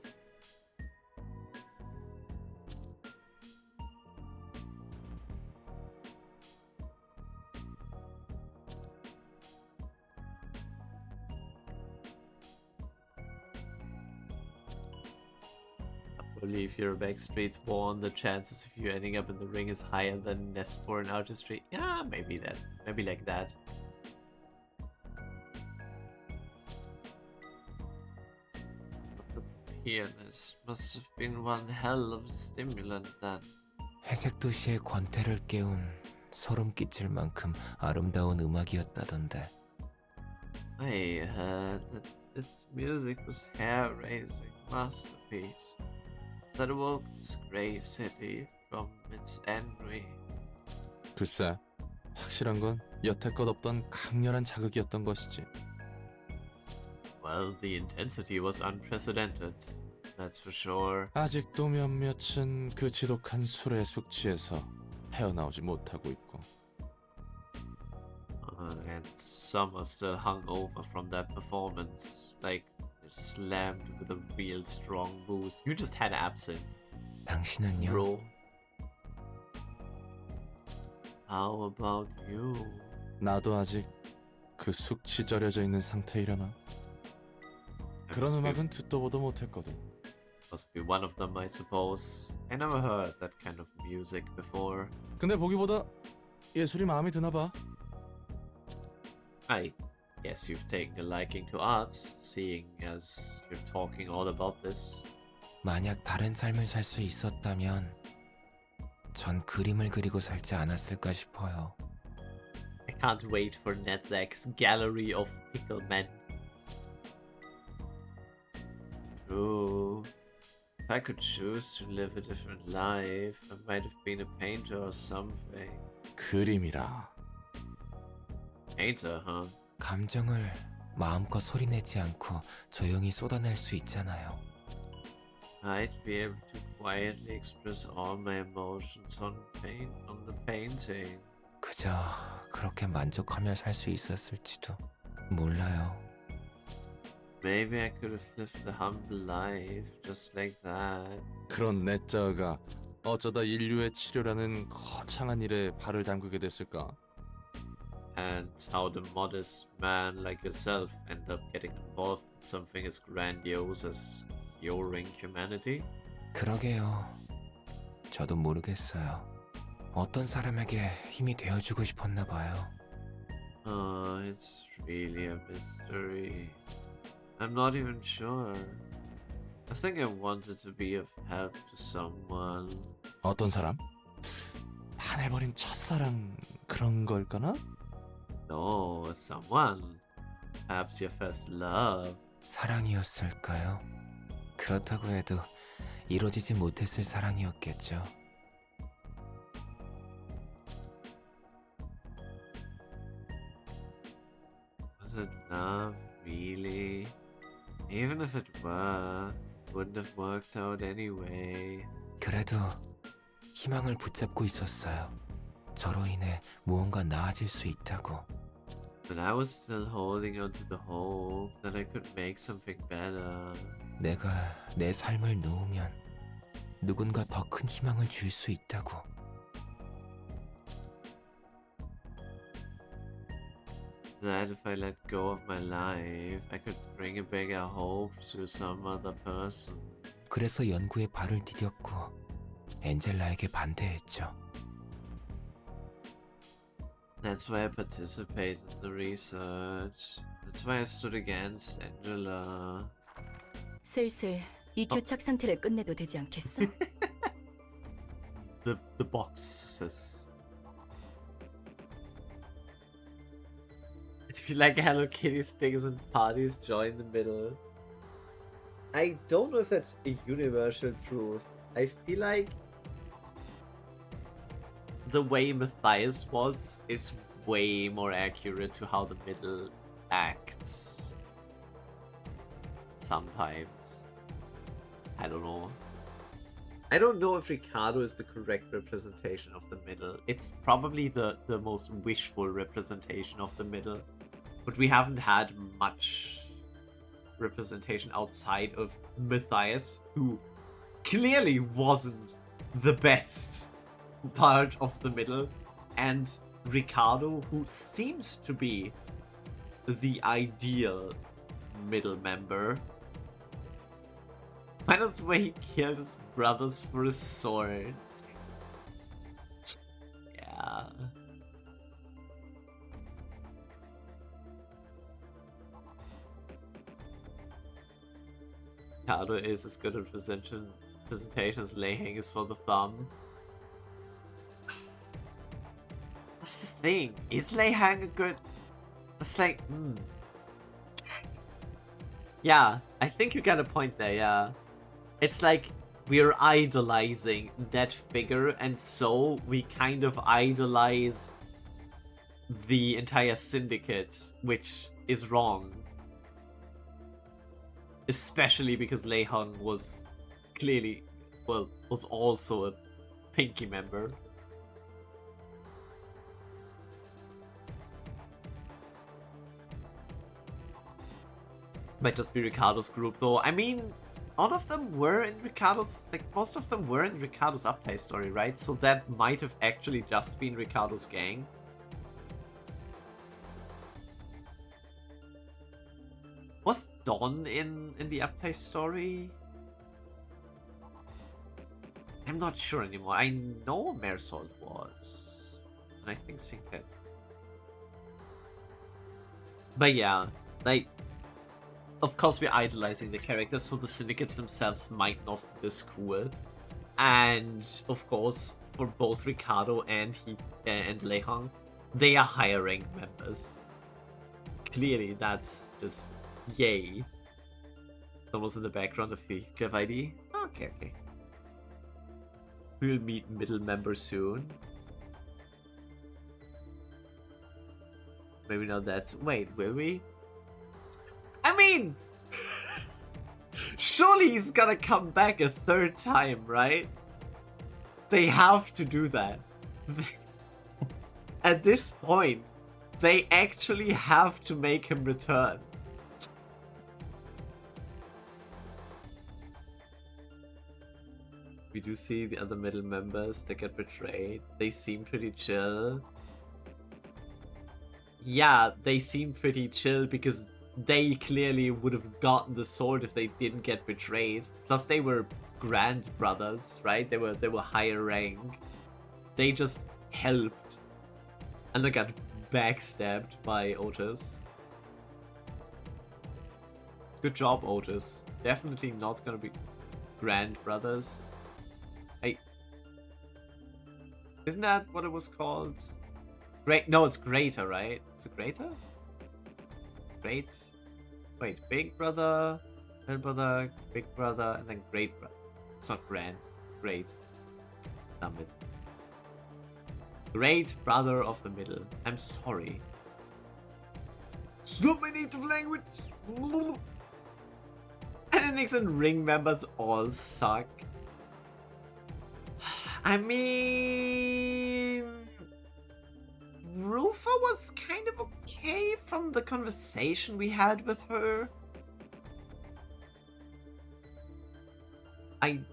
I believe you're a backstreet's born. The chances of you ending up in the ring is higher than Nespor in artistry. Yeah, maybe that. Maybe like that. Pianist must have been one hell of a stimulant then. 회색 도시의 권태를 깨운 소름 끼칠 만큼 아름다운 음악이었다던데. I heard that its music was hair-raising masterpiece that awoke this grey city from its ennui. 글쎄, 확실한 건 여태껏 없던 강렬한 자극이었던 것이지. Well, the intensity was unprecedented, that's for sure. 아직도 몇몇은 그 지독한 술에 숙취해서 헤어나오지 못하고 있고. And some are still hungover from that performance, like they're slammed with a real strong booze. You just had absinthe. 당신은요? Bro. How about you? 나도 아직 그 숙취 절여져 있는 상태이려나? 그런 음악은 듣도 보도 못했거든. Must be one of them, I suppose. I never heard that kind of music before. 근데 보기보다 예술이 마음에 드나 봐. I guess you've taken a liking to arts, seeing as you're talking all about this. 만약 다른 삶을 살 수 있었다면 전 그림을 그리고 살지 않았을까 싶어요. I can't wait for Netzak's gallery of pickle men. True. If I could choose to live a different life, I might have been a painter or something. 그림이라. Painter, huh? 감정을 마음껏 소리내지 않고 조용히 쏟아낼 수 있잖아요. I'd be able to quietly express all my emotions on the painting. 그저 그렇게 만족하며 살 수 있었을지도 몰라요. Maybe I could have lived a humble life just like that. 그런 내자가 어쩌다 인류의 치료라는 거창한 일에 발을 담그게 됐을까? And how the modest man like yourself end up getting involved in something as grandiose as curing humanity? 그러게요. 저도 모르겠어요. 어떤 사람에게 힘이 되어주고 싶었나 봐요. Oh, it's really a mystery. I'm not even sure. I think I wanted to be of help to someone. 어떤 사람? 반해버린 첫사랑 그런 걸까나? No, someone. Perhaps your first love. 사랑이었을까요? 그렇다고 해도 이루어지지 못했을 사랑이었겠죠. Was it love, really? Even if it were, it wouldn't have worked out anyway. 그래도 희망을 붙잡고 있었어요. 저로 인해 무언가 나아질 수 있다고. But I was still holding on to the hope that I could make something better. 내가 내 삶을 놓으면 누군가 더 큰 희망을 줄 수 있다고. That if I let go of my life, I could bring a bigger hope to some other person. 그래서 연구에 발을 디뎠고 엔젤라에게 반대했죠. That's why I participated in the research. That's why I stood against Angela. 슬슬 이 교착 상태를 끝내도 되지 않겠어? The boxes. I feel like Hello Kitty stickers and parties join the middle. I don't know if that's a universal truth. I feel like the way Matthias was is way more accurate to how the middle acts. Sometimes. I don't know. I don't know if Ricardo is the correct representation of the middle. It's probably the most wishful representation of the middle. But we haven't had much representation outside of Matthias, who clearly wasn't the best part of the middle, and Ricardo, who seems to be the ideal middle member. Minus where he killed his brothers for a sword. Yeah. Ricardo is as good a presentation as Leiheng is for the thumb. That's the thing. Is Leiheng a good... That's like... Yeah, I think you got a point there, yeah. It's like we're idolizing that figure, and so we kind of idolize the entire syndicate, which is wrong. Especially because Lei Hung was clearly, well, was also a Pinky member. Might just be Ricardo's group though. I mean, all of them were in Ricardo's, like most of them were in Ricardo's Uptime story, right? So that might have actually just been Ricardo's gang. Was Dawn in the Abtei story? I'm not sure anymore. I know Marisol was. And I think Sinclair. But yeah, like, of course we're idolizing the characters, so the syndicates themselves might not be this cool. And of course, for both Ricardo and Lehong, they are higher rank members. Clearly, that's just yay. Someone's in the background of the Cliff ID. Okay, okay. We'll meet middle members soon. Maybe not that. Wait, will we? I mean, surely he's gonna come back a third time, right? They have to do that. At this point, they actually have to make him return. We do see the other middle members that get betrayed. They seem pretty chill. Yeah, they seem pretty chill because they clearly would have gotten the sword if they didn't get betrayed. Plus they were grand brothers, right? They were higher rank. They just helped. And they got backstabbed by Otis. Good job, Otis. Definitely not gonna be grand brothers. Isn't that what it was called? Great. No, it's greater, right? It's a greater? Great. Wait, big brother, little brother, big brother, and then great brother. It's not grand. It's great. Damn it. Great brother of the middle. I'm sorry. It's not my native language. Enix and Ring members all suck. I mean, Rufa was kind of okay from the conversation we had with her. I'm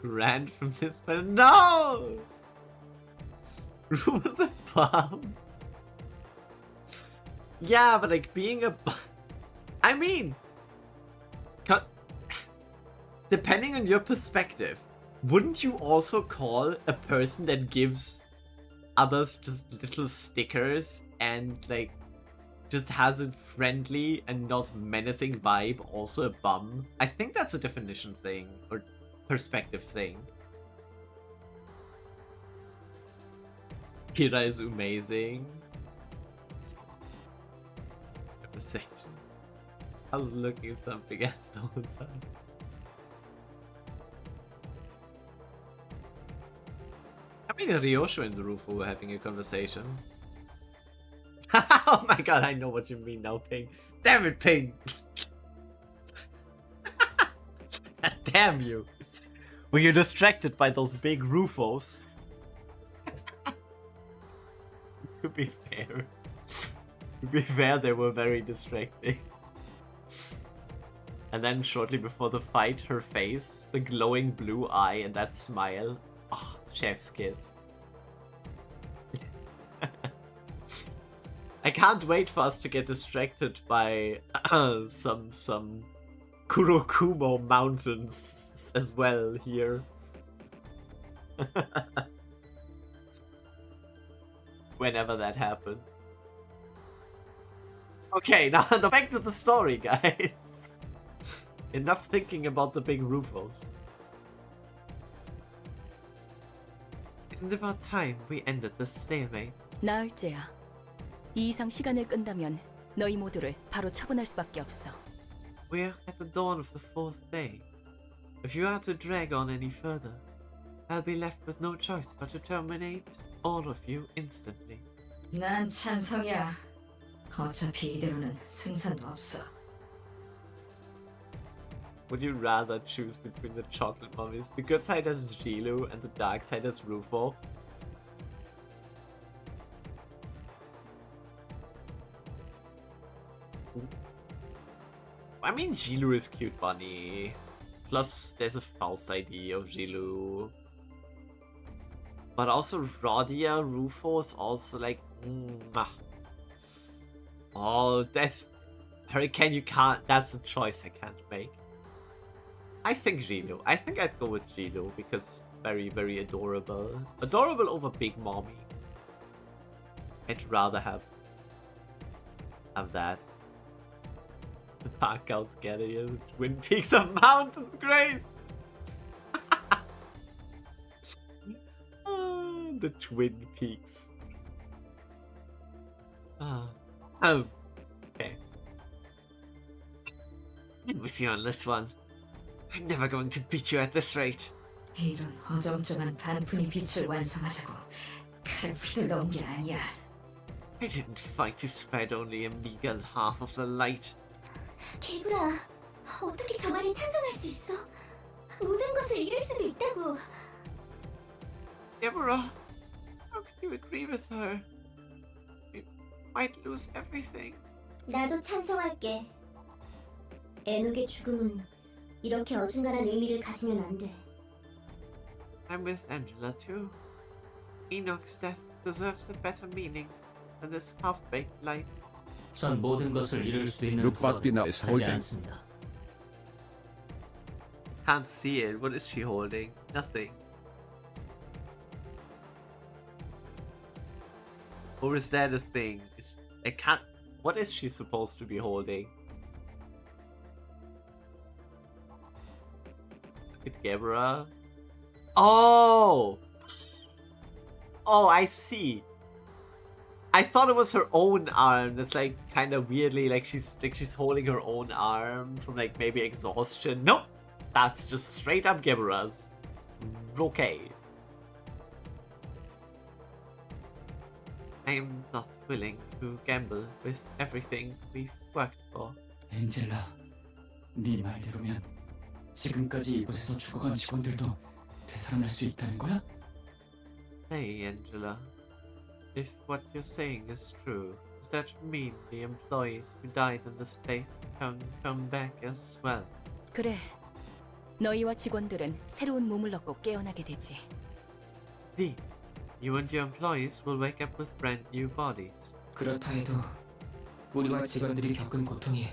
grand from this, but no! Rufa's a bum. Yeah, but like being a bum. I mean, depending on your perspective, wouldn't you also call a person that gives others just little stickers and like just has a friendly and not menacing vibe also a bum? I think that's a definition thing or perspective thing. Kira is amazing. Conversation. I was looking at something else the whole time. I mean, Ryosho and Rufo were having a conversation. Oh my god, I know what you mean now, Ping. Damn it, Ping! Damn you! When you're distracted by those big Rufos. To be fair, they were very distracting. And then shortly before the fight, her face, the glowing blue eye and that smile. Oh, chef's kiss. I can't wait for us to get distracted by some Kurokumo mountains as well here. Whenever that happens. Okay, now back to the story, guys. Enough thinking about the big Rufos. Isn't it about time we ended this stalemate? 나을째야. 이 이상 시간을 끈다면 너희 모두를 바로 처분할 수밖에 없어. We're at the dawn of the fourth day. If you are to drag on any further, I'll be left with no choice but to terminate all of you instantly. 난 찬성이야. 어차피 이대로는 승산도 없어. Would you rather choose between the chocolate mummies? The good side has Jilu and the dark side has Rufo. I mean, Jilu is cute bunny. Plus, there's a Faust ID of Jilu. But also, Rodia Rufo is also like... Oh, that's... Hurricane, you can't... That's a choice I can't make. I think Gilo. I think I'd go with Gilo because very, very adorable. Adorable over Big Mommy. I'd rather have that. The Dark Elves Gallery, Twin Peaks of Mountains Grace! The Twin Peaks. Oh, okay. I'm with you on this one. I'm never going to beat you at this rate. 이런 어정쩡한 반푼이 빛을 완성하자고 칼을 휘둘러 온 게 아니야. I didn't fight to spread only a meager half of the light. 개구라, 어떻게 저 말에 찬성할 수 있어? 모든 것을 잃을 수도 있다고. Deborah, how can you agree with her? We might lose everything. 나도 찬성할게. 에녹의 죽음은 이렇게 어중간한 의미를 가지면 안 돼. I'm with Angela too. Enoch's death deserves a better meaning than this half-baked light. 전 모든 것을 잃을 수 있는 Look what Dina is 하지 holding. 않습니다. Can't see it. What is she holding? Nothing. Or is that a thing? I can't... What is she supposed to be holding? Look at Deborah. Oh! Oh, I see. I thought it was her own arm. That's like kind of weirdly like she's holding her own arm from like maybe exhaustion. Nope. That's just straight up Deborah's. Okay. I'm not willing to gamble with everything we've worked for. 엔젤라, 네 말대로면 지금까지 이곳에서 죽어간 직원들도 되살아날 수 있다는 거야? Hey, Angela. If what you're saying is true, does that mean the employees who died in this place can come back as well? 그래. 너희와 직원들은 새로운 몸을 얻고 깨어나게 되지. D, you and your employees will wake up with brand new bodies. 그렇다 해도 우리와 직원들이 겪은 고통이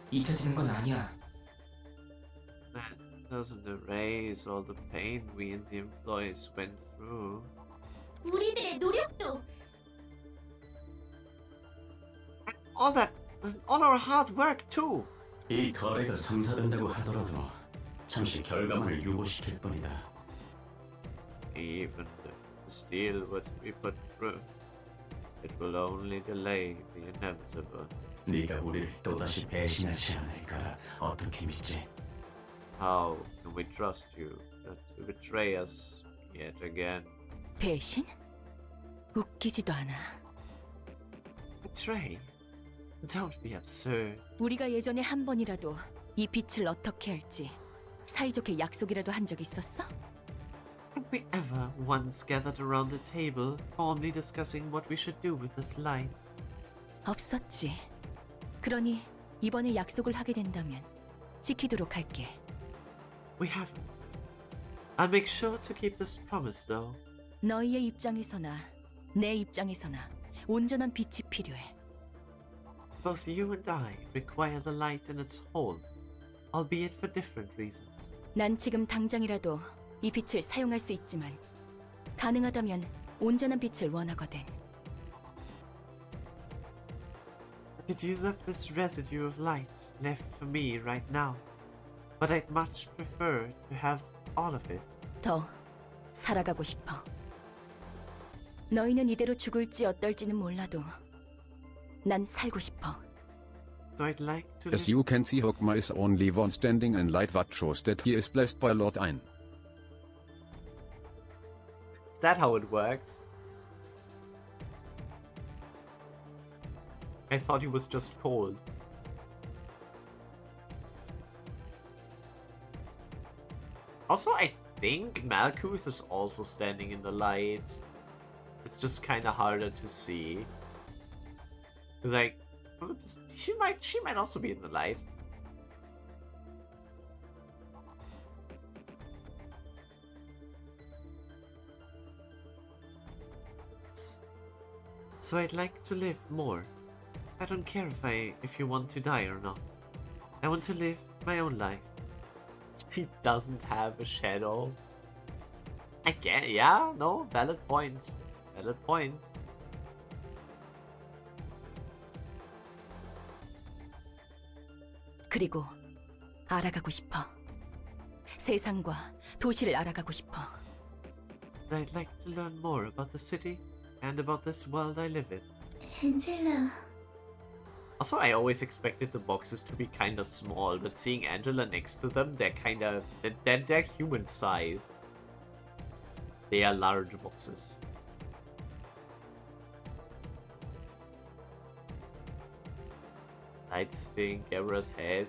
잊혀지는 건 아니야. That doesn't erase all the pain we and the employees went through. 우리들의 노력도 all our hard work too. 이 거래가 성사된다고 하더라도 잠시 결과만을 유보시킬 뿐이다. Even if this deal were to be put through, it will only delay the inevitable. 네가 우리를 또다시 배신하지 않을 거라 어떻게 믿지? How can we trust you not to betray us yet again? 배신? 웃기지도 않아. Betray? Don't be absurd. 우리가 예전에 한 번이라도 이 빛을 어떻게 할지 사이좋게 약속이라도 한 적 있었어? Have we ever once gathered around the table, calmly discussing what we should do with this light? 없었지. 그러니 이번에 약속을 하게 된다면 지키도록 할게. We haven't. I'll make sure to keep this promise, though. 너희의 입장에서나 내 입장에서나 온전한 빛이 필요해. Both you and I require the light in its whole, albeit for different reasons. 난 지금 당장이라도 이 빛을 사용할 수 있지만 가능하다면 온전한 빛을 원하거든. I could use up this residue of light left for me right now, but I'd much prefer to have all of it. 더 살아가고 싶어. 너희는 이대로 죽을지 어떨지는 몰라도 난 살고 싶어. So I'd like to As you can see, Hogma is only one standing in light, what shows that he is blessed by Lord Ein. Is that how it works? I thought he was just cold. Also, I think Malkuth is also standing in the light. It's just kind of harder to see. It's like, she might also be in the light. So I'd like to live more, I don't care if you want to die or not. I want to live my own life. She doesn't have a shadow. I get, yeah, no, valid point. Valid point. 그리고 알아가고 싶어. 세상과 도시를 알아가고 싶어. I'd like to learn more about the city and about this world I live in. Angela. Also, I always expected the boxes to be kinda small, but seeing Angela next to them, they're human size. They are large boxes. Light sitting Gabra's head.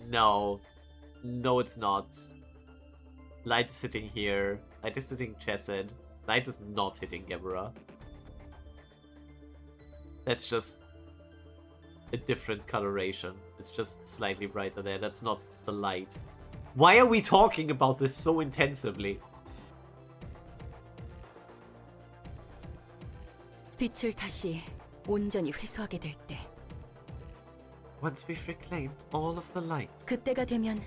No. No, it's not. Light is sitting here. Light is sitting Chesed. Light is not hitting Gabra. That's just a different coloration. It's just slightly brighter there. That's not the light. Why are we talking about this so intensively? 빛을 다시 온전히 회수하게 될 때, Once we've reclaimed all of the light, 그때가 되면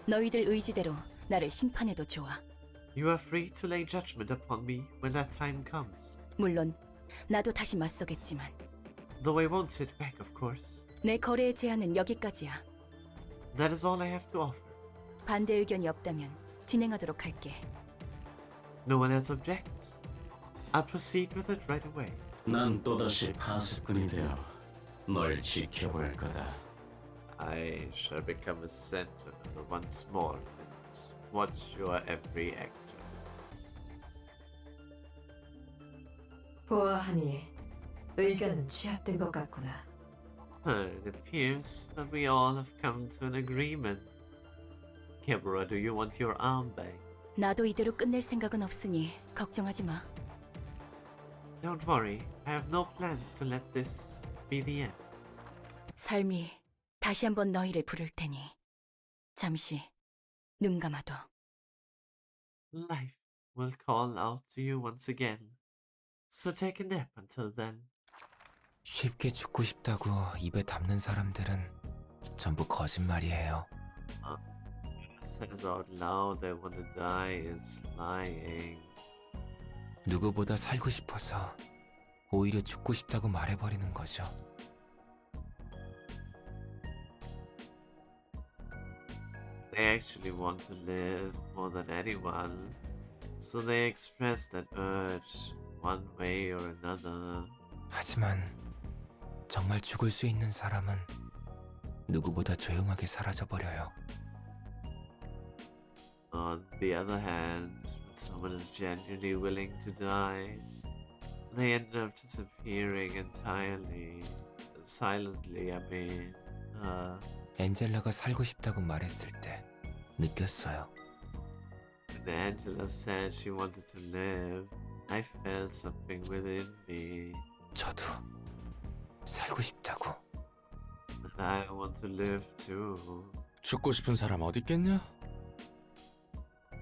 너희들 의지대로 나를 심판해도 좋아. you are free to lay judgment upon me when that time comes. 물론 나도 다시 맞서겠지만 Though I won't sit back, of course. 내 거래의 제한은 여기까지야. That is all I have to offer. 반대 의견이 없다면 진행하도록 할게. No one else objects. I'll proceed with it right away. 난 또다시 파수꾼이 되어 널 지켜볼 거다. I shall become a sentinel once more and watch your every action. 보아하니 의견은 취합된 것 같구나. It appears that we all have come to an agreement. Kebra, do you want your arm back? 나도 이대로 끝낼 생각은 없으니 걱정하지 마. Don't worry, I have no plans to let this be the end. 삶이 다시 한번 너희를 부를 테니 잠시 눈 감아둬. Life will call out to you once again. So take a nap until then. 쉽게 죽고 싶다고 입에 담는 사람들은 전부 거짓말이에요. Says out loud they want to die is lying. 누구보다 살고 싶어서 오히려 죽고 싶다고 말해버리는 거죠. They actually want to live more than anyone, so they express that urge one way or another. 하지만 정말 죽을 수 있는 사람은 누구보다 조용하게 사라져버려요. On the other hand, when someone is genuinely willing to die, they end up disappearing entirely, silently, I mean. 엔젤라가 살고 싶다고 말했을 때 느꼈어요. When Angela said she wanted to live, I felt something within me. 저도 살고 싶다고. And I want to live too. 죽고 싶은 사람 어디 있겠냐?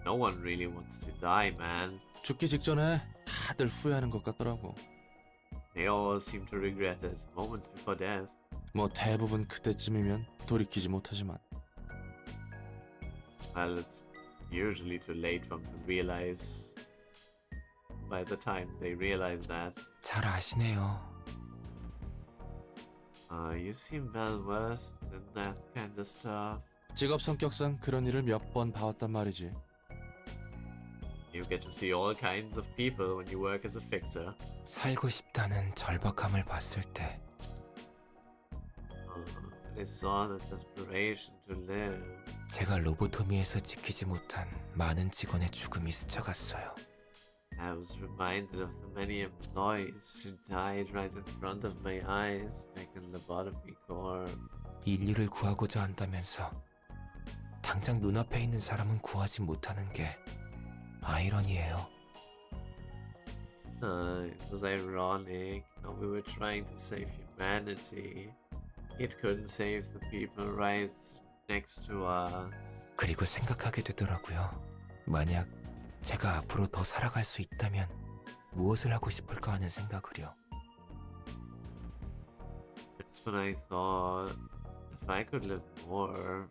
No one really wants to die, man. 죽기 직전에 다들 후회하는 것 같더라고. They all seem to regret it moments before death. 뭐 대부분 그때쯤이면 돌이키지 못하지만. Well, it's usually too late for them to realize. By the time they realize that. 잘 아시네요. You seem well versed in that kind of stuff. 직업 성격상 그런 일을 몇 번 봐왔단 말이지. You get to see all kinds of people when you work as a fixer. 살고 싶다는 절박함을 봤을 때 I saw the desperation to live. 제가 로보토미에서 지키지 못한 많은 직원의 죽음이 스쳐갔어요. I was reminded of the many employees who died right in front of my eyes back in Lobotomy Corp. 인류를 구하고자 한다면서 당장 눈앞에 있는 사람은 구하지 못하는 게 아이러니예요. It was ironic how we were trying to save humanity. It couldn't save the people right next to us. 그리고 생각하게 되더라고요. 만약 제가 앞으로 더 살아갈 수 있다면 무엇을 하고 싶을까 하는 생각을요. That's what I thought. If I could live more,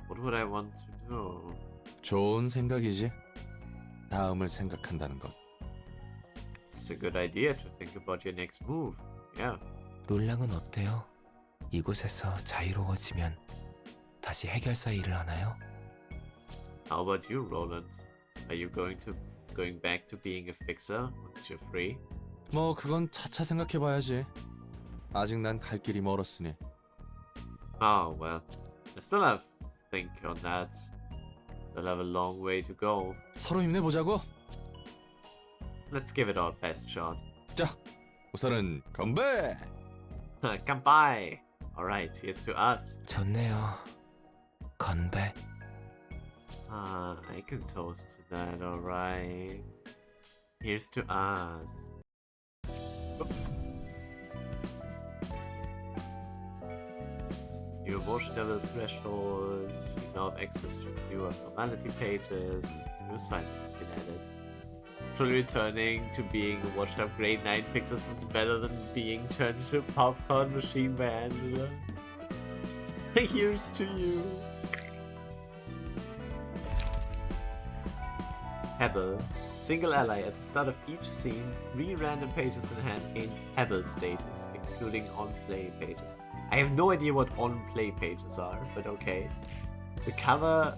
what would I want to do? 좋은 생각이지. 다음을 생각한다는 것. It's a good idea to think about your next move. Yeah. 롤랑은 어때요? 이곳에서 자유로워지면 다시 해결사 일을 하나요? How about you, Roland? Are you going back to being a fixer once you're free? 뭐 그건 차차 생각해봐야지. 아직 난 갈 길이 멀었으니. Oh, well. I still have to think on that. Still have a long way to go. 서로 힘내보자고. Let's give it our best shot. 자, 우선은 건배! Kanpai! Alright, here's to us. 좋네요. 건배. I can toast to that, alright. Here's to us. New emotion level thresholds, you now have access to newer formality pages, new assignment has been added. Truly returning to being a washed up grade 9 fixer since better than being turned into a popcorn machine by Angela. Here's to you. Pebble. Single ally at the start of each scene, 3 random pages in hand gain Pebble status, excluding on-play pages. I have no idea what on-play pages are, but okay. Recover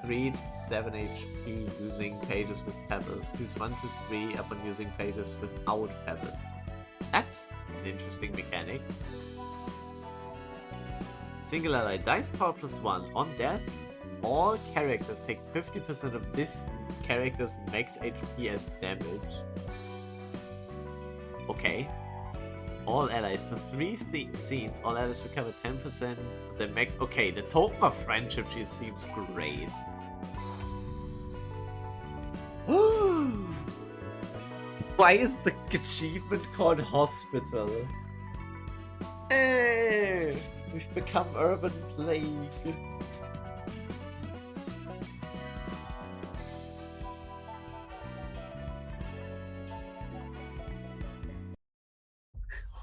3 to 7 HP using pages with Pebble. Use 1 to 3 upon using pages without Pebble. That's an interesting mechanic. Single ally dice power +1. On death, all characters take 50% of this character's max HP as damage. Okay. All allies for 3 scenes, all allies recover 10% of their max. Okay, the token of friendship she seems great. Why is the achievement called Hospital? Hey, we've become Urban Plague.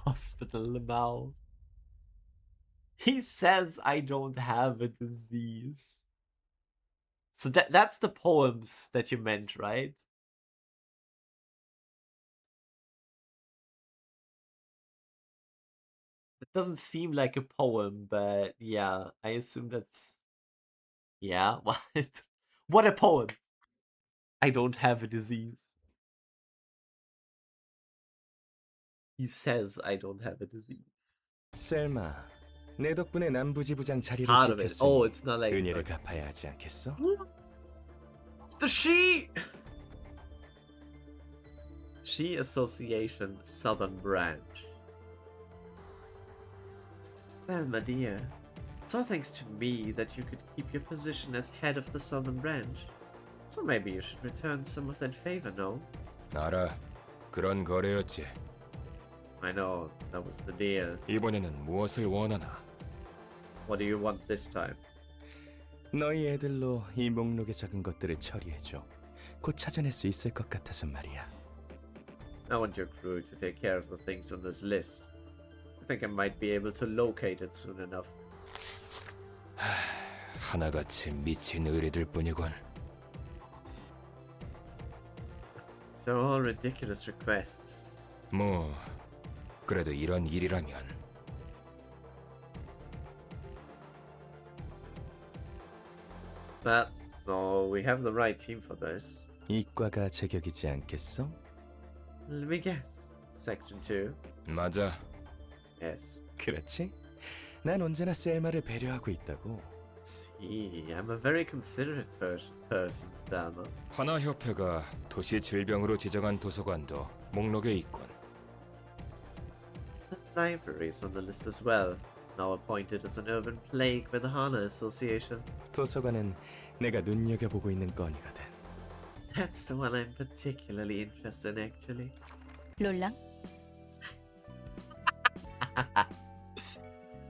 Hospital Lamau. He says I don't have a disease. So that's the poems that you meant, right? It doesn't seem like a poem, but yeah, I assume that's... Yeah, what? What a poem! I don't have a disease. He says I don't have a disease. 셀마, 내 덕분에 남부지부장 자리를 part of it. 지켰으니 Oh, it's not like... 은혜를 갚아야 하지 않겠어? It's the She! She Association Southern Branch. Well, my dear, it's all thanks to me that you could keep your position as head of the Southern Branch. So maybe you should return some of that favor, no? 알아, 그런 거래였지. I know, that was the deal. 이번에는 무엇을 원하나? What do you want this time? 너희 애들로 이 목록에 적은 것들을 처리해줘. 곧 찾아낼 수 있을 것 같아서 말이야. I want your crew to take care of the things on this list. I think I might be able to locate it soon enough. 하나같이 미친 의리들 뿐이군. So all ridiculous requests. 뭐, 그래도 이런 일이라면. But, no, we have the right team for this. 이과가 제격이지 않겠어? Let me guess. Section 2? 맞아. Yes. 그렇지? 난 언제나 셀마를 배려하고 있다고. See, I'm a very considerate person, Thelma. 하나협회가 도시 질병으로 지정한 도서관도 목록에 있군. The library's on the list as well. Now appointed as an urban plague by the Hana Association. 도서관은 내가 눈여겨보고 있는 건이거든. That's the one I'm particularly interested in, actually. 롤랑?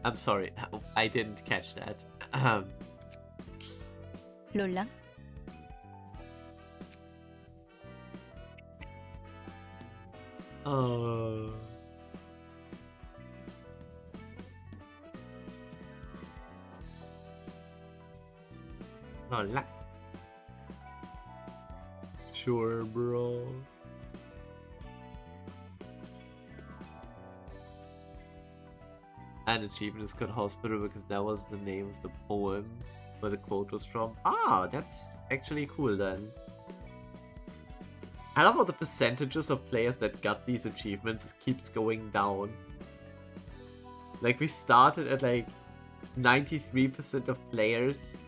I'm sorry, I didn't catch that. 롤랑? Hola. Sure, bro. An achievement is called Hospital because that was the name of the poem where the quote was from. Ah, that's actually cool then. I love how the percentages of players that got these achievements keeps going down. Like, we started at like 93% of players,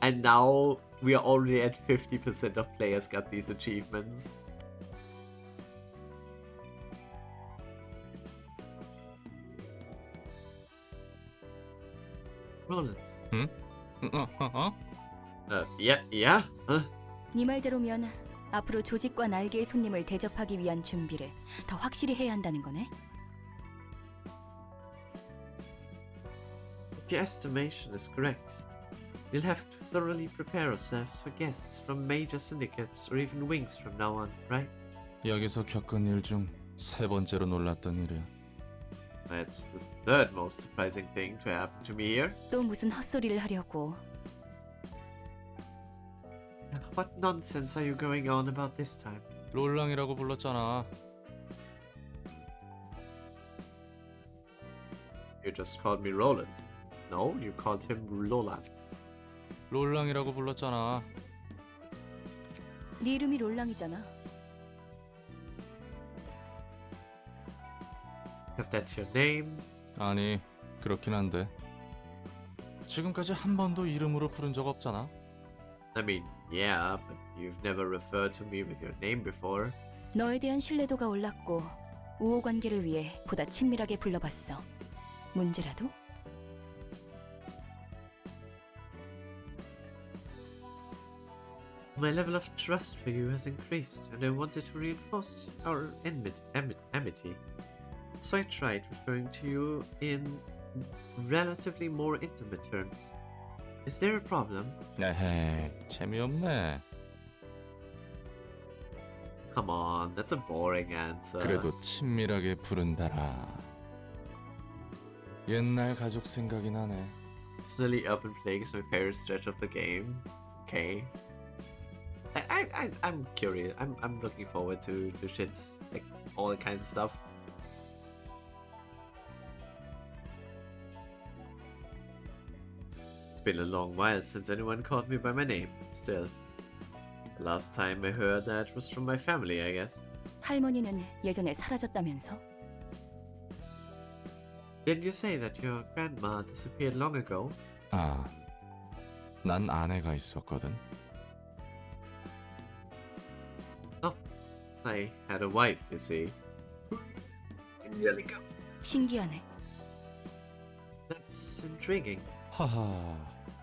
and now we are already at 50% of players got these achievements. Roland. Yeah? 네 말대로면 앞으로 조직과 날개의 손님을 대접하기 위한 준비를 더 확실히 해야 한다는 거네. If your estimation is correct, we'll have to thoroughly prepare ourselves for guests from major syndicates or even wings from now on, right? 여기서 겪은 일 중 세 번째로 놀랐던 일이야. That's the third most surprising thing to happen to me here. 또 무슨 헛소리를 하려고. What nonsense are you going on about this time? 롤랑이라고 불렀잖아. You just called me Roland. No, you called him Roland. 롤랑이라고 불렀잖아. 네 이름이 롤랑이잖아. Because that's your name? 아니, 그렇긴 한데. 지금까지 한 번도 이름으로 부른 적 없잖아. I mean, yeah, but you've never referred to me with your name before. 너에 대한 신뢰도가 올랐고 우호 관계를 위해 보다 친밀하게 불러봤어. 문제라도? My level of trust for you has increased, and I wanted to reinforce our amity. So I tried referring to you in relatively more intimate terms. Is there a problem? 에헤, 재미없네. Come on, that's a boring answer. 그래도 친밀하게 부른다라. 옛날 가족 생각이 나네. Personally, urban plague is my favorite stretch of the game. Okay. I'm curious. I'm looking forward to shit, like all the kinds of stuff. It's been a long while since anyone called me by my name. Still, the last time I heard that was from my family, I guess. 할머니는 예전에 사라졌다면서? Didn't you say that your grandma disappeared long ago? 아, 난 아내가 있었거든. Oh, I had a wife, you see. Angelica. 신기하네. That's intriguing. 하하,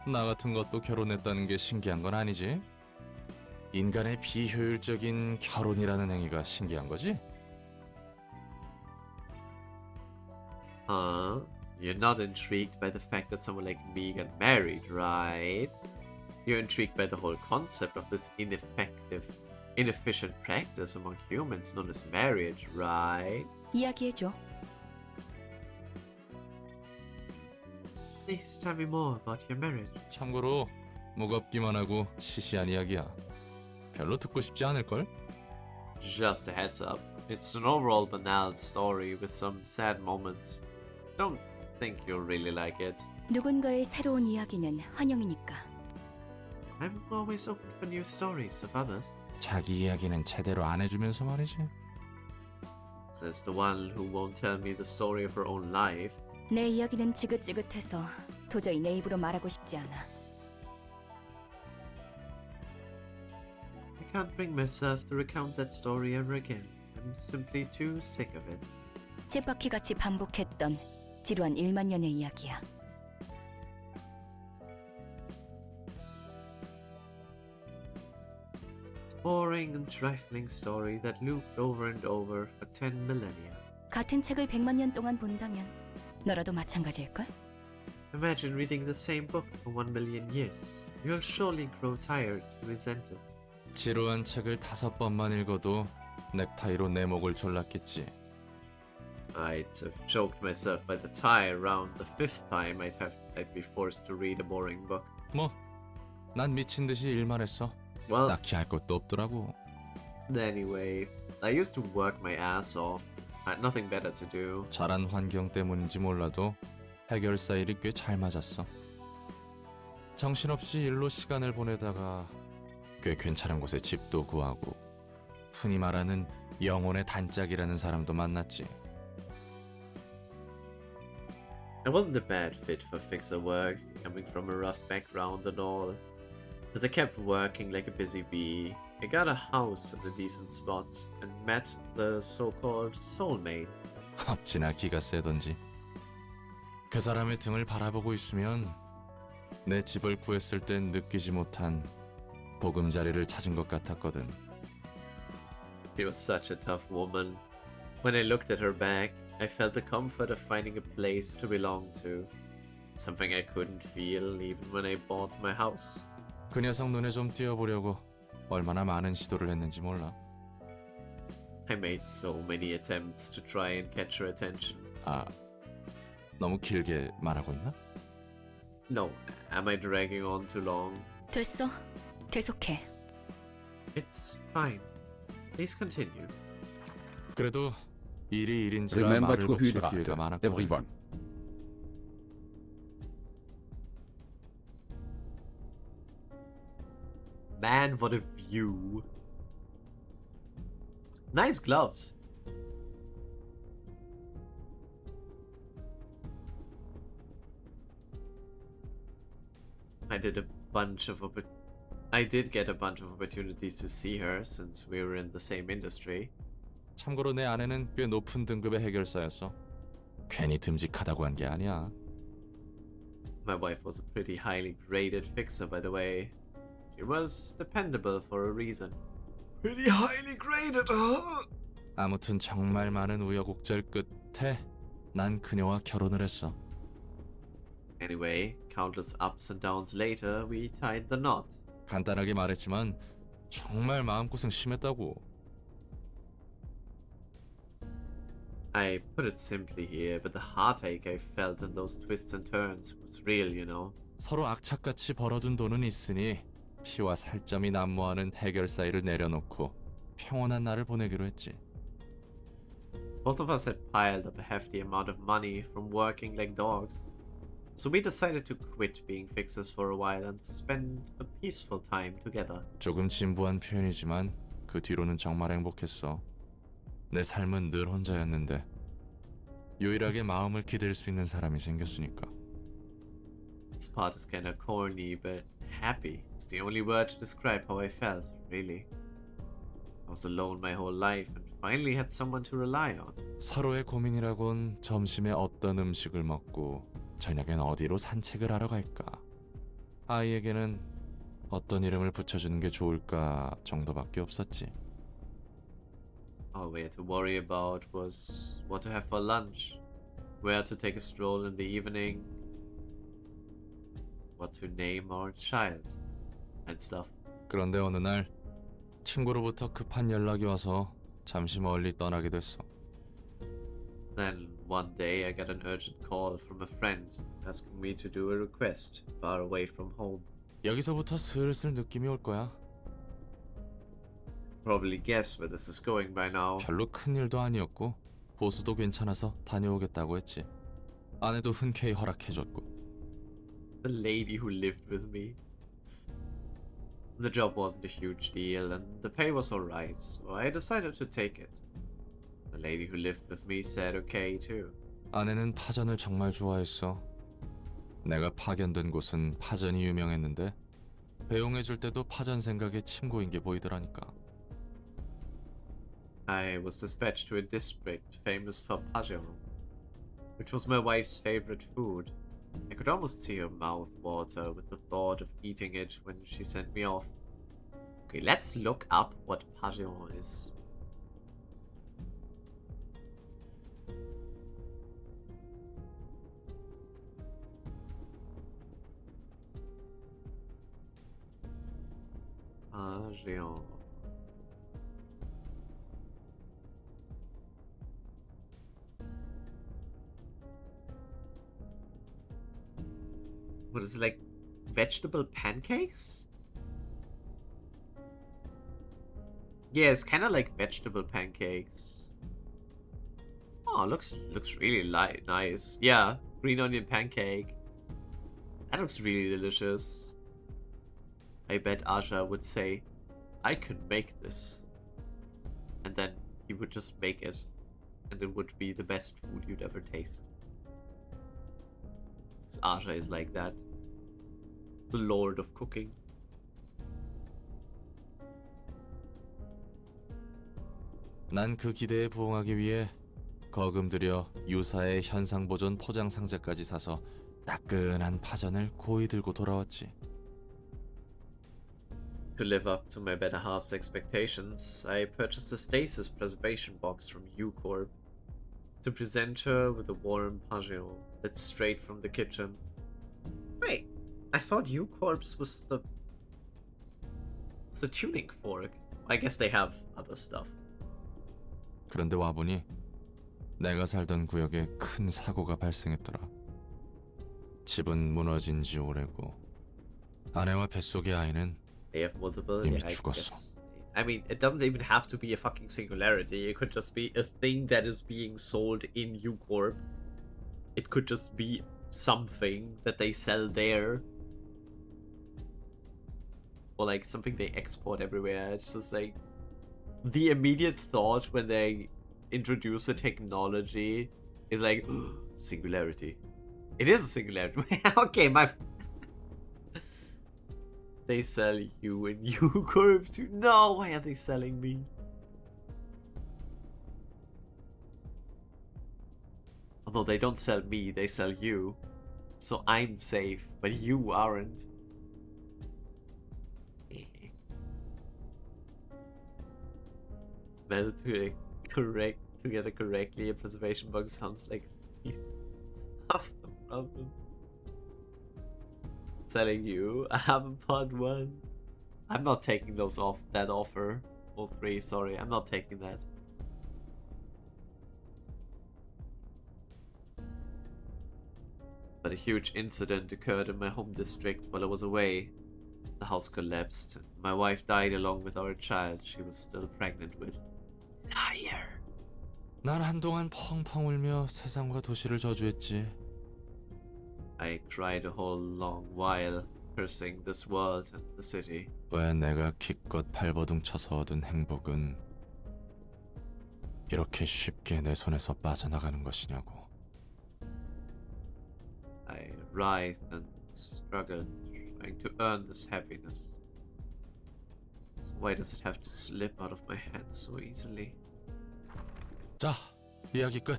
나 같은 것도 결혼했다는 게 신기한 건 아니지? 인간의 비효율적인 결혼이라는 행위가 신기한 거지? You're not intrigued by the fact that someone like me got married, right? You're intrigued by the whole concept of this inefficient practice among humans known as marriage, right? 이야기해줘. Please tell me more about your marriage. 참고로 무겁기만 하고 시시한 이야기야. 별로 듣고 싶지 않을걸? Just a heads up. It's an overall banal story with some sad moments. Don't think you'll really like it. 누군가의 새로운 이야기는 환영이니까. I'm always open for new stories of others. 자기 이야기는 제대로 안 해주면서 말이지. Says the one who won't tell me the story of her own life. 내 이야기는 지긋지긋해서 도저히 내 입으로 말하고 싶지 않아. I can't bring myself to recount that story ever again. I'm simply too sick of it. 쳇바퀴같이 반복했던 지루한 1만 년의 이야기야. It's a boring and trifling story that looped over and over for 10 millennia. 같은 책을 100만 년 동안 본다면 너라도 마찬가지일걸? Imagine reading the same book for 1 million years. You'll surely grow tired and resent it. 지루한 책을 5번만 읽어도 넥타이로 내 목을 졸랐겠지. I'd have choked myself by the tie around the 5th time I'd be forced to read a boring book. 뭐 난 미친 듯이 일만 했어. Well, 딱히 할 것도 없더라고. anyway, I used to work my ass off. I had nothing better to do. 자란 환경 때문인지 몰라도 해결사 일이 꽤 잘 맞았어. 정신없이 일로 시간을 보내다가 꽤 괜찮은 곳에 집도 구하고 흔히 말하는 영혼의 단짝이라는 사람도 만났지. I wasn't a bad fit for fixer work, coming from a rough background and all. As I kept working like a busy bee, I got a house in a decent spot and met the so-called soulmate. 어찌나 기가 세던지. 그 사람의 등을 바라보고 있으면 내 집을 구했을 땐 느끼지 못한 보금자리를 찾은 것 같았거든. She was such a tough woman. When I looked at her back, I felt the comfort of finding a place to belong to. Something I couldn't feel even when I bought my house. 그 녀석 눈에 좀 띄어보려고 얼마나 많은 시도를 했는지 몰라. I made so many attempts to try and catch her attention. 아, 너무 길게 말하고 있나? No, am I dragging on too long? 됐어. 계속해. It's fine. Please continue. 그래도 일이 일인지라 Remember 말을 to 고칠 hydrate 기회가 많았고. everyone. Man, what a view. Nice gloves. I did get a bunch of opportunities to see her since we were in the same industry. 참고로 내 아내는 꽤 높은 등급의 해결사였어. 괜히 듬직하다고 한 게 아니야. My wife was a pretty highly graded fixer, by the way. She was dependable for a reason. Pretty highly graded, huh? 아무튼 정말 많은 우여곡절 끝에 난 그녀와 결혼을 했어. Anyway, countless ups and downs later, we tied the knot. 간단하게 말했지만 정말 마음고생 심했다고. I put it simply here, but the heartache I felt in those twists and turns was real, you know. 서로 악착같이 벌어둔 돈은 있으니 피와 살점이 난무하는 해결사 일을 내려놓고 평온한 날을 보내기로 했지. Both of us had piled up a hefty amount of money from working like dogs. So we decided to quit being fixers for a while and spend a peaceful time together. 조금 진부한 표현이지만 그 뒤로는 정말 행복했어. 내 삶은 늘 혼자였는데 유일하게 마음을 기댈 수 있는 사람이 생겼으니까. This part is kinda corny, but happy is the only word to describe how I felt, really. I was alone my whole life and finally had someone to rely on. 서로의 고민이라곤 점심에 어떤 음식을 먹고 저녁엔 어디로 산책을 하러 갈까? 아이에게는 어떤 이름을 붙여주는 게 좋을까 정도밖에 없었지. All we had to worry about was what to have for lunch, where to take a stroll in the evening, what to name our child, and stuff. 그런데 어느 날 친구로부터 급한 연락이 와서 잠시 멀리 떠나게 됐어. Then one day I got an urgent call from a friend asking me to do a request far away from home. 여기서부터 슬슬 느낌이 올 거야. Probably guess where this is going by now. 별로 큰 일도 아니었고 보수도 괜찮아서 다녀오겠다고 했지. 아내도 흔쾌히 허락해줬고. The lady who lived with me. The job wasn't a huge deal and the pay was alright, so I decided to take it. The lady who lived with me said okay too. 아내는 파전을 정말 좋아했어. 내가 파견된 곳은 파전이 유명했는데 배웅해줄 때도 파전 생각에 침 고인 게 보이더라니까. I was dispatched to a district famous for pajeon, which was my wife's favorite food. I could almost see her mouth water with the thought of eating it when she sent me off. Okay, let's look up what pajeon is. Pajeon. What is it, like vegetable pancakes? Yeah, it's kind of like vegetable pancakes. Oh, looks really nice. Yeah, green onion pancake. That looks really delicious. I bet Aja would say, I can make this. And then he would just make it. And it would be the best food you'd ever taste. Because Aja is like that. The lord of cooking. 난 그 기대에 부응하기 위해 거금 들여 유사의 현상 보존 포장 상자까지 사서 따끈한 파전을 고이 들고 돌아왔지. To live up to my better half's expectations, I purchased a stasis preservation box from U-Corp to present her with a warm pageant that's straight from the kitchen. Wait, I thought U-Corp's was the tuning fork. I guess they have other stuff. 그런데 와보니 내가 살던 구역에 큰 사고가 발생했더라. 집은 무너진 지 오래고 아내와 뱃속의 아이는 They have multiple. 이미 Yeah, I 죽었어. guess. I mean, it doesn't even have to be a fucking singularity. It could just be a thing that is being sold in U-Corp. It could just be something that they sell there. Or like something they export everywhere. It's just like the immediate thought when they introduce a technology is like singularity. It is a singularity. Okay, my they sell you in U-Corp too. No, why are they selling me? Although they don't sell me, they sell you. So I'm safe, but you aren't. Better to get it correctly, a preservation box sounds like he's half the problem. Selling you, I haven't bought one. I'm not taking those off that offer. All three, sorry, I'm not taking that. But a huge incident occurred in my home district while I was away. The house collapsed. My wife died along with our child she was still pregnant with. Liar. 난 한동안 펑펑 울며 세상과 도시를 저주했지. I cried a whole long while, cursing this world and the city. 왜 내가 기껏 발버둥 쳐서 얻은 행복은 이렇게 쉽게 내 손에서 빠져나가는 것이냐고. I writhed and struggled, trying to earn this happiness. So why does it have to slip out of my hands so easily? 자, 이야기 끝.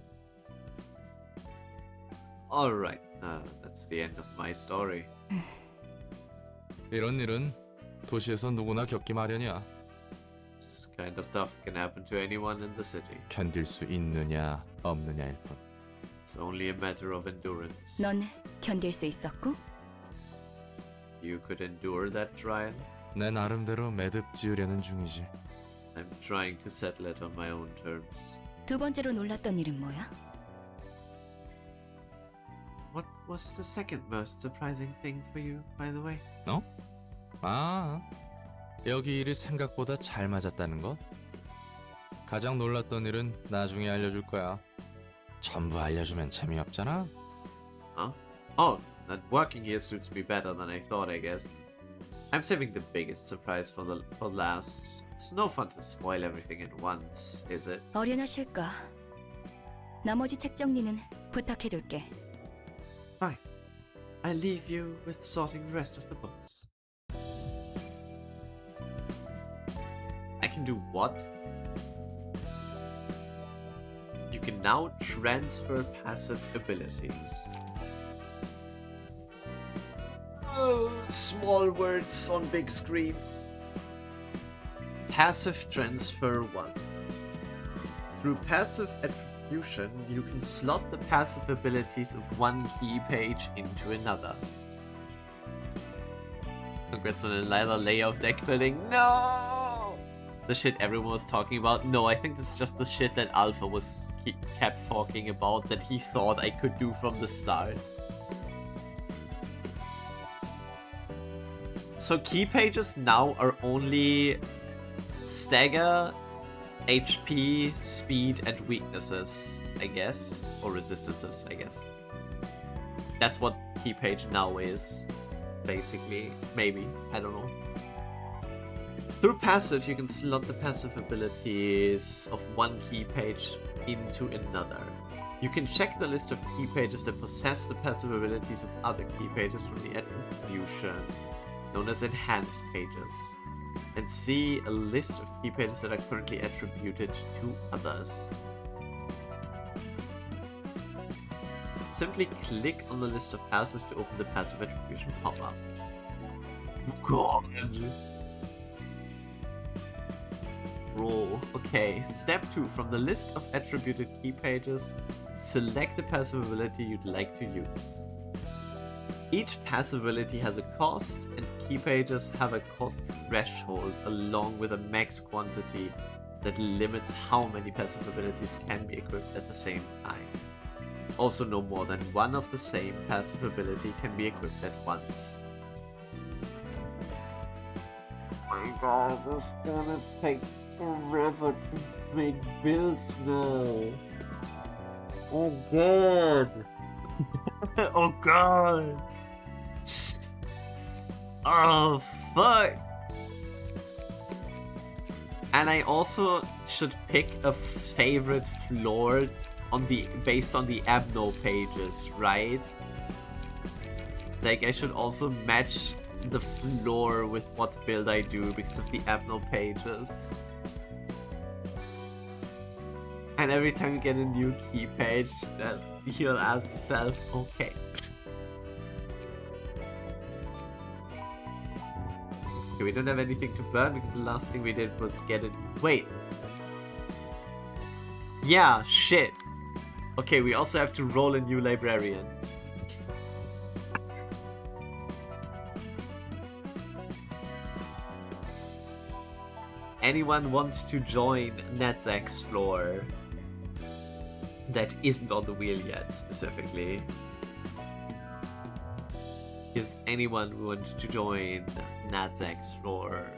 Alright, that's the end of my story. 이런 일은 도시에서 누구나 겪기 마련이야. This kind of stuff can happen to anyone in the city. 견딜 수 있느냐 없느냐일 뿐. It's only a matter of endurance. 넌 견딜 수 있었고? You could endure that trial? 내 나름대로 매듭 지으려는 중이지. I'm trying to settle it on my own terms. 두 번째로 놀랐던 일은 뭐야? What was the second most surprising thing for you, by the way? 어? 아, 여기 일이 생각보다 잘 맞았다는 것? 가장 놀랐던 일은 나중에 알려줄 거야. 전부 알려주면 재미없잖아? Huh? Oh, that working here suits me better than I thought, I guess. I'm saving the biggest surprise for last. It's no fun to spoil everything at once, is it? 어련하실까? 나머지 책 정리는 부탁해둘게. Fine. I'll leave you with sorting the rest of the books. I can do what? You can now transfer passive abilities. Oh, small words on big screen. Passive transfer 1. Through passive attribution, you can slot the passive abilities of one key page into another. Congrats on another layer of deck building. No! The shit everyone was talking about. No, I think this is just the shit that Alpha kept talking about that he thought I could do from the start. So key pages now are only stagger, HP, speed, and weaknesses, I guess. Or resistances, I guess. That's what key page now is, basically. Maybe, I don't know. Through passives, you can slot the passive abilities of one key page into another. You can check the list of key pages that possess the passive abilities of other key pages from the attribution, known as enhanced pages, and see a list of key pages that are currently attributed to others. Simply click on the list of passives to open the passive attribution pop-up. God. Roll. Okay, step 2. From the list of attributed key pages, select the passive ability you'd like to use. Each passive ability has a cost, and key pages have a cost threshold along with a max quantity that limits how many passive abilities can be equipped at the same time. Also, no more than one of the same passive ability can be equipped at once. My god, this is gonna take forever to make builds now. Oh god. Oh god. Oh fuck. And I also should pick a favorite floor on the based on the Abno pages, right? Like I should also match the floor with what build I do because of the Abno pages. And every time you get a new key page, you'll ask yourself, okay. Okay, we don't have anything to burn because the last thing we did was get it. Wait. Yeah, shit. Okay, we also have to roll a new librarian. Anyone wants to join Netzak's floor that isn't on the wheel yet, specifically? Is anyone want to join Netzak's floor?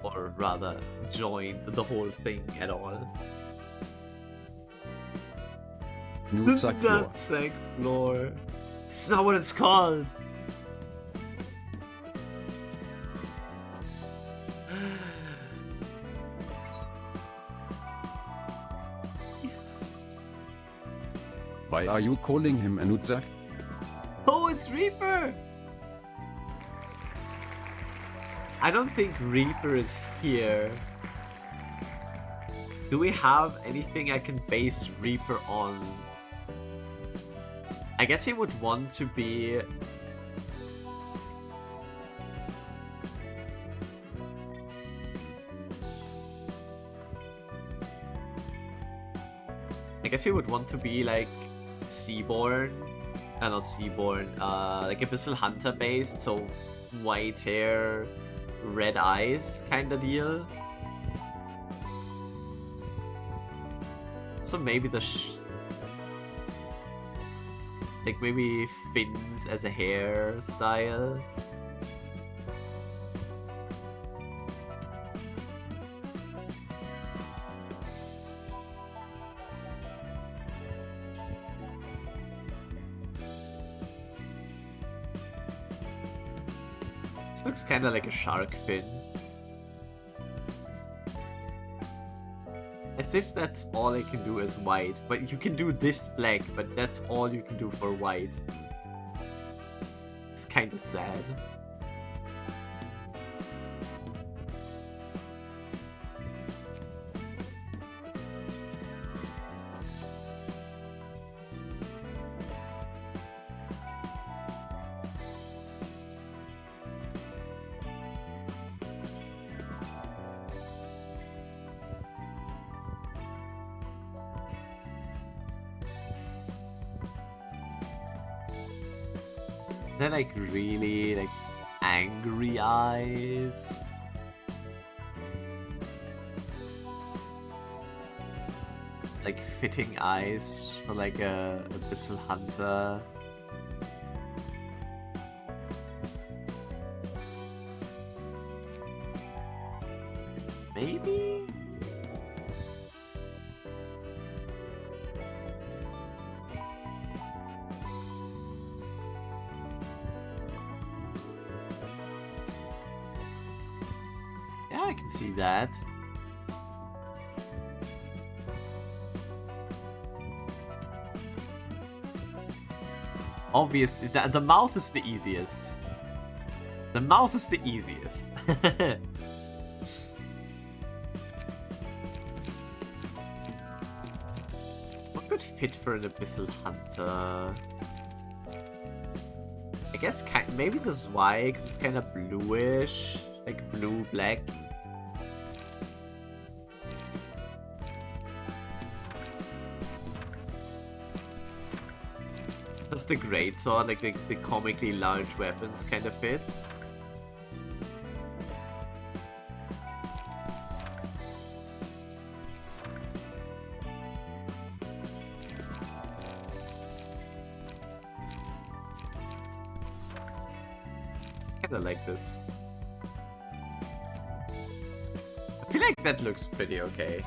Or rather, join the whole thing at all? Netzak floor. Netzak floor. It's not what it's called! Why are you calling him a Nutzak? Oh, it's Reaper! I don't think Reaper is here. Do we have anything I can base Reaper on? I guess he would want to be... I guess he would want to be like Seaborn, not Seaborn, like Abyssal Hunter based, so white hair, red eyes kinda deal. So maybe like maybe fins as a hairstyle. Looks kind of like a shark fin. As if that's all I can do as white, but you can do this black, but that's all you can do for white. It's kind of sad. They're like really like angry eyes. Like fitting eyes for like a Abyssal Hunter. Maybe? Yeah, I can see that. Obviously, the mouth is the easiest. The mouth is the easiest. What would fit for an Abyssal Hunter? I guess maybe the Zwei, because it's kind of bluish. Like blue-black. Does the greatsword, like the comically large weapons, kind of fit? Kinda like this. I feel like that looks pretty okay.